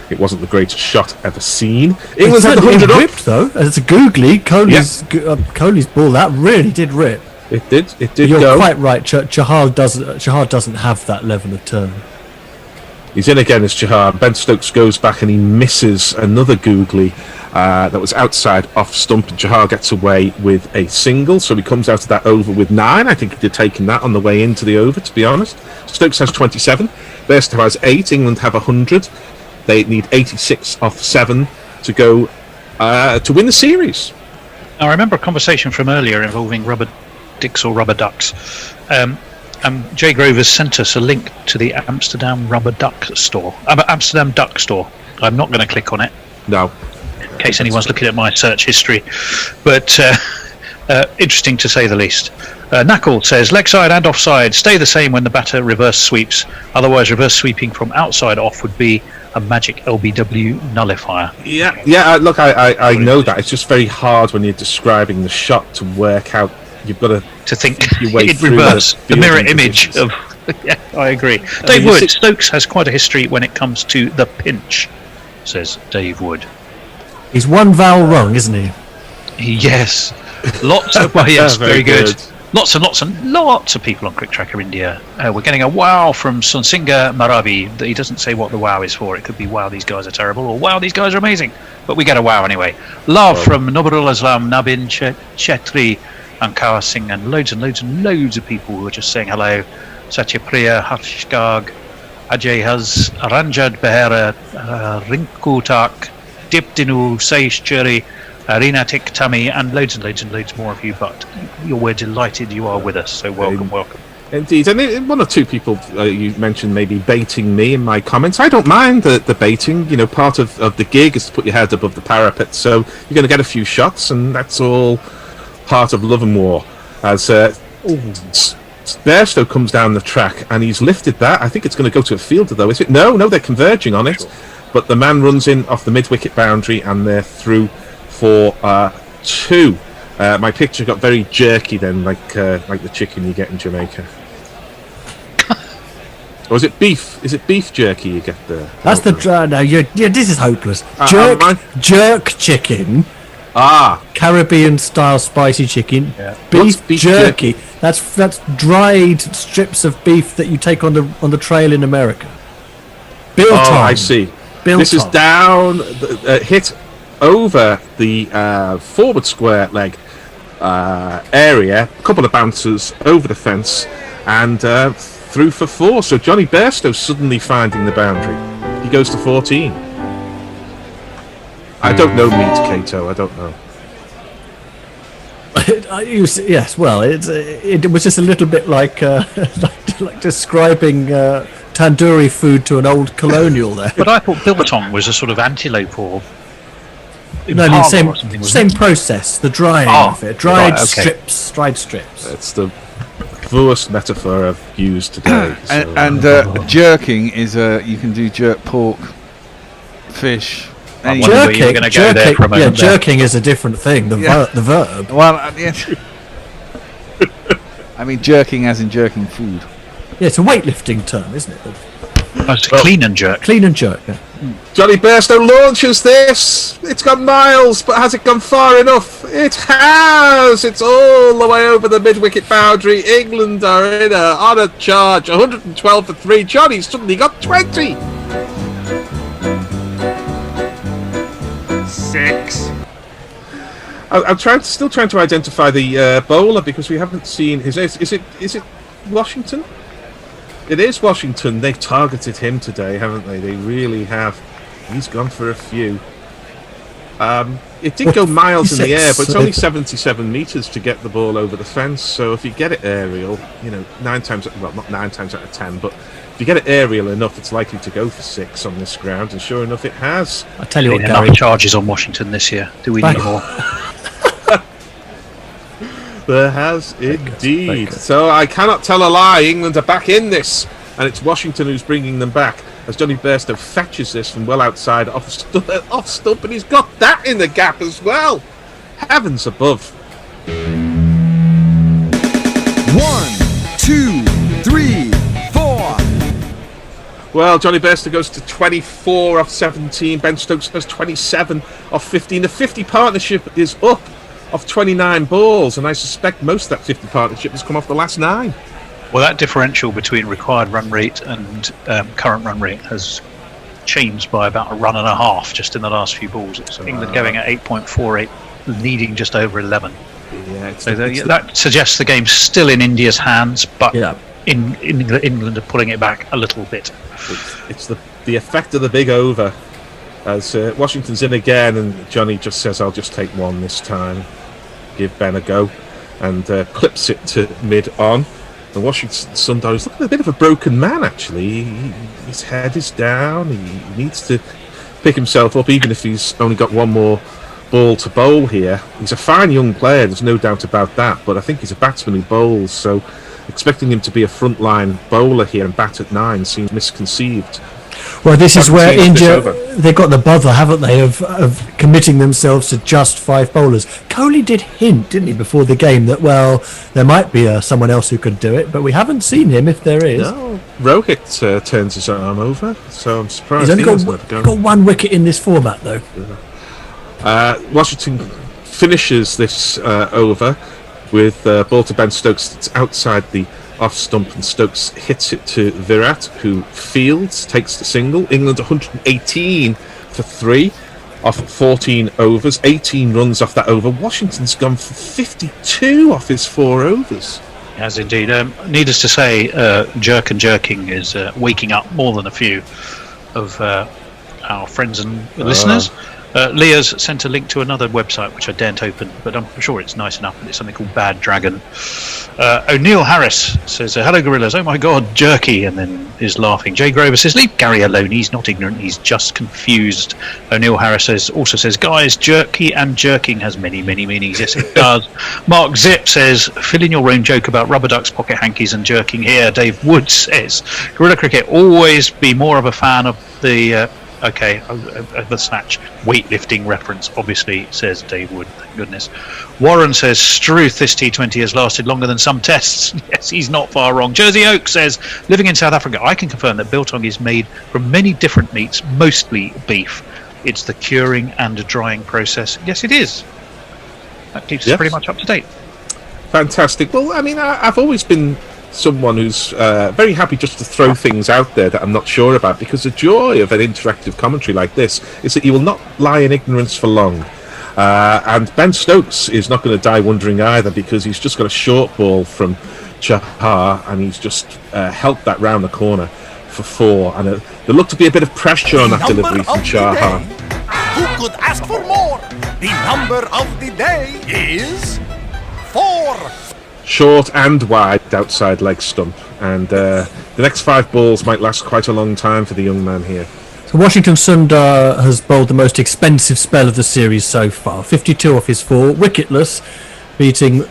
it wasn't the greatest shot ever seen. England had the 100 up. Ripped though, as a googly, Kohli's ball that really did rip. It did. You're go. quite right. Chahar doesn't have that level of turn. He's in again as Chahar. Ben Stokes goes back and he misses another googly that was outside off stump, and Chahar gets away with a single, so he comes out of that over with 9. I think he'd have taken that on the way into the over, to be honest. Stokes has 27. Bairstow has 8. England have 100. They need 86 off 7 to go to win the series. I remember a conversation from earlier involving rubber dicks or rubber ducks. Jay Grover's sent us a link to the Amsterdam Rubber Duck Store. Amsterdam Duck Store. I'm not going to click on it. No. In case anyone's looking at my search history. But interesting to say the least. Knuckle says, leg side and offside stay the same when the batter reverse sweeps. Otherwise, reverse sweeping from outside off would be a magic LBW nullifier. Yeah. Look, I know that. It's just very hard when you're describing the shot to work out. You've got to think your way in through reverse, the mirror fielding image positions. of. Yeah, I agree. Dave Wood, Stokes has quite a history when it comes to the pinch, says Dave Wood. He's one vowel wrong, isn't he? Yes. Lots of, well, yes, Very very good. good. Lots and lots of people on Crick Tracker India. We're getting a wow from Sonsinga Marabi. He doesn't say what the wow is for. It could be wow, these guys are terrible, or wow, these guys are amazing. But we get a wow anyway. Love from Nobarul Islam, Nabin Chetri, and Kawa Singh, and loads of people who are just saying hello. Satyapriya, Harshgag, Ajay Haz, Ranjad Behera, Rinku Tak, Dipdinu, Saish Churi, Arena Tik Tami, and loads more of you. But we're delighted you are with us, so welcome. Indeed, and one or two people you mentioned maybe baiting me in my comments. I don't mind the baiting. You know, part of the gig is to put your head above the parapet, so you're going to get a few shots, and that's all part of Love and War. As Bairstow comes down the track, and he's lifted that. I think it's going to go to a fielder, though. Is it? No, they're converging on it. Sure. But the man runs in off the mid-wicket boundary, and they're through for 2. My picture got very jerky then, like the chicken you get in Jamaica. Or is it beef? Is it beef jerky you get there? That's the no. This is hopeless. Jerk chicken. Caribbean style spicy chicken. Yeah. Beef jerky. That's dried strips of beef that you take on the trail in America. Biltong. I see. Biltong. This is down, hit over the forward square leg area. A couple of bouncers over the fence and through for 4. So Johnny Bairstow suddenly finding the boundary. He goes to 14. I don't know Meet Cato. I don't know. Yes, well, it was just a little bit like like describing tandoori food to an old colonial there. But I thought biltong was a sort of antelope or same process. The drying of it, dried strips. That's the worst metaphor I've used today. And jerking is you can do jerk pork, fish. Jerking is a different thing. The verb. Well, I mean jerking as in jerking food. Yeah, it's a weightlifting term, isn't it? Clean and jerk. Clean and jerk. Yeah. Johnny Bairstow launches this. It's gone miles, but has it gone far enough? It has. It's all the way over the mid-wicket boundary. England are on a charge. 112 for 3. Johnny's suddenly got 20. 6. I'm still trying to identify the bowler because we haven't seen his. Is it Washington? It is Washington. They've targeted him today, haven't they? They really have. He's gone for a few. It did go miles in the air, but it's only 77 metres to get the ball over the fence. So if you get it aerial, 9 times, well, not 9 times out of 10, but if you get it aerial enough, it's likely to go for 6 on this ground, and sure enough, it has. I tell you what, Gary, enough charges on Washington this year. Do we need more? There has indeed. So I cannot tell a lie. England are back in this, and it's Washington who's bringing them back as Johnny Bairstow fetches this from well outside off stump, and he's got that in the gap as well. Heavens above. 1, 2, 3, 4. Well, Johnny Bairstow goes to 24 off 17. Ben Stokes goes 27 off 15. The 50 partnership is up off 29 balls, and I suspect most of that 50 partnership has come off the last 9. Well, that differential between required run rate and current run rate has changed by about a run and a half just in the last few balls. It's England going at 8.48, leading just over 11. Yeah, that suggests the game's still in India's hands, but England are pulling it back a little bit. It's the the effect of the big over. As Washington's in again, and Johnny just says, "I'll just take one this time. Give Ben a go," and clips it to mid-on. And Washington Sundow's looking a bit of a broken man, actually. His head is down. He needs to pick himself up, even if he's only got one more ball to bowl here. He's a fine young player, there's no doubt about that, but I think he's a batsman who bowls, so expecting him to be a frontline bowler here and bat at 9 seems misconceived. Well, this is where India, they've got the bother, haven't they, of committing themselves to just 5 bowlers. Kohli did hint, didn't he, before the game that, well, there might be someone else who could do it, but we haven't seen him if there is. No, Rohit turns his arm over, so I'm surprised he's only got 1 wicket in this format, though. Washington finishes this over with ball to Ben Stokes. It's outside the off stump, and Stokes hits it to Virat, who fields, takes the single. England 118 for 3 off 14 overs, 18 runs off that over. Washington's gone for 52 off his 4 overs. As indeed. Needless to say, jerking is waking up more than a few of our friends and listeners. Leah's sent a link to another website which I daren't open, but I'm sure it's nice enough, and it's something called Bad Dragon. O'Neill Harris says, "Hello Gorillas, oh my god, jerky," and then is laughing. Jay Grover says, "Leave Gary alone, he's not ignorant, he's just confused." O'Neill Harris also says, "Guys, jerky and jerking has many, many meanings." Yes, it does. Mark Zip says, "Fill in your own joke about rubber ducks, pocket hankies and jerking here." Dave Wood says, "Gorilla Cricket, always be more of a fan of the the snatch weightlifting reference," obviously, says Dave Wood, thank goodness. Warren says, "Struth, this T20 has lasted longer than some tests." Yes, he's not far wrong. Jersey Oak says, "Living in South Africa, I can confirm that biltong is made from many different meats, mostly beef. It's the curing and drying process." Yes, it is. That keeps us pretty much up to date. Fantastic. Well, I mean, I've always been someone who's very happy just to throw things out there that I'm not sure about, because the joy of an interactive commentary like this is that you will not lie in ignorance for long. And Ben Stokes is not going to die wondering either, because he's just got a short ball from Chahar, and he's just helped that round the corner for 4. And there looked to be a bit of pressure on that delivery from Chahar. Who could ask for more? The number of the day is 4. Short and wide outside leg stump, and the next 5 balls might last quite a long time for the young man here. So Washington Sundar has bowled the most expensive spell of the series so far, 52 off his 4, wicketless, beating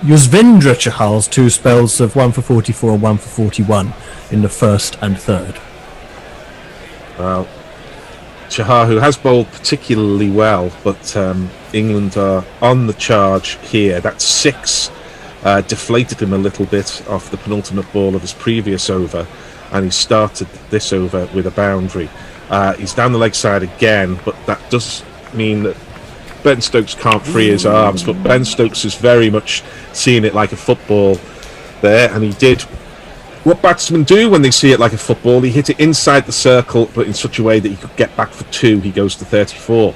Yuzvendra Chahal's 2 spells of 1 for 44 and 1 for 41 in the first and third. Well, Chahar, who has bowled particularly well, but England are on the charge here. That's 6. Deflated him a little bit off the penultimate ball of his previous over, and he started this over with a boundary. He's down the leg side again, but that does mean that Ben Stokes can't free his arms, but Ben Stokes is very much seeing it like a football there, and he did what batsmen do when they see it like a football. He hit it inside the circle, but in such a way that he could get back for 2. He goes to 34.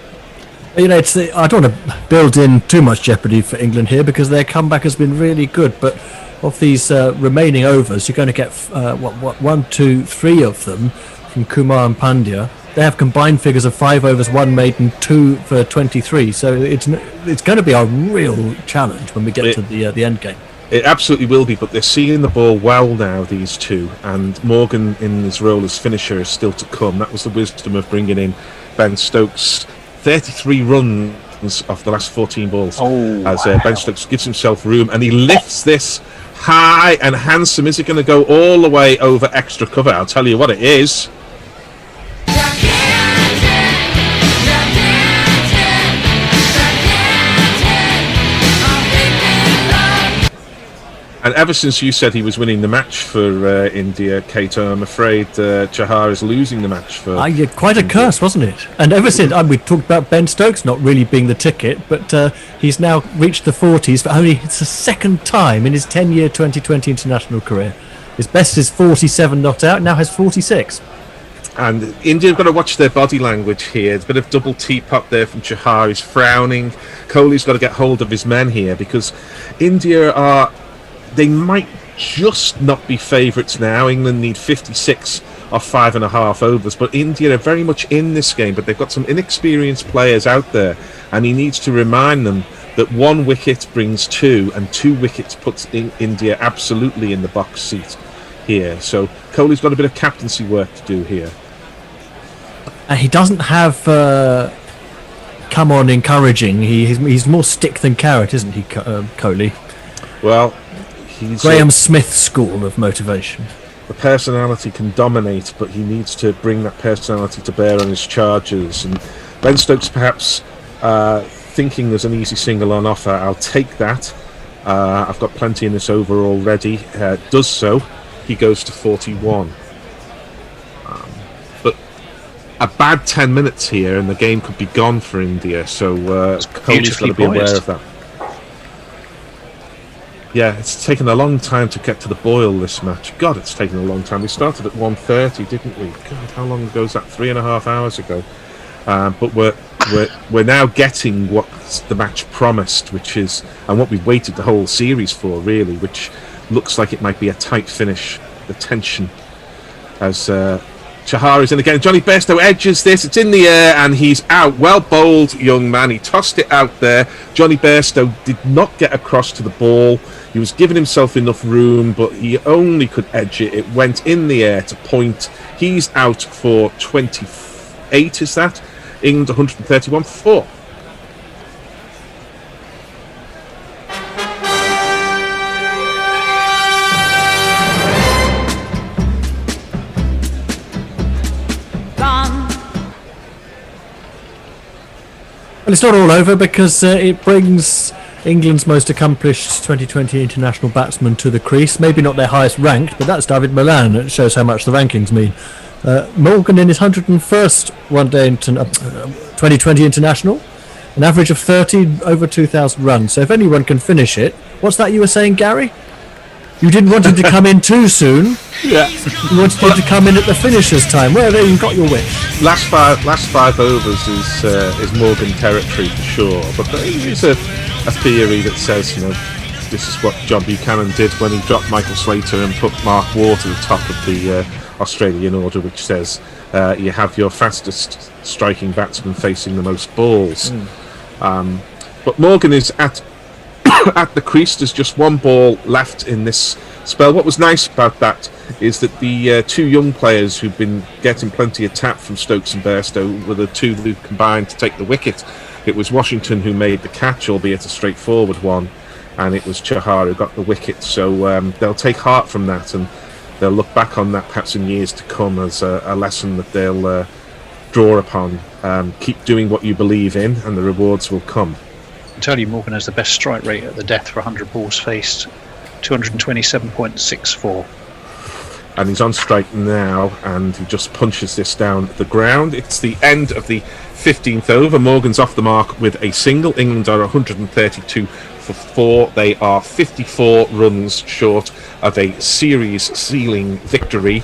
You know, I don't want to build in too much jeopardy for England here, because their comeback has been really good. But of these remaining overs, you're going to get 1, 2, 3 of them from Kumar and Pandya. They have combined figures of 5 overs, 1 maiden, 2 for 23. So it's going to be a real challenge when we get to the end game. It absolutely will be, but they're seeing the ball well now, these two, and Morgan in his role as finisher is still to come. That was the wisdom of bringing in Ben Stokes. 33 runs off the last 14 balls Ben Stokes gives himself room, and he lifts this high and handsome. Is it going to go all the way over extra cover? I'll tell you what it is. And ever since you said he was winning the match for India, Kato, I'm afraid Chahar is losing the match for yeah, quite a curse, wasn't it? And ever since, we talked about Ben Stokes not really being the ticket, but he's now reached the 40s, but only it's the 2nd time in his 10-year 2020 international career. His best is 47 not out, now has 46. And India have got to watch their body language here. There's a bit of double teapot there from Chahar. He's frowning. Kohli's got to get hold of his men here, because India they might just not be favourites now. England need 56 of 5.5 overs. But India are very much in this game, but they've got some inexperienced players out there, and he needs to remind them that 1 wicket brings 2, and 2 wickets puts India absolutely in the box seat here. So Kohli's got a bit of captaincy work to do here. He doesn't have come on encouraging. He's more stick than carrot, isn't he, Kohli? Well, he's Graham Smith school of motivation. The personality can dominate, but he needs to bring that personality to bear on his charges. And Ben Stokes perhaps thinking there's an easy single on offer. I'll take that. I've got plenty in this over already. Does so. He goes to 41. But a bad 10 minutes here and the game could be gone for India. So Kohli's got to be aware of that. Yeah, it's taken a long time to get to the boil, this match. God, it's taken a long time. We started at 1:30, didn't we? God, how long ago was that? 3.5 hours ago. But we're now getting what the match promised, which is, and what we've waited the whole series for, really, which looks like it might be a tight finish. The tension as Chahar is in again. Johnny Bairstow edges this. It's in the air and he's out. Well bowled, young man. He tossed it out there. Johnny Bairstow did not get across to the ball. He was giving himself enough room, but he only could edge it. It went in the air to point. He's out for 28, is that? England 131 for 4. Well, it's not all over because it brings England's most accomplished 2020 international batsman to the crease. Maybe not their highest ranked, but that's David Malan. It shows how much the rankings mean. Morgan in his 101st one-day 2020 international, an average of 30, over 2,000 runs. So if anyone can finish it, what's that you were saying, Gary? You didn't want him to come in too soon. Yeah. You wanted him to come in at the finisher's time. Well, there you got your wish. Last five overs is Morgan territory for sure. But there is a theory that says, this is what John Buchanan did when he dropped Michael Slater and put Mark Ward to the top of the Australian order, which says you have your fastest striking batsman facing the most balls. But Morgan is at the crease. There's just one ball left in this spell. What was nice about that is that the 2 young players who've been getting plenty of tap from Stokes and Bairstow were the 2 who combined to take the wicket. It was Washington who made the catch, albeit a straightforward one, and it was Chahar who got the wicket. So they'll take heart from that, and they'll look back on that perhaps in years to come as a lesson that they'll draw upon. Keep doing what you believe in and the rewards will come. I can tell you Morgan has the best strike rate at the death for 100 balls faced, 227.64. And he's on strike now, and he just punches this down the ground. It's the end of the 15th over. Morgan's off the mark with a single. England are 132 for 4. They are 54 runs short of a series-sealing victory.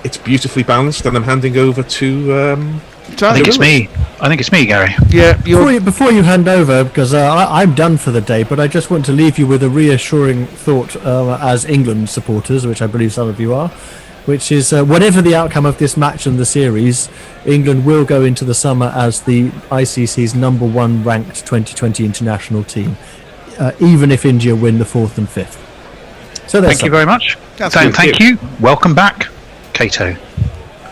It's beautifully balanced, and I'm handing over to... I think it's me, Gary. Yeah. Before you hand over, because I'm done for the day, but I just want to leave you with a reassuring thought as England supporters, which I believe some of you are, which is whatever the outcome of this match and the series, England will go into the summer as the ICC's number 1 ranked 2020 international team, even if India win the 4th and 5th. So thank you very much. Thank you. Welcome back, Cato.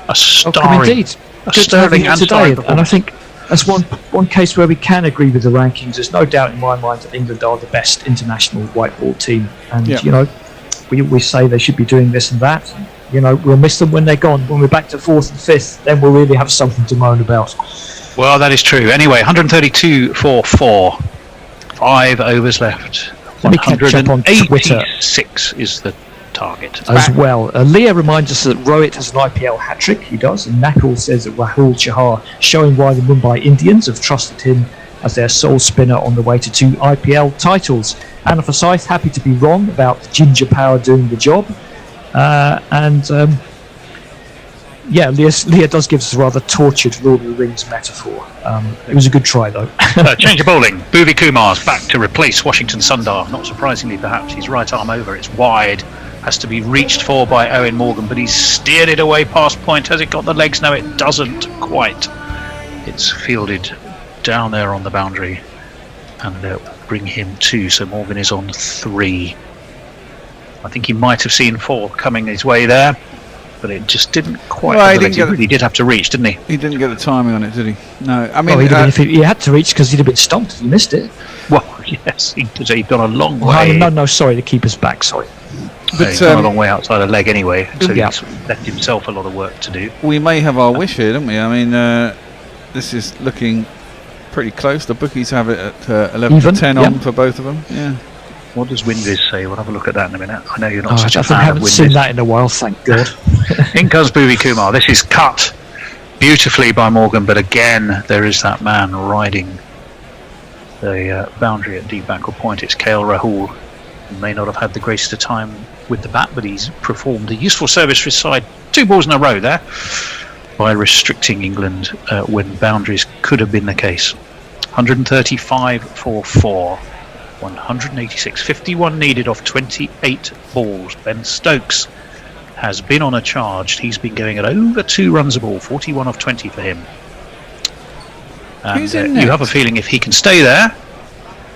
A starring... Good to have you today, and I think that's one case where we can agree with the rankings. There's no doubt in my mind that England are the best international white ball team, and we say they should be doing this and that. We'll miss them when they're gone. When we're back to 4th and 5th, then we'll really have something to moan about. Well, that is true. Anyway, 132 for 4, 5 overs left. Let me catch up on Twitter. 86 is the target. As well. Leah reminds us that Rohit has an IPL hat-trick. He does. And Nakul says that Rahul Chahar showing why the Mumbai Indians have trusted him as their sole spinner on the way to 2 IPL titles. Anna Forsyth, happy to be wrong about Ginger Power doing the job. Leah does give us a rather tortured Lord of the Rings metaphor. It was a good try, though. Change of bowling. Bhuvi Kumar's back to replace Washington Sundar. Not surprisingly, perhaps. His right arm over. It's wide. has to be reached for by Owen Morgan, but he's steered it away past point. Has it got the legs? No, it doesn't quite. It's fielded down there on the boundary, and bring him 2. So Morgan is on 3. I think he might have seen 4 coming his way there, but it just didn't quite. Well, he really did have to reach, didn't he? He didn't get the timing on it, did he? No, I mean, he had to reach because he'd have been stomped if he missed it. Well, yes, he'd gone a long way. No, sorry, the keeper's back. Sorry, but he's gone a long way outside the leg anyway, so he's left himself a lot of work to do. We may have our wish here, don't we? I mean, this is looking pretty close. The bookies have it at 11 to 10 on for both of them. Yeah. What does Winviz say? We'll have a look at that in a minute. I know you're not such a fan I haven't of Winviz. seen that in a while, thank God. In comes Bhuvi Kumar. This is cut beautifully by Morgan, but again, there is that man riding the boundary at deep ankle point. It's KL Rahul. He may not have had the greatest of time with the bat, but he's performed a useful service for his side. 2 balls in a row there by restricting England when boundaries could have been the case. 135 for 4. 186, 51 needed off 28 balls. Ben Stokes has been on a charge. He's been going at over 2 runs a ball, 41 off 20 for him. And you have a feeling if he can stay there,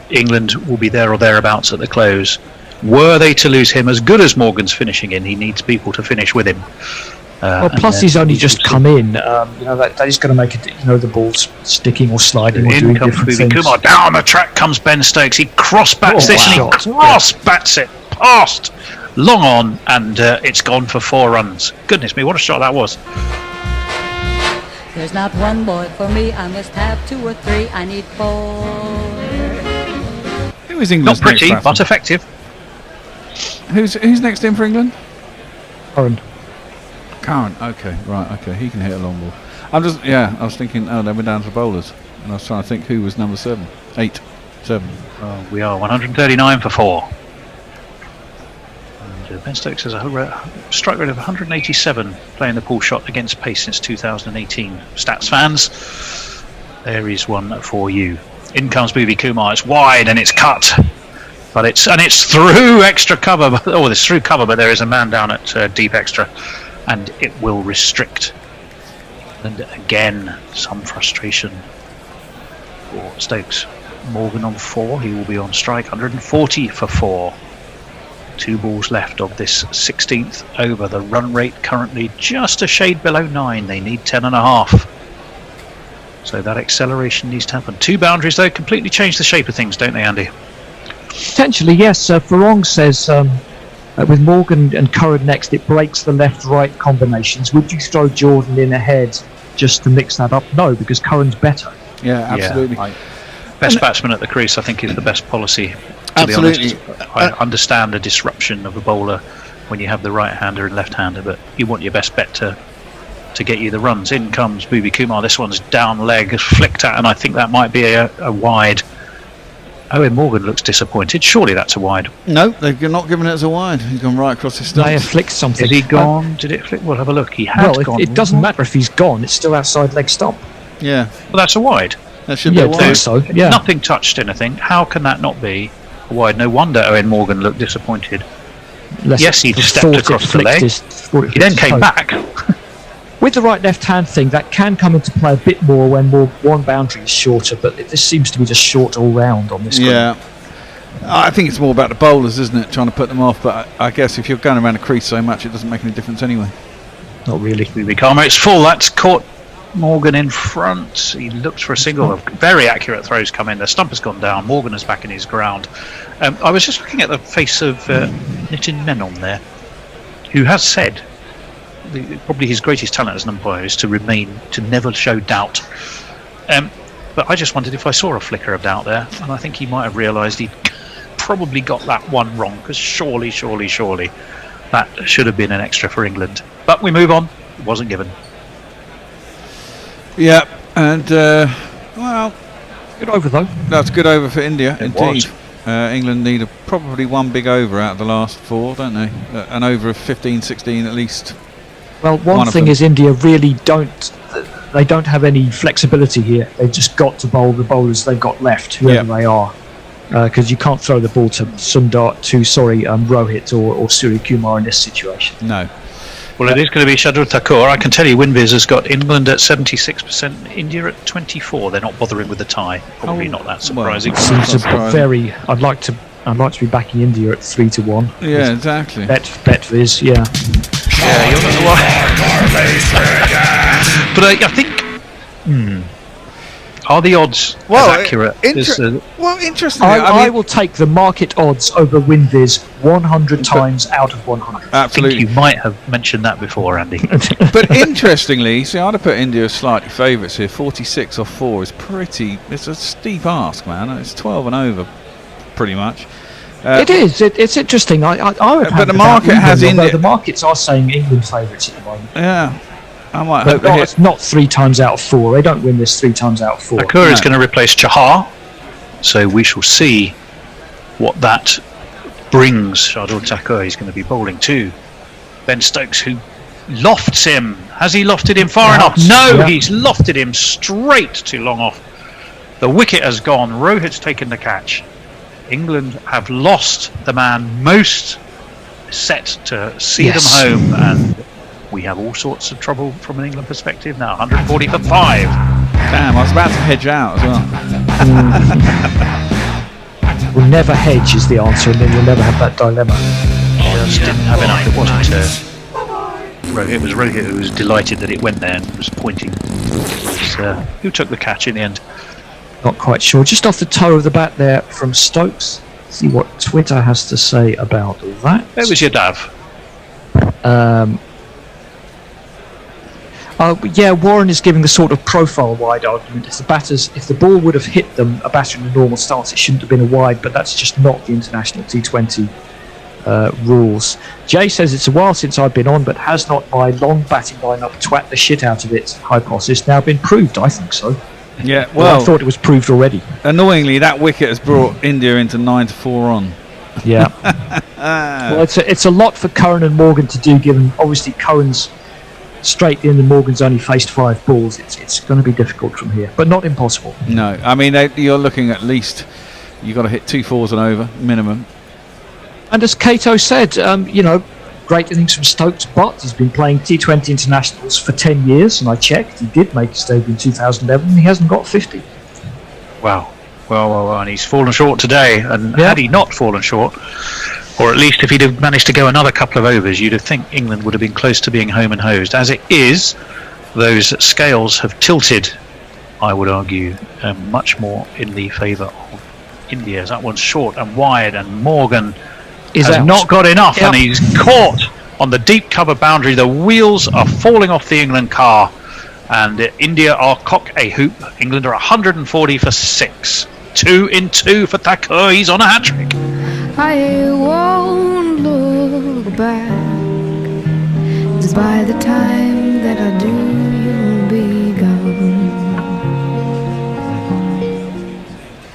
England will be there or thereabouts at the close. Were they to lose him, as good as Morgan's finishing in, he needs people to finish with him. Plus he's only just come in. That is going to make it. The ball's sticking or sliding or doing different things. Kumar. Down the track comes Ben Stokes. He cross-bats this and he cross-bats it past long on, and it's gone for 4 runs. Goodness me, what a shot that was. There's not one boy for me. I must have 2 or 3. I need 4. Who is England's Not pretty, next but effective. Who's next in for England? Curran, okay, right, okay, he can hit a long ball. I was thinking, then we're down to bowlers, and I was trying to think who was number 7, 8, 7. We are 139 for 4. And Ben Stokes has a strike rate of 187, playing the pull shot against pace since 2018. Stats fans, there is one for you. In comes Bhuvi Kumar. It's wide and it's cut, but it's through extra cover. It's through cover, but there is a man down at deep extra. And it will restrict. And again, some frustration for Stokes. Morgan on 4, he will be on strike. 140 for 4. 2 balls left of this 16th over. The run rate currently just a shade below 9. They need 10.5. So that acceleration needs to happen. 2 boundaries though completely change the shape of things, don't they, Andy? Potentially, yes. Farong says with Morgan and Curran next, it breaks the left-right combinations. Would you throw Jordan in ahead just to mix that up? No, because Curran's better. Yeah, absolutely. Best batsman at the crease, I think, is the best policy. Absolutely. Be honest, I understand the disruption of a bowler when you have the right-hander and left-hander, but you want your best bet to get you the runs. In comes Bhuvi Kumar. This one's down leg, flicked at, and I think that might be a wide. Owen Morgan looks disappointed. Surely that's a wide. No, they've not given it as a wide. He's gone right across his stumps. They have flicked something. Is he gone? Did it flick? We'll have a look. He had gone. It doesn't matter if he's gone. It's still outside leg stump. Yeah. Well, that's a wide. That should be a wide. So, yeah. Nothing touched anything. How can that not be a wide? No wonder Owen Morgan looked disappointed. Yes, he stepped across the leg. He then came back. With the right-left hand thing, that can come into play a bit more when one boundary is shorter, but this seems to be just short all round on this. Yeah. I think it's more about the bowlers, isn't it? Trying to put them off, but I guess if you're going around the crease so much, it doesn't make any difference anyway. Not really. It's full. That's caught Morgan in front. He looked for a single. Very accurate throws come in. The stump has gone down. Morgan is back in his ground. I was just looking at the face of Nitin Menon there, who has said probably his greatest talent as an umpire is to never show doubt. But I just wondered if I saw a flicker of doubt there, and I think he might have realised he'd probably got that one wrong, because surely that should have been an extra for England. But we move on. It wasn't given. Yeah, and good over though. That's good over for India, indeed. Was. England need probably one big over out of the last 4, don't they? An over of 15, 16 at least. Well, one thing is India really don't have any flexibility here. They've just got to bowl the bowlers they've got left, whoever they are. because you can't throw the ball to Rohit or Suryakumar in this situation. No. Well, it is going to be Shardul Thakur. I can tell you, WinViz has got England at 76%, India at 24%. They're not bothering with the tie. Probably not that surprising. Seems very. I'd like to be backing India at 3-1. Yeah, exactly. BetViz, yeah. Yeah, you're not But I think. Are the odds as accurate? Interestingly, I will take the market odds over WinViz 100 times out of 100. Absolutely. I think you might have mentioned that before, Andy. But interestingly, see, I'd have put India as slightly favourites here. 46 off 4 is pretty. It's a steep ask, man. It's 12 and over, pretty much. It is. It's interesting. I would have but the market has India. The markets are saying England favourites at the moment. Yeah. I might but it's not 3 times out of 4. They don't win this 3 times out of 4. Thakur is going to replace Chahar, so we shall see what that brings. Shardul Thakur, he's going to be bowling to Ben Stokes, who lofts him. Has he lofted him far enough? No, he's lofted him straight too long off. The wicket has gone. Rohit's taken the catch. England have lost the man most set to see them home, and we have all sorts of trouble from an England perspective now. 140 for 5. Damn, I was about to hedge out as well. We'll never hedge is the answer, and then you'll never have that dilemma. Just didn't have enough. It wasn't Rohit. It was Rohit who was delighted that it went there and was pointing. Who took the catch in the end? Not quite sure. Just off the toe of the bat there from Stokes. See what Twitter has to say about that. It was your Dav. Yeah, Warren is giving the sort of profile wide argument. If the ball would have hit them, a batter in a normal stance, it shouldn't have been a wide, but that's just not the international T20 rules. Jay says it's a while since I've been on, but has not my long batting lineup twat the shit out of it hypothesis now been proved? I think so. Yeah, well, I thought it was proved already. Annoyingly, that wicket has brought India into 9-4 on. Yeah. Well, it's a lot for Curran and Morgan to do, given obviously Curran's straight in and Morgan's only faced 5 balls. It's going to be difficult from here, but not impossible. No, I mean, you're looking at least, you've got to hit 2 4s and over, minimum. And as Cato said, great innings from Stokes, but he's been playing T20 internationals for 10 years, and I checked, he did make his debut in 2011, and he hasn't got 50. Wow. Well, and he's fallen short today, and had he not fallen short, or at least if he'd have managed to go another couple of overs, you'd have think England would have been close to being home and hosed. As it is, those scales have tilted, I would argue, much more in the favour of India. That one's short and wide, and Morgan has not got enough, and he's caught on the deep cover boundary. The wheels are falling off the England car, and India are cock a hoop. England are 140 for 6. 2 in 2 for Thakur. He's on a hat trick. I won't look back, 'cause by the time that I do, you'll be gone.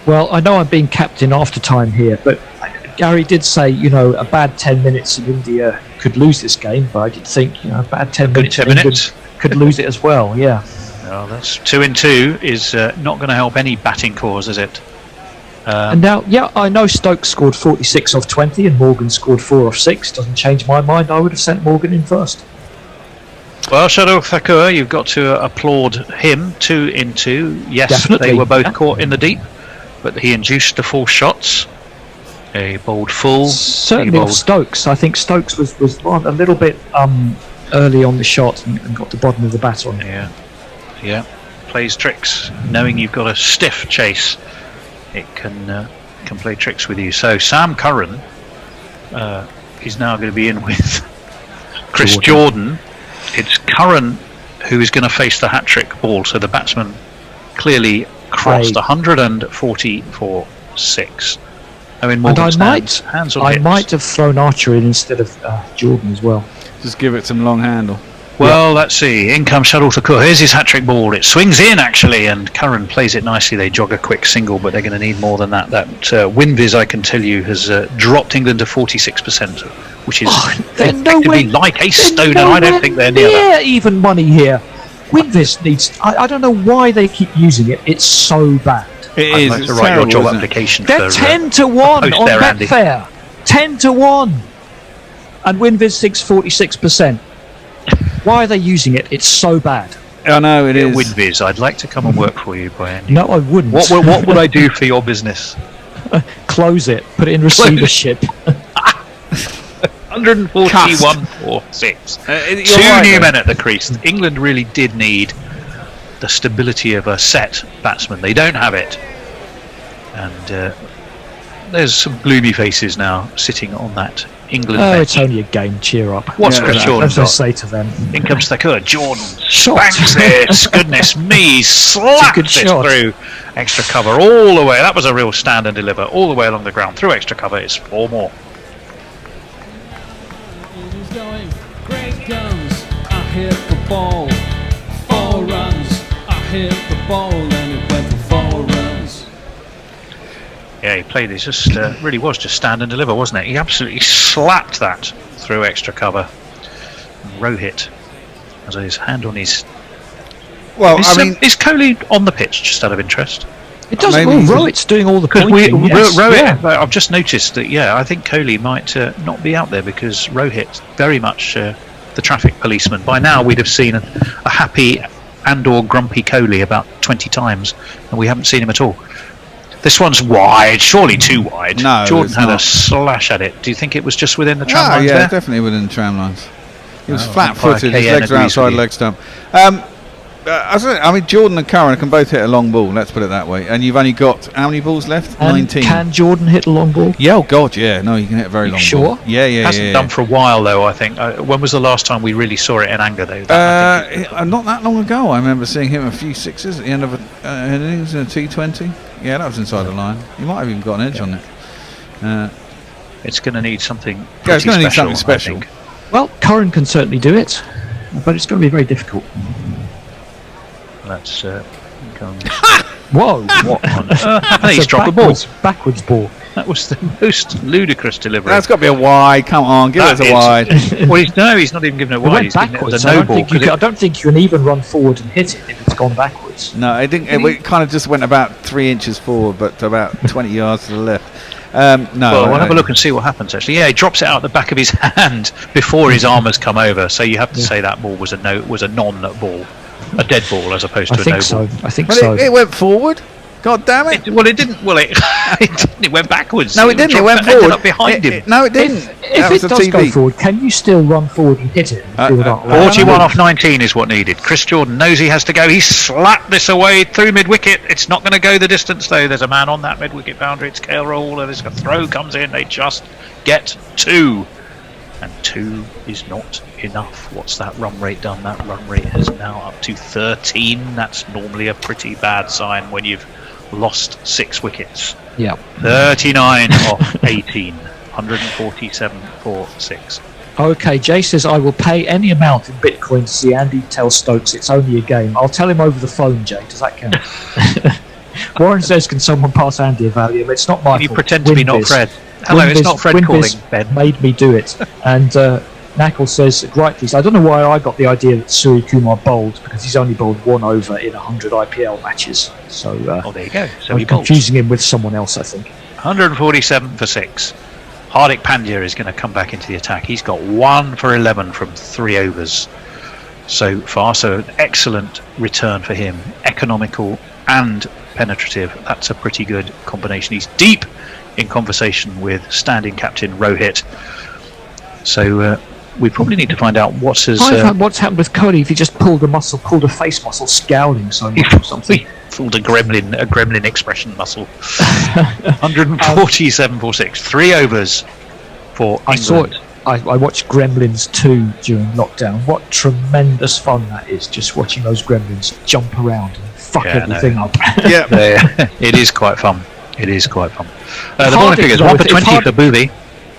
Well, I know I'm being captain after time here, but Gary did say, a bad 10 minutes of India could lose this game, but I did think, a bad 10 minutes of England could lose it as well, yeah. Well, that's 2 in 2 is not going to help any batting cause, is it? And now, I know Stokes scored 46 off 20 and Morgan scored 4 off 6. Doesn't change my mind. I would have sent Morgan in first. Well, Shardul Thakur, you've got to applaud him. 2 in 2. Yes, Definitely. They were both caught in the deep, but he induced the full shots. A bowled full. Certainly off Stokes. I think Stokes was a little bit early on the shot and got the bottom of the bat on it. Yeah. Plays tricks. Knowing you've got a stiff chase, it can play tricks with you. So Sam Curran is now going to be in with Chris Jordan. It's Curran who is going to face the hat-trick ball. So the batsman clearly crossed 140 for 6. And I might have thrown Archer in instead of Jordan as well. Just give it some long handle. Well, let's see. In comes Shardul Thakur. Here's his hat-trick ball. It swings in, actually, and Curran plays it nicely. They jog a quick single, but they're going to need more than that. That WinViz, I can tell you, has dropped England to 46%, which is effectively like a stone, and I don't think they're near that. Even money here. WinViz needs... I don't know why they keep using it. It's so bad. I'd like to write your job application They're for 10 to 1 post on there, Andy. Betfair. 10 to 1. And WinViz thinks 46%. Why are they using it? It's so bad. I know it is. WinViz, I'd like to come and work for you, Brian. No, I wouldn't. What would I do for your business? Close it. Put it in receivership. 141-46. Two new men at the crease. England really did need the stability of a set batsman. They don't have it. And there's some gloomy faces now sitting on that England bench. It's only a game. Cheer up. What's Chris Jordan As I got? say to them. In comes Thakur. Jordan Shot. banks this. Goodness me. Slapped good this shot. through extra cover all the way. That was a real stand and deliver all the way along the ground. Through extra cover. It's 4 more. He's going. Great guns. I hit the ball. 4 runs. I hit the ball and it went for 4 runs. Yeah, he played. It just really was just stand and deliver, wasn't it? He absolutely slapped that through extra cover. Rohit has his hand on his. Well, is Kohli on the pitch? Just out of interest. It doesn't. Well, Rohit's doing all the pointing. Rohit, I've just noticed that. Yeah, I think Kohli might not be out there because Rohit very much the traffic policeman. By now, we'd have seen a happy and/or grumpy Kohli about 20 times, and we haven't seen him at all. This one's wide, surely too wide. No, Jordan it's had not. a slash at it. Do you think it was just within the tram Oh, lines yeah, there? definitely within the tram lines. He was Oh, flat-footed. His KN legs were agrees outside with you. leg stump. I mean, Jordan and Curran can both hit a long ball. Let's put it that way. And you've only got how many balls left? And 19. can Jordan hit a long ball? Yeah, oh God, yeah. No, you can hit a very long sure? ball. Yeah. Hasn't done for a while though. I think. When was the last time we really saw it in anger though? Not that long ago. I remember seeing him a few sixes at the end of an innings in a T20. Yeah, that was inside the line. He might have even got an edge on it. It's going to need something. Yeah, it's going to need special, something special. I think. Well, Curran can certainly do it, but it's going to be very difficult. Let's Whoa! What on earth? That's He's a dropped the ball. Backwards ball. That was the most ludicrous delivery. That's got to be a wide. Come on, give us a wide. Well, he's not even giving it It wide. went He's giving it backwards. as a I no don't ball. think you can, I don't think you can even run forward and hit it if it's gone backwards. No, I think it kind of just went about 3 inches forward, but about 20 yards to the left. No. Well, we'll have a look and see what happens. Actually, yeah, he drops it out the back of his hand before his arm has come over. So you have to say that ball was a non-ball, a dead ball as opposed to a no ball. I think so. It went forward. God damn it! It didn't. Well, it didn't. It went backwards. No, it didn't. It went forward. Ended up behind him. No, it didn't. If it does go forward, can you still run forward and hit it? 41 off 19 is what needed. Chris Jordan knows he has to go. He slapped this away through mid-wicket. It's not going to go the distance, though. There's a man on that mid-wicket boundary. It's Kale Roll. There's a throw comes in. They just get 2. And 2 is not enough. What's that run rate done? That run rate is now up to 13. That's normally a pretty bad sign when you've lost 6 wickets. Yeah. 39 off 18. 147 for 6. Okay, Jay says I will pay any amount in Bitcoin to see Andy tell Stokes it's only a game. I'll tell him over the phone, Jay. Does that count? Warren says, can someone pass Andy a Valium? It's not my fault. You pretend to be not Fred. Hello, it's not Fred calling, Ben. Made me do it. And Knackle says, rightly, I don't know why I got the idea that Surya Kumar bowled, because he's only bowled 1 over in 100 IPL matches. So there you go. So I'm he bowls. confusing him with someone else, I think. 147 for 6. Hardik Pandya is going to come back into the attack. He's got 1 for 11 from 3 overs so far. So an excellent return for him. Economical and penetrative. That's a pretty good combination. He's deep in conversation with standing captain Rohit. So we probably need to find out what's happened with Kohli. If he just pulled a face muscle, scowling so much or something. Pulled a gremlin expression muscle. 147 for 6. 3 overs for England. I saw it. I watched Gremlins 2 during lockdown. What tremendous fun that is, just watching those gremlins jump around and fuck everything up. Yeah, it is quite fun. It is quite fun. The bowling figures, 1 for 20 for Boothby.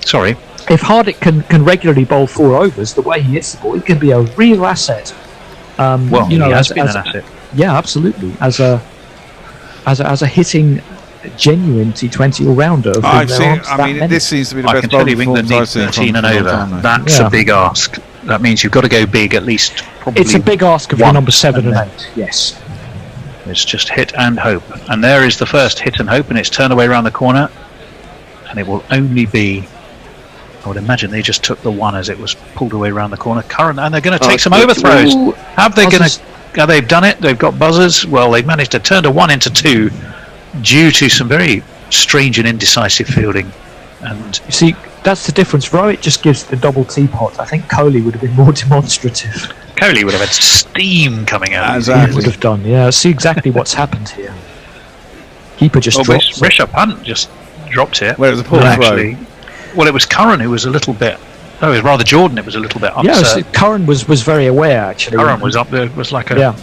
Sorry. If Hardik can regularly bowl 4 overs, the way he hits the ball, he can be a real asset. He has been an asset. Yeah, absolutely. As a hitting genuine T20 all-rounder. This seems to be the best I can tell you England performance need I've seen 13 and over. That's a big ask. That means you've got to go big at least. Probably it's a big ask of your number 7 and 8. Yes. It's just hit and hope. And there is the first hit and hope, and it's turned away around the corner. And it will only be, I would imagine they just took the one as it was pulled away around the corner. Curran, and they're going to take some overthrows. Ooh. Have they done it? They've got buzzers. Well, they've managed to turn a 1 into 2 due to some very strange and indecisive fielding. And you see, that's the difference. Rowett just gives the double teapot. I think Kohli would have been more demonstrative. Kohli would have had steam coming out. Exactly. He would have done. Yeah, see exactly what's happened here. Keeper just dropped. Rishabh Pant just dropped it. Well, it was a poor throw. Well, it was Curran who was a little bit. No, it was rather Jordan. It was a little bit upset. Yeah, Curran was very aware actually. Curran was up there. Was like a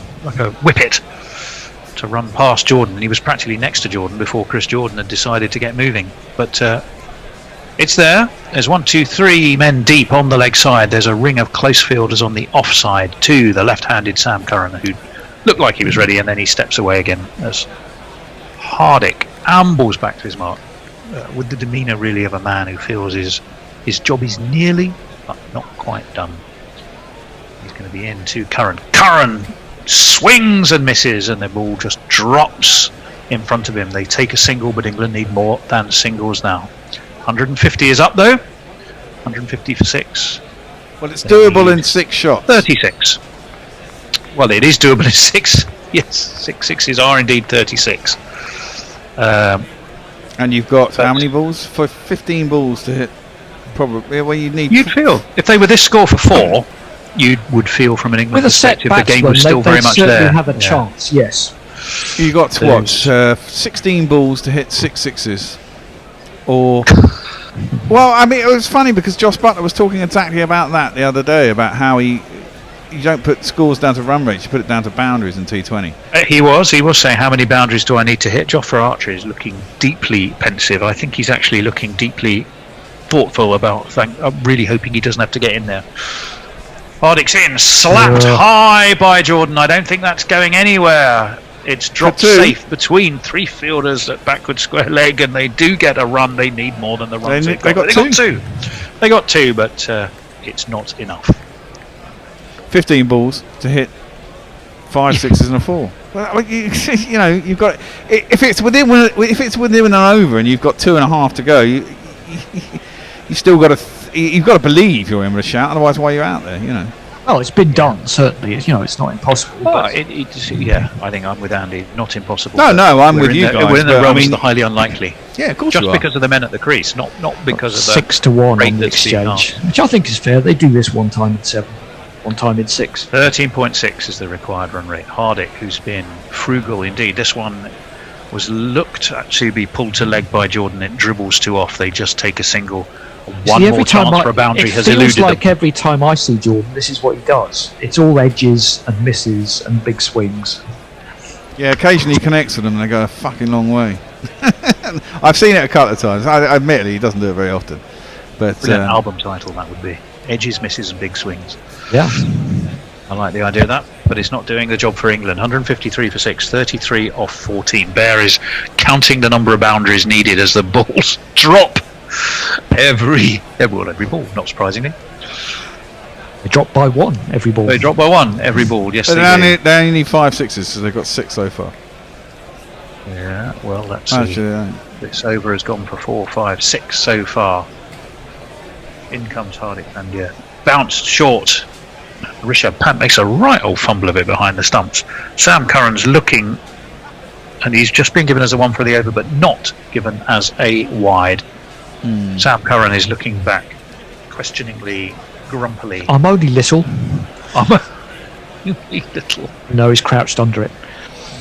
whippet to run past Jordan. He was practically next to Jordan before Chris Jordan had decided to get moving. But it's there. There's 1, 2, 3 men deep on the leg side. There's a ring of close fielders on the offside to the left-handed Sam Curran, who looked like he was ready, and then he steps away again as Hardick ambles back to his mark with the demeanour really of a man who feels his job is nearly but not quite done. He's going to be in to Curran. Curran swings and misses, and the ball just drops in front of him. They take a single, but England need more than singles now. 150 is up though. 150 for 6. Well, it's doable in 6 shots. 36. Well, it is doable in 6. Yes, 6 sixes are indeed 36. And you've got how many balls? For 15 balls to hit. Probably. Well, you'd feel if they were this score for 4, you would feel from an England perspective the game was still very much there. Have a chance, yes. You got 16 balls to hit 6 sixes, or well, I mean, it was funny because Josh Butler was talking exactly about that the other day, about how you don't put scores down to run rates, you put it down to boundaries in T20. He was saying, how many boundaries do I need to hit? Jofra Archer is looking deeply pensive. I think he's actually looking deeply thoughtful about. I'm really hoping he doesn't have to get in there. Hardick's in, slapped high by Jordan. I don't think that's going anywhere. It's dropped safe between 3 fielders at backward square leg, and they do get a run. They need more than the run. They got 2. They got 2, but it's not enough. 15 balls to hit 5 sixes and a 4. Well, you know, you've got if it's within an over and you've got 2.5 to go, you still got to you've got to believe you're in with a shout. Otherwise, why are you out there? You know. Oh, it's been done. Certainly, it's not impossible. Well, I think I'm with Andy. Not impossible. No, I'm with you guys. We're in the realms of the highly unlikely. Yeah, of course. Just because of the men at the crease, not because of the 6 to 1 on the exchange, which I think is fair. They do this one time in 7, one time in 6. 13.6 is the required run rate. Hardick, who's been frugal indeed. This one was looked to be pulled to leg by Jordan. It dribbles 2 off. They just take a single. One more chance for a boundary has eluded them. It feels like every time I see Jordan, this is what he does. It's all edges and misses and big swings. Yeah, occasionally he connects with them and they go a fucking long way. I've seen it a couple of times. Admittedly, he doesn't do it very often. But an album title that would be edges, misses, and big swings. Yeah, I like the idea of that, but it's not doing the job for England. 153 for 6, 33 off 14. Bear is counting the number of boundaries needed as the balls drop. Every ball, not surprisingly. They drop by 1 every ball. They drop by 1 every ball, yes. They only need 5 sixes, so they've got 6 so far. Yeah, well, let's see. This over has gone for 4, 5, 6 so far. In comes Hardick, and bounced short. Rishabh Pant makes a right old fumble of it behind the stumps. Sam Curran's looking, and he's just been given as a 1 for the over, but not given as a wide. Sam Curran is looking back questioningly, grumpily. I'm only little. I'm only little. No, he's crouched under it.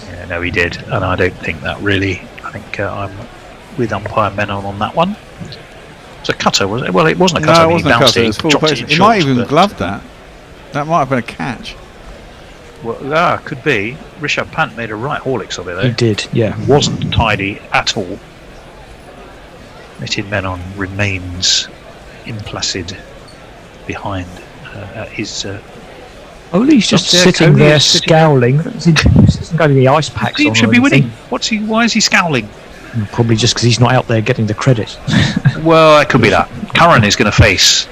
Yeah, no, he did, and I don't think that really. I think I'm with umpire Menon on that one. It's a cutter, was it? Well, it wasn't a cutter. No, it wasn't a cutter. It was full place. He might even gloved that. That might have been a catch. Well, could be. Rishabh Pant made a right Horlicks of it, though. He did, yeah. Wasn't tidy at all. Metin Menon remains implacid behind his. He's just sitting there scowling. He hasn't got any ice packs on. He should be winning. Why is he scowling? Probably just because he's not out there getting the credit. Well, it could be that. Curran is going to face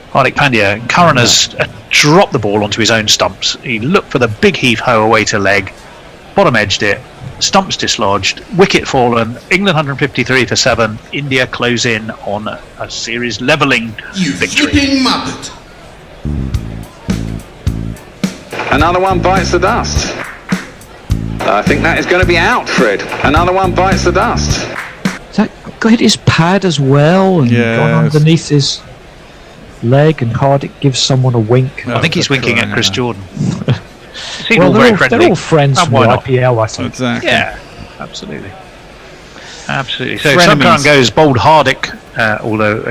Hardik Pandya. Curran has dropped the ball onto his own stumps. He looked for the big heave-ho away to leg, bottom edged it, stumps dislodged, wicket fallen, England 153 for 7, India close in on a series levelling victory. Flipping muppet. Another one bites the dust. I think that is going to be out, Fred. Another one bites the dust. That got hit his pad as well and gone underneath his leg, and Hardick gives someone a wink. I think he's winking at Chris Jordan. Well, they're all friends from the IPL, I think. Exactly. Yeah, absolutely. Absolutely. So Sankaran goes bowled Hardick, although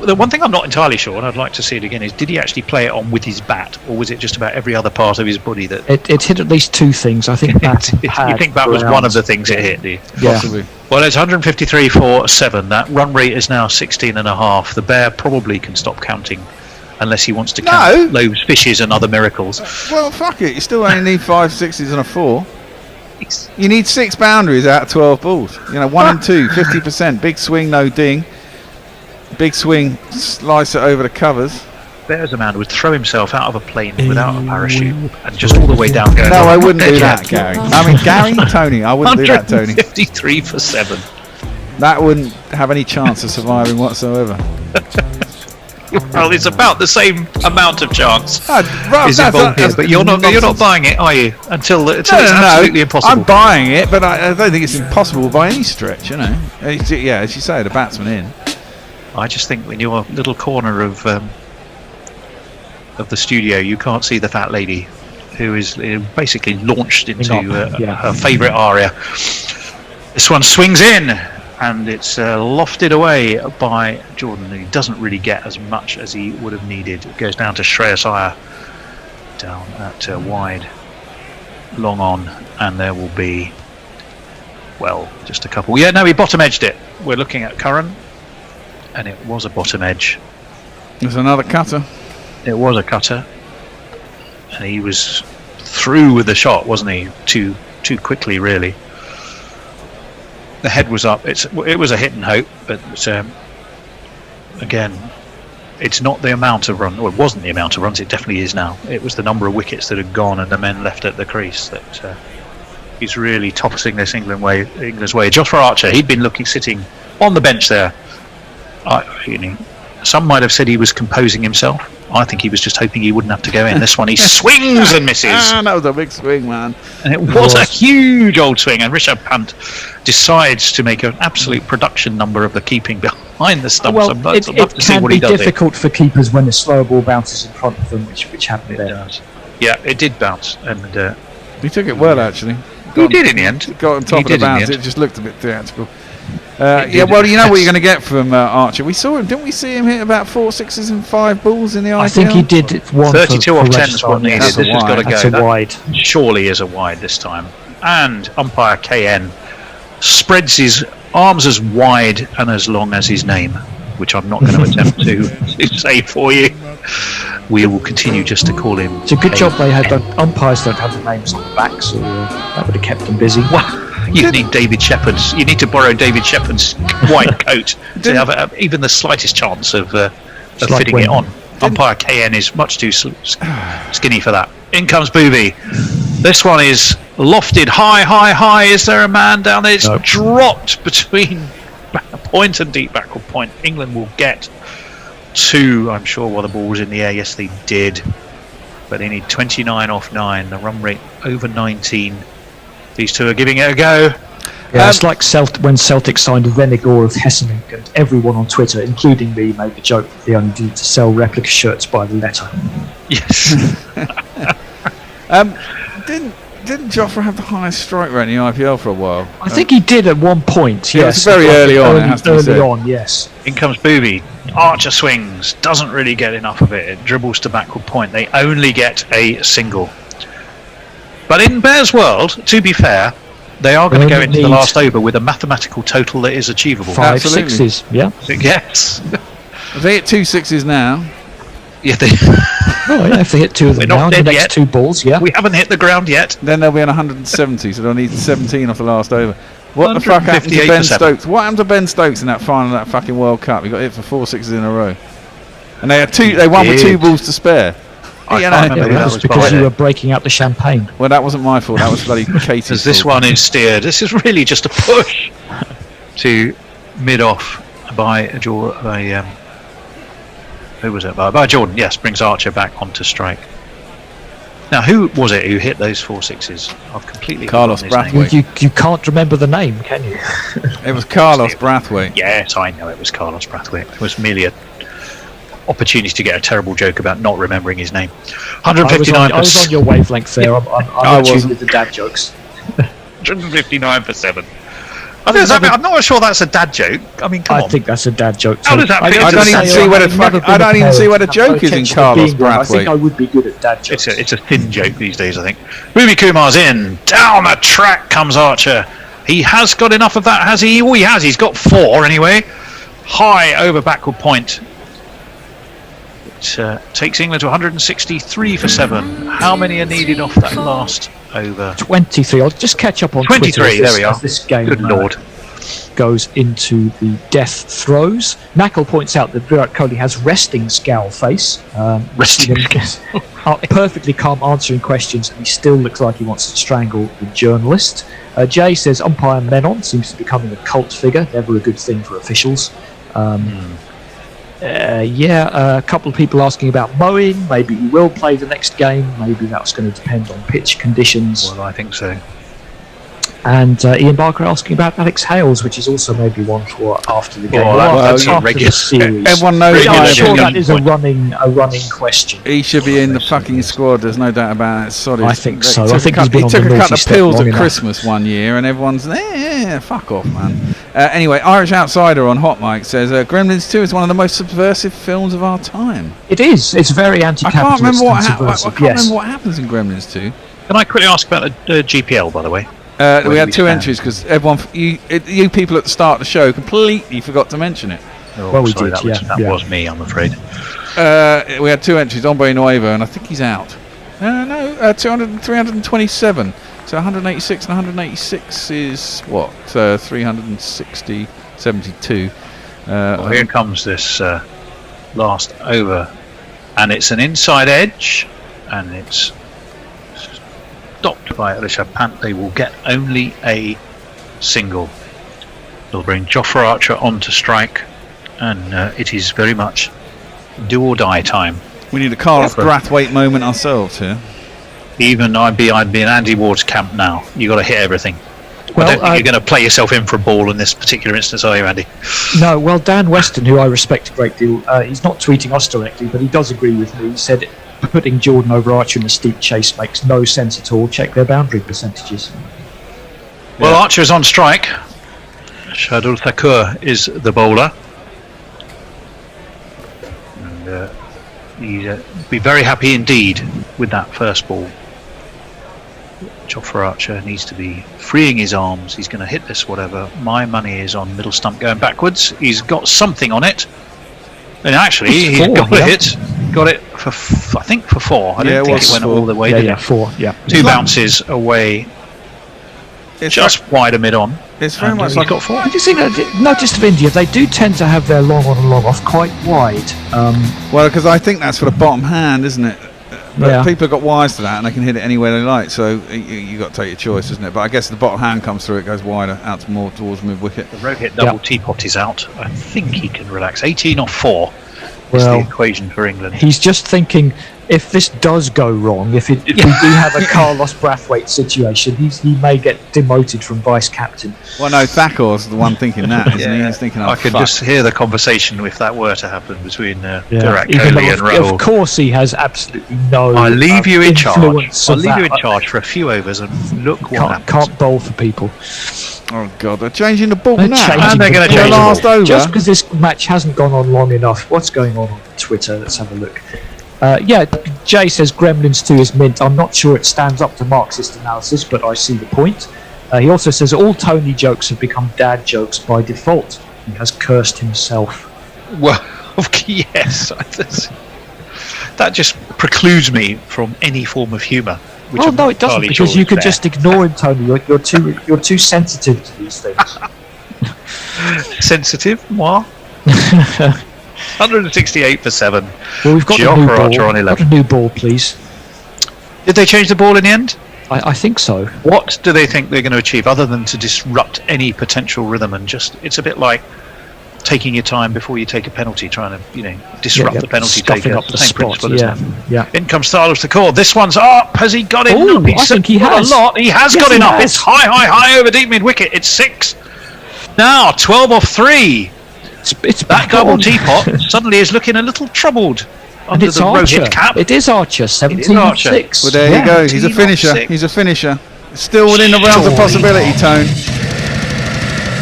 the one thing I'm not entirely sure, and I'd like to see it again, is did he actually play it on with his bat, or was it just about every other part of his body that... It hit at least two things. I think bat and pad. You think that was one of the things it hit, do you? Yeah. Possibly. Well, it's 153 for 7. That run rate is now 16.5. The Bear probably can stop counting unless he wants to count loaves, fishes and other miracles. Well, fuck it. You still only need 5 sixes and a 4. You need 6 boundaries out of 12 balls. 1 and 2, 50%. Big swing, no ding. Big swing, slice it over the covers. Bears a man would throw himself out of a plane without a parachute and just all the way down going... No, I wouldn't do that, Gary. I mean, Gary, Tony, I wouldn't do that, Tony. 153 for 7. That wouldn't have any chance of surviving whatsoever. Well, it's about the same amount of chance is involved here, but you're not buying it, are you? Until it's absolutely impossible. I'm buying it, but I don't think it's impossible by any stretch. Yeah, as you say, the batsman in. I just think in your little corner of the studio, you can't see the fat lady who is basically launched into her favourite aria. This one swings in, and it's lofted away by Jordan, who doesn't really get as much as he would have needed. It goes down to Shreyas Iyer, down at wide, long on, and there will be, well, just a couple. Yeah, no, he bottom edged it. We're looking at Curran, and it was a bottom edge. There's another cutter. It was a cutter, and he was through with the shot, wasn't he? Too quickly, really. The head was up. It was a hit and hope, but again, it's not the amount of runs. Well, it wasn't the amount of runs. It definitely is now. It was the number of wickets that had gone and the men left at the crease that he's really tossing this England's way. Jofra Archer, he'd been sitting on the bench there. Some might have said he was composing himself. I think he was just hoping he wouldn't have to go in. This one, he swings and misses. That was a big swing, man. And it was a huge old swing. And Rishabh Pant decides to make an absolute production number of the keeping behind the stumps. Well, I'd love to see what he does. It can be difficult for keepers when the slow ball bounces in front of them, which happened there. Does. Yeah, it did bounce, and he took it well, actually. He did in the end. Got on top of the bounce. It just looked a bit theatrical. Well, you know what you're going to get from Archer. We saw him, didn't we see him hit about 4 sixes and 5 balls in the IPL? I think he did one 32 off 10 is what needed. This has got to go. That's a wide. Surely is a wide this time. And umpire KN spreads his arms as wide and as long as his name, which I'm not going to attempt to say for you. We will continue just to call him. It's a good job they had umpires don't have the names on the back, so that would have kept them busy. You need David Shepherd's. You need to borrow David Shepherd's white coat to have even the slightest chance of fitting it on. Umpire KN is much too skinny for that. In comes Booby. This one is lofted high. Is there a man down there? It's dropped between point and deep backward point. England will get 2, I'm sure, while the ball was in the air. Yes, they did. But they need 29 off 9. The run rate over 19. These two are giving it a go. Yeah, it's like when Celtic signed Venegor of Hessenink, and everyone on Twitter, including me, made the joke that they only need to sell replica shirts by the letter. Yes. Didn't Jofra have the highest strike rate in the IPL for a while? I think he did at one point. It was very early on. Early on, yes. In comes Booby. Archer swings. Doesn't really get enough of it. It dribbles to backward point. They only get a single. But in Bears' world, to be fair, they are going to go into the last over with a mathematical total that is achievable. 5 sixes, yeah. Yes. They hit 2 sixes now. Yeah, if they hit 2 of them now, the next 2 balls, yeah. We haven't hit the ground yet. Then they'll be on 170, so they'll need 17 off the last over. What the fuck happened to Ben Stokes? What happened to Ben Stokes in that final of that fucking World Cup? He got hit for 4 sixes in a row. And they had 2. They won with 2 balls to spare. I You can't know, remember who that was because by. you were breaking out the champagne. Well, that wasn't my fault. That was bloody Katie's Because this fault. one is steered. This is really just a push to mid-off by who was it? By Jordan. Yes, brings Archer back onto strike. Now, who was it who hit those 4 sixes? I've completely Carlos forgotten his name. Brathwaite. You can't remember the name, can you? It was Carlos Brathwaite. Yes, I know it was Carlos Brathwaite. It was merely an opportunity to get a terrible joke about not remembering his name. 159. I was on your wavelength there. I'm not tuned with the dad jokes. 159 for 7. I'm not sure that's a dad joke. I mean, come on. I think that's a dad joke. How does that fit I into don't the even same- see where the joke is in Carlos I think Brathwaite. I would be good at dad jokes. It's a thin joke these days, I think. Ruby Kumar's in. Down the track comes Archer. He has got enough of that, has he? Oh, he has. He's got 4 anyway. High over backward point. It takes England to 163 for 7. How many are needed off that last over? 23. I'll just catch up on 23, Twitter as there we are. as this game Good Lord. goes into the death throws. Knackle points out that Virat Kohli has resting scowl face. Resting perfectly calm answering questions, and he still looks like he wants to strangle the journalist. Jay says umpire Menon seems to be becoming a cult figure, never a good thing for officials. A couple of people asking about mowing. Maybe he will play the next game. Maybe that's going to depend on pitch conditions. Well, I think so. And Ian Barker asking about Alex Hales, which is also maybe one for after the game. That's a after regular. the series. Everyone knows I'm that. sure that is a running question. He should be in the fucking squad. There's no doubt about it. Sorry, I think so. He I took think a he's been couple, on he the took a naughty couple of step pills long at enough. Christmas one year, and everyone's fuck off, man. Anyway, Irish Outsider on Hot Mic says Gremlins 2 is one of the most subversive films of our time. It is. It's very I anti-capitalist. can't remember what and I subversive, can't yes. remember what happens in Gremlins 2. Can I quickly ask about the GPL, by the way? We had 2 entries because everyone, you people at the start of the show completely forgot to mention it. Oh, Well, we sorry, did, that was me, I'm afraid. We had 2 entries, Hombre Nuevo, and I think he's out. 327. So 186 and 186 is what? 360, 72. Well, here comes this last over, and it's an inside edge, and it's stopped by Rishabh Pant. They will get only a single. They'll bring Jofra Archer on to strike, and it is very much do or die time. We need a Carlos Brathwaite moment ourselves here. Even I'd be in Andy Ward's camp now. You got to hit everything. Well, I don't think you're going to play yourself in for a ball in this particular instance, are you, Andy? No, well, Dan Weston, who I respect a great deal, he's not tweeting us directly, but he does agree with me. He said putting Jordan over Archer in a steep chase makes no sense at all. Check their boundary percentages. Well, Archer is on strike. Shardul Thakur is the bowler. And he'd be very happy indeed with that first ball. Jofra Archer needs to be freeing his arms. He's going to hit this whatever. My money is on middle stump going backwards. He's got something on it. And actually, he's got it. Got it for, I think, for 4. I don't think it went all the way. Yeah, 4. Yeah. 2 bounces away. It's just wide mid on. It's very much like got 4. I just think that, not just of India, they do tend to have their long on and long off quite wide. Well, because I think that's for the bottom hand, isn't it? But Yeah. people have got wires to that, and they can hit it anywhere they like. So you got to take your choice, isn't it? But I guess the bottom hand comes through, it goes wider, out to more towards mid wicket. The Rohit double teapot is out. I think he can relax. 18 off 4 is Well, the equation for England. He's just thinking, if this does go wrong, if we do have a Carlos Brathwaite situation, he may get demoted from vice captain. Well, no, Thakkor's the one thinking that, isn't he? He's thinking, I could just hear the conversation if that were to happen between Virat Even Kohli though and Rahul. of course he has absolutely no I'll leave you in charge. influence I'll of leave you that. in charge for a few overs and look what happens. Can't bowl for people. Oh God, they're changing the ball They're now. changing And they're the going to ball. change the last ball. over. Just because this match hasn't gone on long enough, what's going on Twitter? Let's have a look. Jay says Gremlins 2 is mint. I'm not sure it stands up to Marxist analysis, but I see the point. He also says all Tony jokes have become dad jokes by default. He has cursed himself. Well, yes. That just precludes me from any form of humour. Well, no, it doesn't, because you can just ignore him, Tony. You're too sensitive to these things. sensitive. Moi. 168 for 7. Well, we've got a new Geoffrey ball. Archer on 11. Got a new ball, please. Did they change the ball in the end? I think so. What do they think they're going to achieve other than to disrupt any potential rhythm and just? It's a bit like taking your time before you take a penalty, trying to disrupt the penalty taker. Up the Same spot. principle, isn't it? Yeah. In comes Styles to core. This one's up. Has he got it? Ooh, No, I think he has. A lot. He has Yes, got he enough. has. It's high over deep mid wicket. It's 6. Now 12 off 3. It's that double teapot suddenly is looking a little troubled under it's the Archer. Rohit cap. It is Archer. 17 Archer. 6. Well, there you go. He's a 17 finisher. off 6. He's a finisher. Still within the realms of possibility, Tone.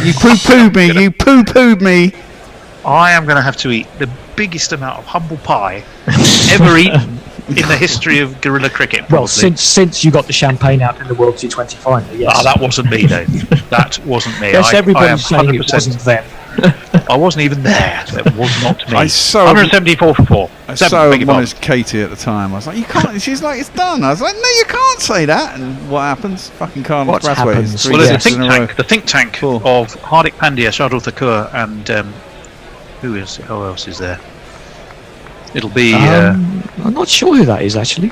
You poo-pooed me. You poo-pooed me. I am going to have to eat the biggest amount of humble pie ever eaten in the history of guerrilla cricket. Well, probably. since you got the champagne out in the World T20 final, yes. Ah, that wasn't me, though. That wasn't me. Yes, I everybody's am saying it wasn't them. I wasn't even there. It was not me. I so 174 for 4. I 7, so beg your pardon. admonished Katie at the time. I was like, "You can't." She's like, "It's done." I was like, "No, you can't say that." And what happens? Fucking Carlos What Brathwaite. happens? Well, there's Yes. the think tank of Hardik Pandya, Shardul Thakur, and who else is there? It'll be I'm not sure who that is actually.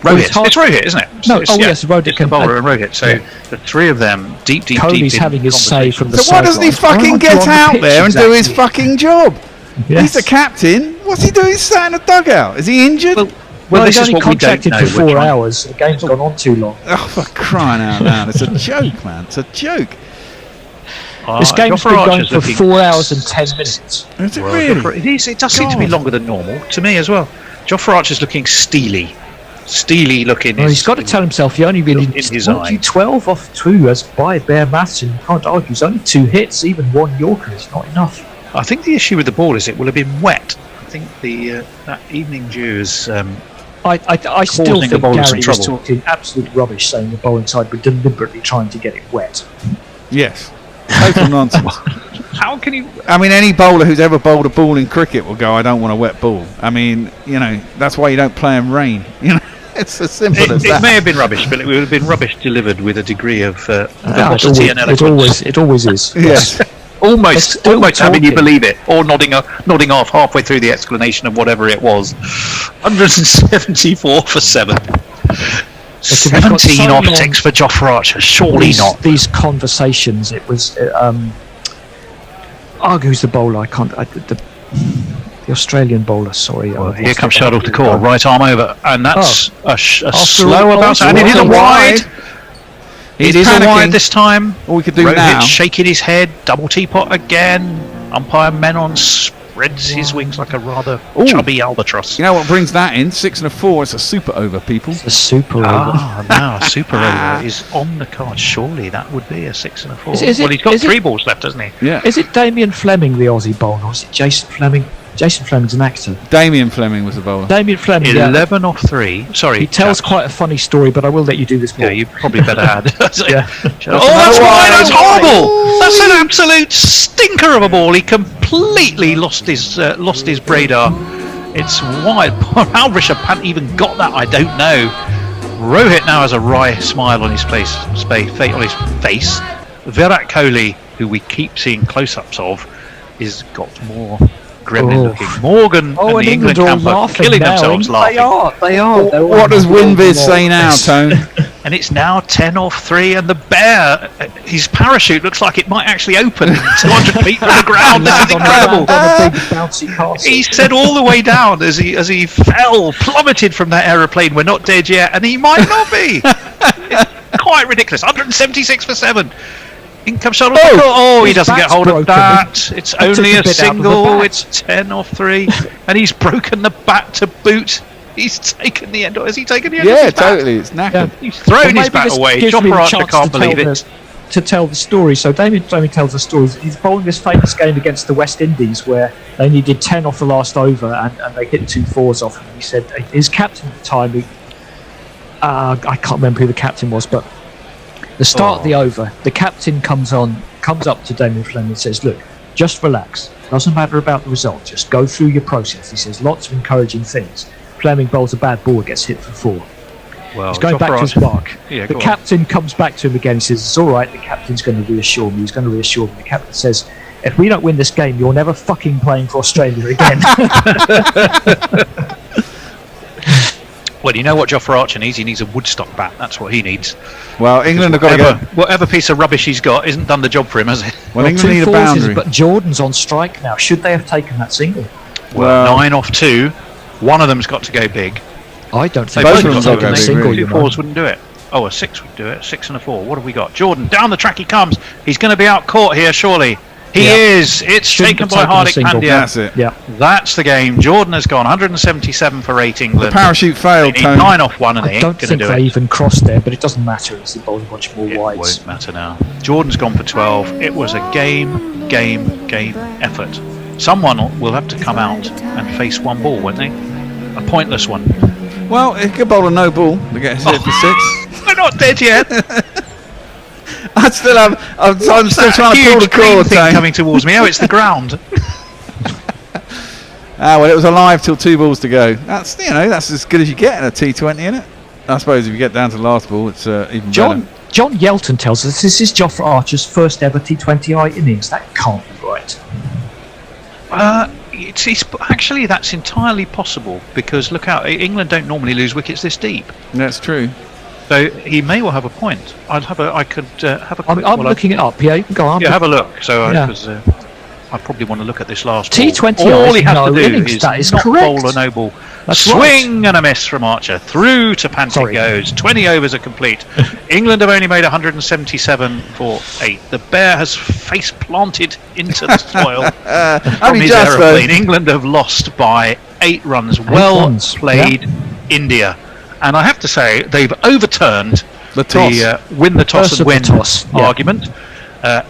Rohit. It's Rohit, isn't it? No, It's- yes, Rohit it's the and bowler and Rohit. So the three of them, deep Kohli's in having his say from the So why doesn't he sidelines. fucking Why get aren't you on the out pitch there and do his exactly? fucking job? Yes. He's the captain. What's he doing sat in a dugout? Is he injured? Well, this he's is only what we don't contracted know. for We're 4 trying- hours. The game's gone on too long. Oh, for crying out loud. It's a joke, man. It's a joke. This game's Joffrey been going Archer's for looking- 4 hours and 10 minutes. Is it Well, really? it does seem to be longer than normal to me as well. Joffrey Archer's looking steely looking. Well, he's got to tell himself he only really in his what, eye. 12 off 2 as by bare maths, and you can't argue. He's only 2 hits, even 1 Yorker is not enough. I think the issue with the ball is it will have been wet. I think the that evening dew is. I still Causing the think bowlers some Gary was trouble. talking absolute rubbish, saying the bowling side were deliberately trying to get it wet. Yes. Total nonsense. How can you? I mean, any bowler who's ever bowled a ball in cricket will go, "I don't want a wet ball." I mean, that's why you don't play in rain. It's as simple as It that. may have been rubbish, but it would have been rubbish delivered with a degree of velocity and it eloquence. always is. Yes. Almost still having you talking. believe it, or nodding off halfway through the explanation of whatever it was. 174 for 7. Because we've got 17 so off long- 6 for Joffrey Archer. Surely not. These conversations. It was. Who's the bowler? I can't. The Australian bowler. Sorry. Here comes Shardul Thakur, right arm over, and that's a slower all, bounce, and it is a wide. It is a wide this time. All we could do Rohit now. shaking his head, double teapot again. Umpire Menon spreads his wings like a rather chubby albatross. You know what brings that in? 6 and a 4. It's a super over, people. A super over. Now a super over is on the card. Surely that would be a 6 and a 4. Is it- Well, he's got is it- 3 balls left, hasn't he? Yeah. Is it Damien Fleming, the Aussie bowler, or is it Jason Fleming? Jason Fleming's an actor. Damien Fleming was the bowler. Damien Fleming. 11 off 3. Sorry. He tells chaps. quite a funny story, but I will let you do this more. Yeah, you probably better add. Yeah. Oh, that's wide! That's horrible! That's an absolute stinker of a ball. He completely lost his radar. It's wide. How Rishabh Pant even got that, I don't know. Rohit now has a wry smile on his face. Virat Kohli, who we keep seeing close-ups of, is got more gremlin looking. Morgan and the England are camp are laughing killing now. themselves laughing. They are. What does Winviz say now, Tone? And it's now 10 off 3, and the bear, his parachute looks like it might actually open 200 feet from the ground. This is incredible. On a big bouncy castle. He said all the way down as he fell, plummeted from that aeroplane. We're not dead yet, and he might not be. It's quite ridiculous. 176 for 7. In comes Shardul Thakur. Oh, he his doesn't get bat's hold of broken. that. It's He took only a a bit out of the single. bat. It's 10 off 3, and he's broken the bat to boot. He's taken the end. Has he taken the end? of Yeah, his bat? totally. It's knackered. He's thrown Well, his maybe bat this away. gives me Joffrey the Archer chance can't to believe tell it. to tell the story. So Damien Fleming tells the story. He's bowling this famous game against the West Indies where they needed 10 off the last over and they hit 2 4s off. And he said his captain at the time, I can't remember who the captain was, but the start of the over, the captain comes up to Damien Fleming and says, "Look, just relax. Doesn't matter about the result. Just go through your process." He says lots of encouraging things. Fleming bowls a bad ball, gets hit for 4. Well, He's going back to his mark. Yeah, The go on. captain comes back to him again. He says, "It's all right." The captain's going to reassure me. He's going to reassure me. The captain says, if we don't win this game, you're never fucking playing for Australia again. Well, you know what Jofra Archer needs? He needs a Woodstock bat. That's what he needs. Well, England have got to go. Whatever piece of rubbish he's got isn't done the job for him, has it? Well, England need a boundary. But Jordan's on strike now. Should they have taken that single? Well, 9 off 2. One of them's got to go big. I don't think both they of them should have will go taken the big, single. really. Two fours wouldn't do it. Oh, a 6 would do it. 6 and a 4. What have we got? Jordan, down the track he comes. He's going to be out caught here, surely. He is. It's Shouldn't taken have by taken Hardik a single. Pandya. That's it. Yeah. That's the game. Jordan has gone 177 for 8 England. The parachute failed, They need Tony. 9 off 1 and I they ain't don't going think to do they it. even crossed there, but it doesn't matter. It's a bunch more It wides. won't matter now. Jordan's gone for 12. It was a game effort. Someone will have to come out and face one ball, won't they? A pointless one. Well, he could bowl a no ball to get his hit for 6. We're not dead yet. I'm still trying to pull the cord, thing coming towards me. Oh, it's the ground. Well, it was alive till 2 balls to go. That's that's as good as you get in a T20, isn't it? I suppose if you get down to the last ball, it's even better. John Yelton tells us this is Jofra Archer's first ever T20I innings. That can't be right. Actually, that's entirely possible because look out, England don't normally lose wickets this deep. That's true. So he may well have a point. I could have a. Quick, I'm looking it up. Yeah, you can go on. Yeah, have a look. So Yeah. because I probably want to look at this last ball. T20I All he has no to do innings, that is not correct. bowl a no ball. That's Swing and a miss from Archer. Through to Pantic goes. 20 overs are complete. England have only made 177 for 8. The bear has face planted into the soil from his aeroplane. England have lost by 8 runs. Well played, India. And I have to say, they've overturned the toss. Win the toss and win toss. argument.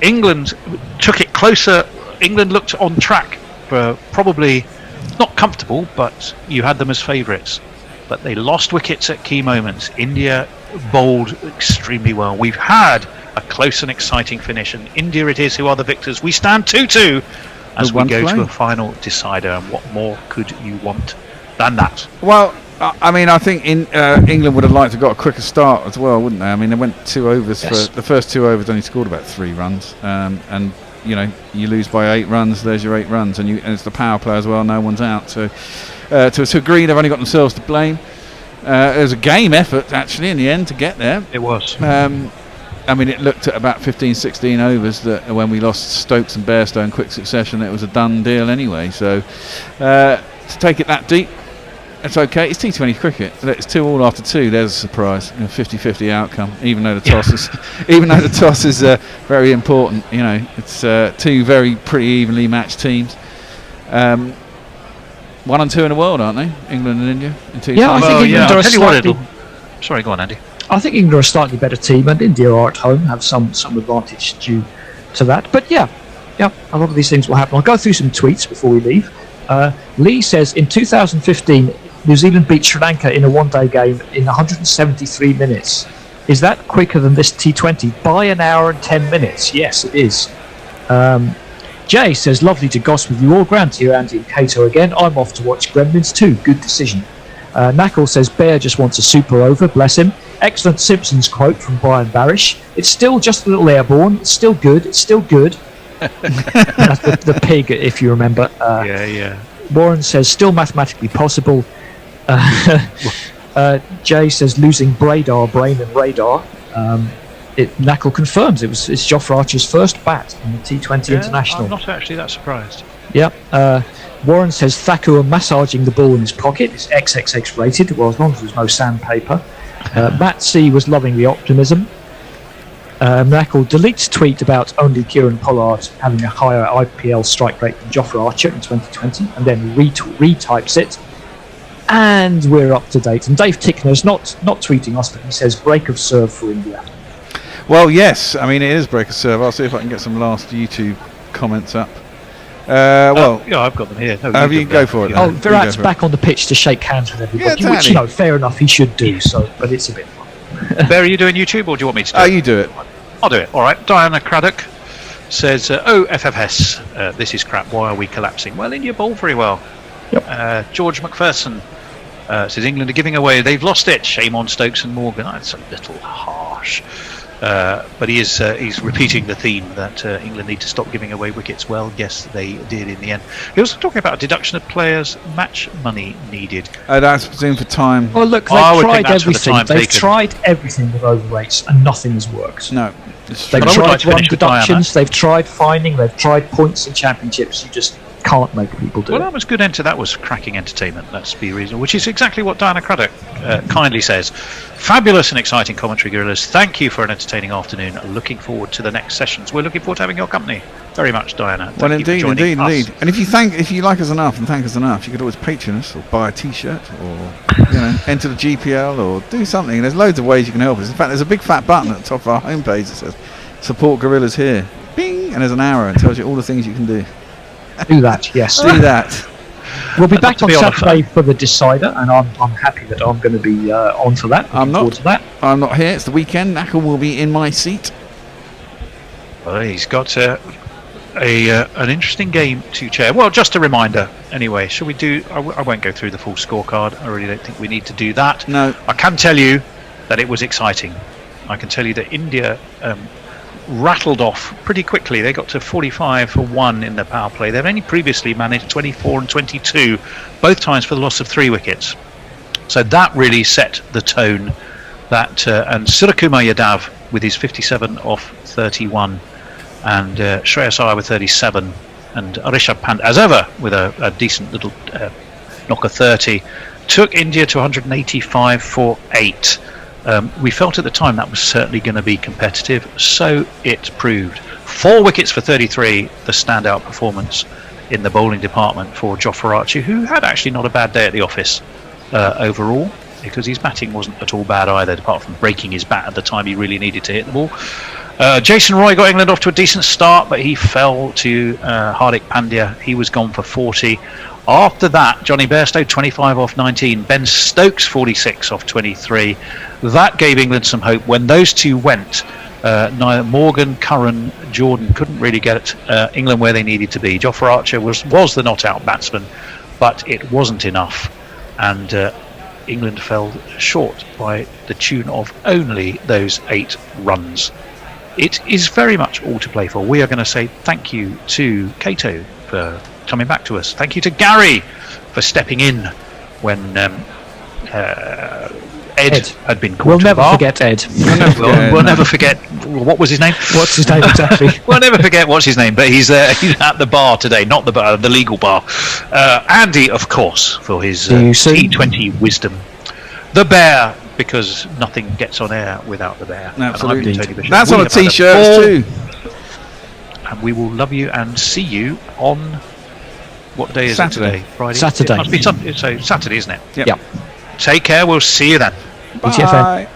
England took it closer. England looked on track for probably not comfortable, but you had them as favourites. But they lost wickets at key moments. India bowled extremely well. We've had a close and exciting finish, and India it is who are the victors. We stand 2-2 as we go to a final decider. And what more could you want than that? Well, I mean, I think England would have liked to have got a quicker start as well, wouldn't they? I mean, they went 2 overs for the first 2 overs, only scored about 3 runs, and you lose by 8 runs. There's your 8 runs, and it's the power play as well. No one's out, so to a degree, they've only got themselves to blame. It was a game effort actually in the end to get there. It was. I mean, it looked at about 15-16 overs that when we lost Stokes and Bairstow in quick succession, it was a done deal anyway. So to take it that deep, it's okay. It's T20 cricket. It's 2-2 after 2. There's a surprise. 50-50 outcome. Even though the toss is very important. It's 2 very pretty evenly matched teams. 1 and 2 in the world, aren't they? England and India in T20. Yeah, I think England are slightly. Sorry, go on, Andy. I think England are a slightly better team, and India are at home, have some advantage due to that. But yeah, a lot of these things will happen. I'll go through some tweets before we leave. Lee says in 2015, New Zealand beat Sri Lanka in a one-day game in 173 minutes. Is that quicker than this T20 by an hour and 10 minutes? Yes, it is. Jay says, lovely to gossip with you all. Grant here, Andy and Cato again. I'm off to watch Gremlins 2. Good decision. Knackle says, Bear just wants a super over. Bless him. Excellent Simpsons quote from Brian Barish. It's still just a little airborne. It's still good. It's still good. That's the pig, if you remember. Yeah. Warren says, still mathematically possible. Jay says, losing Bradar, brain and radar. Knackle confirms it's Jofra Archer's first bat in the T20 International. I'm not actually that surprised. Yep. Warren says Thakur massaging the ball in his pocket. It's XXX rated. Well, as long as there's no sandpaper. Matt C was loving the optimism. Knackle deletes tweet about only Kieran Pollard having a higher IPL strike rate than Jofra Archer in 2020, and then retypes it. And we're up to date. And Dave Tickner's not tweeting us, but he says break of serve for India. Well, yes. I mean, it is break of serve. I'll see if I can get some last YouTube comments up. Yeah, I've got them here. No, have you go for it? Oh, Virat's back on the pitch to shake hands with everybody, Yeah, which fair enough, he should do. So, but it's a bit. Bear, are you doing YouTube or do you want me to do it? You do it. I'll do it. All right. Diana Craddock says, FFS, this is crap. Why are we collapsing? Well, India bowled very well. Yep. George McPherson says England are giving away. They've lost it. Shame on Stokes and Morgan. That's a little harsh. But he's repeating the theme that England need to stop giving away wickets. Well, yes, they did in the end. He was talking about a deduction of players' match money needed. That's presumed for time. Well, look, they've tried everything. They've tried everything with overrates, and nothing has worked. No. They've tried run deductions, they've tried fining, they've tried points in championships. You just can't make people do Well, it. that was good. That was cracking entertainment. Let's be reasonable. Which is exactly what Diana Craddock kindly says. Fabulous and exciting commentary, Gorillas. Thank you for an entertaining afternoon. Looking forward to the next sessions. We're looking forward to having your company very much, Diana. Well, indeed. And if you like us enough and thank us enough, you could always Patreon us or buy a T-shirt or enter the GPL or do something. There's loads of ways you can help us. In fact, there's a big fat button at the top of our homepage that says "Support Gorillas here." Bing, and there's an arrow and tells you all the things you can do. Do that, yes. Do that. We'll be back on Saturday for the Decider, and I'm happy that I'm going to be on for that. I'm not. I'm not here. It's the weekend. Knackle will be in my seat. Well, he's got an interesting game to chair. Well, just a reminder. Anyway, shall we do? I won't go through the full scorecard. I really don't think we need to do that. No. I can tell you that it was exciting. I can tell you that India rattled off pretty quickly. They got to 45 for 1 in the power play. They've only previously managed 24 and 22, both times for the loss of 3 wickets. So that really set the tone. And Surakumar Yadav with his 57 off 31, and Shreyas Iyer with 37, and Rishabh Pant, as ever, with a decent little knocker 30, took India to 185 for 8. We felt at the time that was certainly going to be competitive, so it proved. 4 wickets for 33, the standout performance in the bowling department for Jofra Archer, who had actually not a bad day at the office overall, because his batting wasn't at all bad either, apart from breaking his bat at the time he really needed to hit the ball. Jason Roy got England off to a decent start, but he fell to Hardik Pandya. He was gone for 40. After that, Johnny Bairstow 25 off 19, Ben Stokes 46 off 23. That gave England some hope. When those two went, neither Morgan, Curran, Jordan couldn't really get England where they needed to be. Jofra Archer was the not-out batsman, but it wasn't enough, and England fell short by the tune of only those 8 runs. It is very much all to play for. We are going to say thank you to Cato for coming back to us. Thank you to Gary for stepping in when Ed had been called. We'll never forget Ed. We'll never forget. What was his name? What's his name exactly? We'll never forget what's his name, but he's at the bar today, not the bar, the legal bar. Andy, of course, for his T20 wisdom. The Bear, because nothing gets on air without the Bear. Absolutely. And I'm Tony Bishop. That's on a T-shirt too. And we will love you and see you on what day is Saturday. it today? Friday. Saturday. It must be so Saturday, isn't it? Yep. Take care. We'll see you then. Bye.